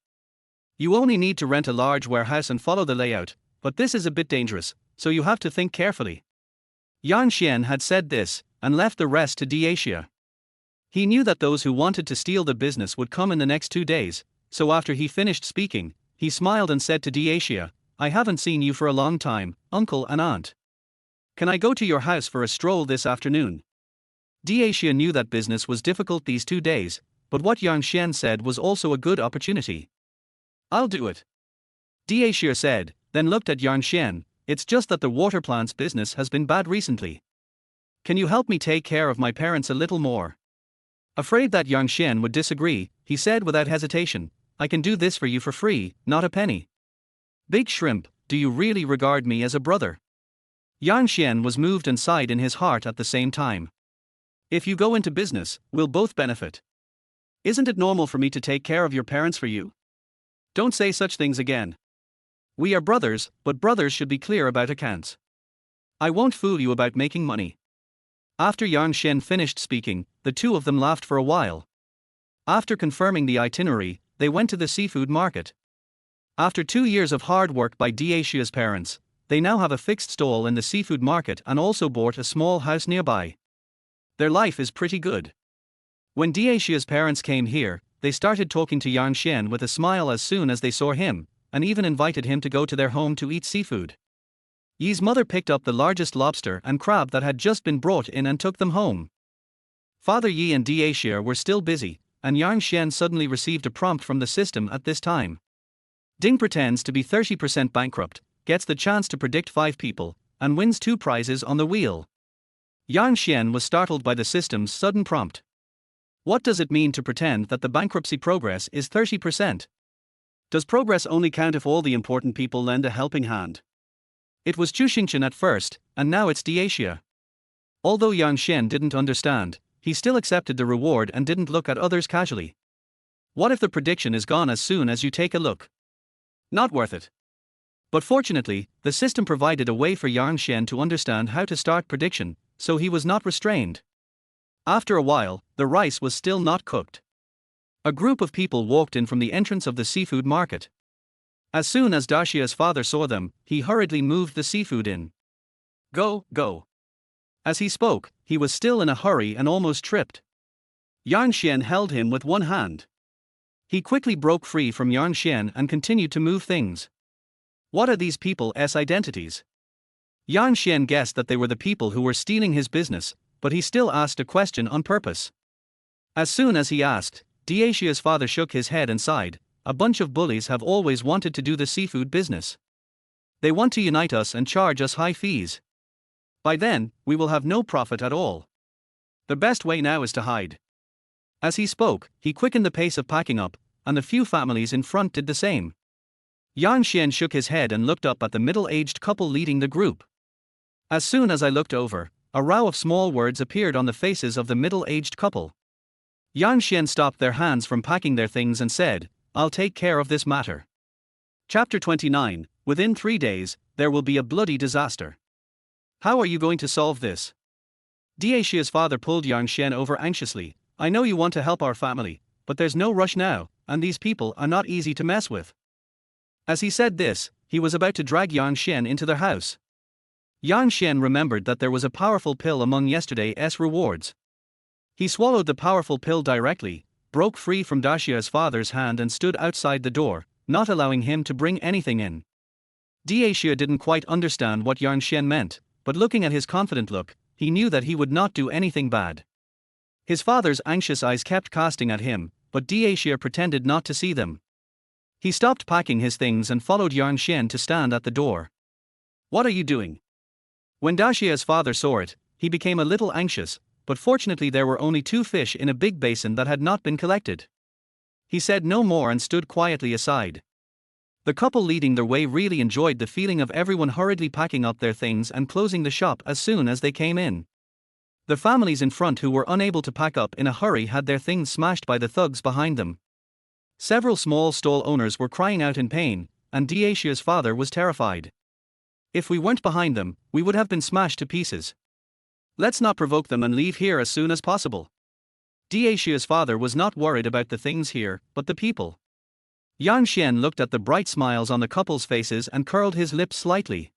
You only need to rent a large warehouse and follow the layout, but this is a bit dangerous, so you have to think carefully. Yang Xian had said this, and left the rest to Dacia. He knew that those who wanted to steal the business would come in the next 2 days, so after he finished speaking, he smiled and said to Dacia, I haven't seen you for a long time, uncle and aunt. Can I go to your house for a stroll this afternoon? Dacia knew that business was difficult these 2 days, but what Yang Xian said was also a good opportunity. I'll do it. Dacia said, then looked at Yang Xian. It's just that the water plant's business has been bad recently. Can you help me take care of my parents a little more? Afraid that Yang Xian would disagree, he said without hesitation, I can do this for you for free, not a penny. Big Shrimp, do you really regard me as a brother? Yang Xian was moved and sighed in his heart at the same time. If you go into business, we'll both benefit. Isn't it normal for me to take care of your parents for you? Don't say such things again. We are brothers, but brothers should be clear about accounts. I won't fool you about making money. After Yang Xian finished speaking, the two of them laughed for a while. After confirming the itinerary, they went to the seafood market. After 2 years of hard work by Dacia's parents, they now have a fixed stall in the seafood market and also bought a small house nearby. Their life is pretty good. When Dacia's parents came here, they started talking to Yang Xian with a smile as soon as they saw him, and even invited him to go to their home to eat seafood. Yi's mother picked up the largest lobster and crab that had just been brought in and took them home. Father Yi and Dacia were still busy, and Yang Xian suddenly received a prompt from the system at this time. Ding pretends to be 30% bankrupt, gets the chance to predict 5 people, and wins 2 prizes on the wheel. Yang Xian was startled by the system's sudden prompt. What does it mean to pretend that the bankruptcy progress is 30%? Does progress only count if all the important people lend a helping hand? It was Chu Xingchen at first, and now it's Dacia. Although Yang Xian didn't understand, he still accepted the reward and didn't look at others casually. What if the prediction is gone as soon as you take a look? Not worth it. But fortunately, the system provided a way for Yang Xian to understand how to start prediction, so he was not restrained. After a while, the rice was still not cooked. A group of people walked in from the entrance of the seafood market. As soon as Dacia's father saw them, he hurriedly moved the seafood in. Go, go. As he spoke, he was still in a hurry and almost tripped. Yang Xian held him with one hand. He quickly broke free from Yang Xian and continued to move things. What are these people's identities? Yang Xian guessed that they were the people who were stealing his business, but he still asked a question on purpose. As soon as he asked, Dacia's father shook his head and sighed. A bunch of bullies have always wanted to do the seafood business. They want to unite us and charge us high fees. By then, we will have no profit at all. The best way now is to hide. As he spoke, he quickened the pace of packing up, and the few families in front did the same. Yang Xian shook his head and looked up at the middle-aged couple leading the group. As soon as I looked over, a row of small words appeared on the faces of the middle-aged couple. Yang Xian stopped their hands from packing their things and said, I'll take care of this matter. Chapter 29, Within 3 days, there will be a bloody disaster. How are you going to solve this? Dacia's father pulled Yang Shen over anxiously. I know you want to help our family, but there's no rush now, and these people are not easy to mess with. As he said this, he was about to drag Yang Shen into their house. Yang Shen remembered that there was a powerful pill among yesterday's rewards. He swallowed the powerful pill directly, broke free from Dacia's father's hand and stood outside the door, not allowing him to bring anything in. Dacia didn't quite understand what Yang Shen meant, but looking at his confident look, he knew that he would not do anything bad. His father's anxious eyes kept casting at him, but Dacia pretended not to see them. He stopped packing his things and followed Yang Shen to stand at the door. What are you doing? When Dacia's father saw it, he became a little anxious, but fortunately there were only 2 fish in a big basin that had not been collected. He said no more and stood quietly aside. The couple leading their way really enjoyed the feeling of everyone hurriedly packing up their things and closing the shop as soon as they came in. The families in front who were unable to pack up in a hurry had their things smashed by the thugs behind them. Several small stall owners were crying out in pain, and Dacia's father was terrified. If we weren't behind them, we would have been smashed to pieces. Let's not provoke them and leave here as soon as possible. Dacia's father was not worried about the things here, but the people. Yang Shen looked at the bright smiles on the couple's faces and curled his lips slightly.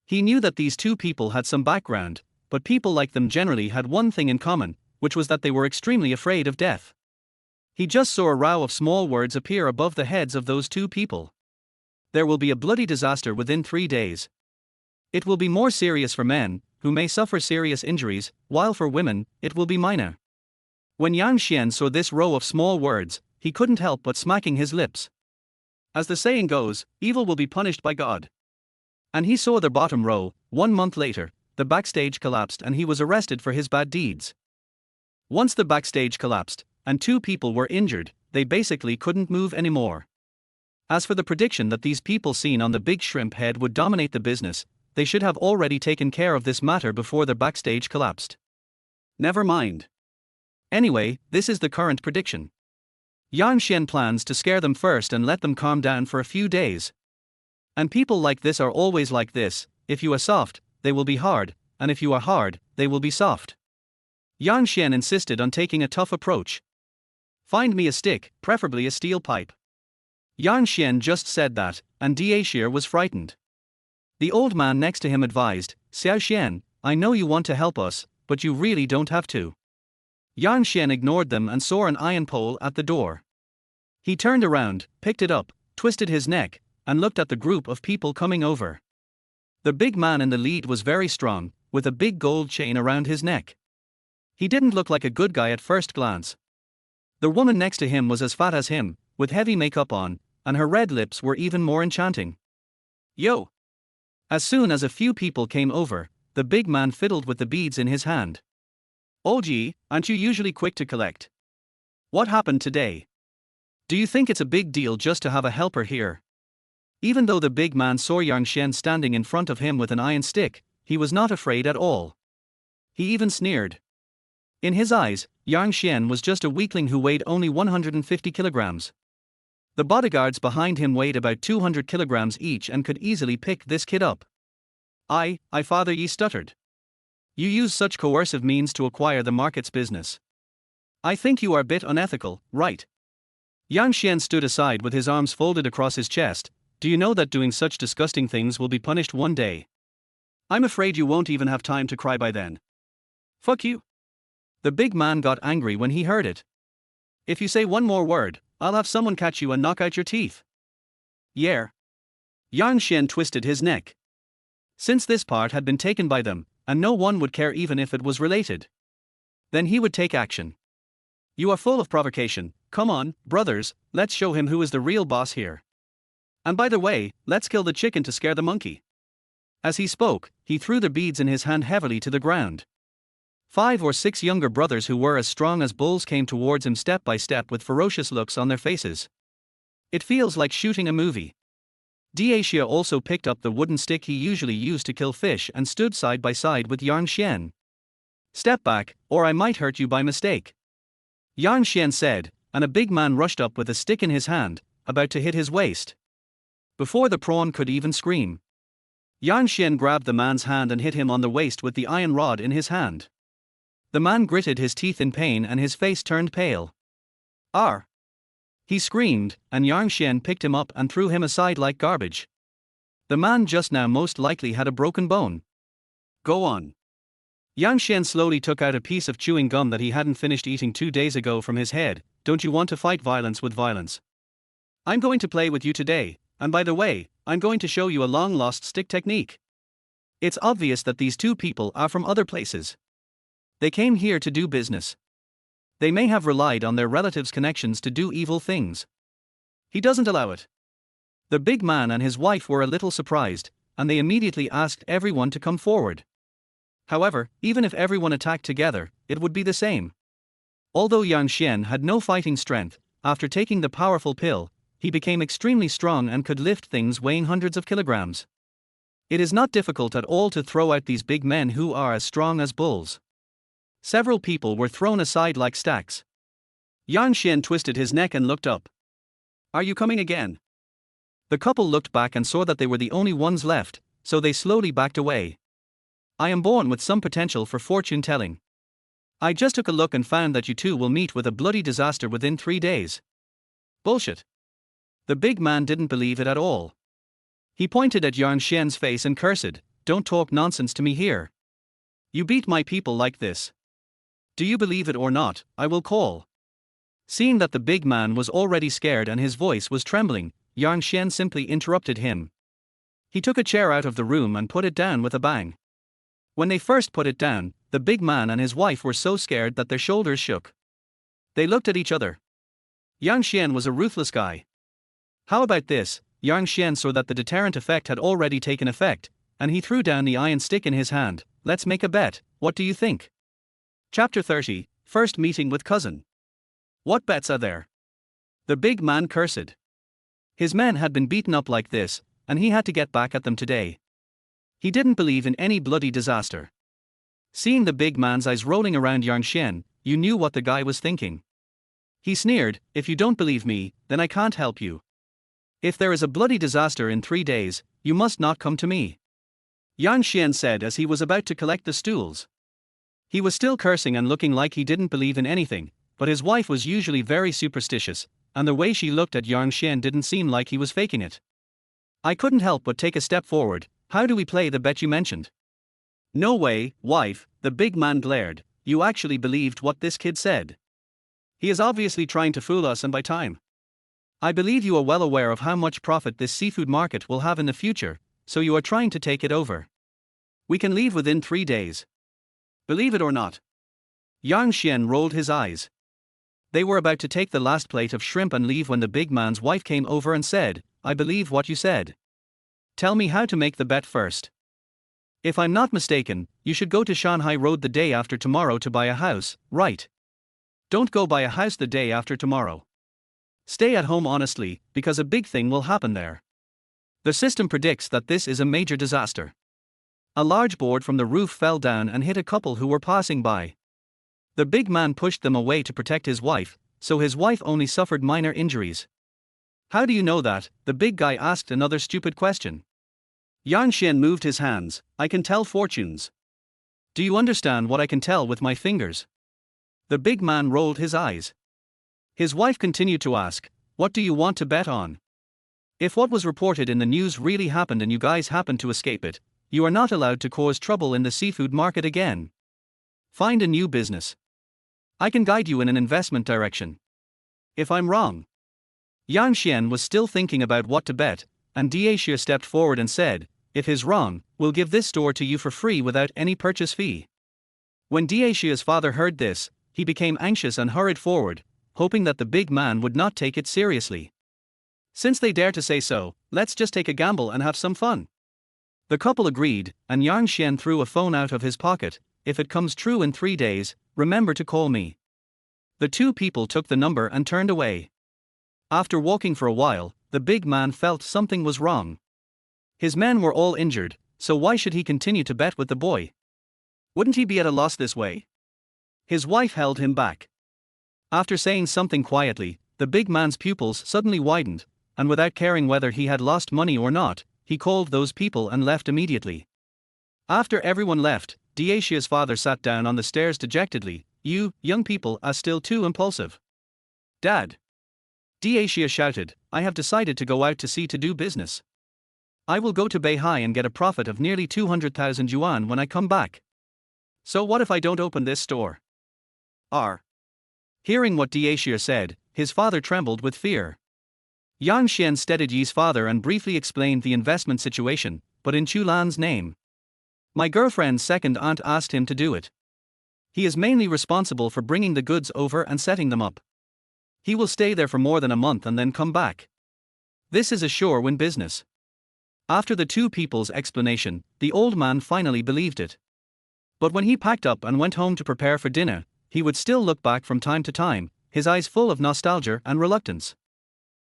He knew that these 2 people had some background, but people like them generally had one thing in common, which was that they were extremely afraid of death. He just saw a row of small words appear above the heads of those 2 people. There will be a bloody disaster within 3 days. It will be more serious for men, who may suffer serious injuries, while for women, it will be minor. When Yang Shen saw this row of small words, he couldn't help but smacking his lips. As the saying goes, evil will be punished by God. And he saw the bottom row. 1 month later, the backstage collapsed and he was arrested for his bad deeds. Once the backstage collapsed, and 2 people were injured, they basically couldn't move anymore. As for the prediction that these people seen on the big shrimp head would dominate the business, they should have already taken care of this matter before the backstage collapsed. Never mind. Anyway, this is the current prediction. Yang Shen plans to scare them first and let them calm down for a few days. And people like this are always like this: if you are soft, they will be hard, and if you are hard, they will be soft. Yang Shen insisted on taking a tough approach. Find me a stick, preferably a steel pipe. Yang Shen just said that, and Dacia was frightened. The old man next to him advised, Xiao Xian, I know you want to help us, but you really don't have to. Yang Shen ignored them and saw an iron pole at the door. He turned around, picked it up, twisted his neck, and looked at the group of people coming over. The big man in the lead was very strong, with a big gold chain around his neck. He didn't look like a good guy at first glance. The woman next to him was as fat as him, with heavy makeup on, and her red lips were even more enchanting. Yo! As soon as a few people came over, the big man fiddled with the beads in his hand. Oh gee, aren't you usually quick to collect? What happened today? Do you think it's a big deal just to have a helper here? Even though the big man saw Yang Shen standing in front of him with an iron stick, he was not afraid at all. He even sneered. In his eyes, Yang Shen was just a weakling who weighed only 150 kilograms. The bodyguards behind him weighed about 200 kilograms each and could easily pick this kid up. I father, ye stuttered. You use such coercive means to acquire the market's business. I think you are a bit unethical, right? Yang Shen stood aside with his arms folded across his chest. Do you know that doing such disgusting things will be punished one day? I'm afraid you won't even have time to cry by then. Fuck you. The big man got angry when he heard it. If you say one more word, I'll have someone catch you and knock out your teeth. Yeah. Yang Shen twisted his neck. Since this part had been taken by them, and no one would care even if it was related, then he would take action. You are full of provocation. Come on, brothers, let's show him who is the real boss here. And by the way, let's kill the chicken to scare the monkey. As he spoke, he threw the beads in his hand heavily to the ground. 5 or 6 younger brothers who were as strong as bulls came towards him step by step with ferocious looks on their faces. It feels like shooting a movie. Dacia also picked up the wooden stick he usually used to kill fish and stood side by side with Yang Shen. Step back, or I might hurt you by mistake. Yang Shen said, and a big man rushed up with a stick in his hand, about to hit his waist. Before the prawn could even scream, Yang Xian grabbed the man's hand and hit him on the waist with the iron rod in his hand. The man gritted his teeth in pain and his face turned pale. "Arr!" he screamed, and Yang Xian picked him up and threw him aside like garbage. The man just now most likely had a broken bone. "Go on." Yang Xian slowly took out a piece of chewing gum that he hadn't finished eating 2 days ago from his head. "Don't you want to fight violence with violence? I'm going to play with you today, and by the way, I'm going to show you a long-lost stick technique. It's obvious that these two people are from other places. They came here to do business. They may have relied on their relatives' connections to do evil things. He doesn't allow it." The big man and his wife were a little surprised, and they immediately asked everyone to come forward. However, even if everyone attacked together, it would be the same. Although Yang Xian had no fighting strength, after taking the powerful pill, he became extremely strong and could lift things weighing hundreds of kilograms. It is not difficult at all to throw out these big men who are as strong as bulls. Several people were thrown aside like stacks. Yang Xian twisted his neck and looked up. "Are you coming again?" The couple looked back and saw that they were the only ones left, so they slowly backed away. "I am born with some potential for fortune telling. I just took a look and found that you two will meet with a bloody disaster within 3 days. Bullshit." The big man didn't believe it at all. He pointed at Yang Xian's face and cursed, "Don't talk nonsense to me here. You beat my people like this. Do you believe it or not, I will call." Seeing that the big man was already scared and his voice was trembling, Yang Xian simply interrupted him. He took a chair out of the room and put it down with a bang. When they first put it down, the big man and his wife were so scared that their shoulders shook. They looked at each other. Yang Xian was a ruthless guy. How about this? Yang Xian saw that the deterrent effect had already taken effect, and he threw down the iron stick in his hand. "Let's make a bet, what do you think?" Chapter 30, First Meeting with Cousin. "What bets are there?" The big man cursed. His men had been beaten up like this, and he had to get back at them today. He didn't believe in any bloody disaster. Seeing the big man's eyes rolling around Yang Xian, you knew what the guy was thinking. He sneered, "If you don't believe me, then I can't help you. If there is a bloody disaster in 3 days, you must not come to me," Yang Xian said as he was about to collect the stools. He was still cursing and looking like he didn't believe in anything, but his wife was usually very superstitious, and the way she looked at Yang Xian didn't seem like he was faking it. "I couldn't help but take a step forward. How do we play the bet you mentioned?" "No way, wife," the big man glared. "You actually believed what this kid said. He is obviously trying to fool us and buy time. I believe you are well aware of how much profit this seafood market will have in the future, so you are trying to take it over. We can leave within 3 days. Believe it or not." Yang Xian rolled his eyes. They were about to take the last plate of shrimp and leave when the big man's wife came over and said, "I believe what you said. Tell me how to make the bet first. If I'm not mistaken, you should go to Shanghai Road the day after tomorrow to buy a house, right? Don't go buy a house the day after tomorrow. Stay at home honestly, because a big thing will happen there. The system predicts that this is a major disaster." A large board from the roof fell down and hit a couple who were passing by. The big man pushed them away to protect his wife, so his wife only suffered minor injuries. "How do you know that?" the big guy asked another stupid question. Yang Xian moved his hands. "I can tell fortunes. Do you understand what I can tell with my fingers?" The big man rolled his eyes. His wife continued to ask, "What do you want to bet on? If what was reported in the news really happened and you guys happened to escape it, you are not allowed to cause trouble in the seafood market again. Find a new business. I can guide you in an investment direction. If I'm wrong." Yang Xian was still thinking about what to bet, and Dacia stepped forward and said, "If he's wrong, we'll give this store to you for free without any purchase fee." When Dacia's father heard this, he became anxious and hurried forward, hoping that the big man would not take it seriously. "Since they dare to say so, let's just take a gamble and have some fun." The couple agreed, and Yang Xian threw a phone out of his pocket. "If it comes true in 3 days, remember to call me." The two people took the number and turned away. After walking for a while, the big man felt something was wrong. His men were all injured, so why should he continue to bet with the boy? Wouldn't he be at a loss this way? His wife held him back. After saying something quietly, the big man's pupils suddenly widened, and without caring whether he had lost money or not, he called those people and left immediately. After everyone left, Dacia's father sat down on the stairs dejectedly. You, young people, are still too impulsive. Dad. Dacia shouted, I have decided to go out to sea to do business. I will go to Beihai and get a profit of nearly 200,000 yuan when I come back. So what if I don't open this store? Hearing what Dacia said, his father trembled with fear. Yang Xian steadied Yi's father and briefly explained the investment situation, but in Chu Lan's name. My girlfriend's second aunt asked him to do it. He is mainly responsible for bringing the goods over and setting them up. He will stay there for more than a month and then come back. This is a sure-win business. After the two people's explanation, the old man finally believed it. But when he packed up and went home to prepare for dinner, he would still look back from time to time, his eyes full of nostalgia and reluctance.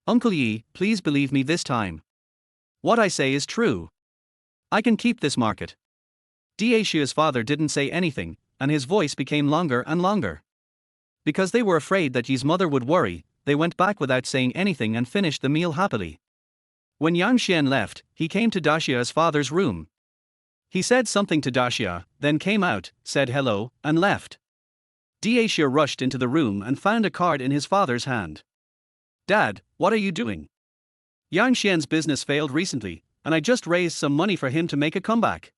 Uncle Yi, please believe me this time. What I say is true. I can keep this market. Dacia's father didn't say anything, and his voice became longer and longer. Because they were afraid that Yi's mother would worry, they went back without saying anything and finished the meal happily. When Yang Xian left, he came to Dacia's father's room. He said something to Dacia, then came out, said hello, and left. Dacia rushed into the room and found a card in his father's hand. Dad, what are you doing? Yang Xian's business failed recently, and I just raised some money for him to make a comeback.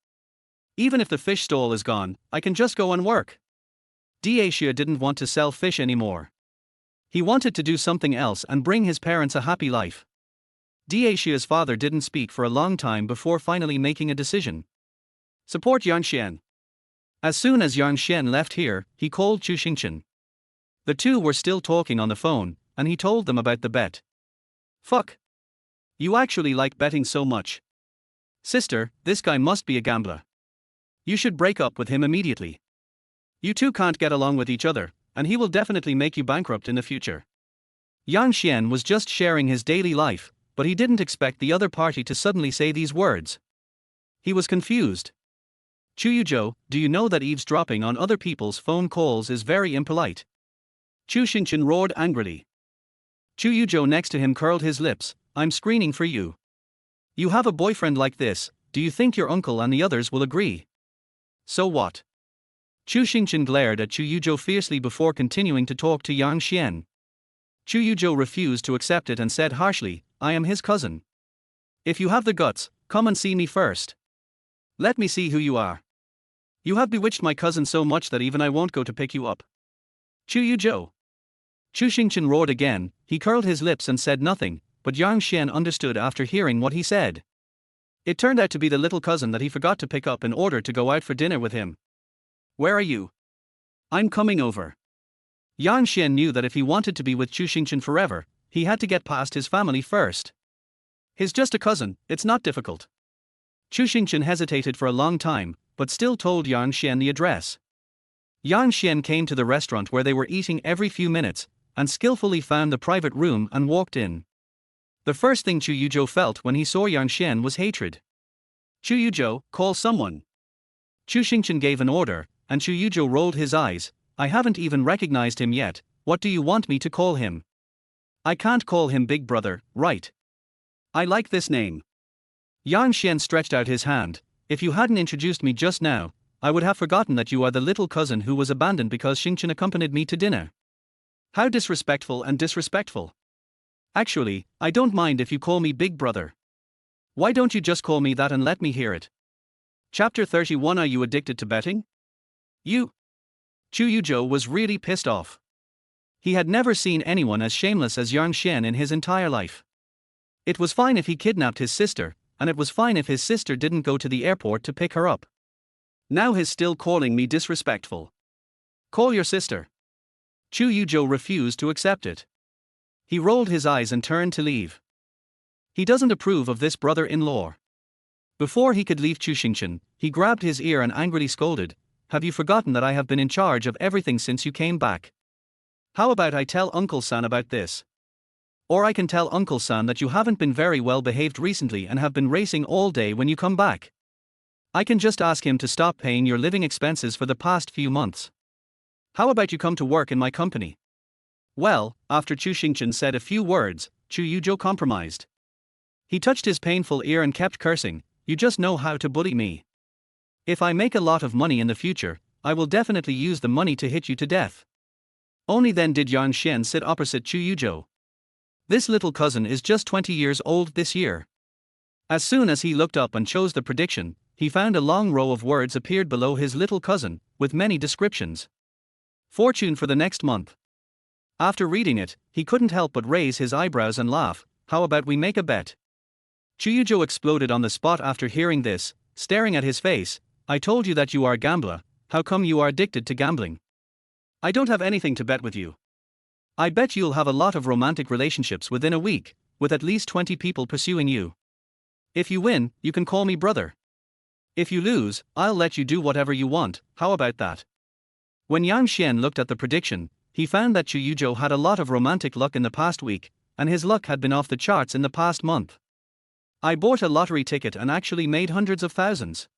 Even if the fish stall is gone, I can just go and work. Dacia didn't want to sell fish anymore. He wanted to do something else and bring his parents a happy life. Dacia's father didn't speak for a long time before finally making a decision. Support Yang Xian. As soon as Yang Xian left here, he called Chu Xingchen. The two were still talking on the phone, and he told them about the bet. Fuck. You actually like betting so much. Sister, this guy must be a gambler. You should break up with him immediately. You two can't get along with each other, and he will definitely make you bankrupt in the future. Yang Xian was just sharing his daily life, but he didn't expect the other party to suddenly say these words. He was confused. Chu Yuzhou, do you know that eavesdropping on other people's phone calls is very impolite? Chu Xingchen roared angrily. Chu Yuzhou next to him curled his lips. I'm screening for you. You have a boyfriend like this, do you think your uncle and the others will agree? So what? Chu Xingchen glared at Chu Yuzhou fiercely before continuing to talk to Yang Xian. Chu Yuzhou refused to accept it and said harshly, I am his cousin. If you have the guts, come and see me first. Let me see who you are. You have bewitched my cousin so much that even I won't go to pick you up. Chu Yuzhou. Chu Xingchen roared again. He curled his lips and said nothing, but Yang Xian understood after hearing what he said. It turned out to be the little cousin that he forgot to pick up in order to go out for dinner with him. Where are you? I'm coming over. Yang Xian knew that if he wanted to be with Chu Xingchen forever, he had to get past his family first. He's just a cousin, it's not difficult. Chu Xingchen hesitated for a long time, but still told Yang Xian the address. Yang Xian came to the restaurant where they were eating every few minutes, and skillfully found the private room and walked in. The first thing Chu Yuzhou felt when he saw Yang Xian was hatred. Chu Yuzhou, call someone. Chu Xingchen gave an order, and Chu Yuzhou rolled his eyes. I haven't even recognized him yet, what do you want me to call him? I can't call him Big Brother, right? I like this name. Yang Xian stretched out his hand. If you hadn't introduced me just now, I would have forgotten that you are the little cousin who was abandoned because Xingchen accompanied me to dinner. How disrespectful and disrespectful. Actually, I don't mind if you call me Big Brother. Why don't you just call me that and let me hear it? Chapter 31. Are you addicted to betting? You. Chu Yuzhou was really pissed off. He had never seen anyone as shameless as Yang Xian in his entire life. It was fine if he kidnapped his sister, and it was fine if his sister didn't go to the airport to pick her up. Now he's still calling me disrespectful. Call your sister. Chu Yuzhou refused to accept it. He rolled his eyes and turned to leave. He doesn't approve of this brother-in-law. Before he could leave Chu Xingchen, he grabbed his ear and angrily scolded, have you forgotten that I have been in charge of everything since you came back? How about I tell Uncle San about this? Or I can tell Uncle San that you haven't been very well behaved recently and have been racing all day when you come back. I can just ask him to stop paying your living expenses for the past few months. How about you come to work in my company? Well, after Chu Xingchen said a few words, Chu Yuzhou compromised. He touched his painful ear and kept cursing, "You just know how to bully me. If I make a lot of money in the future, I will definitely use the money to hit you to death." Only then did Yang Xian sit opposite Chu Yuzhou. This little cousin is just 20 years old this year. As soon as he looked up and chose the prediction, he found a long row of words appeared below his little cousin, with many descriptions. Fortune for the next month. After reading it, he couldn't help but raise his eyebrows and laugh. "How about we make a bet?" Chu Yuzhou exploded on the spot after hearing this, staring at his face. "I told you that you are a gambler, how come you are addicted to gambling? I don't have anything to bet with you. I bet you'll have a lot of romantic relationships within a week, with at least 20 people pursuing you. If you win, you can call me brother. If you lose, I'll let you do whatever you want, how about that?" When Yang Xian looked at the prediction, he found that Chu Yuzhou had a lot of romantic luck in the past week, and his luck had been off the charts in the past month. "I bought a lottery ticket and actually made hundreds of thousands.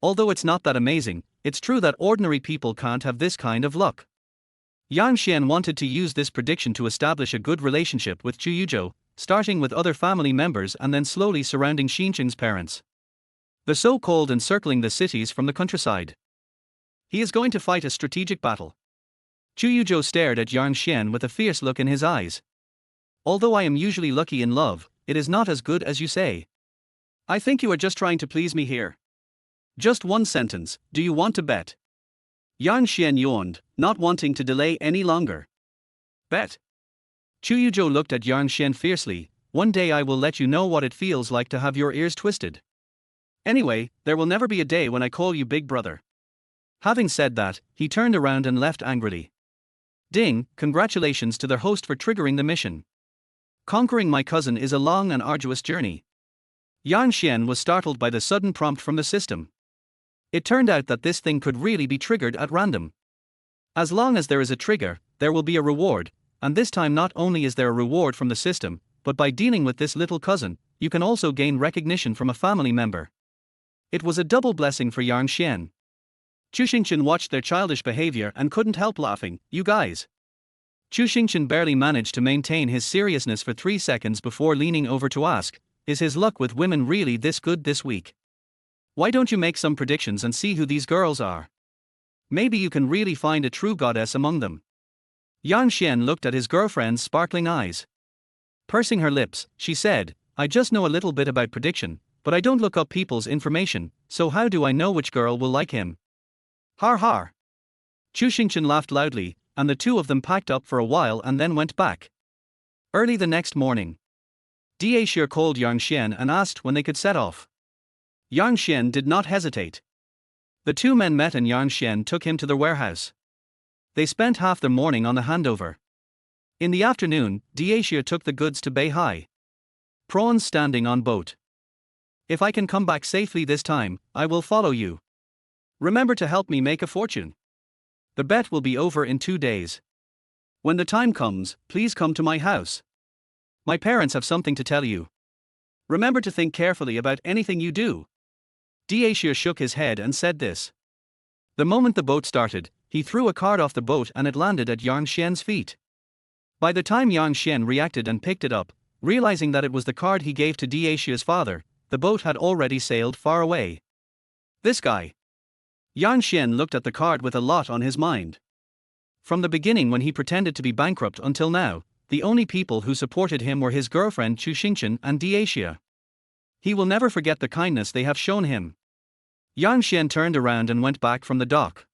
Although it's not that amazing, it's true that ordinary people can't have this kind of luck." Yang Xian wanted to use this prediction to establish a good relationship with Chu Yuzhou, starting with other family members and then slowly surrounding Xinqiang's parents. The so-called encircling the cities from the countryside. He is going to fight a strategic battle. Chu Yuzhou stared at Yang Xian with a fierce look in his eyes. "Although I am usually lucky in love, it is not as good as you say. I think you are just trying to please me here. Just one sentence, do you want to bet?" Yang Xian yawned, not wanting to delay any longer. "Bet?" Chu Yuzhou looked at Yang Xian fiercely. "One day I will let you know what it feels like to have your ears twisted. Anyway, there will never be a day when I call you big brother." Having said that, he turned around and left angrily. Ding, congratulations to their host for triggering the mission. Conquering my cousin is a long and arduous journey. Yang Xian was startled by the sudden prompt from the system. It turned out that this thing could really be triggered at random. As long as there is a trigger, there will be a reward, and this time not only is there a reward from the system, but by dealing with this little cousin, you can also gain recognition from a family member. It was a double blessing for Yang Xian. Chu Xingqian watched their childish behavior and couldn't help laughing. "You guys." Chu Xingqian barely managed to maintain his seriousness for 3 seconds before leaning over to ask, "Is his luck with women really this good this week? Why don't you make some predictions and see who these girls are? Maybe you can really find a true goddess among them." Yang Xian looked at his girlfriend's sparkling eyes. Pursing her lips, she said, "I just know a little bit about prediction, but I don't look up people's information, so how do I know which girl will like him?" Har har. Chu Xingqian laughed loudly, and the two of them packed up for a while and then went back. Early the next morning, Daxia called Yang Xian and asked when they could set off. Yang Xian did not hesitate. The two men met and Yang Xian took him to their warehouse. They spent half the morning on the handover. In the afternoon, Daxia took the goods to Beihai. Prawns standing on boat. "If I can come back safely this time, I will follow you. Remember to help me make a fortune. The bet will be over in 2 days. When the time comes, please come to my house. My parents have something to tell you. Remember to think carefully about anything you do." Daxia shook his head and said this. The moment the boat started, he threw a card off the boat and it landed at Yang Xian's feet. By the time Yang Xian reacted and picked it up, realizing that it was the card he gave to Daxia's father, the boat had already sailed far away. This guy. Yang Xian looked at the card with a lot on his mind. From the beginning when he pretended to be bankrupt until now, the only people who supported him were his girlfriend Chu Xingqian and Daxia. He will never forget the kindness they have shown him. Yang Xian turned around and went back from the dock.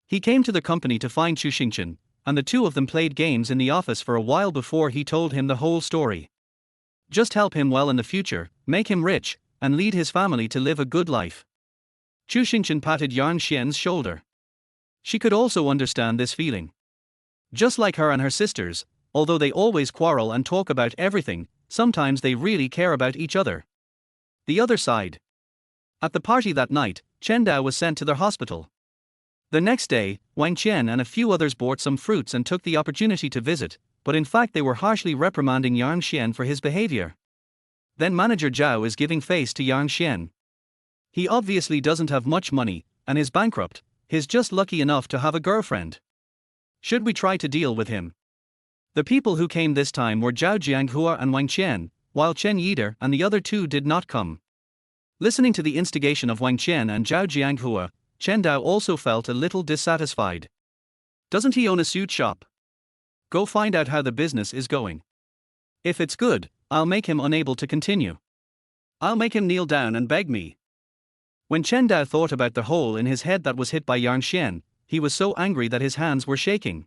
He came to the company to find Chu Xingqian, and the two of them played games in the office for a while before he told him the whole story. Just help him well in the future, make him rich, and lead his family to live a good life. Chu Xingqian patted Yang Xian's shoulder. She could also understand this feeling. Just like her and her sisters, although they always quarrel and talk about everything, sometimes they really care about each other. The other side. At the party that night, Chen Dao was sent to their hospital. The next day, Wang Qian and a few others bought some fruits and took the opportunity to visit, but in fact they were harshly reprimanding Yang Xian for his behavior. Then manager Zhao is giving face to Yang Xian. He obviously doesn't have much money, and is bankrupt. He's just lucky enough to have a girlfriend. Should we try to deal with him? The people who came this time were Zhao Jianghua and Wang Qian, while Chen Yida and the other two did not come. Listening to the instigation of Wang Qian and Zhao Jianghua, Chen Dao also felt a little dissatisfied. Doesn't he own a suit shop? Go find out how the business is going. If it's good, I'll make him unable to continue. I'll make him kneel down and beg me. When Chen Dao thought about the hole in his head that was hit by Yang Xian, he was so angry that his hands were shaking.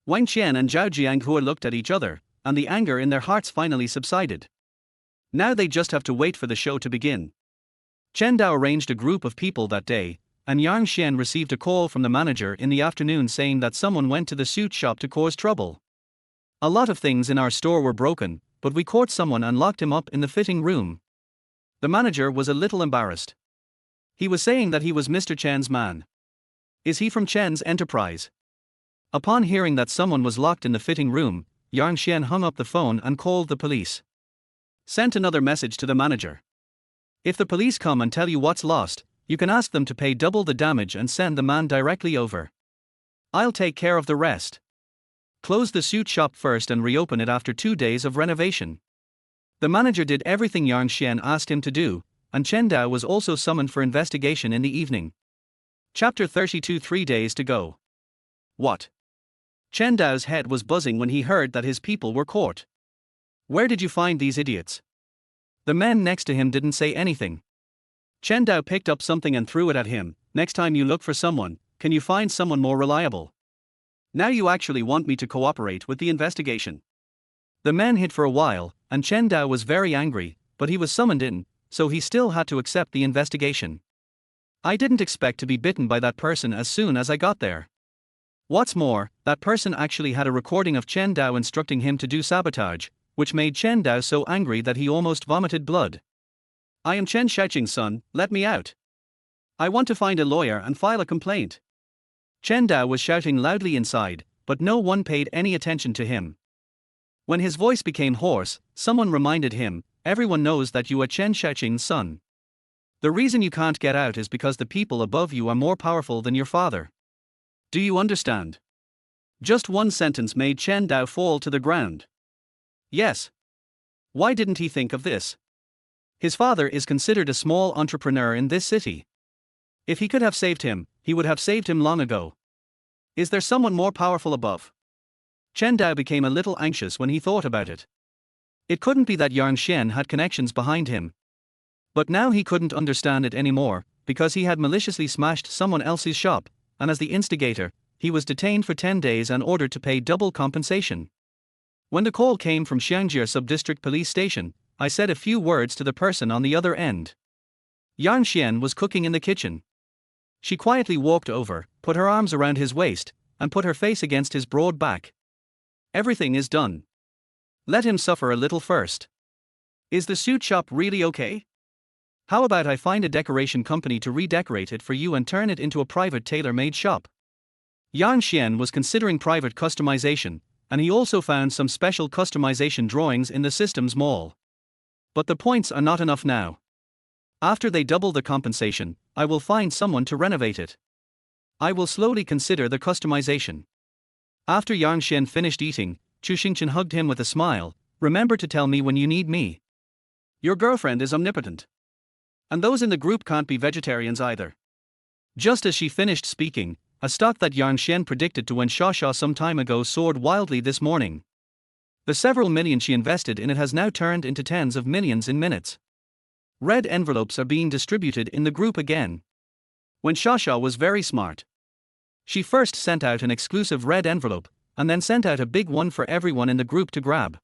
Wang Qian and Zhao Jianghua looked at each other, and the anger in their hearts finally subsided. Now they just have to wait for the show to begin. Chen Dao arranged a group of people that day, and Yang Xian received a call from the manager in the afternoon saying that someone went to the suit shop to cause trouble. A lot of things in our store were broken, but we caught someone and locked him up in the fitting room. The manager was a little embarrassed. He was saying that he was Mr. Chen's man. Is he from Chen's enterprise? Upon hearing that someone was locked in the fitting room, Yang Xian hung up the phone and called the police. Sent another message to the manager. If the police come and tell you what's lost, you can ask them to pay double the damage and send the man directly over. I'll take care of the rest. Close the suit shop first and reopen it after 2 days of renovation. The manager did everything Yang Xian asked him to do, and Chen Dao was also summoned for investigation in the evening. Chapter 32 3 days to go. What? Chen Dao's head was buzzing when he heard that his people were caught. Where did you find these idiots? The men next to him didn't say anything. Chen Dao picked up something and threw it at him. Next time you look for someone, can you find someone more reliable? Now you actually want me to cooperate with the investigation. The men hid for a while, and Chen Dao was very angry, but he was summoned in, so he still had to accept the investigation. I didn't expect to be bitten by that person as soon as I got there. What's more, that person actually had a recording of Chen Dao instructing him to do sabotage, which made Chen Dao so angry that he almost vomited blood. I am Chen Shaoqing's son, let me out. I want to find a lawyer and file a complaint. Chen Dao was shouting loudly inside, but no one paid any attention to him. When his voice became hoarse, someone reminded him, everyone knows that you are Chen Shaoqing's son. The reason you can't get out is because the people above you are more powerful than your father. Do you understand? Just one sentence made Chen Dao fall to the ground. Yes. Why didn't he think of this? His father is considered a small entrepreneur in this city. If he could have saved him, he would have saved him long ago. Is there someone more powerful above? Chen Dao became a little anxious when he thought about it. It couldn't be that Yang Xian had connections behind him. But now he couldn't understand it anymore, because he had maliciously smashed someone else's shop, and as the instigator, he was detained for 10 days and ordered to pay double compensation. When the call came from Xiangjie Sub-District Police Station, I said a few words to the person on the other end. Yang Xian was cooking in the kitchen. She quietly walked over, put her arms around his waist, and put her face against his broad back. Everything is done. Let him suffer a little first. Is the suit shop really okay? How about I find a decoration company to redecorate it for you and turn it into a private tailor-made shop? Yang Xian was considering private customization, and he also found some special customization drawings in the systems mall. But the points are not enough now. After they double the compensation, I will find someone to renovate it. I will slowly consider the customization. After Yang Xian finished eating, Chu Xingchen hugged him with a smile. Remember to tell me when you need me. Your girlfriend is omnipotent. And those in the group can't be vegetarians either. Just as she finished speaking, a stock that Yang Xian predicted to win Shasha some time ago soared wildly this morning. The several million she invested in it has now turned into tens of millions in minutes. Red envelopes are being distributed in the group again. When Shasha was very smart. She first sent out an exclusive red envelope, and then sent out a big one for everyone in the group to grab.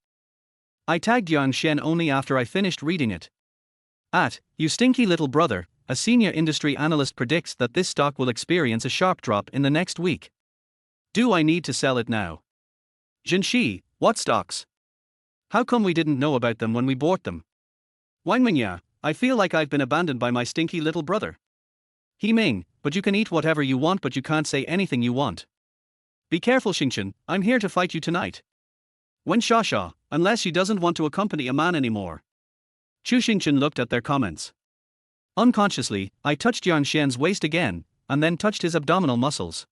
I tagged Yang Xian only after I finished reading it. You stinky little brother, a senior industry analyst predicts that this stock will experience a sharp drop in the next week. Do I need to sell it now? Jinshi, what stocks? How come we didn't know about them when we bought them? Wang Mingya, I feel like I've been abandoned by my stinky little brother. He Ming, but you can eat whatever you want but you can't say anything you want. Be careful Xingchen, I'm here to fight you tonight. When Shasha, unless she doesn't want to accompany a man anymore. Chu Xingchen looked at their comments. Unconsciously, I touched Yang Xian's waist again, and then touched his abdominal muscles.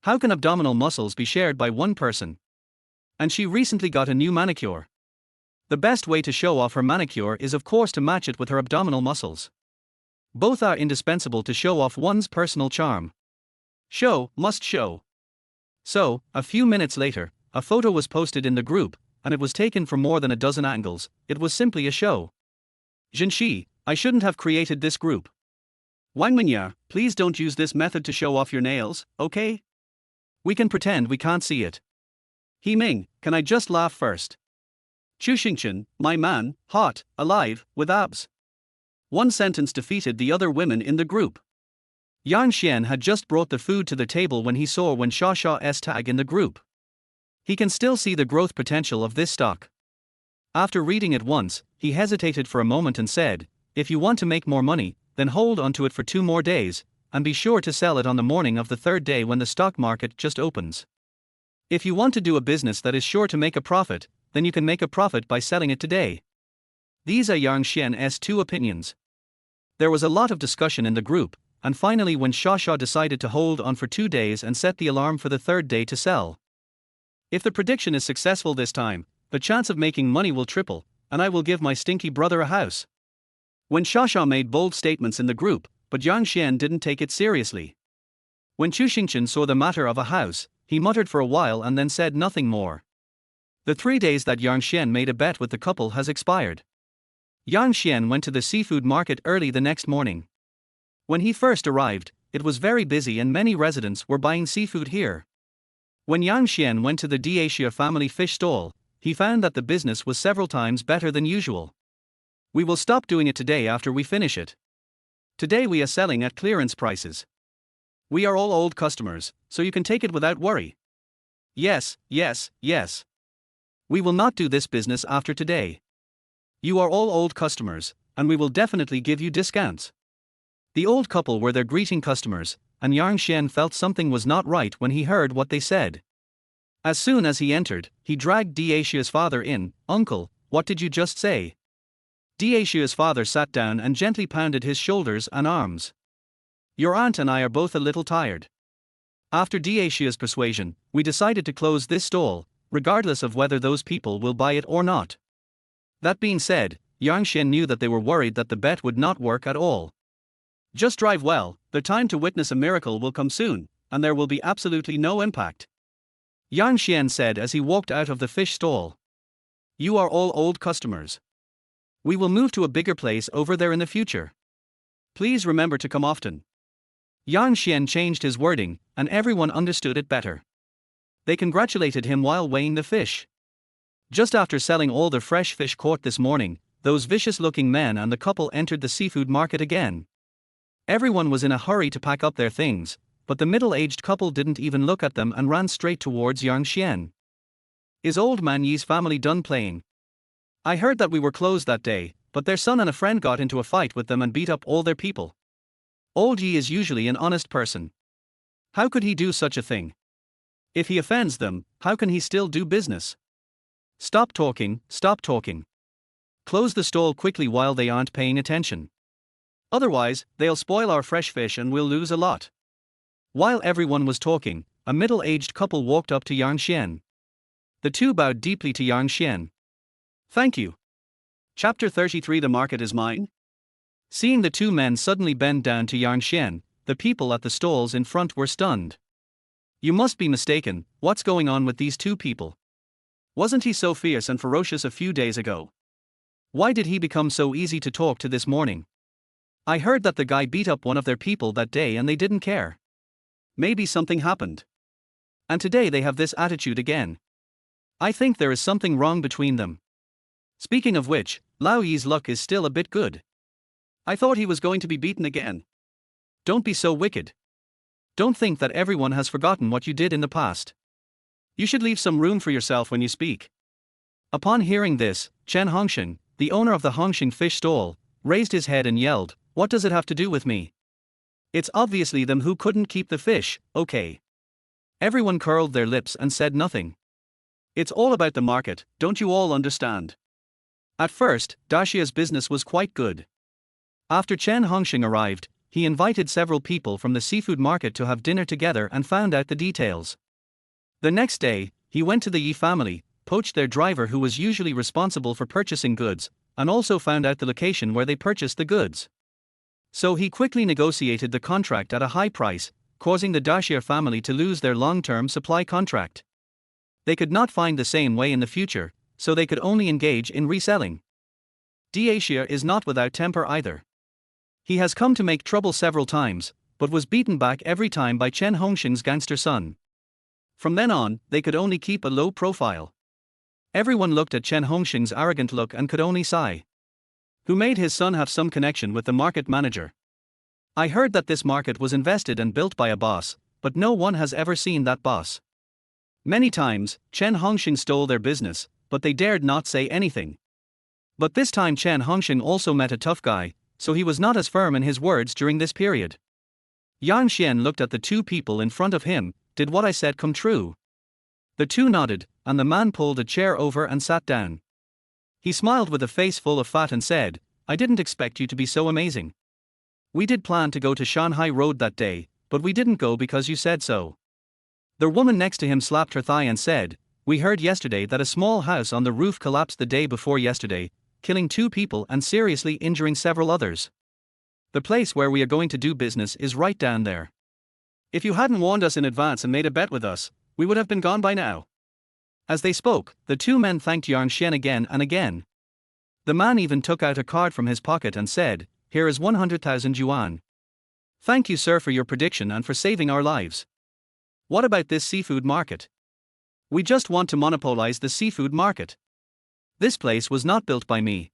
How can abdominal muscles be shared by one person? And she recently got a new manicure. The best way to show off her manicure is of course to match it with her abdominal muscles. Both are indispensable to show off one's personal charm. Show, must show. So, a few minutes later, a photo was posted in the group, and it was taken from more than a dozen angles. It was simply a show. Jinshi, I shouldn't have created this group. Wang Minya, please don't use this method to show off your nails, okay? We can pretend we can't see it. He Ming, can I just laugh first? Chu Xingchen, my man, hot, alive, with abs. One sentence defeated the other women in the group. Yang Xian had just brought the food to the table when he saw Wen Xiaoxiao's tag in the group. He can still see the growth potential of this stock. After reading it once, he hesitated for a moment and said, if you want to make more money, then hold onto it for 2 more days, and be sure to sell it on the morning of the 3rd day when the stock market just opens. If you want to do a business that is sure to make a profit, then you can make a profit by selling it today. These are Yang Xian's 2 opinions. There was a lot of discussion in the group, and finally when Xiaoxia decided to hold on for 2 days and set the alarm for the 3rd day to sell. If the prediction is successful this time, the chance of making money will triple, and I will give my stinky brother a house. When Xiaoxia made bold statements in the group, but Yang Xian didn't take it seriously. When Chu Xingchen saw the matter of a house, he muttered for a while and then said nothing more. The 3 days that Yang Xian made a bet with the couple has expired. Yang Xian went to the seafood market early the next morning. When he first arrived, it was very busy and many residents were buying seafood here. When Yang Xian went to the Dacia family fish stall, he found that the business was several times better than usual. We will stop doing it today after we finish it. Today we are selling at clearance prices. We are all old customers, so you can take it without worry. Yes, yes, yes. We will not do this business after today. You are all old customers, and we will definitely give you discounts. The old couple were their greeting customers, and Yang Xian felt something was not right when he heard what they said. As soon as he entered, he dragged Dacia's father in. Uncle, what did you just say? Dacia's father sat down and gently pounded his shoulders and arms. Your aunt and I are both a little tired. After Dacia's persuasion, we decided to close this stall, regardless of whether those people will buy it or not. That being said, Yang Xian knew that they were worried that the bet would not work at all. Just drive well, the time to witness a miracle will come soon, and there will be absolutely no impact. Yang Xian said as he walked out of the fish stall. You are all old customers. We will move to a bigger place over there in the future. Please remember to come often. Yang Xian changed his wording, and everyone understood it better. They congratulated him while weighing the fish. Just after selling all the fresh fish caught this morning, those vicious-looking men and the couple entered the seafood market again. Everyone was in a hurry to pack up their things, but the middle-aged couple didn't even look at them and ran straight towards Yang Xian. Is old man Yi's family done playing? I heard that we were closed that day, but their son and a friend got into a fight with them and beat up all their people. Old Yi is usually an honest person. How could he do such a thing? If he offends them, how can he still do business? Stop talking, stop talking. Close the stall quickly while they aren't paying attention. Otherwise, they'll spoil our fresh fish and we'll lose a lot. While everyone was talking, a middle-aged couple walked up to Yang Xian. The two bowed deeply to Yang Xian. Thank you. Chapter 33 The market is mine? Seeing the two men suddenly bend down to Yang Xian, the people at the stalls in front were stunned. You must be mistaken, what's going on with these two people? Wasn't he so fierce and ferocious a few days ago? Why did he become so easy to talk to this morning? I heard that the guy beat up one of their people that day and they didn't care. Maybe something happened. And today they have this attitude again. I think there is something wrong between them. Speaking of which, Lao Yi's luck is still a bit good. I thought he was going to be beaten again. Don't be so wicked. Don't think that everyone has forgotten what you did in the past. You should leave some room for yourself when you speak. Upon hearing this, Chen Hongxing, the owner of the Hongxing fish stall, raised his head and yelled, What does it have to do with me? It's obviously them who couldn't keep the fish, okay. Everyone curled their lips and said nothing. It's all about the market, don't you all understand? At first, Dacia's business was quite good. After Chen Hongxing arrived, he invited several people from the seafood market to have dinner together and found out the details. The next day, he went to the Yi family, poached their driver who was usually responsible for purchasing goods, and also found out the location where they purchased the goods. So he quickly negotiated the contract at a high price, causing the Darshir family to lose their long-term supply contract. They could not find the same way in the future, so they could only engage in reselling. Darshir is not without temper either. He has come to make trouble several times, but was beaten back every time by Chen Hongsheng's gangster son. From then on, they could only keep a low profile. Everyone looked at Chen Hongsheng's arrogant look and could only sigh. Who made his son have some connection with the market manager? I heard that this market was invested and built by a boss, but no one has ever seen that boss. Many times, Chen Hongsheng stole their business, but they dared not say anything. But this time Chen Hongsheng also met a tough guy, so he was not as firm in his words during this period. Yang Xian looked at the two people in front of him. Did what I said come true? The two nodded, and the man pulled a chair over and sat down. He smiled with a face full of fat and said, I didn't expect you to be so amazing. We did plan to go to Shanghai Road that day, but we didn't go because you said so. The woman next to him slapped her thigh and said, we heard yesterday that a small house on the roof collapsed the day before yesterday, killing 2 people and seriously injuring several others. The place where we are going to do business is right down there. If you hadn't warned us in advance and made a bet with us, we would have been gone by now. As they spoke, the two men thanked Yang Xian again and again. The man even took out a card from his pocket and said, here is 100,000 yuan. Thank you, sir, for your prediction and for saving our lives. What about this seafood market? We just want to monopolize the seafood market. This place was not built by me.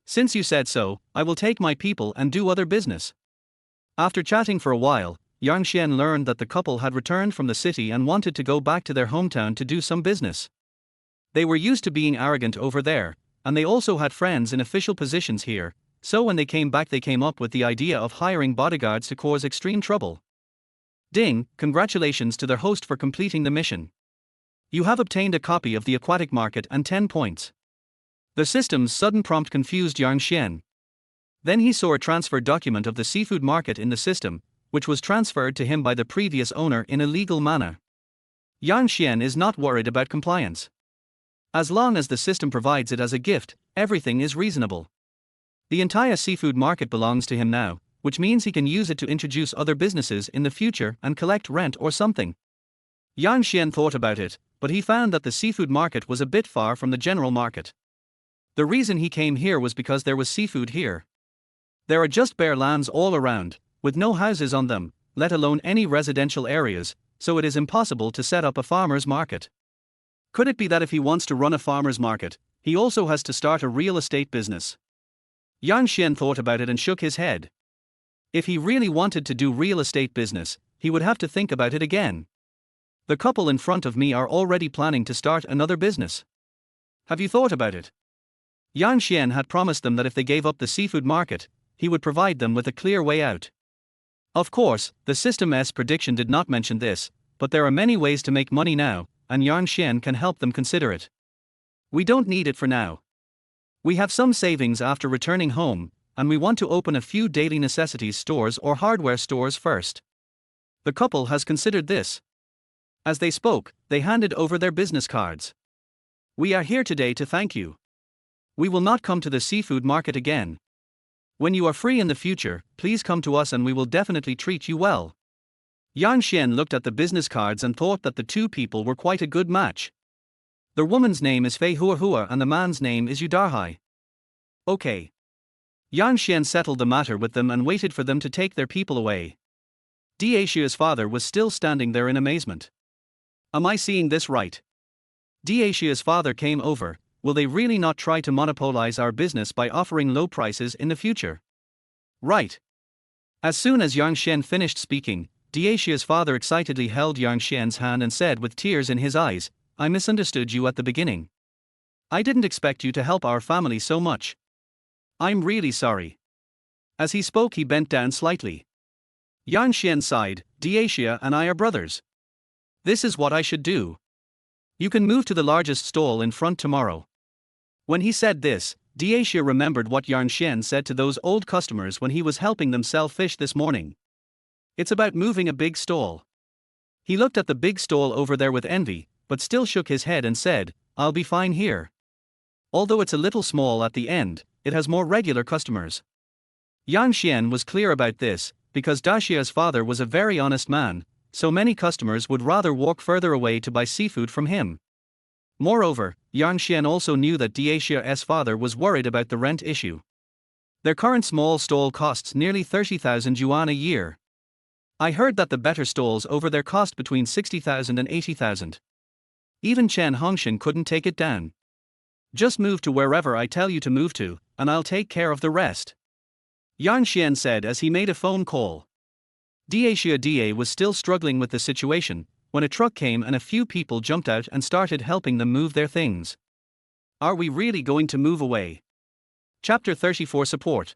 Since you said so, I will take my people and do other business. After chatting for a while, Yang Xian learned that the couple had returned from the city and wanted to go back to their hometown to do some business. They were used to being arrogant over there, and they also had friends in official positions here, so when they came back they came up with the idea of hiring bodyguards to cause extreme trouble. Ding, congratulations to their host for completing the mission. You have obtained a copy of the aquatic market and 10 points. The system's sudden prompt confused Yang Xian. Then he saw a transfer document of the seafood market in the system, which was transferred to him by the previous owner in a legal manner. Yang Xian is not worried about compliance. As long as the system provides it as a gift, everything is reasonable. The entire seafood market belongs to him now, which means he can use it to introduce other businesses in the future and collect rent or something. Yang Xian thought about it, but he found that the seafood market was a bit far from the general market. The reason he came here was because there was seafood here. There are just bare lands all around, with no houses on them, let alone any residential areas, so it is impossible to set up a farmer's market. Could it be that if he wants to run a farmer's market, he also has to start a real estate business? Yang Xian thought about it and shook his head. If he really wanted to do real estate business, he would have to think about it again. The couple in front of me are already planning to start another business. Have you thought about it? Yang Xian had promised them that if they gave up the seafood market, he would provide them with a clear way out. Of course, the system's prediction did not mention this, but there are many ways to make money now, and Yang Xian can help them consider it. We don't need it for now. We have some savings after returning home, and we want to open a few daily necessities stores or hardware stores first. The couple has considered this. As they spoke, they handed over their business cards. We are here today to thank you. We will not come to the seafood market again. When you are free in the future, please come to us and we will definitely treat you well. Yang Xian looked at the business cards and thought that the two people were quite a good match. The woman's name is Fei Hua and the man's name is Yudarhai. Okay. Yang Xian settled the matter with them and waited for them to take their people away. Dacia's father was still standing there in amazement. Am I seeing this right? Dacia's father came over. Will they really not try to monopolize our business by offering low prices in the future? Right. As soon as Yang Xian finished speaking, Dacia's father excitedly held Yang Xian's hand and said with tears in his eyes, I misunderstood you at the beginning. I didn't expect you to help our family so much. I'm really sorry. As he spoke, he bent down slightly. Yang Xian sighed, Dacia and I are brothers. This is what I should do. You can move to the largest stall in front tomorrow. When he said this, Dacia remembered what Yang Xian said to those old customers when he was helping them sell fish this morning. It's about moving a big stall. He looked at the big stall over there with envy, but still shook his head and said, I'll be fine here. Although it's a little small at the end, it has more regular customers. Yang Xian was clear about this, because Daxia's father was a very honest man, so many customers would rather walk further away to buy seafood from him. Moreover, Yang Xian also knew that Daxia's father was worried about the rent issue. Their current small stall costs nearly 30,000 yuan a year. I heard that the better stalls over there cost between 60,000 and 80,000. Even Chen Hongshan couldn't take it down. Just move to wherever I tell you to move to, and I'll take care of the rest. Yang Xian said as he made a phone call. Daxia was still struggling with the situation, when a truck came and a few people jumped out and started helping them move their things. Are we really going to move away? Chapter 34 Support.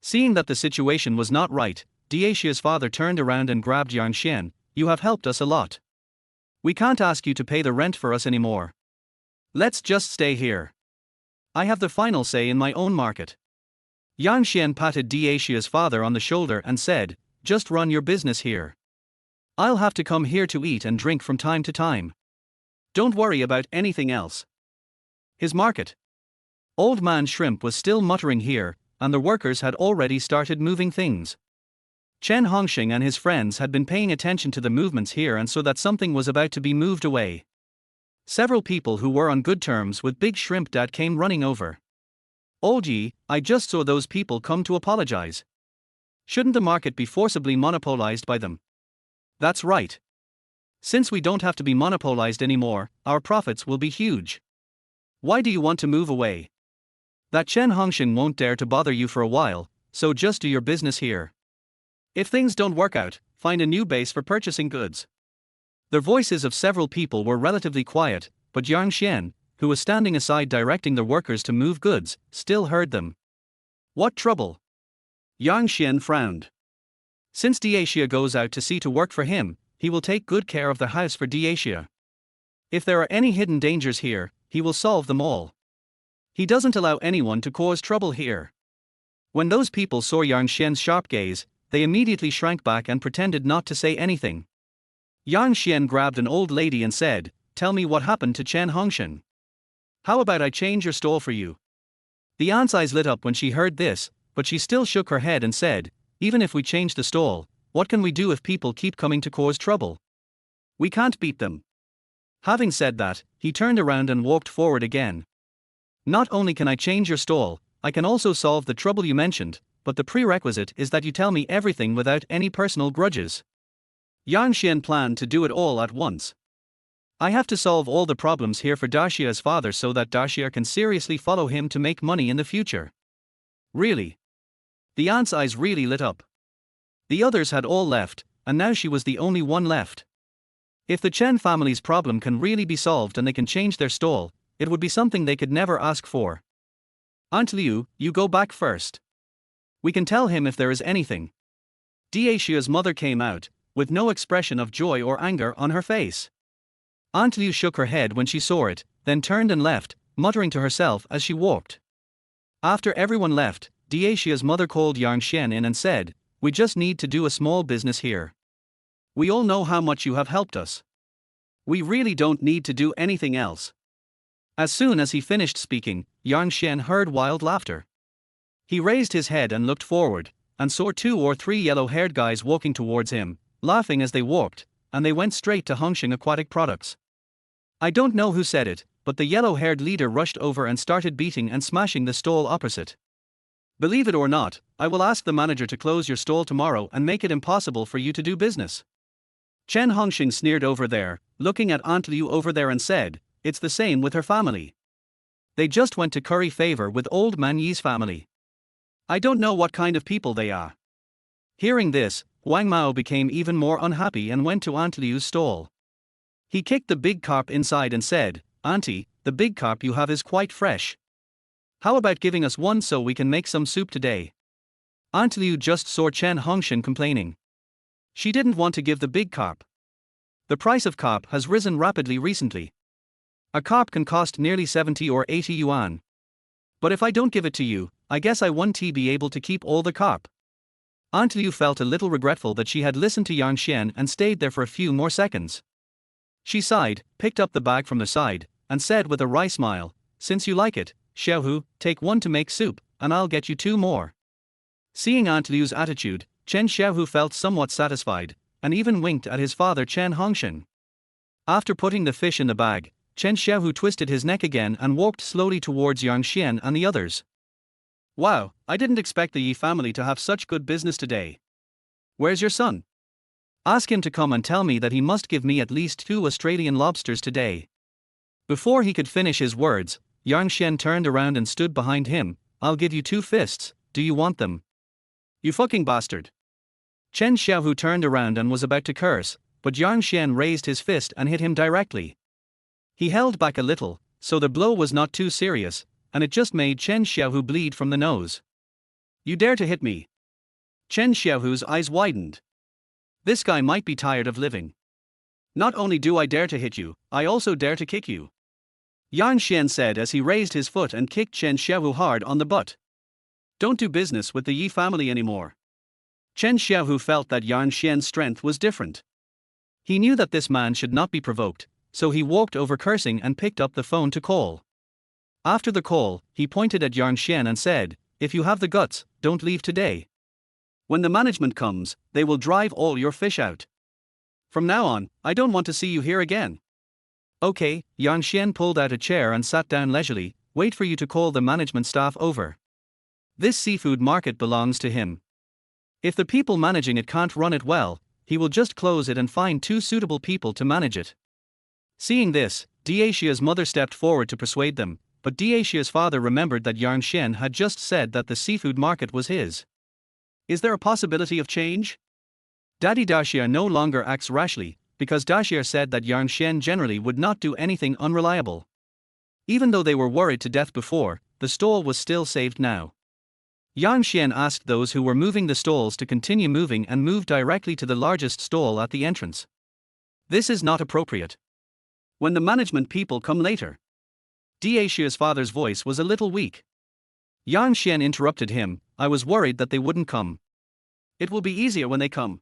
Seeing that the situation was not right, Daxia's father turned around and grabbed Yang Xian. You have helped us a lot. We can't ask you to pay the rent for us anymore. Let's just stay here. I have the final say in my own market. Yang Xian patted Daxia's father on the shoulder and said, just run your business here. I'll have to come here to eat and drink from time to time. Don't worry about anything else. His market. Old Man Shrimp was still muttering here, and the workers had already started moving things. Chen Hongxing and his friends had been paying attention to the movements here and saw that something was about to be moved away. Several people who were on good terms with Big Shrimp Dad came running over. Old Yi, I just saw those people come to apologize. Shouldn't the market be forcibly monopolized by them? That's right. Since we don't have to be monopolized anymore, our profits will be huge. Why do you want to move away? That Chen Hongshan won't dare to bother you for a while, so just do your business here. If things don't work out, find a new base for purchasing goods. The voices of several people were relatively quiet, but Yang Xian, who was standing aside directing the workers to move goods, still heard them. What trouble? Yang Xian frowned. Since Daxia goes out to sea to work for him, he will take good care of the house for Daxia. If there are any hidden dangers here, he will solve them all. He doesn't allow anyone to cause trouble here. When those people saw Yang Xian's sharp gaze, they immediately shrank back and pretended not to say anything. Yang Xian grabbed an old lady and said, tell me what happened to Chen Hongshan. How about I change your stall for you? The aunt's eyes lit up when she heard this, but she still shook her head and said, even if we change the stall, what can we do if people keep coming to cause trouble? We can't beat them. Having said that, he turned around and walked forward again. Not only can I change your stall, I can also solve the trouble you mentioned, but the prerequisite is that you tell me everything without any personal grudges. Yang Xian planned to do it all at once. I have to solve all the problems here for Daxia's father so that Daxia can seriously follow him to make money in the future. Really? The aunt's eyes really lit up. The others had all left, and now she was the only one left. If the Chen family's problem can really be solved and they can change their stall, it would be something they could never ask for. Aunt Liu, you go back first. We can tell him if there is anything. Daxia's mother came out, with no expression of joy or anger on her face. Aunt Liu shook her head when she saw it, then turned and left, muttering to herself as she walked. After everyone left, Daxia's mother called Yang Xian in and said, we just need to do a small business here. We all know how much you have helped us. We really don't need to do anything else. As soon as he finished speaking, Yang Xian heard wild laughter. He raised his head and looked forward, and saw 2 or 3 yellow-haired guys walking towards him, laughing as they walked, and they went straight to Hongxing Aquatic Products. I don't know who said it, but the yellow-haired leader rushed over and started beating and smashing the stall opposite. Believe it or not, I will ask the manager to close your stall tomorrow and make it impossible for you to do business. Chen Hongxing sneered over there, looking at Aunt Liu over there and said, it's the same with her family. They just went to curry favor with old man Yi's family. I don't know what kind of people they are. Hearing this, Wang Mao became even more unhappy and went to Aunt Liu's stall. He kicked the big carp inside and said, Auntie, the big carp you have is quite fresh. How about giving us one so we can make some soup today? Aunt Liu just saw Chen Hongshan complaining. She didn't want to give the big carp. The price of carp has risen rapidly recently. A carp can cost nearly 70 or 80 yuan. But if I don't give it to you, I guess I won't be able to keep all the carp. Aunt Liu felt a little regretful that she had listened to Yang Xian and stayed there for a few more seconds. She sighed, picked up the bag from the side, and said with a wry smile, "Since you like it, Xiaohu, take one to make soup, and I'll get you two more." Seeing Aunt Liu's attitude, Chen Xiaohu felt somewhat satisfied, and even winked at his father Chen Hongshen. After putting the fish in the bag, Chen Xiaohu twisted his neck again and walked slowly towards Yang Xian and the others. "Wow, I didn't expect the Yi family to have such good business today. Where's your son? Ask him to come and tell me that he must give me at least 2 Australian lobsters today." Before he could finish his words, Yang Xian turned around and stood behind him. "I'll give you 2 fists, do you want them?" "You fucking bastard." Chen Xiaohu turned around and was about to curse, but Yang Xian raised his fist and hit him directly. He held back a little, so the blow was not too serious, and it just made Chen Xiaohu bleed from the nose. "You dare to hit me?" Chen Xiaohu's eyes widened. This guy might be tired of living. "Not only do I dare to hit you, I also dare to kick you," Yang Xian said as he raised his foot and kicked Chen Xiaohu hard on the butt. "Don't do business with the Yi family anymore." Chen Xiaohu felt that Yang Xian's strength was different. He knew that this man should not be provoked, so he walked over cursing and picked up the phone to call. After the call, he pointed at Yang Xian and said, "If you have the guts, don't leave today. When the management comes, they will drive all your fish out. From now on, I don't want to see you here again." "Okay." Yang Xian pulled out a chair and sat down leisurely. "Wait for you to call the management staff over. This seafood market belongs to him. If the people managing it can't run it well, he will just close it and find 2 suitable people to manage it." Seeing this, Dacia's mother stepped forward to persuade them, but Dacia's father remembered that Yang Xian had just said that the seafood market was his. "Is there a possibility of change?" Daddy Dacia no longer acts rashly, because Dacia said that Yang Xian generally would not do anything unreliable. Even though they were worried to death before, the stall was still saved now. Yang Xian asked those who were moving the stalls to continue moving and move directly to the largest stall at the entrance. "This is not appropriate. When the management people come later." Dacia's father's voice was a little weak. Yang Xian interrupted him, "I was worried that they wouldn't come. It will be easier when they come."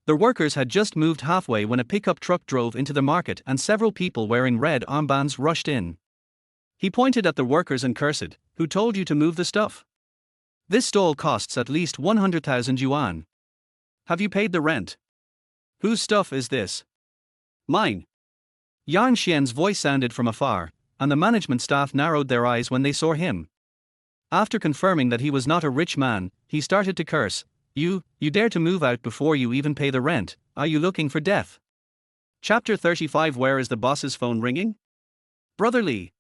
The workers had just moved halfway when a pickup truck drove into the market and several people wearing red armbands rushed in. He pointed at the workers and cursed, "Who told you to move the stuff? This stall costs at least 100,000 yuan. Have you paid the rent? Whose stuff is this?" "Mine." Yang Xian's voice sounded from afar, and the management staff narrowed their eyes when they saw him. After confirming that he was not a rich man, he started to curse. You dare to move out before you even pay the rent, are you looking for death?" Chapter 35. Where is the boss's phone ringing? Brother Li.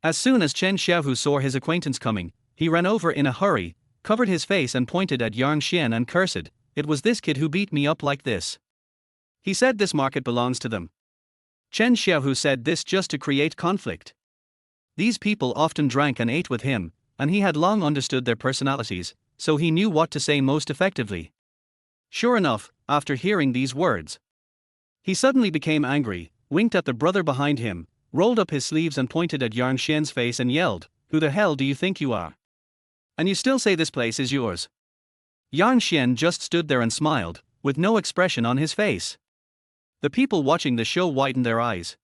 As soon as Chen Xiaohu saw his acquaintance coming, he ran over in a hurry, covered his face and pointed at Yang Xian and cursed, "It was this kid who beat me up like this. He said this market belongs to them." Chen Xiaohu said this just to create conflict. These people often drank and ate with him, and he had long understood their personalities, so he knew what to say most effectively. Sure enough, after hearing these words, he suddenly became angry, winked at the brother behind him, rolled up his sleeves and pointed at Yang Xian's face and yelled, "Who the hell do you think you are? And you still say this place is yours?" Yang Xian just stood there and smiled, with no expression on his face. The people watching the show widened their eyes.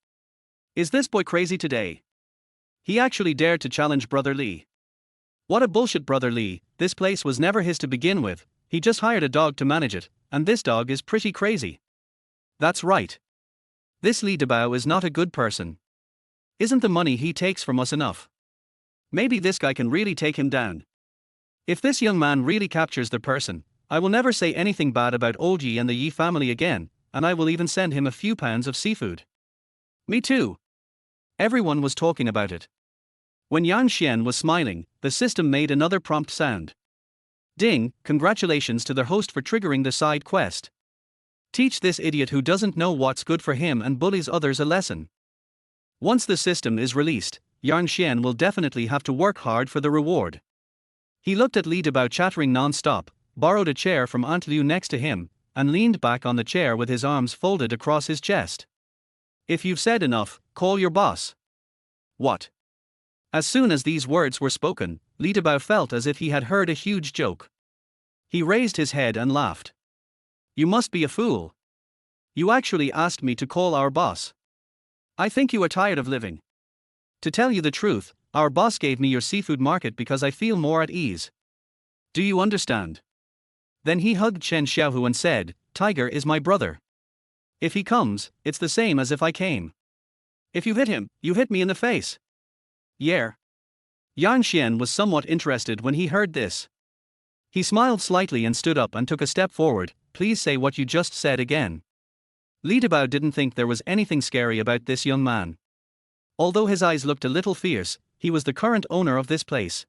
Is this boy crazy today? He actually dared to challenge Brother Li. What a bullshit, Brother Li. This place was never his to begin with, he just hired a dog to manage it, and this dog is pretty crazy. That's right. This Li Debao is not a good person. Isn't the money he takes from us enough? Maybe this guy can really take him down. If this young man really captures the person, I will never say anything bad about old Yi and the Yi family again, and I will even send him a few pounds of seafood. Me too. Everyone was talking about it. When Yang Xian was smiling, the system made another prompt sound. Ding, congratulations to the host for triggering the side quest. Teach this idiot who doesn't know what's good for him and bullies others a lesson. Once the system is released, Yang Xian will definitely have to work hard for the reward. He looked at Li Debao chattering non-stop, borrowed a chair from Aunt Liu next to him, and leaned back on the chair with his arms folded across his chest. If you've said enough, call your boss. What? As soon as these words were spoken, Li Debao felt as if he had heard a huge joke. He raised his head and laughed. You must be a fool. You actually asked me to call our boss. I think you are tired of living. To tell you the truth, our boss gave me your seafood market because I feel more at ease. Do you understand? Then he hugged Chen Xiaohu and said, Tiger is my brother. If he comes, it's the same as if I came. If you hit him, you hit me in the face. Yeah. Yang Xian was somewhat interested when he heard this. He smiled slightly and stood up and took a step forward. Please say what you just said again. Li Debao didn't think there was anything scary about this young man. Although his eyes looked a little fierce, he was the current owner of this place.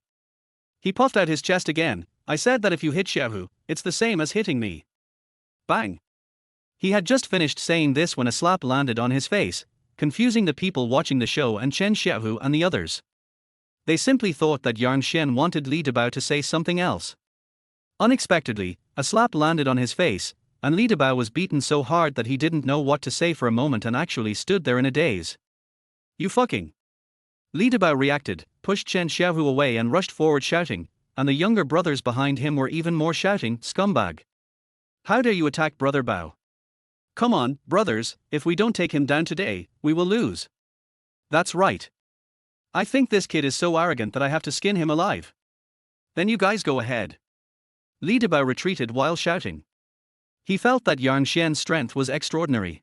He puffed out his chest again. I said that if you hit Xiaohu, it's the same as hitting me. Bang! He had just finished saying this when a slap landed on his face, confusing the people watching the show and Chen Xiaohu and the others. They simply thought that Yang Xian wanted Li Debao to say something else. Unexpectedly, a slap landed on his face, and Li Debao was beaten so hard that he didn't know what to say for a moment and actually stood there in a daze. You fucking! Li Debao reacted, pushed Chen Xiaohu away and rushed forward shouting, and the younger brothers behind him were even more shouting, scumbag! How dare you attack Brother Bao? Come on, brothers, if we don't take him down today, we will lose. That's right. I think this kid is so arrogant that I have to skin him alive. Then you guys go ahead. Li Debao retreated while shouting. He felt that Yang Xian's strength was extraordinary.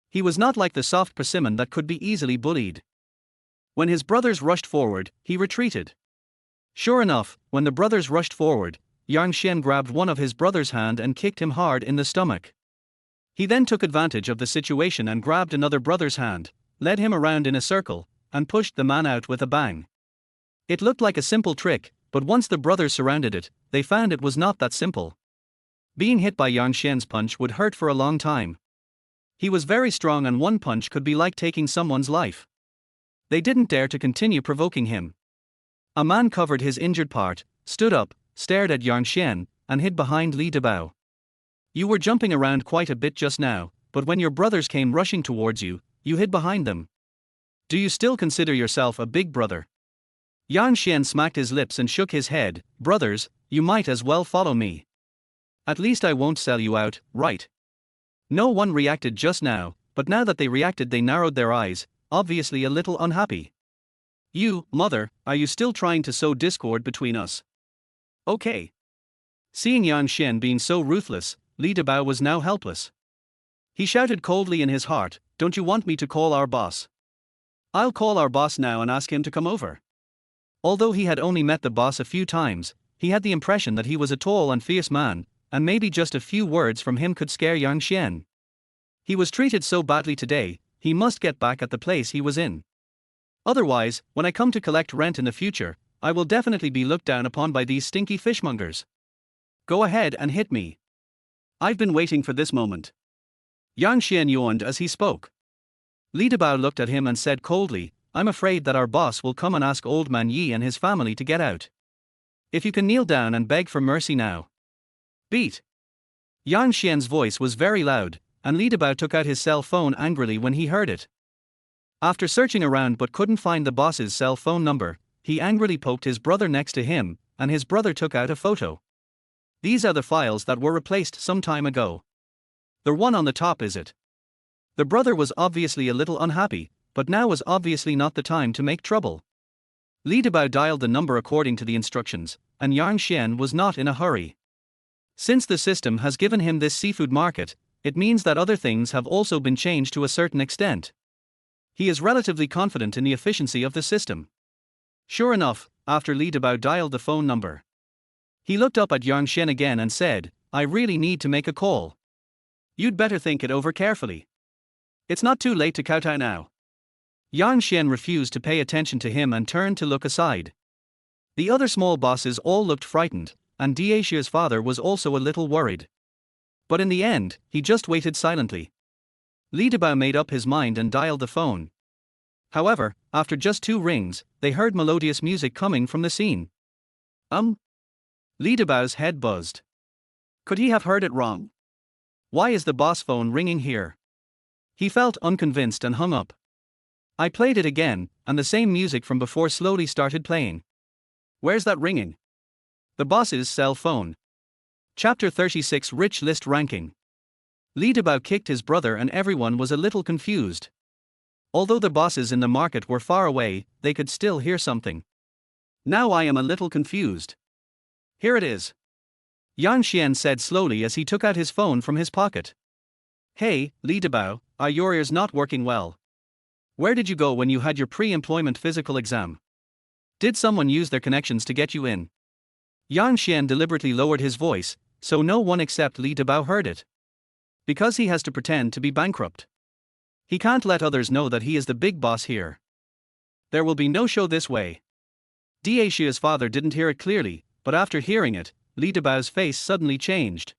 He was not like the soft persimmon that could be easily bullied. When his brothers rushed forward, he retreated. Sure enough, when the brothers rushed forward, Yang Xian grabbed one of his brother's hand and kicked him hard in the stomach. He then took advantage of the situation and grabbed another brother's hand, led him around in a circle, and pushed the man out with a bang. It looked like a simple trick, but once the brothers surrounded it, they found it was not that simple. Being hit by Yang Xian's punch would hurt for a long time. He was very strong and one punch could be like taking someone's life. They didn't dare to continue provoking him. A man covered his injured part, stood up, stared at Yang Xian, and hid behind Li Debao. You were jumping around quite a bit just now, but when your brothers came rushing towards you, you hid behind them. Do you still consider yourself a big brother? Yang Xian smacked his lips and shook his head. Brothers, you might as well follow me. At least I won't sell you out, right? No one reacted just now, but now that they reacted they narrowed their eyes, obviously a little unhappy. You, mother, are you still trying to sow discord between us? Okay. Seeing Yang Xian being so ruthless, Li Debao was now helpless. He shouted coldly in his heart, don't you want me to call our boss? I'll call our boss now and ask him to come over. Although he had only met the boss a few times, he had the impression that he was a tall and fierce man, and maybe just a few words from him could scare Yang Xian. He was treated so badly today, he must get back at the place he was in. Otherwise, when I come to collect rent in the future, I will definitely be looked down upon by these stinky fishmongers. Go ahead and hit me. I've been waiting for this moment. Yang Xian yawned as he spoke. Li Debao looked at him and said coldly, I'm afraid that our boss will come and ask old man Yi and his family to get out. If you can kneel down and beg for mercy now. Beat. Yang Xian's voice was very loud, and Li Debao took out his cell phone angrily when he heard it. After searching around but couldn't find the boss's cell phone number, he angrily poked his brother next to him, and his brother took out a photo. These are the files that were replaced some time ago. The one on the top is it. The brother was obviously a little unhappy, but now was obviously not the time to make trouble. Li Debao dialed the number according to the instructions, and Yang Xian was not in a hurry. Since the system has given him this seafood market, it means that other things have also been changed to a certain extent. He is relatively confident in the efficiency of the system. Sure enough, after Li Debao dialed the phone number, he looked up at Yang Xian again and said, I really need to make a call. You'd better think it over carefully. It's not too late to kowtow now. Yang Xian refused to pay attention to him and turned to look aside. The other small bosses all looked frightened, and Dacia's father was also a little worried. But in the end, he just waited silently. Li Debao made up his mind and dialed the phone. However, after just 2 rings, they heard melodious music coming from the scene. Li Debao's head buzzed. Could he have heard it wrong? Why is the boss phone ringing here? He felt unconvinced and hung up. I played it again, and the same music from before slowly started playing. Where's that ringing? The boss's cell phone. Chapter 36 Rich List Ranking. Li Debao kicked his brother and everyone was a little confused. Although the bosses in the market were far away, they could still hear something. Now I am a little confused. Here it is. Yang Xian said slowly as he took out his phone from his pocket. Hey, Li Debao, are your ears not working well? Where did you go when you had your pre-employment physical exam? Did someone use their connections to get you in? Yang Xian deliberately lowered his voice, so no one except Li Debao heard it. Because he has to pretend to be bankrupt. He can't let others know that he is the big boss here. There will be no show this way. Daishia's father didn't hear it clearly, but after hearing it, Li Debao's face suddenly changed.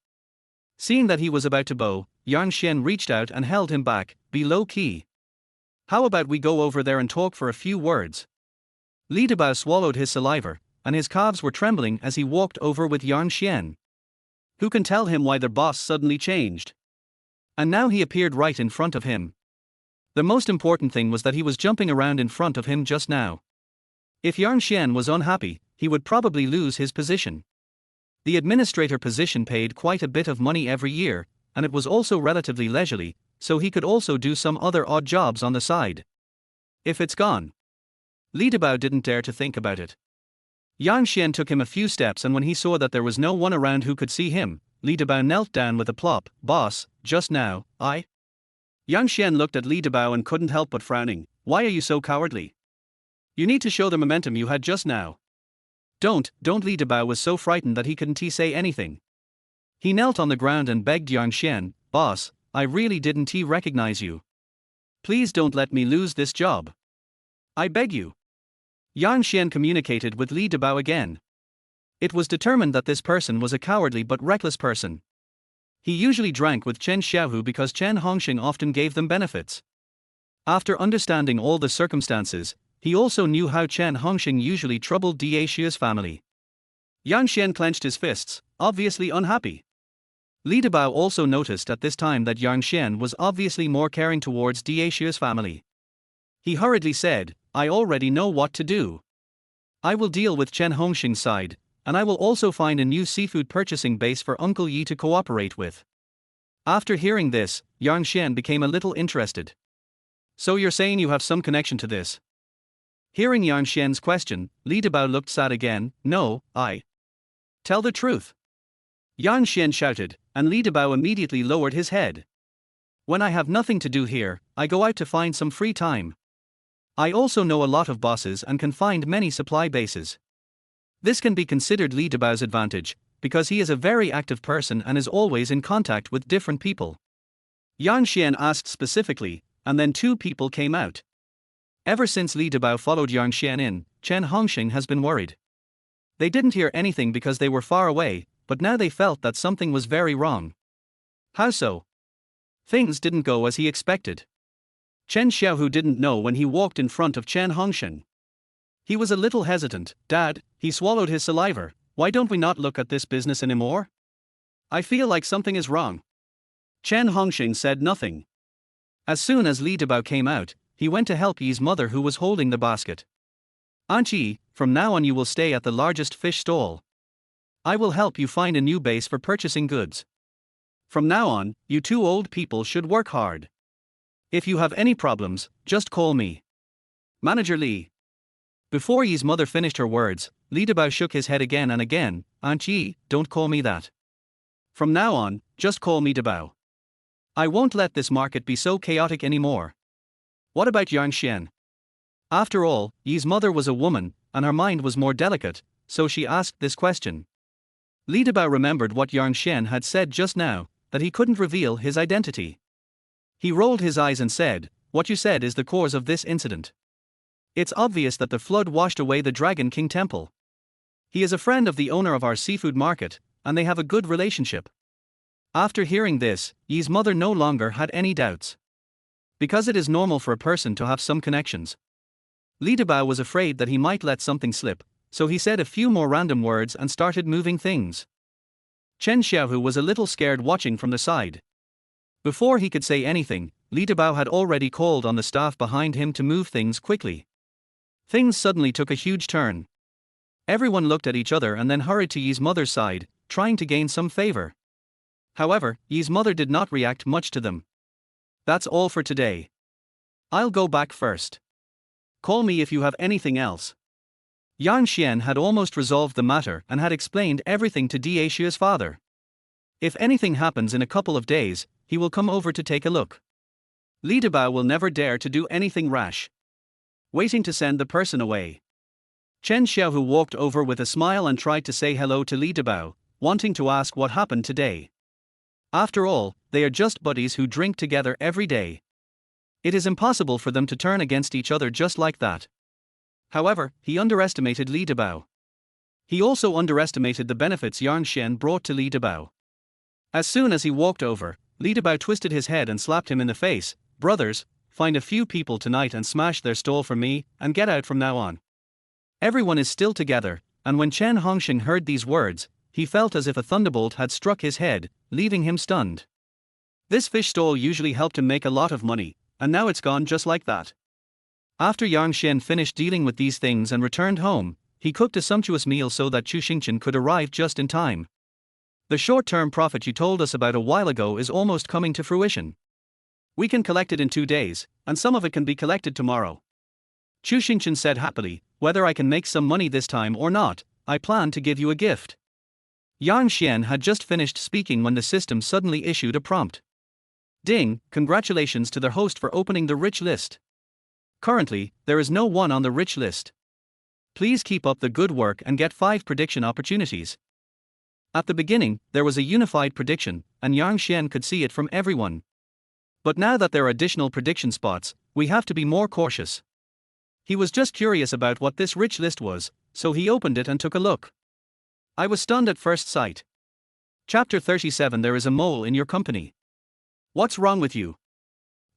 Seeing that he was about to bow, Yang Xian reached out and held him back. Be low key. How about we go over there and talk for a few words? Li Debao swallowed his saliva, and his calves were trembling as he walked over with Yang Xian. Who can tell him why their boss suddenly changed? And now he appeared right in front of him. The most important thing was that he was jumping around in front of him just now. If Yang Xian was unhappy, he would probably lose his position. The administrator position paid quite a bit of money every year, and it was also relatively leisurely, so he could also do some other odd jobs on the side. If it's gone. Li Debao didn't dare to think about it. Yang Xian took him a few steps, and when he saw that there was no one around who could see him, Li Debao knelt down with a plop. Boss, just now, Yang Xian looked at Li Debao and couldn't help but frowning. Why are you so cowardly? You need to show the momentum you had just now. Don't, Li Debao was so frightened that he couldn't say anything. He knelt on the ground and begged Yang Xian, Boss, I really didn't recognize you. Please don't let me lose this job. I beg you. Yang Xian communicated with Li Debao again. It was determined that this person was a cowardly but reckless person. He usually drank with Chen Xiaohu because Chen Hongxing often gave them benefits. After understanding all the circumstances, he also knew how Chen Hongxing usually troubled Daishia's family. Yang Xian clenched his fists, obviously unhappy. Li Debao also noticed at this time that Yang Xian was obviously more caring towards Daishia's family. He hurriedly said, I already know what to do. I will deal with Chen Hongxing's side, and I will also find a new seafood purchasing base for Uncle Yi to cooperate with. After hearing this, Yang Xian became a little interested. So you're saying you have some connection to this? Hearing Yang Xian's question, Li Debao looked sad again. No, I. Tell the truth. Yang Xian shouted, and Li Debao immediately lowered his head. When I have nothing to do here, I go out to find some free time. I also know a lot of bosses and can find many supply bases. This can be considered Li Debao's advantage, because he is a very active person and is always in contact with different people. Yang Xian asked specifically, and then two people came out. Ever since Li Debao followed Yang Xian in, Chen Hongxing has been worried. They didn't hear anything because they were far away, but now they felt that something was very wrong. How so? Things didn't go as he expected. Chen Xiaohu didn't know when he walked in front of Chen Hongxing. He was a little hesitant. Dad, he swallowed his saliva. Why don't we not look at this business anymore? I feel like something is wrong. Chen Hongxing said nothing. As soon as Li Debao came out, he went to help Yi's mother, who was holding the basket. Aunt Yi, from now on you will stay at the largest fish stall. I will help you find a new base for purchasing goods. From now on, you two old people should work hard. If you have any problems, just call me. Manager Li. Before Yi's mother finished her words, Li Debao shook his head again and again. Aunt Yi, don't call me that. From now on, just call me Debao. I won't let this market be so chaotic anymore. What about Yang Xian? After all, Yi's mother was a woman, and her mind was more delicate, so she asked this question. Li Debao remembered what Yang Xian had said just now, that he couldn't reveal his identity. He rolled his eyes and said, What you said is the cause of this incident. It's obvious that the flood washed away the Dragon King Temple. He is a friend of the owner of our seafood market, and they have a good relationship. After hearing this, Yi's mother no longer had any doubts. Because it is normal for a person to have some connections. Li Debao was afraid that he might let something slip, so he said a few more random words and started moving things. Chen Xiaohu was a little scared watching from the side. Before he could say anything, Li Debao had already called on the staff behind him to move things quickly. Things suddenly took a huge turn. Everyone looked at each other and then hurried to Yi's mother's side, trying to gain some favor. However, Yi's mother did not react much to them. That's all for today. I'll go back first. Call me if you have anything else. Yang Xian had almost resolved the matter and had explained everything to Daishi's father. If anything happens in a couple of days, he will come over to take a look. Li Debao will never dare to do anything rash. Waiting to send the person away. Chen Xiaohu walked over with a smile and tried to say hello to Li Debao, wanting to ask what happened today. After all, they are just buddies who drink together every day. It is impossible for them to turn against each other just like that. However, he underestimated Li Debao. He also underestimated the benefits Yang Xian brought to Li Debao. As soon as he walked over, Li Debao twisted his head and slapped him in the face. Brothers, find a few people tonight and smash their stall for me, and get out from now on. Everyone is still together, and when Chen Hongxing heard these words, he felt as if a thunderbolt had struck his head, leaving him stunned. This fish stall usually helped him make a lot of money, and now it's gone just like that. After Yang Xian finished dealing with these things and returned home, he cooked a sumptuous meal so that Chu Xingchen could arrive just in time. The short-term profit you told us about a while ago is almost coming to fruition. We can collect it in 2 days, and some of it can be collected tomorrow. Chu Xingchen said happily, whether I can make some money this time or not, I plan to give you a gift. Yang Xian had just finished speaking when the system suddenly issued a prompt. Ding, congratulations to the host for opening the rich list. Currently, there is no one on the rich list. Please keep up the good work and get 5 prediction opportunities. At the beginning, there was a unified prediction, and Yang Xian could see it from everyone. But now that there are additional prediction spots, we have to be more cautious. He was just curious about what this rich list was, so he opened it and took a look. I was stunned at first sight. Chapter 37. There is a mole in your company. What's wrong with you?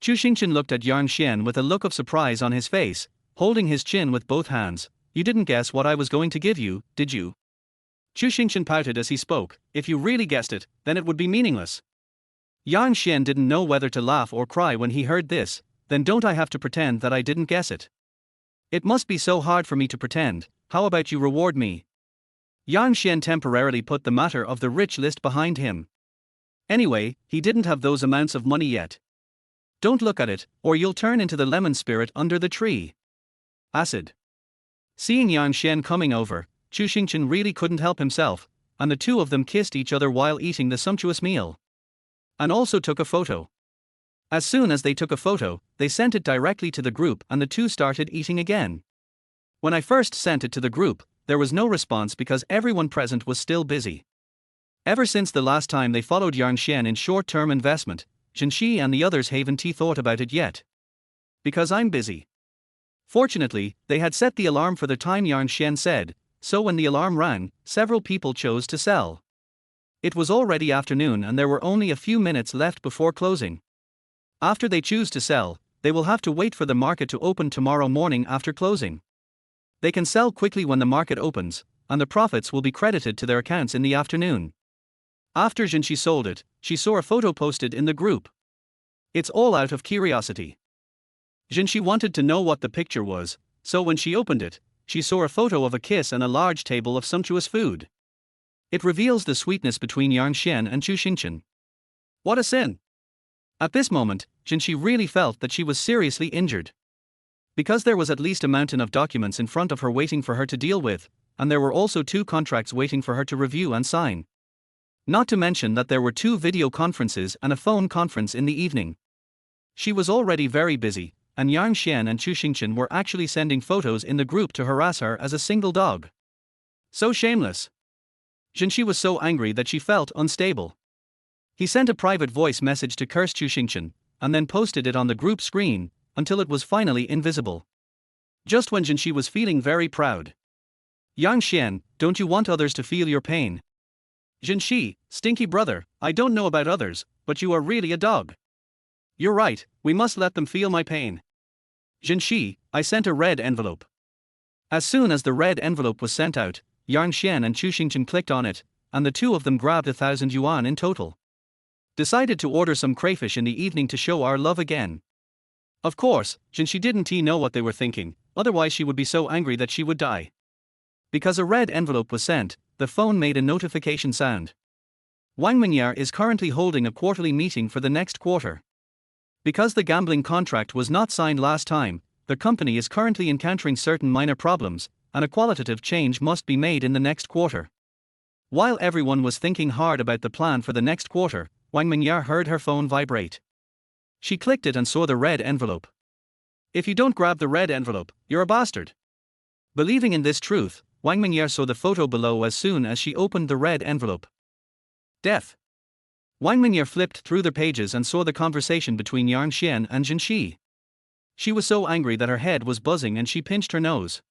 Chu Xingchen looked at Yang Xian with a look of surprise on his face, holding his chin with both hands. You didn't guess what I was going to give you, did you? Chu Xingchen pouted as he spoke. If you really guessed it, then it would be meaningless. Yang Xian didn't know whether to laugh or cry when he heard this. Then don't I have to pretend that I didn't guess it? It must be so hard for me to pretend. How about you reward me? Yang Xian temporarily put the matter of the rich list behind him. Anyway, he didn't have those amounts of money yet. Don't look at it, or you'll turn into the lemon spirit under the tree. Acid. Seeing Yang Xian coming over, Chu Xingchen really couldn't help himself, and the two of them kissed each other while eating the sumptuous meal. And also took a photo. As soon as they took a photo, they sent it directly to the group and the two started eating again. When I first sent it to the group, there was no response because everyone present was still busy. Ever since the last time they followed Yang Xian in short-term investment, Zhenxi and the others haven't thought about it yet. Because I'm busy. Fortunately, they had set the alarm for the time Yang Xian said, so when the alarm rang, several people chose to sell. It was already afternoon and there were only a few minutes left before closing. After they choose to sell, they will have to wait for the market to open tomorrow morning after closing. They can sell quickly when the market opens, and the profits will be credited to their accounts in the afternoon. After Zhenxi sold it, she saw a photo posted in the group. It's all out of curiosity. Zhenxi wanted to know what the picture was, so when she opened it, she saw a photo of a kiss and a large table of sumptuous food. It reveals the sweetness between Yang Xian and Chu Xingchen. What a sin! At this moment, Zhenxi really felt that she was seriously injured. Because there was at least a mountain of documents in front of her waiting for her to deal with, and there were also 2 contracts waiting for her to review and sign. Not to mention that there were 2 video conferences and a phone conference in the evening. She was already very busy, and Yang Xian and Chu Xingchen were actually sending photos in the group to harass her as a single dog. So shameless. Zhenxi was so angry that she felt unstable. He sent a private voice message to curse Chu Xingchen, and then posted it on the group screen, until it was finally invisible. Just when Zhenxi was feeling very proud. Yang Xian, don't you want others to feel your pain? Zhenxi, stinky brother, I don't know about others, but you are really a dog. You're right, we must let them feel my pain. Zhenxi, I sent a red envelope. As soon as the red envelope was sent out, Yang Xian and Chu Xingchen clicked on it, and the two of them grabbed 1,000 yuan in total. Decided to order some crayfish in the evening to show our love again. Of course, Zhenxi didn't know what they were thinking, otherwise she would be so angry that she would die. Because a red envelope was sent, the phone made a notification sound. Wang Mingyar is currently holding a quarterly meeting for the next quarter. Because the gambling contract was not signed last time, the company is currently encountering certain minor problems, and a qualitative change must be made in the next quarter. While everyone was thinking hard about the plan for the next quarter, Wang Mingya heard her phone vibrate. She clicked it and saw the red envelope. If you don't grab the red envelope, you're a bastard. Believing in this truth, Wang Mingya saw the photo below as soon as she opened the red envelope. Death. Wang Mingya flipped through the pages and saw the conversation between Yang Xian and Zhen Shi. She was so angry that her head was buzzing and she pinched her nose.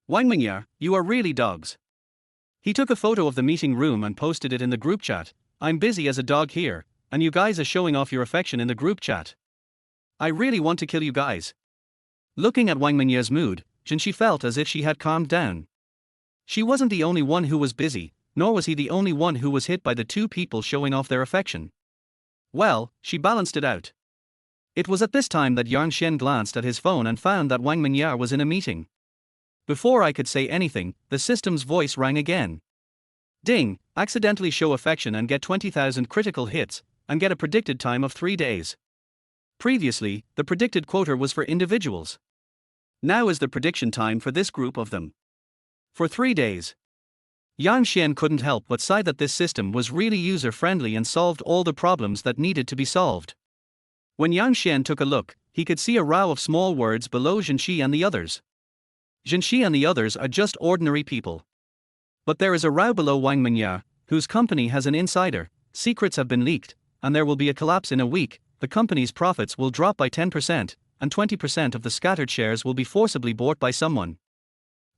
Wang Mingya, you are really dogs. He took a photo of the meeting room and posted it in the group chat. I'm busy as a dog here, and you guys are showing off your affection in the group chat. I really want to kill you guys. Looking at Wang Mingya's mood, Zhen Shi felt as if she had calmed down. She wasn't the only one who was busy, nor was he the only one who was hit by the two people showing off their affection. Well, she balanced it out. It was at this time that Yang Xian glanced at his phone and found that Wang Mingya was in a meeting. Before I could say anything, the system's voice rang again. Ding, accidentally show affection and get 20,000 critical hits, and get a predicted time of 3 days. Previously, the predicted quota was for individuals. Now is the prediction time for this group of them. For 3 days. Yang Xian couldn't help but sigh that this system was really user-friendly and solved all the problems that needed to be solved. When Yang Xian took a look, he could see a row of small words below Zhen Shi and the others. Zhen Shi and the others are just ordinary people. But there is a row below Wang Mingya, whose company has an insider, secrets have been leaked, and there will be a collapse in a week. The company's profits will drop by 10%, and 20% of the scattered shares will be forcibly bought by someone.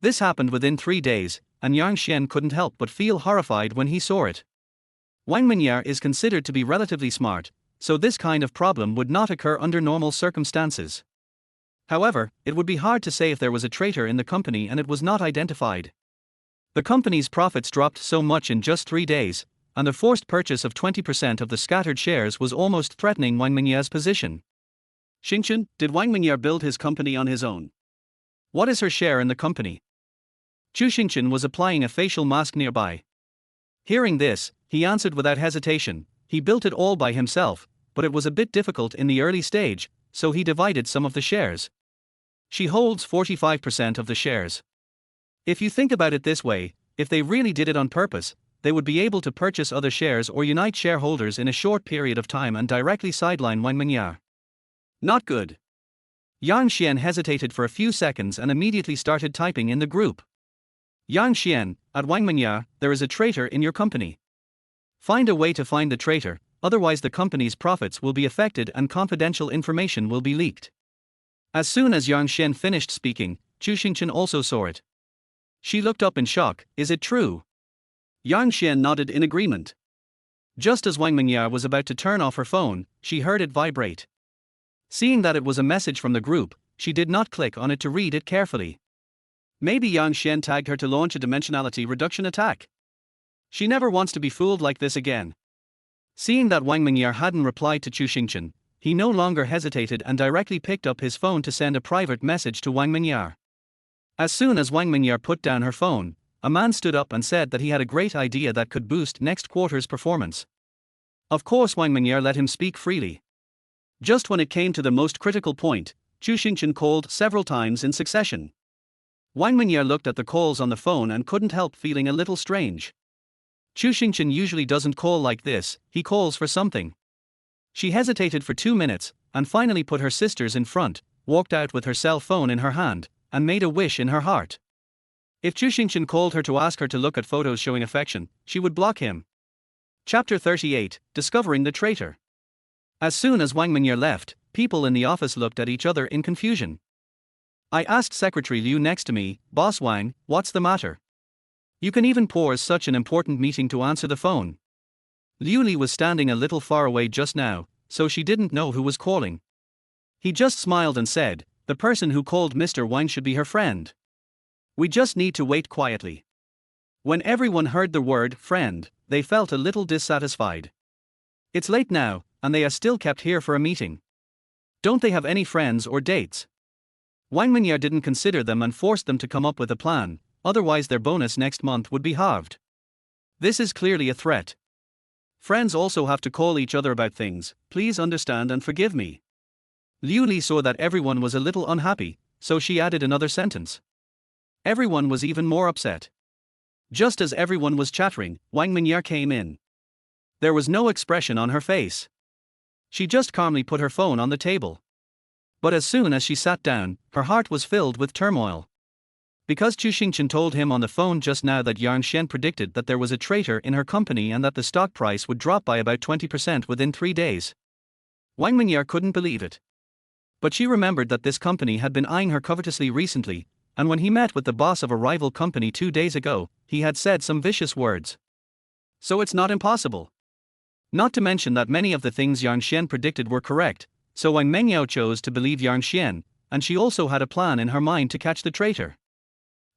This happened within 3 days, and Yang Xian couldn't help but feel horrified when he saw it. Wang Mingya is considered to be relatively smart, so this kind of problem would not occur under normal circumstances. However, it would be hard to say if there was a traitor in the company and it was not identified. The company's profits dropped so much in just 3 days, and the forced purchase of 20% of the scattered shares was almost threatening Wang Mingya's position. Xingchen, did Wang Mingya build his company on his own? What is her share in the company? Chu Xingchen was applying a facial mask nearby. Hearing this, he answered without hesitation. He built it all by himself, but it was a bit difficult in the early stage, so he divided some of the shares. She holds 45% of the shares. If you think about it this way, if they really did it on purpose, they would be able to purchase other shares or unite shareholders in a short period of time and directly sideline Wang Mingya. Not good. Yang Xian hesitated for a few seconds and immediately started typing in the group. Yang Xian, at Wang Mingya, there is a traitor in your company. Find a way to find the traitor, otherwise the company's profits will be affected and confidential information will be leaked. As soon as Yang Xian finished speaking, Chu Xingchen also saw it. She looked up in shock. Is it true? Yang Xian nodded in agreement. Just as Wang Mingya was about to turn off her phone, she heard it vibrate. Seeing that it was a message from the group, she did not click on it to read it carefully. Maybe Yang Xian tagged her to launch a dimensionality reduction attack. She never wants to be fooled like this again. Seeing that Wang Mingya hadn't replied to Chu Xingchen, he no longer hesitated and directly picked up his phone to send a private message to Wang Mingya. As soon as Wang Mingya put down her phone, a man stood up and said that he had a great idea that could boost next quarter's performance. Of course Wang Mingya let him speak freely. Just when it came to the most critical point, Chu Xingchen called several times in succession. Wang Mingya looked at the calls on the phone and couldn't help feeling a little strange. Chu Xingchen usually doesn't call like this, he calls for something. She hesitated for 2 minutes, and finally put her sisters in front, walked out with her cell phone in her hand, and made a wish in her heart. If Chu Xingchen called her to ask her to look at photos showing affection, she would block him. Chapter 38, Discovering the Traitor. As soon as Wang Mingya left, people in the office looked at each other in confusion. I asked Secretary Liu next to me, Boss Wang, what's the matter? You can even pause such an important meeting to answer the phone. Liu Li was standing a little far away just now, so she didn't know who was calling. He just smiled and said, the person who called Mr. Wang should be her friend. We just need to wait quietly. When everyone heard the word friend, they felt a little dissatisfied. It's late now, and they are still kept here for a meeting. Don't they have any friends or dates? Wang Mingya didn't consider them and forced them to come up with a plan, otherwise their bonus next month would be halved. This is clearly a threat. Friends also have to call each other about things, please understand and forgive me. Liu Li saw that everyone was a little unhappy, so she added another sentence. Everyone was even more upset. Just as everyone was chattering, Wang Mingya came in. There was no expression on her face. She just calmly put her phone on the table. But as soon as she sat down, her heart was filled with turmoil. Because Chu Xingchen told him on the phone just now that Yang Xian predicted that there was a traitor in her company and that the stock price would drop by about 20% within 3 days. Wang Mingya couldn't believe it. But she remembered that this company had been eyeing her covetously recently, and when he met with the boss of a rival company 2 days ago, he had said some vicious words. So it's not impossible. Not to mention that many of the things Yang Xian predicted were correct, so Wang Mengyao chose to believe Yang Xian, and she also had a plan in her mind to catch the traitor.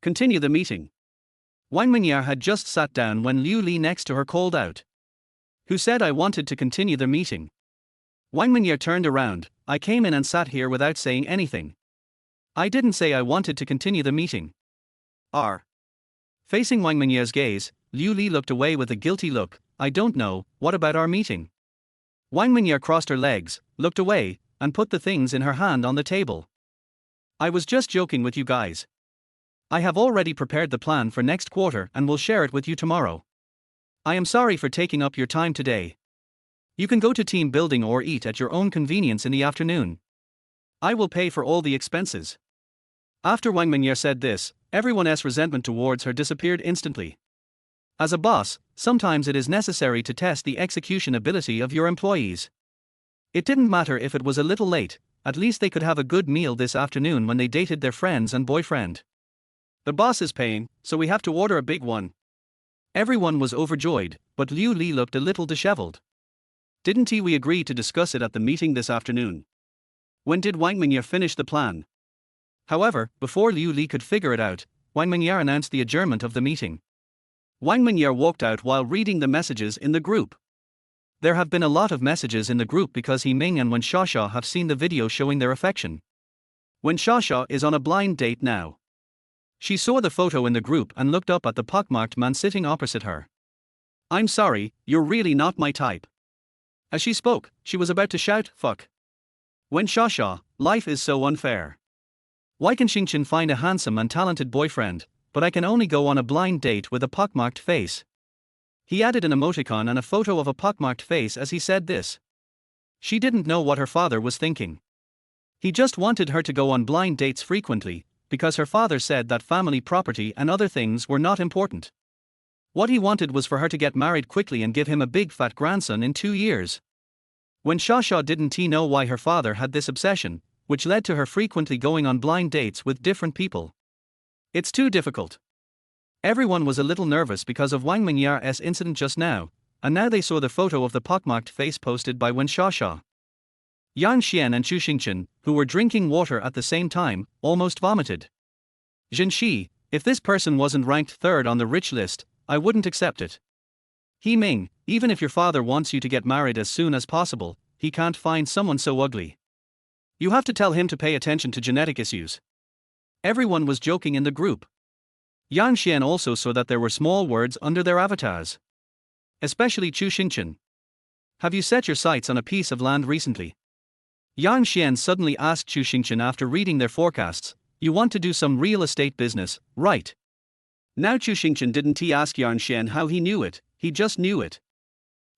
Continue the meeting. Wang Mingya had just sat down when Liu Li next to her called out. Who said I wanted to continue the meeting? Wang Mingya turned around. I came in and sat here without saying anything. I didn't say I wanted to continue the meeting. Facing Wang Mingya's gaze, Liu Li looked away with a guilty look. I don't know, what about our meeting? Wang Mingya crossed her legs, looked away, and put the things in her hand on the table. I was just joking with you guys. I have already prepared the plan for next quarter and will share it with you tomorrow. I am sorry for taking up your time today. You can go to team building or eat at your own convenience in the afternoon. I will pay for all the expenses. After Wang Mingya said this, everyone's resentment towards her disappeared instantly. As a boss, sometimes it is necessary to test the execution ability of your employees. It didn't matter if it was a little late, at least they could have a good meal this afternoon when they dated their friends and boyfriend. The boss is paying, so we have to order a big one. Everyone was overjoyed, but Liu Li looked a little disheveled. Didn't we agree to discuss it at the meeting this afternoon? When did Wang Mingya finish the plan? However, before Liu Li could figure it out, Wang Mingya announced the adjournment of the meeting. Wang Mingya walked out while reading the messages in the group. There have been a lot of messages in the group because He Ming and Wen Xiaxia have seen the video showing their affection. Wen Xiaxia is on a blind date now. She saw the photo in the group and looked up at the pockmarked man sitting opposite her. I'm sorry, you're really not my type. As she spoke, she was about to shout, fuck. Wen Xiaxia, life is so unfair. Why can Xingchen find a handsome and talented boyfriend, but I can only go on a blind date with a pockmarked face? He added an emoticon and a photo of a pockmarked face as he said this. She didn't know what her father was thinking. He just wanted her to go on blind dates frequently, because her father said that family property and other things were not important. What he wanted was for her to get married quickly and give him a big fat grandson in 2 years. When Xiaxia didn't know why her father had this obsession, which led to her frequently going on blind dates with different people. It's too difficult. Everyone was a little nervous because of Wang Mingya's incident just now, and now they saw the photo of the pockmarked face posted by Wen Xiaxia. Yang Xian and Chu Xingchen, who were drinking water at the same time, almost vomited. Zhenxi, if this person wasn't ranked third on the rich list, I wouldn't accept it. He Ming, even if your father wants you to get married as soon as possible, he can't find someone so ugly. You have to tell him to pay attention to genetic issues. Everyone was joking in the group. Yang Xian also saw that there were small words under their avatars. Especially Chu Xingchen. Have you set your sights on a piece of land recently? Yang Xian suddenly asked Chu Xingchen after reading their forecasts. You want to do some real estate business, right? Now Chu Xingchen didn't ask Yang Xian how he knew it, he just knew it.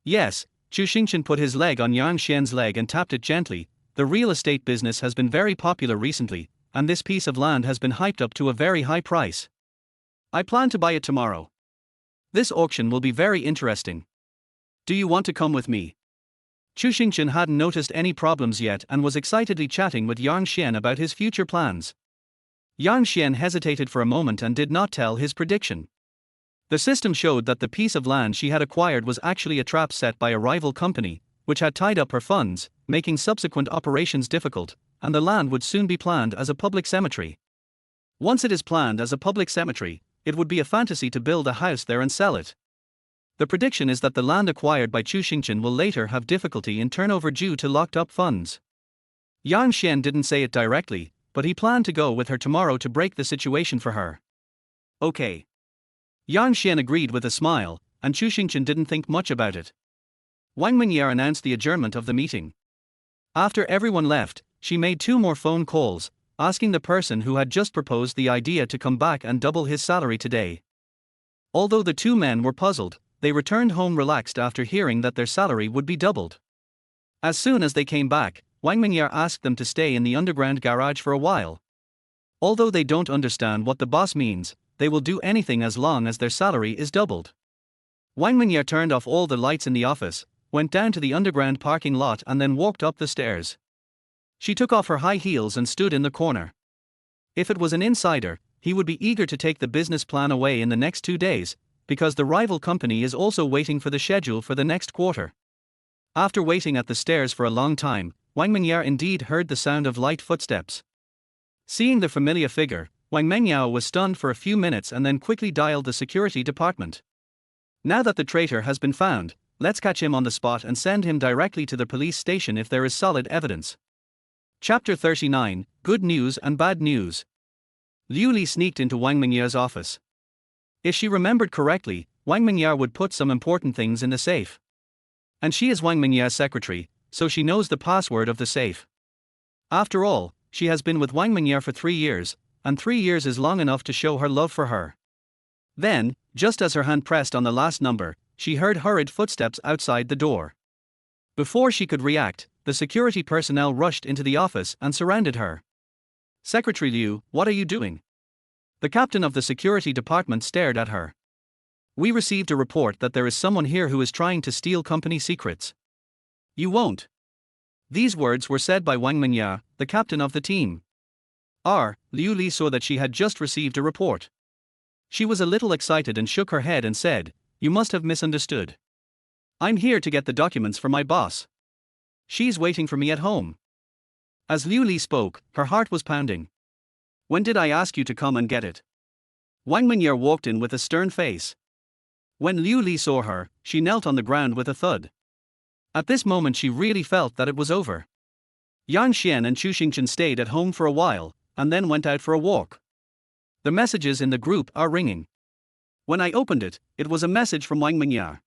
Yes, Chu Xingchen put his leg on Yang Xian's leg and tapped it gently. The real estate business has been very popular recently, and this piece of land has been hyped up to a very high price. I plan to buy it tomorrow. This auction will be very interesting. Do you want to come with me? Chu Xingchen hadn't noticed any problems yet and was excitedly chatting with Yang Xian about his future plans. Yang Xian hesitated for a moment and did not tell his prediction. The system showed that the piece of land she had acquired was actually a trap set by a rival company, which had tied up her funds, making subsequent operations difficult, and the land would soon be planned as a public cemetery. Once it is planned as a public cemetery, it would be a fantasy to build a house there and sell it. The prediction is that the land acquired by Chu Xingchen will later have difficulty in turnover due to locked-up funds. Yang Xian didn't say it directly, but he planned to go with her tomorrow to break the situation for her. Okay. Yang Xian agreed with a smile, and Chu Xingchen didn't think much about it. Wang Mingya announced the adjournment of the meeting. After everyone left, she made 2 more phone calls, asking the person who had just proposed the idea to come back and double his salary today. Although the 2 men were puzzled, they returned home relaxed after hearing that their salary would be doubled. As soon as they came back, Wang Mingya asked them to stay in the underground garage for a while. Although they don't understand what the boss means, they will do anything as long as their salary is doubled. Wang Mingya turned off all the lights in the office, went down to the underground parking lot and then walked up the stairs. She took off her high heels and stood in the corner. If it was an insider, he would be eager to take the business plan away in the next 2 days, because the rival company is also waiting for the schedule for the next quarter. After waiting at the stairs for a long time, Wang Mingya indeed heard the sound of light footsteps. Seeing the familiar figure, Wang Mingya was stunned for a few minutes and then quickly dialed the security department. Now that the traitor has been found, let's catch him on the spot and send him directly to the police station if there is solid evidence. Chapter 39, Good News and Bad News. Liu Li sneaked into Wang Mingya's office. If she remembered correctly, Wang Mingya would put some important things in the safe. And she is Wang Mingya's secretary, so she knows the password of the safe. After all, she has been with Wang Mingya for 3 years, and 3 years is long enough to show her love for her. Then, just as her hand pressed on the last number, she heard hurried footsteps outside the door. Before she could react, the security personnel rushed into the office and surrounded her. Secretary Liu, what are you doing? The captain of the security department stared at her. We received a report that there is someone here who is trying to steal company secrets. You won't. These words were said by Wang Mingya, the captain of the team. Liu Li saw that she had just received a report. She was a little excited and shook her head and said, "You must have misunderstood. I'm here to get the documents for my boss. She's waiting for me at home." As Liu Li spoke, her heart was pounding. "When did I ask you to come and get it?" Wang Mingya walked in with a stern face. When Liu Li saw her, she knelt on the ground with a thud. At this moment she really felt that it was over. Yang Xian and Chu Xingchen stayed at home for a while, and then went out for a walk. The messages in the group are ringing. When I opened it, it was a message from Wang Mingya.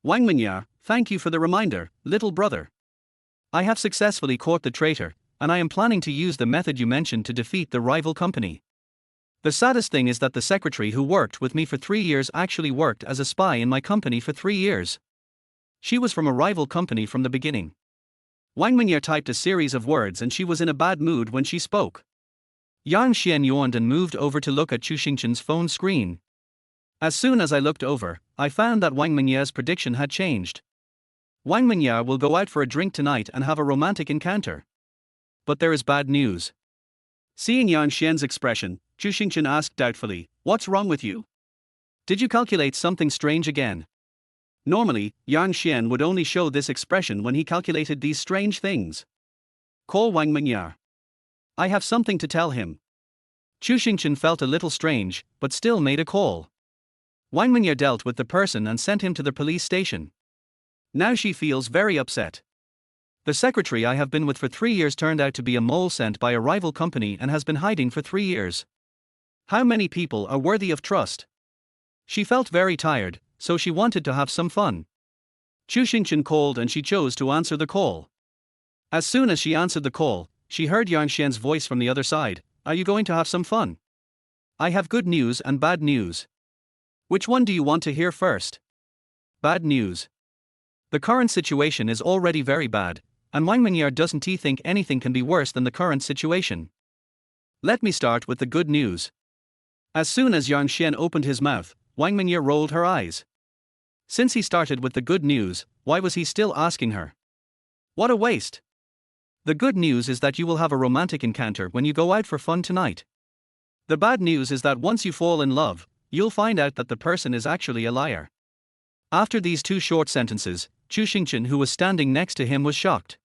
Wang Mingya, thank you for the reminder, little brother. I have successfully caught the traitor, and I am planning to use the method you mentioned to defeat the rival company. The saddest thing is that the secretary who worked with me for 3 years actually worked as a spy in my company for 3 years. She was from a rival company from the beginning. Wang Mingya typed a series of words and she was in a bad mood when she spoke. Yang Xian yawned and moved over to look at Chu Xingchen's phone screen. As soon as I looked over, I found that Wang Mingya's prediction had changed. Wang Mingya will go out for a drink tonight and have a romantic encounter. But there is bad news. Seeing Yang Xian's expression, Chu Xingchen asked doubtfully, "What's wrong with you? Did you calculate something strange again?" Normally, Yang Xian would only show this expression when he calculated these strange things. Call Wang Mingya. I have something to tell him. Chu Xingchen felt a little strange, but still made a call. Wang Mingya dealt with the person and sent him to the police station. Now she feels very upset. The secretary I have been with for 3 years turned out to be a mole sent by a rival company and has been hiding for 3 years. How many people are worthy of trust? She felt very tired, so she wanted to have some fun. Chu Xingchen called and she chose to answer the call. As soon as she answered the call, she heard Yang Xian's voice from the other side. Are you going to have some fun? I have good news and bad news. Which one do you want to hear first? Bad news. The current situation is already very bad, and Wang Mingya doesn't think anything can be worse than the current situation. Let me start with the good news. As soon as Yang Xian opened his mouth, Wang Mingya rolled her eyes. Since he started with the good news, why was he still asking her? What a waste. The good news is that you will have a romantic encounter when you go out for fun tonight. The bad news is that once you fall in love, you'll find out that the person is actually a liar. After these 2 short sentences, Chu Xingchen, who was standing next to him, was shocked.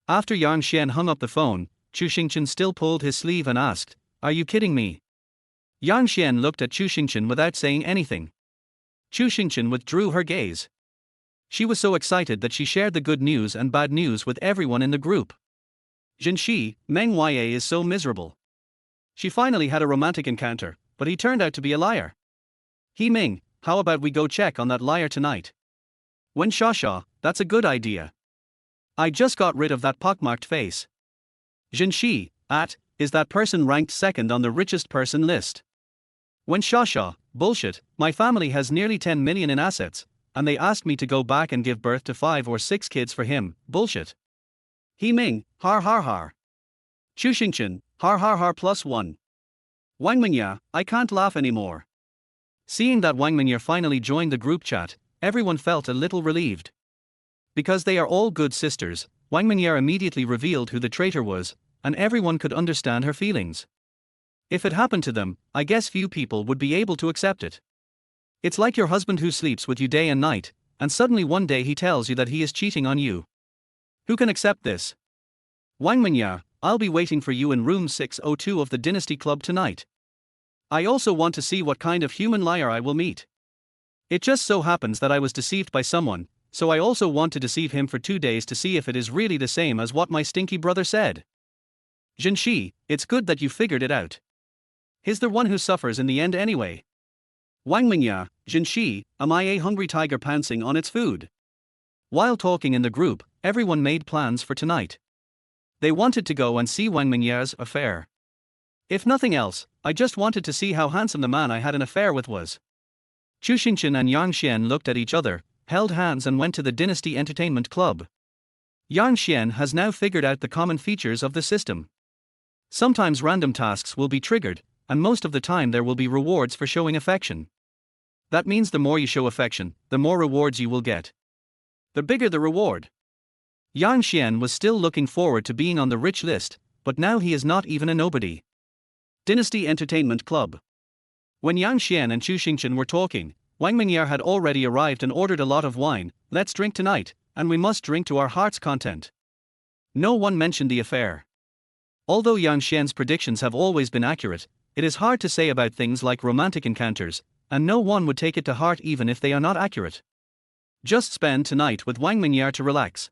After Yang Xian hung up the phone, Chu Xingchen still pulled his sleeve and asked, "Are you kidding me?" Yang Xian looked at Chu Xingchen without saying anything. Chu Xingchen withdrew her gaze. She was so excited that she shared the good news and bad news with everyone in the group. Jinxi, Meng Ye is so miserable. She finally had a romantic encounter, but he turned out to be a liar. He Ming, how about we go check on that liar tonight? Wen Shasha, that's a good idea. I just got rid of that pockmarked face. Jinshi, is that person ranked second on the richest person list? When Shasha, bullshit, my family has nearly 10 million in assets, and they asked me to go back and give birth to 5 or 6 kids for him, bullshit. He Ming, har har har. Chu Xingchen, har har har +1. Wang Mingya, I can't laugh anymore. Seeing that Wang Mingya finally joined the group chat, everyone felt a little relieved. Because they are all good sisters, Wang Mingya immediately revealed who the traitor was, and everyone could understand her feelings. If it happened to them, I guess few people would be able to accept it. It's like your husband who sleeps with you day and night, and suddenly one day he tells you that he is cheating on you. Who can accept this? Wang Mingya, I'll be waiting for you in room 602 of the Dynasty Club tonight. I also want to see what kind of human liar I will meet. It just so happens that I was deceived by someone, so I also want to deceive him for 2 days to see if it is really the same as what my stinky brother said. Jinshi, it's good that you figured it out. He's the one who suffers in the end anyway. Wang Mingya, Jinshi, am I a hungry tiger pouncing on its food? While talking in the group, everyone made plans for tonight. They wanted to go and see Wang Mingya's affair. If nothing else, I just wanted to see how handsome the man I had an affair with was. Chu Xingchen and Yang Xian looked at each other, held hands and went to the Dynasty Entertainment Club. Yang Xian has now figured out the common features of the system. Sometimes random tasks will be triggered, and most of the time there will be rewards for showing affection. That means the more you show affection, the more rewards you will get. The bigger the reward. Yang Xian was still looking forward to being on the rich list, but now he is not even a nobody. Dynasty Entertainment Club. When Yang Xian and Chu Xingchen were talking, Wang Mingya had already arrived and ordered a lot of wine. Let's drink tonight, and we must drink to our heart's content. No one mentioned the affair. Although Yang Xian's predictions have always been accurate, it is hard to say about things like romantic encounters, and no one would take it to heart even if they are not accurate. Just spend tonight with Wang Mingya to relax.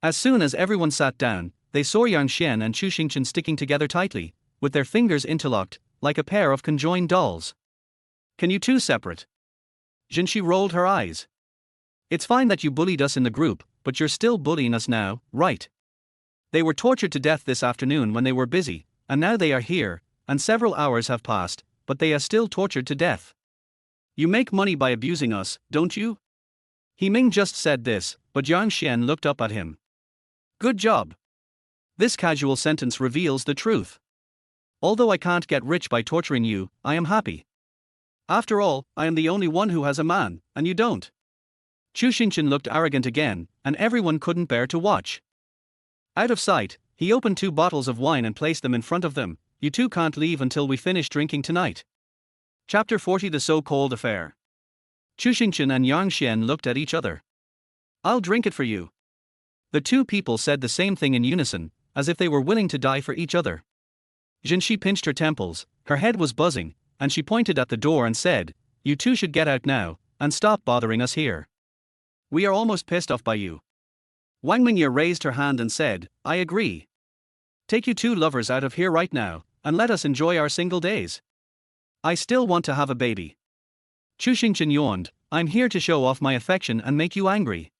As soon as everyone sat down, they saw Yang Xian and Chu Xingchen sticking together tightly, with their fingers interlocked, like a pair of conjoined dolls. Can you two separate? Jinshi rolled her eyes. It's fine that you bullied us in the group, but you're still bullying us now, right? They were tortured to death this afternoon when they were busy, and now they are here, and several hours have passed, but they are still tortured to death. You make money by abusing us, don't you? He Ming just said this, but Yang Xian looked up at him. Good job. This casual sentence reveals the truth. Although I can't get rich by torturing you, I am happy. After all, I am the only one who has a man, and you don't. Chu Xingchen looked arrogant again, and everyone couldn't bear to watch. Out of sight, he opened 2 bottles of wine and placed them in front of them. You two can't leave until we finish drinking tonight. Chapter 40 The So-Called Affair. Chu Xingchen and Yang Xian looked at each other. I'll drink it for you. The two people said the same thing in unison, as if they were willing to die for each other. Jinshi pinched her temples, her head was buzzing, and she pointed at the door and said, You two should get out now, and stop bothering us here. We are almost pissed off by you. Wang Mingya raised her hand and said, I agree. Take you two lovers out of here right now, and let us enjoy our single days. I still want to have a baby. Chu Xingchen yawned, I'm here to show off my affection and make you angry.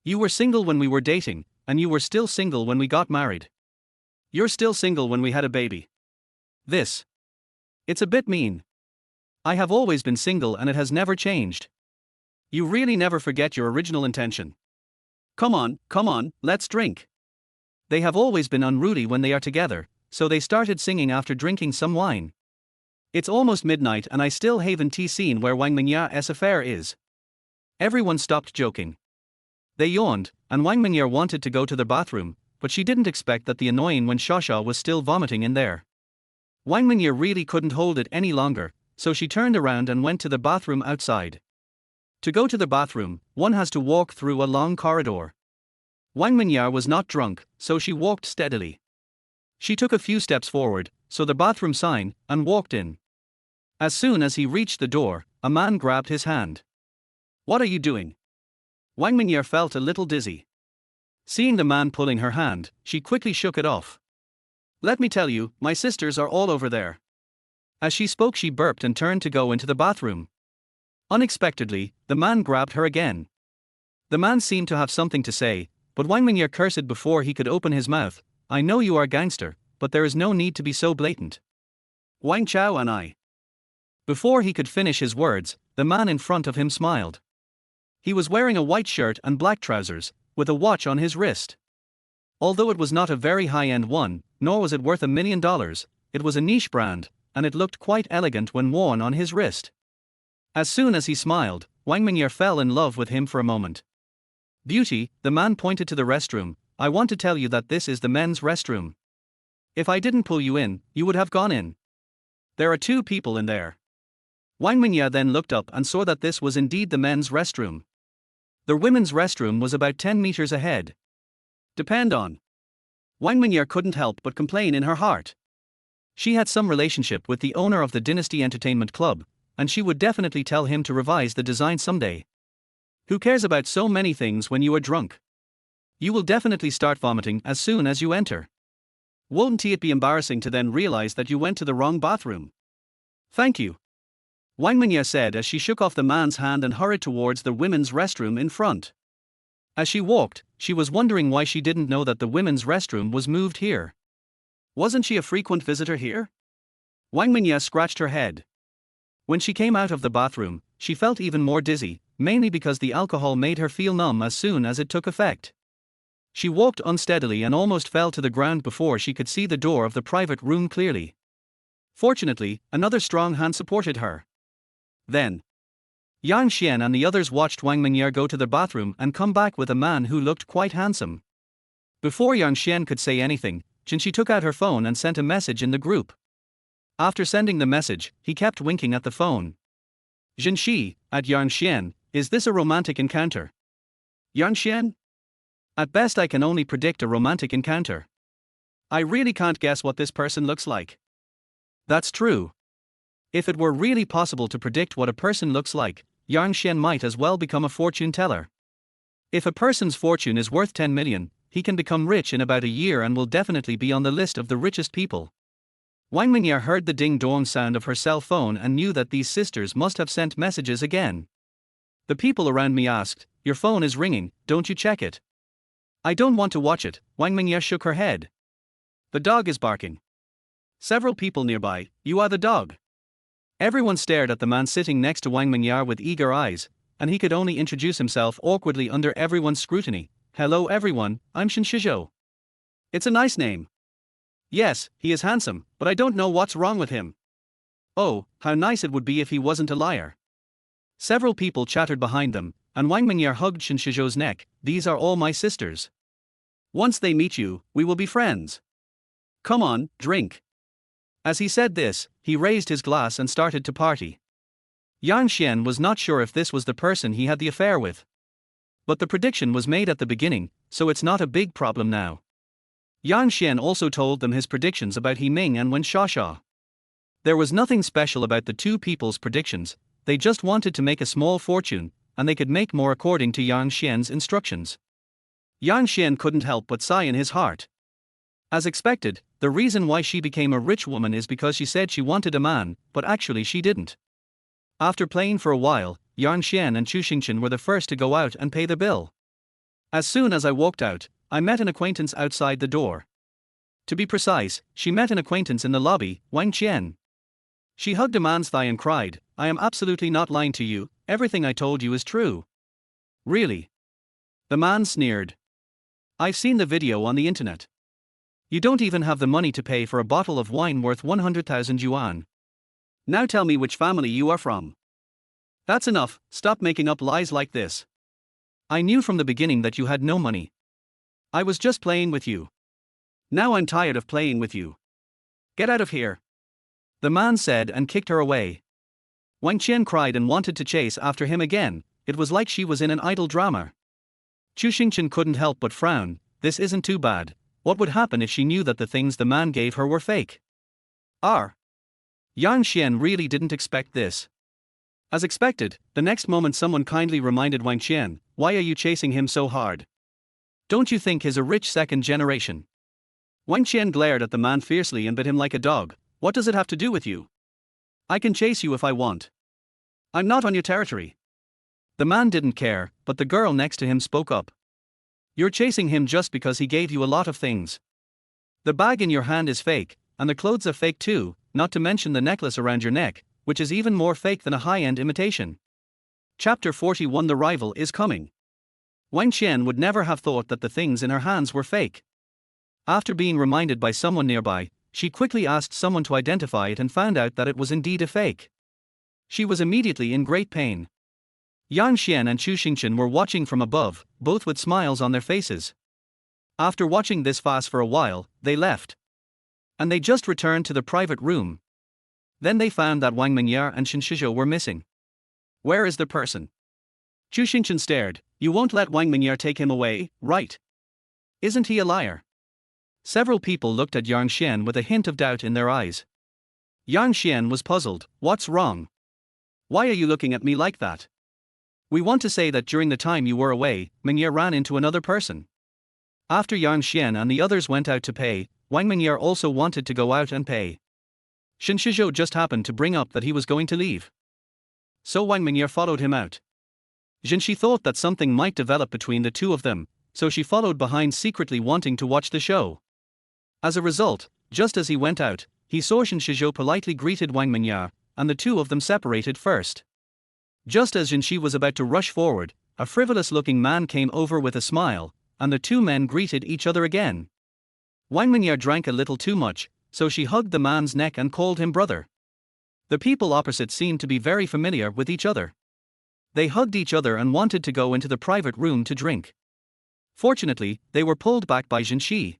You were single when we were dating, and you were still single when we got married. You're still single when we had a baby. It's a bit mean. I have always been single and it has never changed. You really never forget your original intention. Come on, let's drink. They have always been unruly when they are together, so they started singing after drinking some wine. It's almost midnight and I still haven't seen where Wang Mingya's affair is. Everyone stopped joking. They yawned, and Wang Mingya wanted to go to the bathroom, but she didn't expect that the annoying when Shasha was still vomiting in there. Wang Mingya really couldn't hold it any longer, so she turned around and went to the bathroom outside. To go to the bathroom, one has to walk through a long corridor. Wang Mingya was not drunk, so she walked steadily. She took a few steps forward, saw the bathroom sign, and walked in. As soon as he reached the door, a man grabbed his hand. What are you doing? Wang Mingya felt a little dizzy. Seeing the man pulling her hand, she quickly shook it off. Let me tell you, my sisters are all over there. As she spoke, she burped and turned to go into the bathroom. Unexpectedly, the man grabbed her again. The man seemed to have something to say, but Wang Mingya cursed before he could open his mouth, I know you are a gangster, but there is no need to be so blatant. Wang Chao and I. Before he could finish his words, the man in front of him smiled. He was wearing a white shirt and black trousers, with a watch on his wrist. Although it was not a very high-end one, nor was it worth $1 million, it was a niche brand, and it looked quite elegant when worn on his wrist. As soon as he smiled, Wang Mingye fell in love with him for a moment. Beauty, the man pointed to the restroom. I want to tell you that this is the men's restroom. If I didn't pull you in, you would have gone in. There are 2 people in there. Wang Mingye then looked up and saw that this was indeed the men's restroom. The women's restroom was about 10 meters ahead. Depend on. Wang Mingye couldn't help but complain in her heart. She had some relationship with the owner of the Dynasty Entertainment Club, and she would definitely tell him to revise the design someday. Who cares about so many things when you are drunk? You will definitely start vomiting as soon as you enter. Won't it be embarrassing to then realize that you went to the wrong bathroom? Thank you, Wang Mingye said as she shook off the man's hand and hurried towards the women's restroom in front. As she walked, she was wondering why she didn't know that the women's restroom was moved here. Wasn't she a frequent visitor here? Wang Mingye scratched her head. When she came out of the bathroom, she felt even more dizzy, mainly because the alcohol made her feel numb as soon as it took effect. She walked unsteadily and almost fell to the ground before she could see the door of the private room clearly. Fortunately, another strong hand supported her. Then, Yang Xian and the others watched Wang Mingye go to the bathroom and come back with a man who looked quite handsome. Before Yang Xian could say anything, Jinshi took out her phone and sent a message in the group. After sending the message, he kept winking at the phone. Jinshi, at Yang Xian, is this a romantic encounter? Yang Xian? At best I can only predict a romantic encounter. I really can't guess what this person looks like. That's true. If it were really possible to predict what a person looks like, Yang Xian might as well become a fortune teller. If a person's fortune is worth 10 million, he can become rich in about a year and will definitely be on the list of the richest people. Wang Mingye heard the ding-dong sound of her cell phone and knew that these sisters must have sent messages again. The people around me asked, "Your phone is ringing, don't you check it?" "I don't want to watch it," Wang Mingye shook her head. "The dog is barking." Several people nearby, "You are the dog." Everyone stared at the man sitting next to Wang Mingye with eager eyes, and he could only introduce himself awkwardly under everyone's scrutiny. "Hello everyone, I'm Shen Shizhou." "It's a nice name." "Yes, he is handsome, but I don't know what's wrong with him." "Oh, how nice it would be if he wasn't a liar." Several people chattered behind them, and Wang Mingye hugged Shen Shizhou's neck. "These are all my sisters. Once they meet you, we will be friends. Come on, drink." As he said this, he raised his glass and started to party. Yang Xian was not sure if this was the person he had the affair with. But the prediction was made at the beginning, so it's not a big problem now. Yang Xian also told them his predictions about He Ming and Wen Xiaxia. There was nothing special about the 2 people's predictions, they just wanted to make a small fortune, and they could make more according to Yang Xian's instructions. Yang Xian couldn't help but sigh in his heart. As expected, the reason why she became a rich woman is because she said she wanted a man, but actually she didn't. After playing for a while, Yang Xian and Chu Xingchen were the first to go out and pay the bill. As soon as I walked out, I met an acquaintance outside the door. To be precise, she met an acquaintance in the lobby, Wang Qian. She hugged a man's thigh and cried, "I am absolutely not lying to you, everything I told you is true." "Really?" The man sneered. "I've seen the video on the internet. You don't even have the money to pay for a bottle of wine worth 100,000 yuan. Now tell me which family you are from." "That's enough, stop making up lies like this. I knew from the beginning that you had no money. I was just playing with you. Now I'm tired of playing with you. Get out of here," the man said and kicked her away. Wang Qian cried and wanted to chase after him again. It was like she was in an idle drama. Chu Xingchen couldn't help but frown. This isn't too bad. What would happen if she knew that the things the man gave her were fake? Yang Xian really didn't expect this. As expected, the next moment someone kindly reminded Wang Qian, "Why are you chasing him so hard? Don't you think he's a rich second generation?" Wang Qian glared at the man fiercely and bit him like a dog. "What does it have to do with you? I can chase you if I want. I'm not on your territory." The man didn't care, but the girl next to him spoke up. "You're chasing him just because he gave you a lot of things. The bag in your hand is fake, and the clothes are fake too, not to mention the necklace around your neck, which is even more fake than a high-end imitation. Chapter 41. The rival is coming. Wang Qian would never have thought that the things in her hands were fake. After being reminded by someone nearby, she quickly asked someone to identify it and found out that it was indeed a fake. She was immediately in great pain. Yang Xian and Chu Xingchen were watching from above, both with smiles on their faces. After watching this farce for a while, they left. And they just returned to the private room. Then they found that Wang Mingya and Shen Shizhou were missing. Where is the person? Chu Xingchen stared. You won't let Wang Mingya take him away, right? Isn't he a liar? Several people looked at Yang Xian with a hint of doubt in their eyes. Yang Xian was puzzled. What's wrong? Why are you looking at me like that? We want to say that during the time you were away, Mingya ran into another person. After Yang Xian and the others went out to pay, Wang Mingya also wanted to go out and pay. Shen Shizhou just happened to bring up that he was going to leave. So Wang Mingya followed him out. Zhenshi thought that something might develop between the two of them, so she followed behind secretly wanting to watch the show. As a result, just as he went out, he saw Shen Shizhou politely greeted Wang Mingya, and the two of them separated first. Just as Zhenshi was about to rush forward, a frivolous-looking man came over with a smile, and the two men greeted each other again. Wang Mingya drank a little too much, so she hugged the man's neck and called him brother. The people opposite seemed to be very familiar with each other. They hugged each other and wanted to go into the private room to drink. Fortunately, they were pulled back by Zhenshi.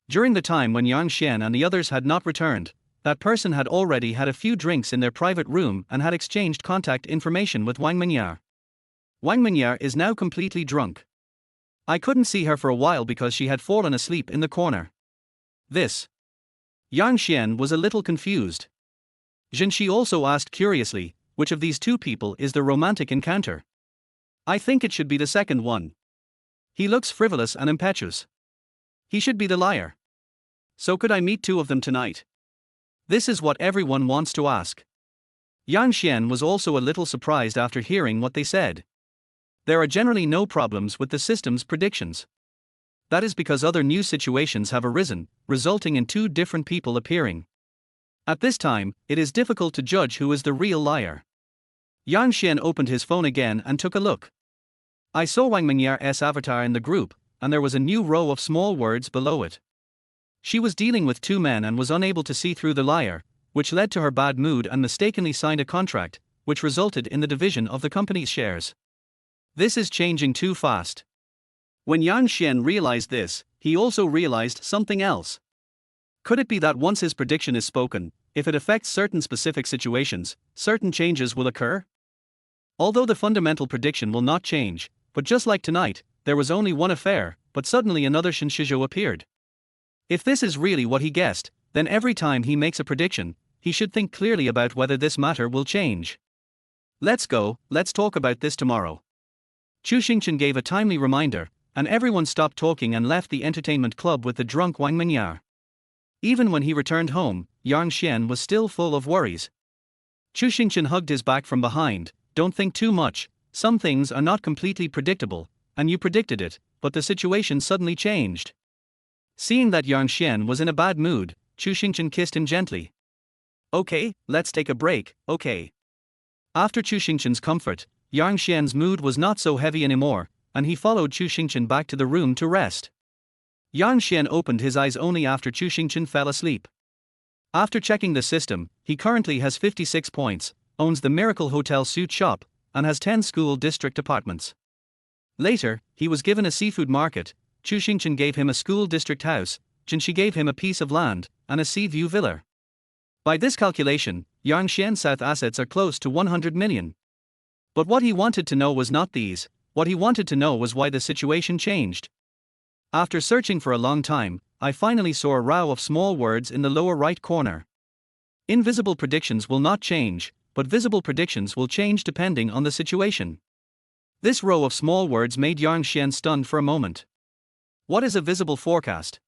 During the time when Yang Xian and the others had not returned, that person had already had a few drinks in their private room and had exchanged contact information with Wang Mingya. Wang Mingya is now completely drunk. I couldn't see her for a while because she had fallen asleep in the corner. This. Yang Xian was a little confused. Zhenshi also asked curiously, which of these two people is the romantic encounter? I think it should be the second one. He looks frivolous and impetuous. He should be the liar. So could I meet two of them tonight? This is what everyone wants to ask. Yang Xian was also a little surprised after hearing what they said. There are generally no problems with the system's predictions. That is because other new situations have arisen, resulting in two different people appearing. At this time, it is difficult to judge who is the real liar. Yang Xian opened his phone again and took a look. I saw Wang Mingya's avatar in the group, and there was a new row of small words below it. She was dealing with two men and was unable to see through the liar, which led to her bad mood and mistakenly signed a contract, which resulted in the division of the company's shares. This is changing too fast. When Yang Xian realized this, he also realized something else. Could it be that once his prediction is spoken, if it affects certain specific situations, certain changes will occur? Although the fundamental prediction will not change, but just like tonight, there was only one affair, but suddenly another Shen Shizhou appeared. If this is really what he guessed, then every time he makes a prediction, he should think clearly about whether this matter will change. Let's talk about this tomorrow. Chu Xingchen gave a timely reminder, and everyone stopped talking and left the entertainment club with the drunk Wang Mingya. Even when he returned home, Yang Xian was still full of worries. Chu Xingchen hugged his back from behind. Don't think too much, some things are not completely predictable, and you predicted it, but the situation suddenly changed. Seeing that Yang Xian was in a bad mood, Chu Xingchen kissed him gently. Okay, let's take a break, okay. After Chu Xingchen's comfort, Yang Xian's mood was not so heavy anymore, and he followed Chu Xingchen back to the room to rest. Yang Xian opened his eyes only after Chu Xingchen fell asleep. After checking the system, he currently has 56 points, owns the Miracle Hotel suit shop, and has 10 school district apartments. Later, he was given a seafood market. Chu Xingchen gave him a school district house, Zhenshi gave him a piece of land, and a sea view villa. By this calculation, Yang Xian's South assets are close to 100 million. But what he wanted to know was not these, what he wanted to know was why the situation changed. After searching for a long time, I finally saw a row of small words in the lower right corner. Invisible predictions will not change, but visible predictions will change depending on the situation. This row of small words made Yang Xian stunned for a moment. What is a visible forecast?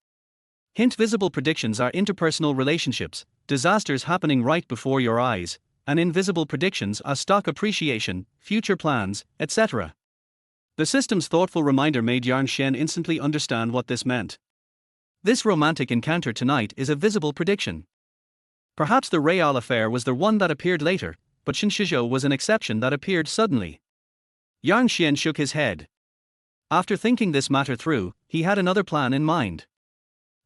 Hint: visible predictions are interpersonal relationships, disasters happening right before your eyes, and invisible predictions are stock appreciation, future plans, etc. The system's thoughtful reminder made Yang Xian instantly understand what this meant. This romantic encounter tonight is a visible prediction. Perhaps the Real affair was the one that appeared later, but Shinshizhou was an exception that appeared suddenly. Yang Xian shook his head. After thinking this matter through, he had another plan in mind.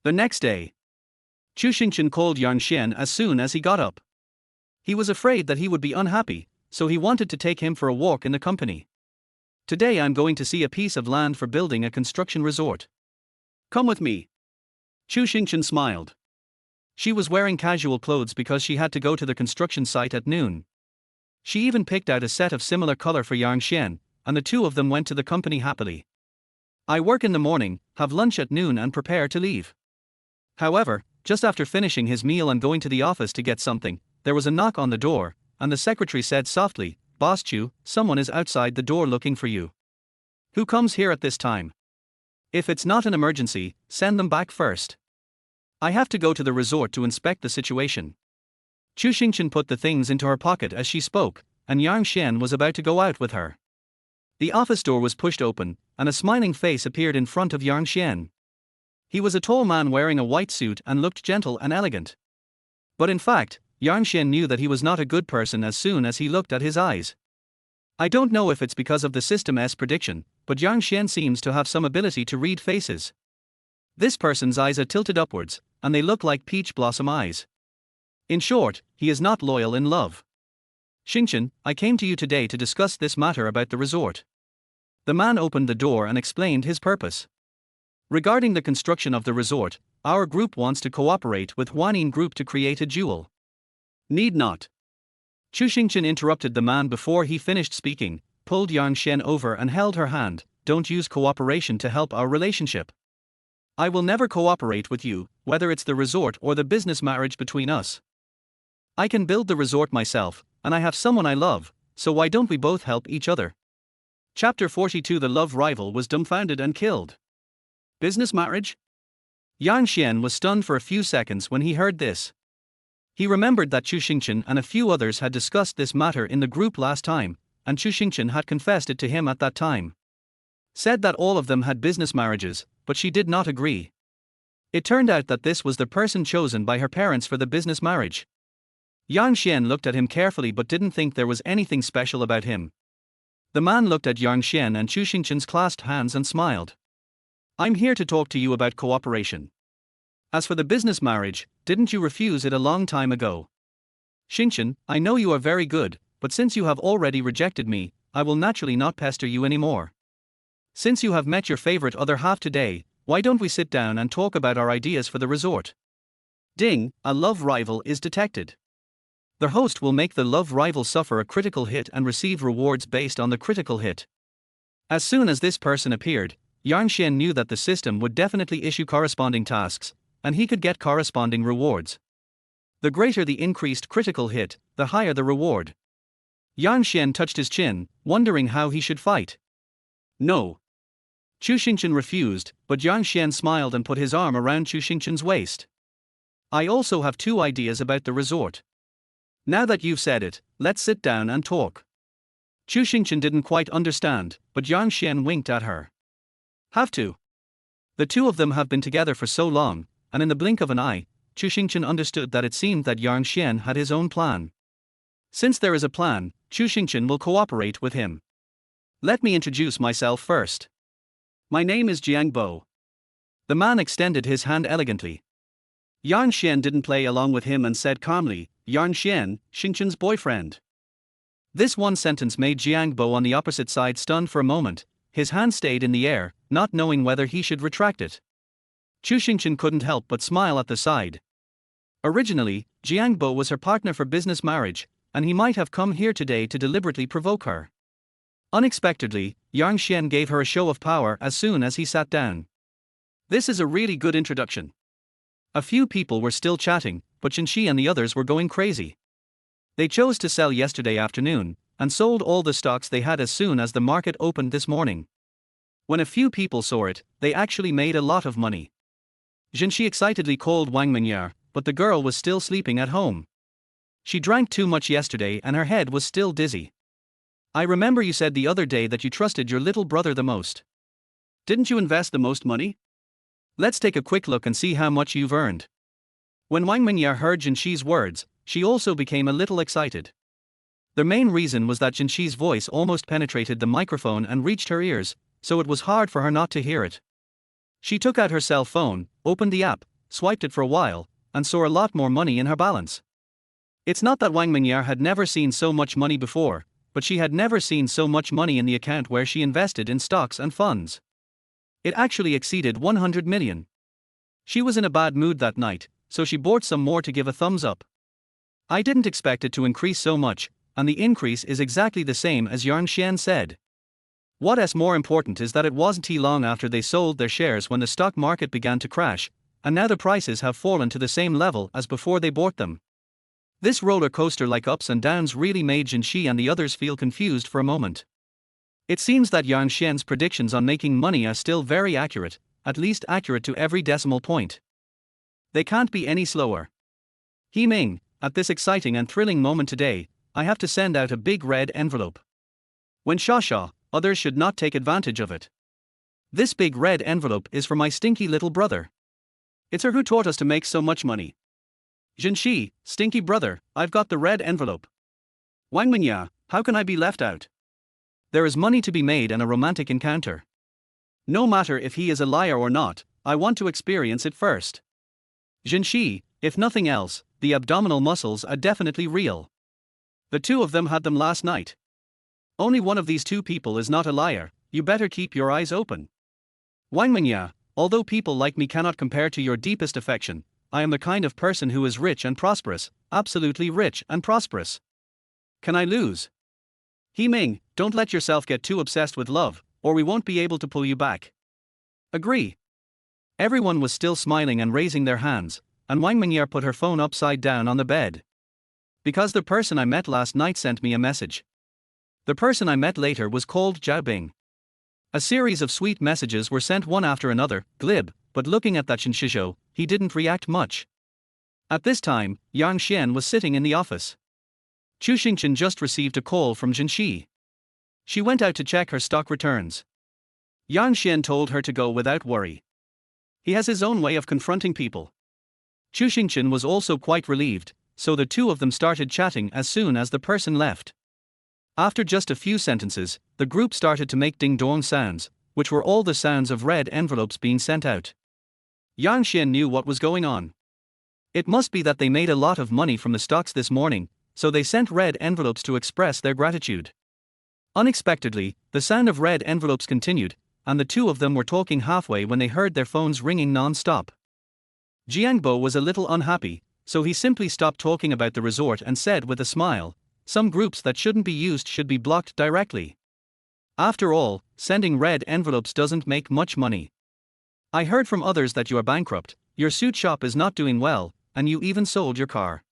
The next day, Chu Xingqian called Yang Xian as soon as he got up. He was afraid that he would be unhappy, so he wanted to take him for a walk in the company. Today I'm going to see a piece of land for building a construction resort. Come with me. Chu Xingqian smiled. She was wearing casual clothes because she had to go to the construction site at noon. She even picked out a set of similar color for Yang Xian, and the two of them went to the company happily. I work in the morning, have lunch at noon and prepare to leave. However, just after finishing his meal and going to the office to get something, there was a knock on the door, and the secretary said softly, "Boss Chu, someone is outside the door looking for you. Who comes here at this time? If it's not an emergency, send them back first. I have to go to the resort to inspect the situation." Chu Xingqian put the things into her pocket as she spoke, and Yang Xian was about to go out with her. The office door was pushed open, and a smiling face appeared in front of Yang Xian. He was a tall man wearing a white suit and looked gentle and elegant. But in fact, Yang Xian knew that he was not a good person as soon as he looked at his eyes. I don't know if it's because of the System-S prediction, but Yang Xian seems to have some ability to read faces. This person's eyes are tilted upwards, and they look like peach blossom eyes. In short, he is not loyal in love. Xingqian, I came to you today to discuss this matter about the resort. The man opened the door and explained his purpose. Regarding the construction of the resort, our group wants to cooperate with Huanin Group to create a jewel. Need not. Chu Xingqian interrupted the man before he finished speaking, pulled Yang Xian over and held her hand. Don't use cooperation to help our relationship. I will never cooperate with you, whether it's the resort or the business marriage between us. I can build the resort myself, and I have someone I love, so why don't we both help each other? Chapter 42. The love rival was dumbfounded and killed. Business marriage? Yang Xian was stunned for a few seconds when he heard this. He remembered that Chu Xingqian and a few others had discussed this matter in the group last time, and Chu Xingqian had confessed it to him at that time. Said that all of them had business marriages, but she did not agree. It turned out that this was the person chosen by her parents for the business marriage. Yang Xian looked at him carefully but didn't think there was anything special about him. The man looked at Yang Xian and Chu Xingqian's clasped hands and smiled. I'm here to talk to you about cooperation. As for the business marriage, didn't you refuse it a long time ago? Xingqian, I know you are very good, but since you have already rejected me, I will naturally not pester you anymore. Since you have met your favorite other half today, why don't we sit down and talk about our ideas for the resort? Ding, a love rival is detected. The host will make the love rival suffer a critical hit and receive rewards based on the critical hit. As soon as this person appeared, Yang Xian knew that the system would definitely issue corresponding tasks, and he could get corresponding rewards. The greater the increased critical hit, the higher the reward. Yang Xian touched his chin, wondering how he should fight. No. Chu Xingqian refused, but Yang Xian smiled and put his arm around Chu Xingqian's waist. I also have two ideas about the resort. Now that you've said it, let's sit down and talk. Chu Xingqian didn't quite understand, but Yang Xian winked at her. Have to. The two of them have been together for so long, and in the blink of an eye, Chu Xingqian understood that it seemed that Yang Xian had his own plan. Since there is a plan, Chu Xingqian will cooperate with him. Let me introduce myself first. My name is Jiang Bo. The man extended his hand elegantly. Yang Xian didn't play along with him and said calmly, Yang Xian, Xingqian's boyfriend. This one sentence made Jiang Bo on the opposite side stunned for a moment. His hand stayed in the air, not knowing whether he should retract it. Chu Xingqian couldn't help but smile at the side. Originally, Jiang Bo was her partner for business marriage, and he might have come here today to deliberately provoke her. Unexpectedly, Yang Xian gave her a show of power as soon as he sat down. This is a really good introduction. A few people were still chatting, but Shinshi and the others were going crazy. They chose to sell yesterday afternoon, and sold all the stocks they had as soon as the market opened this morning. When a few people saw it, they actually made a lot of money. Jinshi excitedly called Wang Mingyar, but the girl was still sleeping at home. She drank too much yesterday and her head was still dizzy. I remember you said the other day that you trusted your little brother the most. Didn't you invest the most money? Let's take a quick look and see how much you've earned. When Wang Mingya heard Jinxi's words, she also became a little excited. The main reason was that Jinxi's voice almost penetrated the microphone and reached her ears, so it was hard for her not to hear it. She took out her cell phone, opened the app, swiped it for a while, and saw a lot more money in her balance. It's not that Wang Mingya had never seen so much money before, but she had never seen so much money in the account where she invested in stocks and funds. It actually exceeded 100 million. She was in a bad mood that night, so she bought some more to give a thumbs up. I didn't expect it to increase so much, and the increase is exactly the same as Yuan Xian said. What's more important is that it wasn't long after they sold their shares when the stock market began to crash, and now the prices have fallen to the same level as before they bought them. This roller coaster like ups and downs really made Jinxi and the others feel confused for a moment. It seems that Yuan Xian's predictions on making money are still very accurate, at least accurate to every decimal point. They can't be any slower. He Ming, at this exciting and thrilling moment today, I have to send out a big red envelope. When Sha, others should not take advantage of it. This big red envelope is for my stinky little brother. It's her who taught us to make so much money. Jinxi, stinky brother, I've got the red envelope. Wang Mingya, how can I be left out? There is money to be made and a romantic encounter. No matter if he is a liar or not, I want to experience it first. Jinxi, if nothing else, the abdominal muscles are definitely real. The two of them had them last night. Only one of these two people is not a liar, you better keep your eyes open. Wang Mingya, although people like me cannot compare to your deepest affection, I am the kind of person who is rich and prosperous, absolutely rich and prosperous. Can I lose? He Ming, don't let yourself get too obsessed with love, or we won't be able to pull you back. Agree. Everyone was still smiling and raising their hands, and Wang Mingya put her phone upside down on the bed. Because the person I met last night sent me a message. The person I met later was called Zhao Bing. A series of sweet messages were sent one after another, glib, but looking at that Shinshizhou, he didn't react much. At this time, Yang Xian was sitting in the office. Chu Xingqian just received a call from Jinxi. She went out to check her stock returns. Yang Xian told her to go without worry. He has his own way of confronting people. Chu Xingqian was also quite relieved, so the two of them started chatting as soon as the person left. After just a few sentences, the group started to make ding-dong sounds, which were all the sounds of red envelopes being sent out. Yang Xian knew what was going on. It must be that they made a lot of money from the stocks this morning, so they sent red envelopes to express their gratitude. Unexpectedly, the sound of red envelopes continued, and the two of them were talking halfway when they heard their phones ringing non-stop. Jiangbo was a little unhappy, so he simply stopped talking about the resort and said with a smile, "Some groups that shouldn't be used should be blocked directly. After all, sending red envelopes doesn't make much money. I heard from others that you are bankrupt, your suit shop is not doing well, and you even sold your car.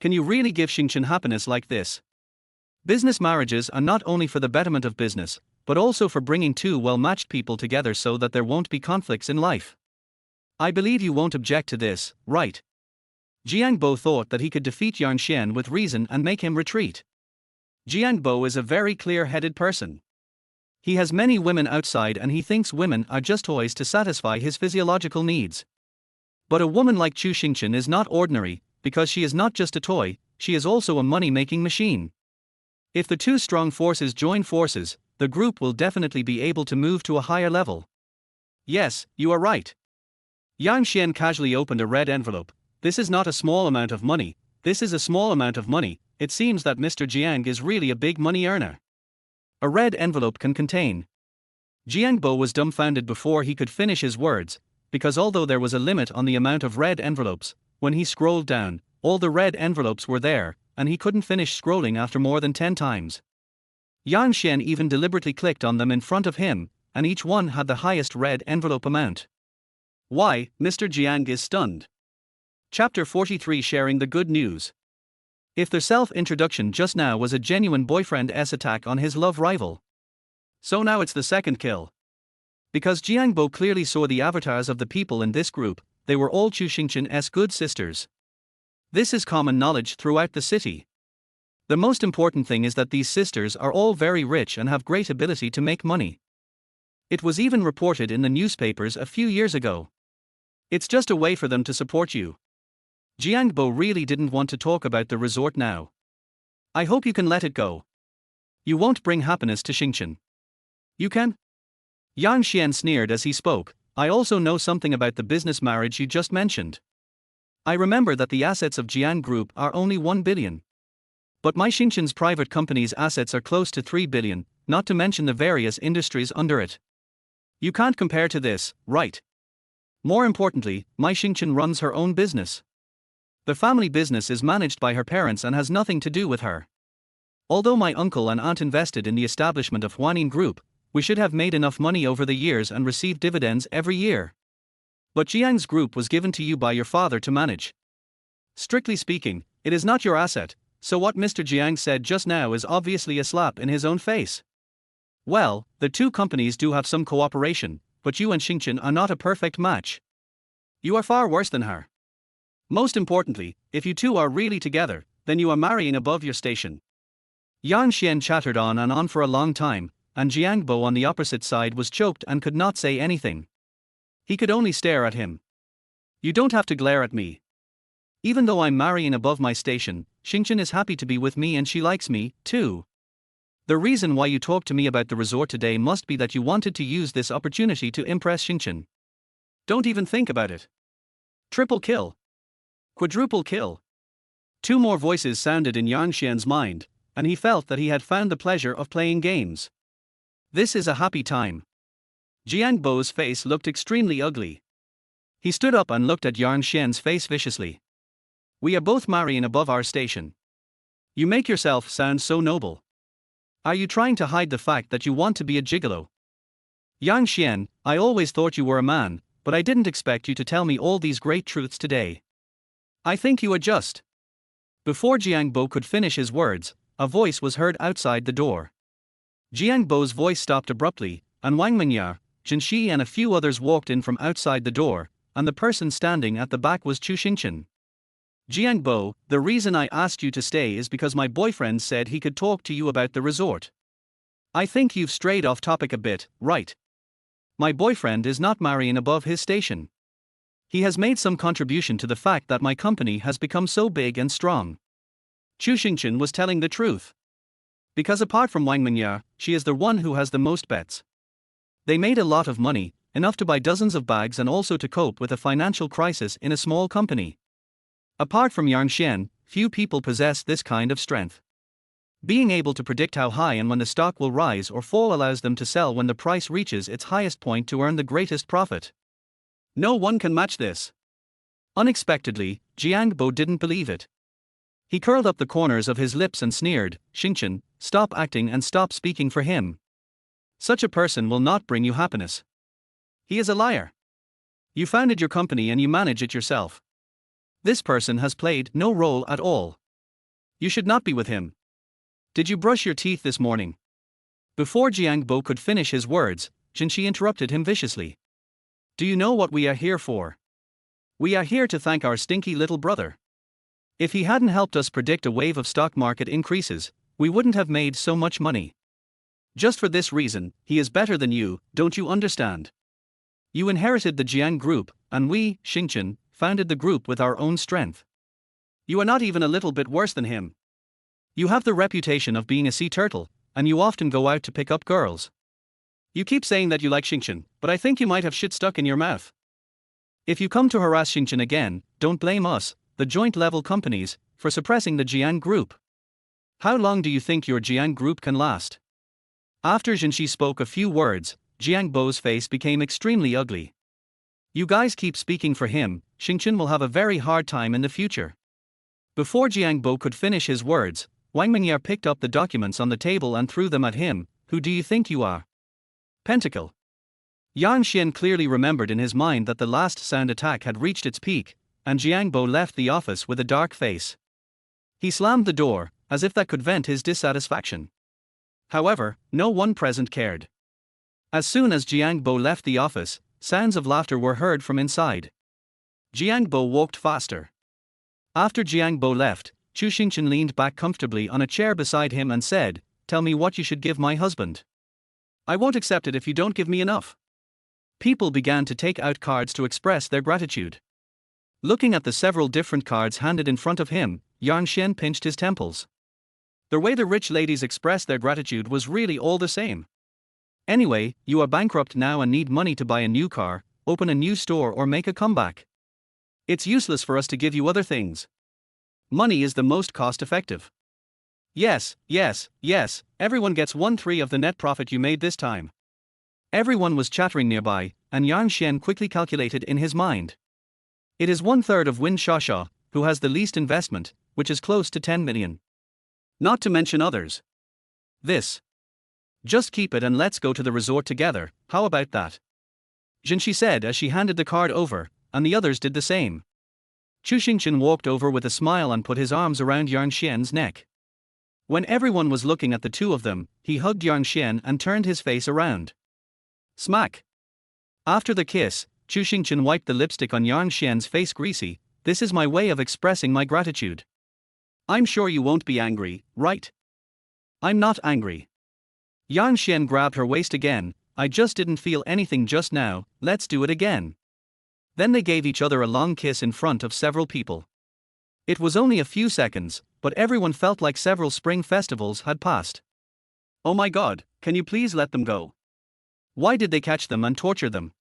Can you really give Xingqian happiness like this? Business marriages are not only for the betterment of business, but also for bringing two well-matched people together so that there won't be conflicts in life. I believe you won't object to this, right?" Jiangbo thought that he could defeat Yang Xian with reason and make him retreat. Jiangbo is a very clear-headed person. He has many women outside and he thinks women are just toys to satisfy his physiological needs. But a woman like Chu Xingqian is not ordinary, because she is not just a toy, she is also a money-making machine. If the two strong forces join forces, the group will definitely be able to move to a higher level. Yes, you are right. Yang Xian casually opened a red envelope. This is not a small amount of money, this is a small amount of money. It seems that Mr. Jiang is really a big money earner. A red envelope can contain. Jiangbo was dumbfounded before he could finish his words, because although there was a limit on the amount of red envelopes, when he scrolled down, all the red envelopes were there, and he couldn't finish scrolling after more than 10 times. Yang Xian even deliberately clicked on them in front of him, and each one had the highest red envelope amount. Why, Mr. Jiang is stunned. Chapter 43, Sharing the Good News. If their self-introduction just now was a genuine boyfriend's attack on his love rival, so now it's the second kill. Because Jiangbo clearly saw the avatars of the people in this group, they were all Chu Xingqian's good sisters. This is common knowledge throughout the city. The most important thing is that these sisters are all very rich and have great ability to make money. It was even reported in the newspapers a few years ago. It's just a way for them to support you. Jiangbo really didn't want to talk about the resort now. I hope you can let it go. You won't bring happiness to Xingchen. You can? Yang Xian sneered as he spoke. I also know something about the business marriage you just mentioned. I remember that the assets of Jiang Group are only 1 billion. But my Xingchen's private company's assets are close to 3 billion, not to mention the various industries under it. You can't compare to this, right? More importantly, my Xingchen runs her own business. The family business is managed by her parents and has nothing to do with her. Although my uncle and aunt invested in the establishment of Huanin Group, we should have made enough money over the years and received dividends every year. But Jiang's group was given to you by your father to manage. Strictly speaking, it is not your asset, so what Mr. Jiang said just now is obviously a slap in his own face. Well, the two companies do have some cooperation, but you and Xingchen are not a perfect match. You are far worse than her. Most importantly, if you two are really together, then you are marrying above your station. Yang Xian chattered on and on for a long time, and Jiangbo on the opposite side was choked and could not say anything. He could only stare at him. You don't have to glare at me. Even though I'm marrying above my station, Xingchen is happy to be with me and she likes me, too. The reason why you talked to me about the resort today must be that you wanted to use this opportunity to impress Xingchen. Don't even think about it. Triple kill. Quadruple kill. Two more voices sounded in Yang Xian's mind, and he felt that he had found the pleasure of playing games. This is a happy time. Jiangbo's face looked extremely ugly. He stood up and looked at Yang Xian's face viciously. We are both marrying above our station. You make yourself sound so noble. Are you trying to hide the fact that you want to be a gigolo? Yang Xian, I always thought you were a man, but I didn't expect you to tell me all these great truths today. I think you are just. Before Jiangbo could finish his words, a voice was heard outside the door. Jiangbo's voice stopped abruptly, and Wang Mingya, Jinshi and a few others walked in from outside the door, and the person standing at the back was Chu Xingchen. Jiangbo, the reason I asked you to stay is because my boyfriend said he could talk to you about the resort. I think you've strayed off topic a bit, right? My boyfriend is not marrying above his station. He has made some contribution to the fact that my company has become so big and strong. Chu Xingchen was telling the truth. Because apart from Wang Mingya, she is the one who has the most bets. They made a lot of money, enough to buy dozens of bags and also to cope with a financial crisis in a small company. Apart from Yang Xian, few people possess this kind of strength. Being able to predict how high and when the stock will rise or fall allows them to sell when the price reaches its highest point to earn the greatest profit. No one can match this. Unexpectedly, Jiangbo didn't believe it. He curled up the corners of his lips and sneered, Xingchen, stop acting and stop speaking for him. Such a person will not bring you happiness. He is a liar. You founded your company and you manage it yourself. This person has played no role at all. You should not be with him. Did you brush your teeth this morning? Before Jiangbo could finish his words, Jinshi interrupted him viciously. Do you know what we are here for? We are here to thank our stinky little brother. If he hadn't helped us predict a wave of stock market increases, we wouldn't have made so much money. Just for this reason, he is better than you, don't you understand? You inherited the Jiang Group, and we, Xingchen, founded the group with our own strength. You are not even a little bit worse than him. You have the reputation of being a sea turtle, and you often go out to pick up girls. You keep saying that you like Xingchen, but I think you might have shit stuck in your mouth. If you come to harass Xingchen again, don't blame us, the joint-level companies, for suppressing the Jiang Group. How long do you think your Jiang Group can last? After Jinshi spoke a few words, Jiangbo's face became extremely ugly. You guys keep speaking for him, Xingchen will have a very hard time in the future. Before Jiangbo could finish his words, Wang Mingya picked up the documents on the table and threw them at him. Who do you think you are? Pentacle. Yang Xian clearly remembered in his mind that the last sound attack had reached its peak, and Jiangbo left the office with a dark face. He slammed the door, as if that could vent his dissatisfaction. However, no one present cared. As soon as Jiangbo left the office, sounds of laughter were heard from inside. Jiangbo walked faster. After Jiangbo left, Chu Xingchen leaned back comfortably on a chair beside him and said, "Tell me what you should give my husband. I won't accept it if you don't give me enough." People began to take out cards to express their gratitude. Looking at the several different cards handed in front of him, Yang Xian pinched his temples. The way the rich ladies expressed their gratitude was really all the same. Anyway, you are bankrupt now and need money to buy a new car, open a new store, or make a comeback. It's useless for us to give you other things. Money is the most cost-effective. Yes, everyone gets 1/3 of the net profit you made this time. Everyone was chattering nearby, and Yang Xian quickly calculated in his mind. It is 1/3 of Win Shasha, who has the least investment, which is close to 10 million. Not to mention others. This. Just keep it and let's go to the resort together, how about that? Jinshi said as she handed the card over, and the others did the same. Chu Xingqian walked over with a smile and put his arms around Yang Xian's neck. When everyone was looking at the two of them, he hugged Yang Xian and turned his face around. Smack! After the kiss, Chu Xingqian wiped the lipstick on Yang Xian's face. Greasy, this is my way of expressing my gratitude. I'm sure you won't be angry, right? I'm not angry. Yang Xian grabbed her waist again. I just didn't feel anything just now, let's do it again. Then they gave each other a long kiss in front of several people. It was only a few seconds, but everyone felt like several spring festivals had passed. Oh my god, can you please let them go? Why did they catch them and torture them?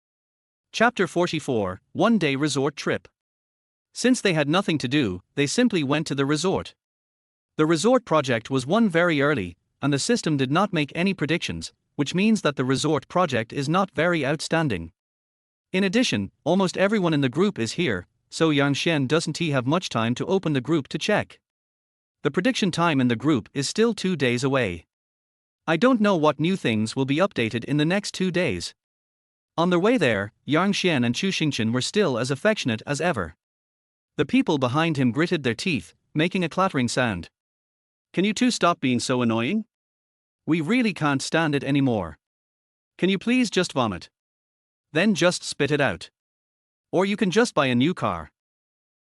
Chapter 44, One-Day Resort Trip. Since they had nothing to do, they simply went to the resort. The resort project was won very early, and the system did not make any predictions, which means that the resort project is not very outstanding. In addition, almost everyone in the group is here, so Yang Xian doesn't have much time to open the group to check. The prediction time in the group is still 2 days away. I don't know what new things will be updated in the next 2 days. On their way there, Yang Xian and Chu Xingqian were still as affectionate as ever. The people behind him gritted their teeth, making a clattering sound. Can you two stop being so annoying? We really can't stand it anymore. Can you please just vomit? Then just spit it out. Or you can just buy a new car.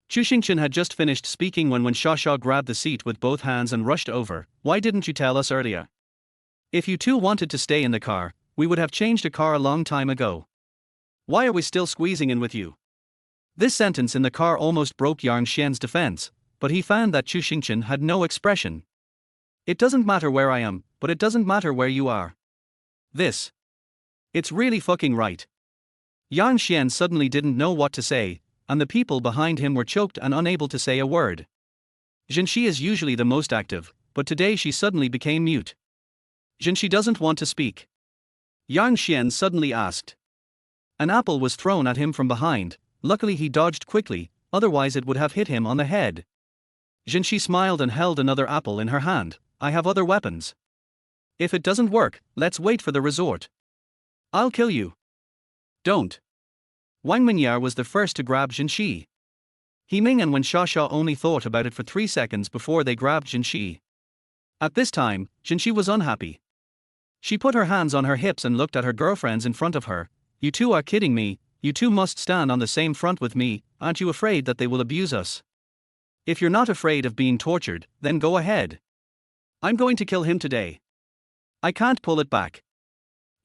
Chu Xingqian had just finished speaking when Shasha grabbed the seat with both hands and rushed over. Why didn't you tell us earlier? If you two wanted to stay in the car, we would have changed a car a long time ago. Why are we still squeezing in with you? This sentence in the car almost broke Yang Xian's defense, but he found that Chu Xingqian had no expression. It doesn't matter where I am, but it doesn't matter where you are. This. It's really fucking right. Yang Xian suddenly didn't know what to say, and the people behind him were choked and unable to say a word. Jinshi is usually the most active, but today she suddenly became mute. Jinshi doesn't want to speak. Yang Xian suddenly asked. An apple was thrown at him from behind. Luckily he dodged quickly, otherwise it would have hit him on the head. Jinshi smiled and held another apple in her hand. I have other weapons. If it doesn't work, let's wait for the resort. I'll kill you. Don't. Wang Minyar was the first to grab Jinshi. He Ming and Wen Shasha only thought about it for 3 seconds before they grabbed Jinshi. At this time, Jinshi was unhappy. She put her hands on her hips and looked at her girlfriends in front of her. You two are kidding me, you two must stand on the same front with me, aren't you afraid that they will abuse us? If you're not afraid of being tortured, then go ahead. I'm going to kill him today. I can't pull it back.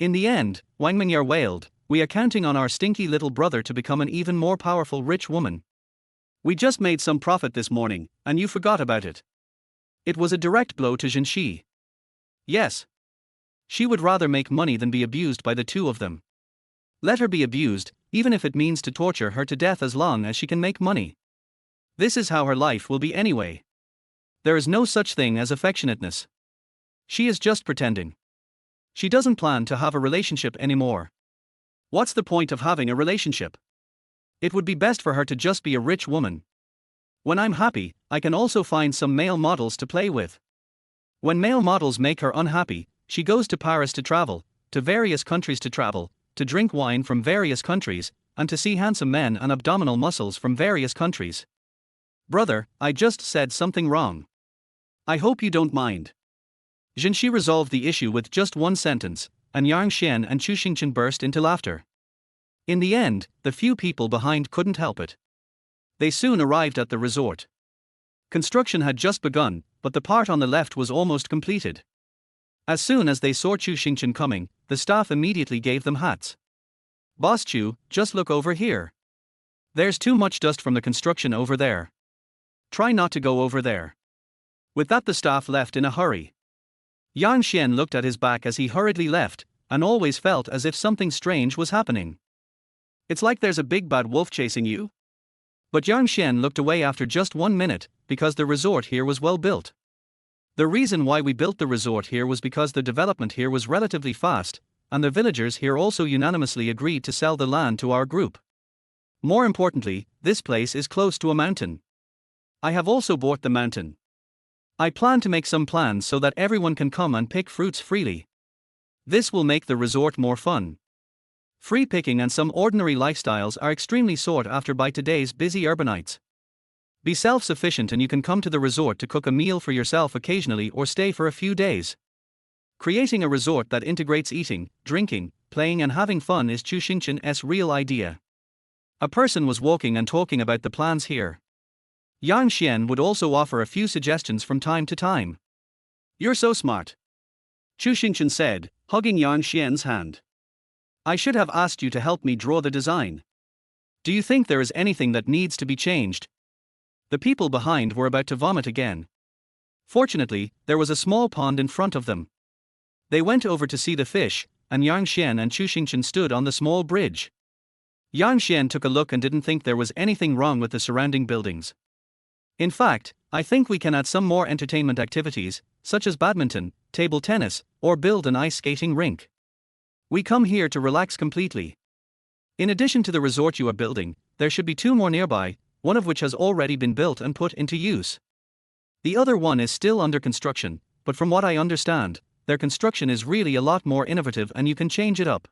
In the end, Wang Minyar wailed, we are counting on our stinky little brother to become an even more powerful rich woman. We just made some profit this morning, and you forgot about it. It was a direct blow to Jinshi. Yes. She would rather make money than be abused by the two of them. Let her be abused, even if it means to torture her to death as long as she can make money. This is how her life will be anyway. There is no such thing as affectionateness. She is just pretending. She doesn't plan to have a relationship anymore. What's the point of having a relationship? It would be best for her to just be a rich woman. When I'm happy, I can also find some male models to play with. When male models make her unhappy, she goes to Paris to travel, to various countries to travel, to drink wine from various countries, and to see handsome men and abdominal muscles from various countries. Brother, I just said something wrong. I hope you don't mind. Jinshi resolved the issue with just one sentence, and Yang Xian and Chu Xingqian burst into laughter. In the end, the few people behind couldn't help it. They soon arrived at the resort. Construction had just begun, but the part on the left was almost completed. As soon as they saw Chu Xingqian coming, the staff immediately gave them hats. Boss Chu, just look over here. There's too much dust from the construction over there. Try not to go over there. With that, the staff left in a hurry. Yang Xian looked at his back as he hurriedly left, and always felt as if something strange was happening. It's like there's a big bad wolf chasing you. But Yang Xian looked away after just 1 minute, because the resort here was well built. The reason why we built the resort here was because the development here was relatively fast, and the villagers here also unanimously agreed to sell the land to our group. More importantly, this place is close to a mountain. I have also bought the mountain. I plan to make some plans so that everyone can come and pick fruits freely. This will make the resort more fun. Free picking and some ordinary lifestyles are extremely sought after by today's busy urbanites. Be self-sufficient and you can come to the resort to cook a meal for yourself occasionally or stay for a few days. Creating a resort that integrates eating, drinking, playing and having fun is Chu Xingqian's real idea. A person was walking and talking about the plans here. Yang Xian would also offer a few suggestions from time to time. You're so smart, Chu Xingqian said, hugging Yang Xian's hand. I should have asked you to help me draw the design. Do you think there is anything that needs to be changed? The people behind were about to vomit again. Fortunately, there was a small pond in front of them. They went over to see the fish, and Yang Xian and Chu Xingqian stood on the small bridge. Yang Xian took a look and didn't think there was anything wrong with the surrounding buildings. In fact, I think we can add some more entertainment activities, such as badminton, table tennis, or build an ice skating rink. We come here to relax completely. In addition to the resort you are building, there should be 2 more nearby, one of which has already been built and put into use. The other one is still under construction, but from what I understand, their construction is really a lot more innovative and you can change it up.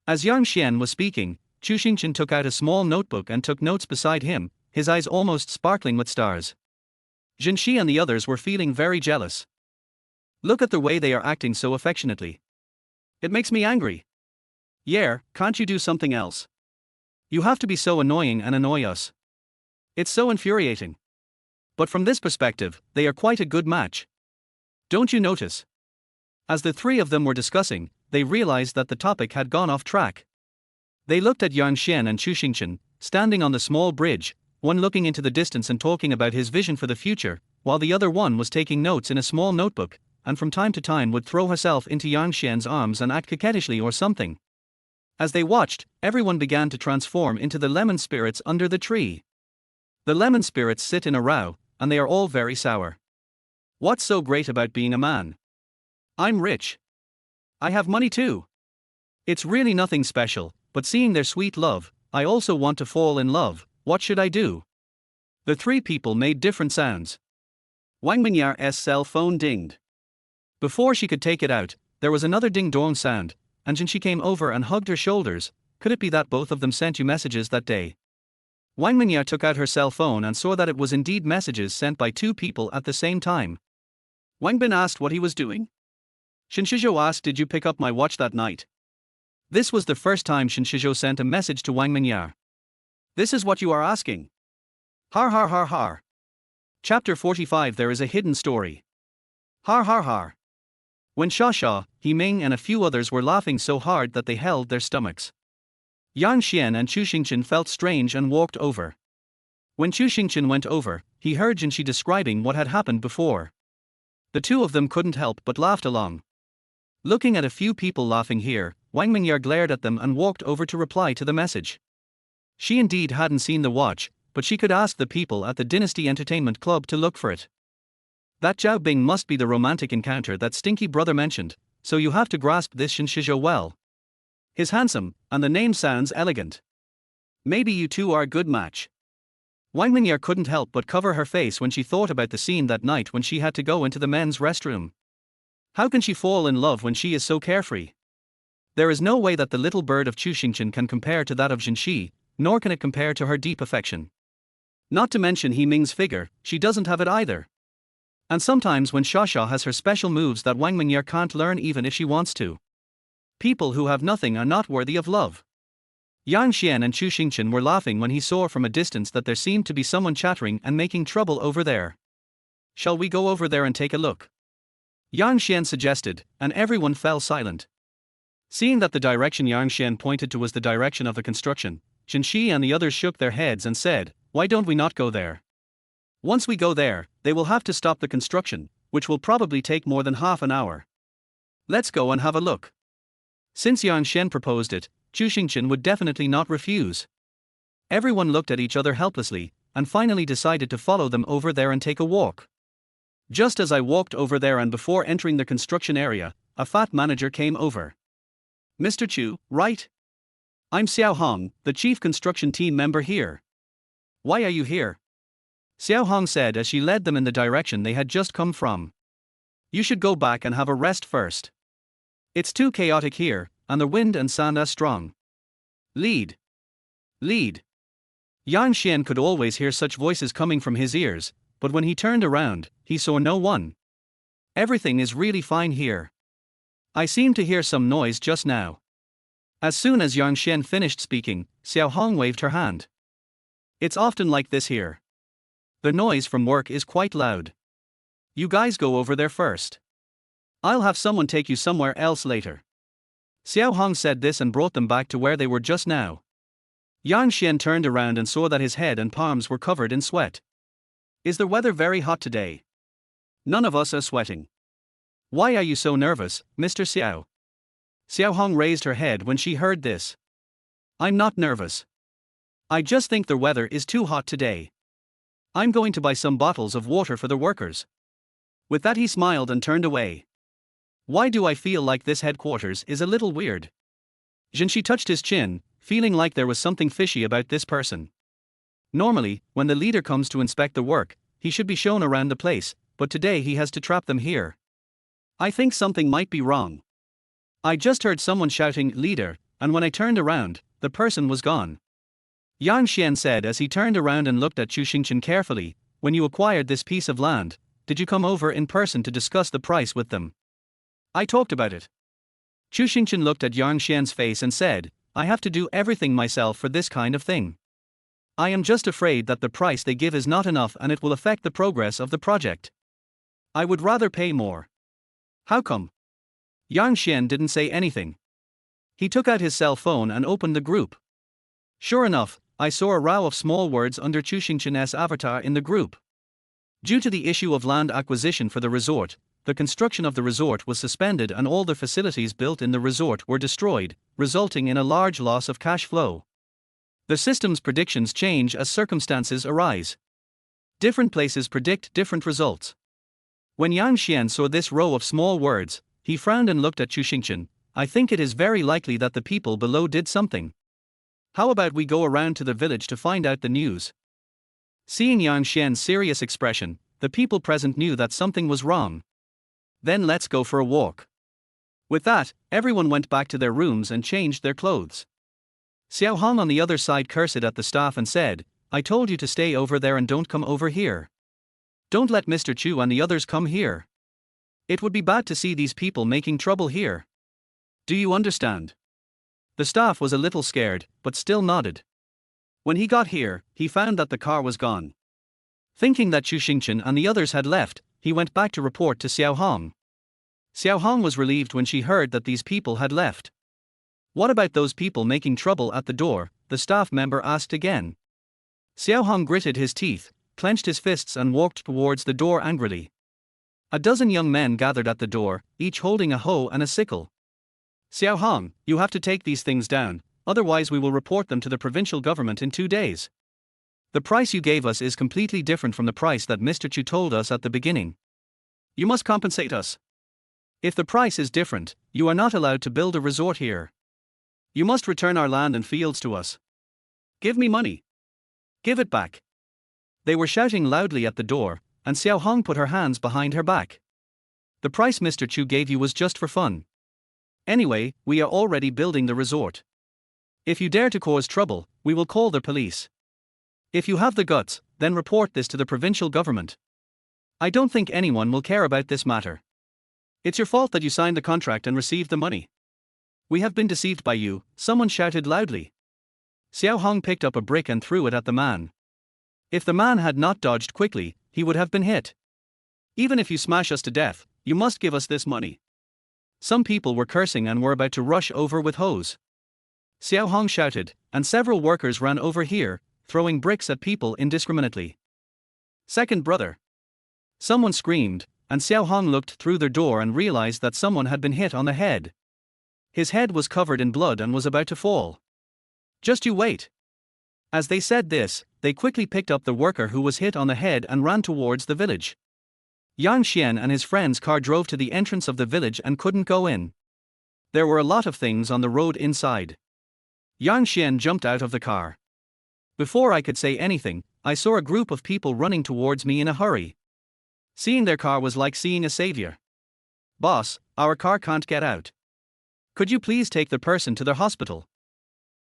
As Yang Xian was speaking, Chu Xingqian took out a small notebook and took notes beside him, his eyes almost sparkling with stars. Jinshi and the others were feeling very jealous. Look at the way they are acting so affectionately. It makes me angry. Yeah, can't you do something else? You have to be so annoying and annoy us. It's so infuriating. But from this perspective, they are quite a good match. Don't you notice? As the 3 of them were discussing, they realized that the topic had gone off track. They looked at Yang Xian and Chu Xingqian, standing on the small bridge, one looking into the distance and talking about his vision for the future, while the other one was taking notes in a small notebook, and from time to time would throw herself into Yang Xian's arms and act coquettishly or something. As they watched, everyone began to transform into the lemon spirits under the tree. The lemon spirits sit in a row, and they are all very sour. What's so great about being a man? I'm rich. I have money too. It's really nothing special, but seeing their sweet love, I also want to fall in love. What should I do? The 3 people made different sounds. Wang Mingyar's cell phone dinged. Before she could take it out, there was another ding-dong sound, and Jinshi came over and hugged her shoulders. Could it be that both of them sent you messages that day? Wang Mingyar took out her cell phone and saw that it was indeed messages sent by 2 people at the same time. Wang Bin asked what he was doing. Shen Shizhou asked, did you pick up my watch that night? This was the first time Shen Shizhou sent a message to Wang Mingyar. This is what you are asking. Har har har har. Chapter 45. There is a hidden story. Har har har. When Sha, He Ming and a few others were laughing so hard that they held their stomachs. Yang Xian and Chu Xingqian felt strange and walked over. When Chu Xingqian went over, he heard Jinshi describing what had happened before. The 2 of them couldn't help but laughed along. Looking at a few people laughing here, Wang Mingyar glared at them and walked over to reply to the message. She indeed hadn't seen the watch, but she could ask the people at the Dynasty Entertainment Club to look for it. That Zhao Bing must be the romantic encounter that Stinky Brother mentioned, so you have to grasp this Shen Shizhou well. He's handsome, and the name sounds elegant. Maybe you 2 are a good match. Wang Mingyar couldn't help but cover her face when she thought about the scene that night when she had to go into the men's restroom. How can she fall in love when she is so carefree? There is no way that the little bird of Chu Xingqian can compare to that of Jinshi, nor can it compare to her deep affection. Not to mention He Ming's figure, she doesn't have it either. And sometimes when Sha has her special moves that Wang Mingyar can't learn even if she wants to. People who have nothing are not worthy of love. Yang Xian and Chu Xingqian were laughing when he saw from a distance that there seemed to be someone chattering and making trouble over there. Shall we go over there and take a look? Yang Xian suggested, and everyone fell silent. Seeing that the direction Yang Xian pointed to was the direction of the construction, Zhen Shi and the others shook their heads and said, "Why don't we not go there? Once we go there, they will have to stop the construction, which will probably take more than half an hour. Let's go and have a look." Since Yang Xian proposed it, Chu Xingchen would definitely not refuse. Everyone looked at each other helplessly, and finally decided to follow them over there and take a walk. Just as I walked over there and before entering the construction area, a fat manager came over. "Mr. Chu, right? I'm Xiao Hong, the chief construction team member here. Why are you here?" Xiao Hong said as she led them in the direction they had just come from. "You should go back and have a rest first. It's too chaotic here, and the wind and sand are strong. Lead. Lead." Yan Xian could always hear such voices coming from his ears, but when he turned around, he saw no one. "Everything is really fine here. I seem to hear some noise just now." As soon as Yang Xian finished speaking, Xiao Hong waved her hand. "It's often like this here. The noise from work is quite loud. You guys go over there first. I'll have someone take you somewhere else later." Xiao Hong said this and brought them back to where they were just now. Yang Xian turned around and saw that his head and palms were covered in sweat. "Is the weather very hot today? None of us are sweating. Why are you so nervous, Mr. Xiao?" Xiao Hong raised her head when she heard this. "I'm not nervous. I just think the weather is too hot today. I'm going to buy some bottles of water for the workers." With that he smiled and turned away. "Why do I feel like this headquarters is a little weird?" Zhen Shi touched his chin, feeling like there was something fishy about this person. Normally, when the leader comes to inspect the work, he should be shown around the place, but today he has to trap them here. I think something might be wrong. I just heard someone shouting, "Leader," and when I turned around, the person was gone. Yang Xian said as he turned around and looked at Chu Xingchen carefully, "When you acquired this piece of land, did you come over in person to discuss the price with them?" "I talked about it." Chu Xingchen looked at Yang Xian's face and said, "I have to do everything myself for this kind of thing. I am just afraid that the price they give is not enough and it will affect the progress of the project. I would rather pay more." "How come?" Yang Xian didn't say anything. He took out his cell phone and opened the group. Sure enough, I saw a row of small words under Chu Xingchen's avatar in the group. Due to the issue of land acquisition for the resort, the construction of the resort was suspended and all the facilities built in the resort were destroyed, resulting in a large loss of cash flow. The system's predictions change as circumstances arise. Different places predict different results. When Yang Xian saw this row of small words, he frowned and looked at Chu Xingchen. "I think it is very likely that the people below did something. How about we go around to the village to find out the news?" Seeing Yang Xian's serious expression, the people present knew that something was wrong. "Then let's go for a walk." With that, everyone went back to their rooms and changed their clothes. Xiao Hong on the other side cursed at the staff and said, "I told you to stay over there and don't come over here. Don't let Mr. Chu and the others come here. It would be bad to see these people making trouble here. Do you understand?" The staff was a little scared, but still nodded. When he got here, he found that the car was gone. Thinking that Chu Xingchen and the others had left, he went back to report to Xiao Hong. Xiao Hong was relieved when she heard that these people had left. "What about those people making trouble at the door?" the staff member asked again. Xiao Hong gritted his teeth, clenched his fists and walked towards the door angrily. A dozen young men gathered at the door, each holding a hoe and a sickle. "Xiao Hong, you have to take these things down, otherwise we will report them to the provincial government in 2 days. The price you gave us is completely different from the price that Mr. Chu told us at the beginning. You must compensate us. If the price is different, you are not allowed to build a resort here. You must return our land and fields to us. Give me money. Give it back." They were shouting loudly at the door, and Xiao Hong put her hands behind her back. "The price Mr. Chu gave you was just for fun. Anyway, we are already building the resort. If you dare to cause trouble, we will call the police. If you have the guts, then report this to the provincial government. I don't think anyone will care about this matter. It's your fault that you signed the contract and received the money. We have been deceived by you," someone shouted loudly. Xiao Hong picked up a brick and threw it at the man. If the man had not dodged quickly, he would have been hit. "Even if you smash us to death, you must give us this money." Some people were cursing and were about to rush over with hose. Xiao Hong shouted, and several workers ran over here, throwing bricks at people indiscriminately. Second brother. Someone screamed, and Xiao Hong looked through their door and realized that someone had been hit on the head. His head was covered in blood and was about to fall. Just you wait. As they said this, they quickly picked up the worker who was hit on the head and ran towards the village. Yang Xian and his friend's car drove to the entrance of the village and couldn't go in. There were a lot of things on the road inside. Yang Xian jumped out of the car. Before I could say anything, I saw a group of people running towards me in a hurry. Seeing their car was like seeing a savior. Boss, our car can't get out. Could you please take the person to the hospital?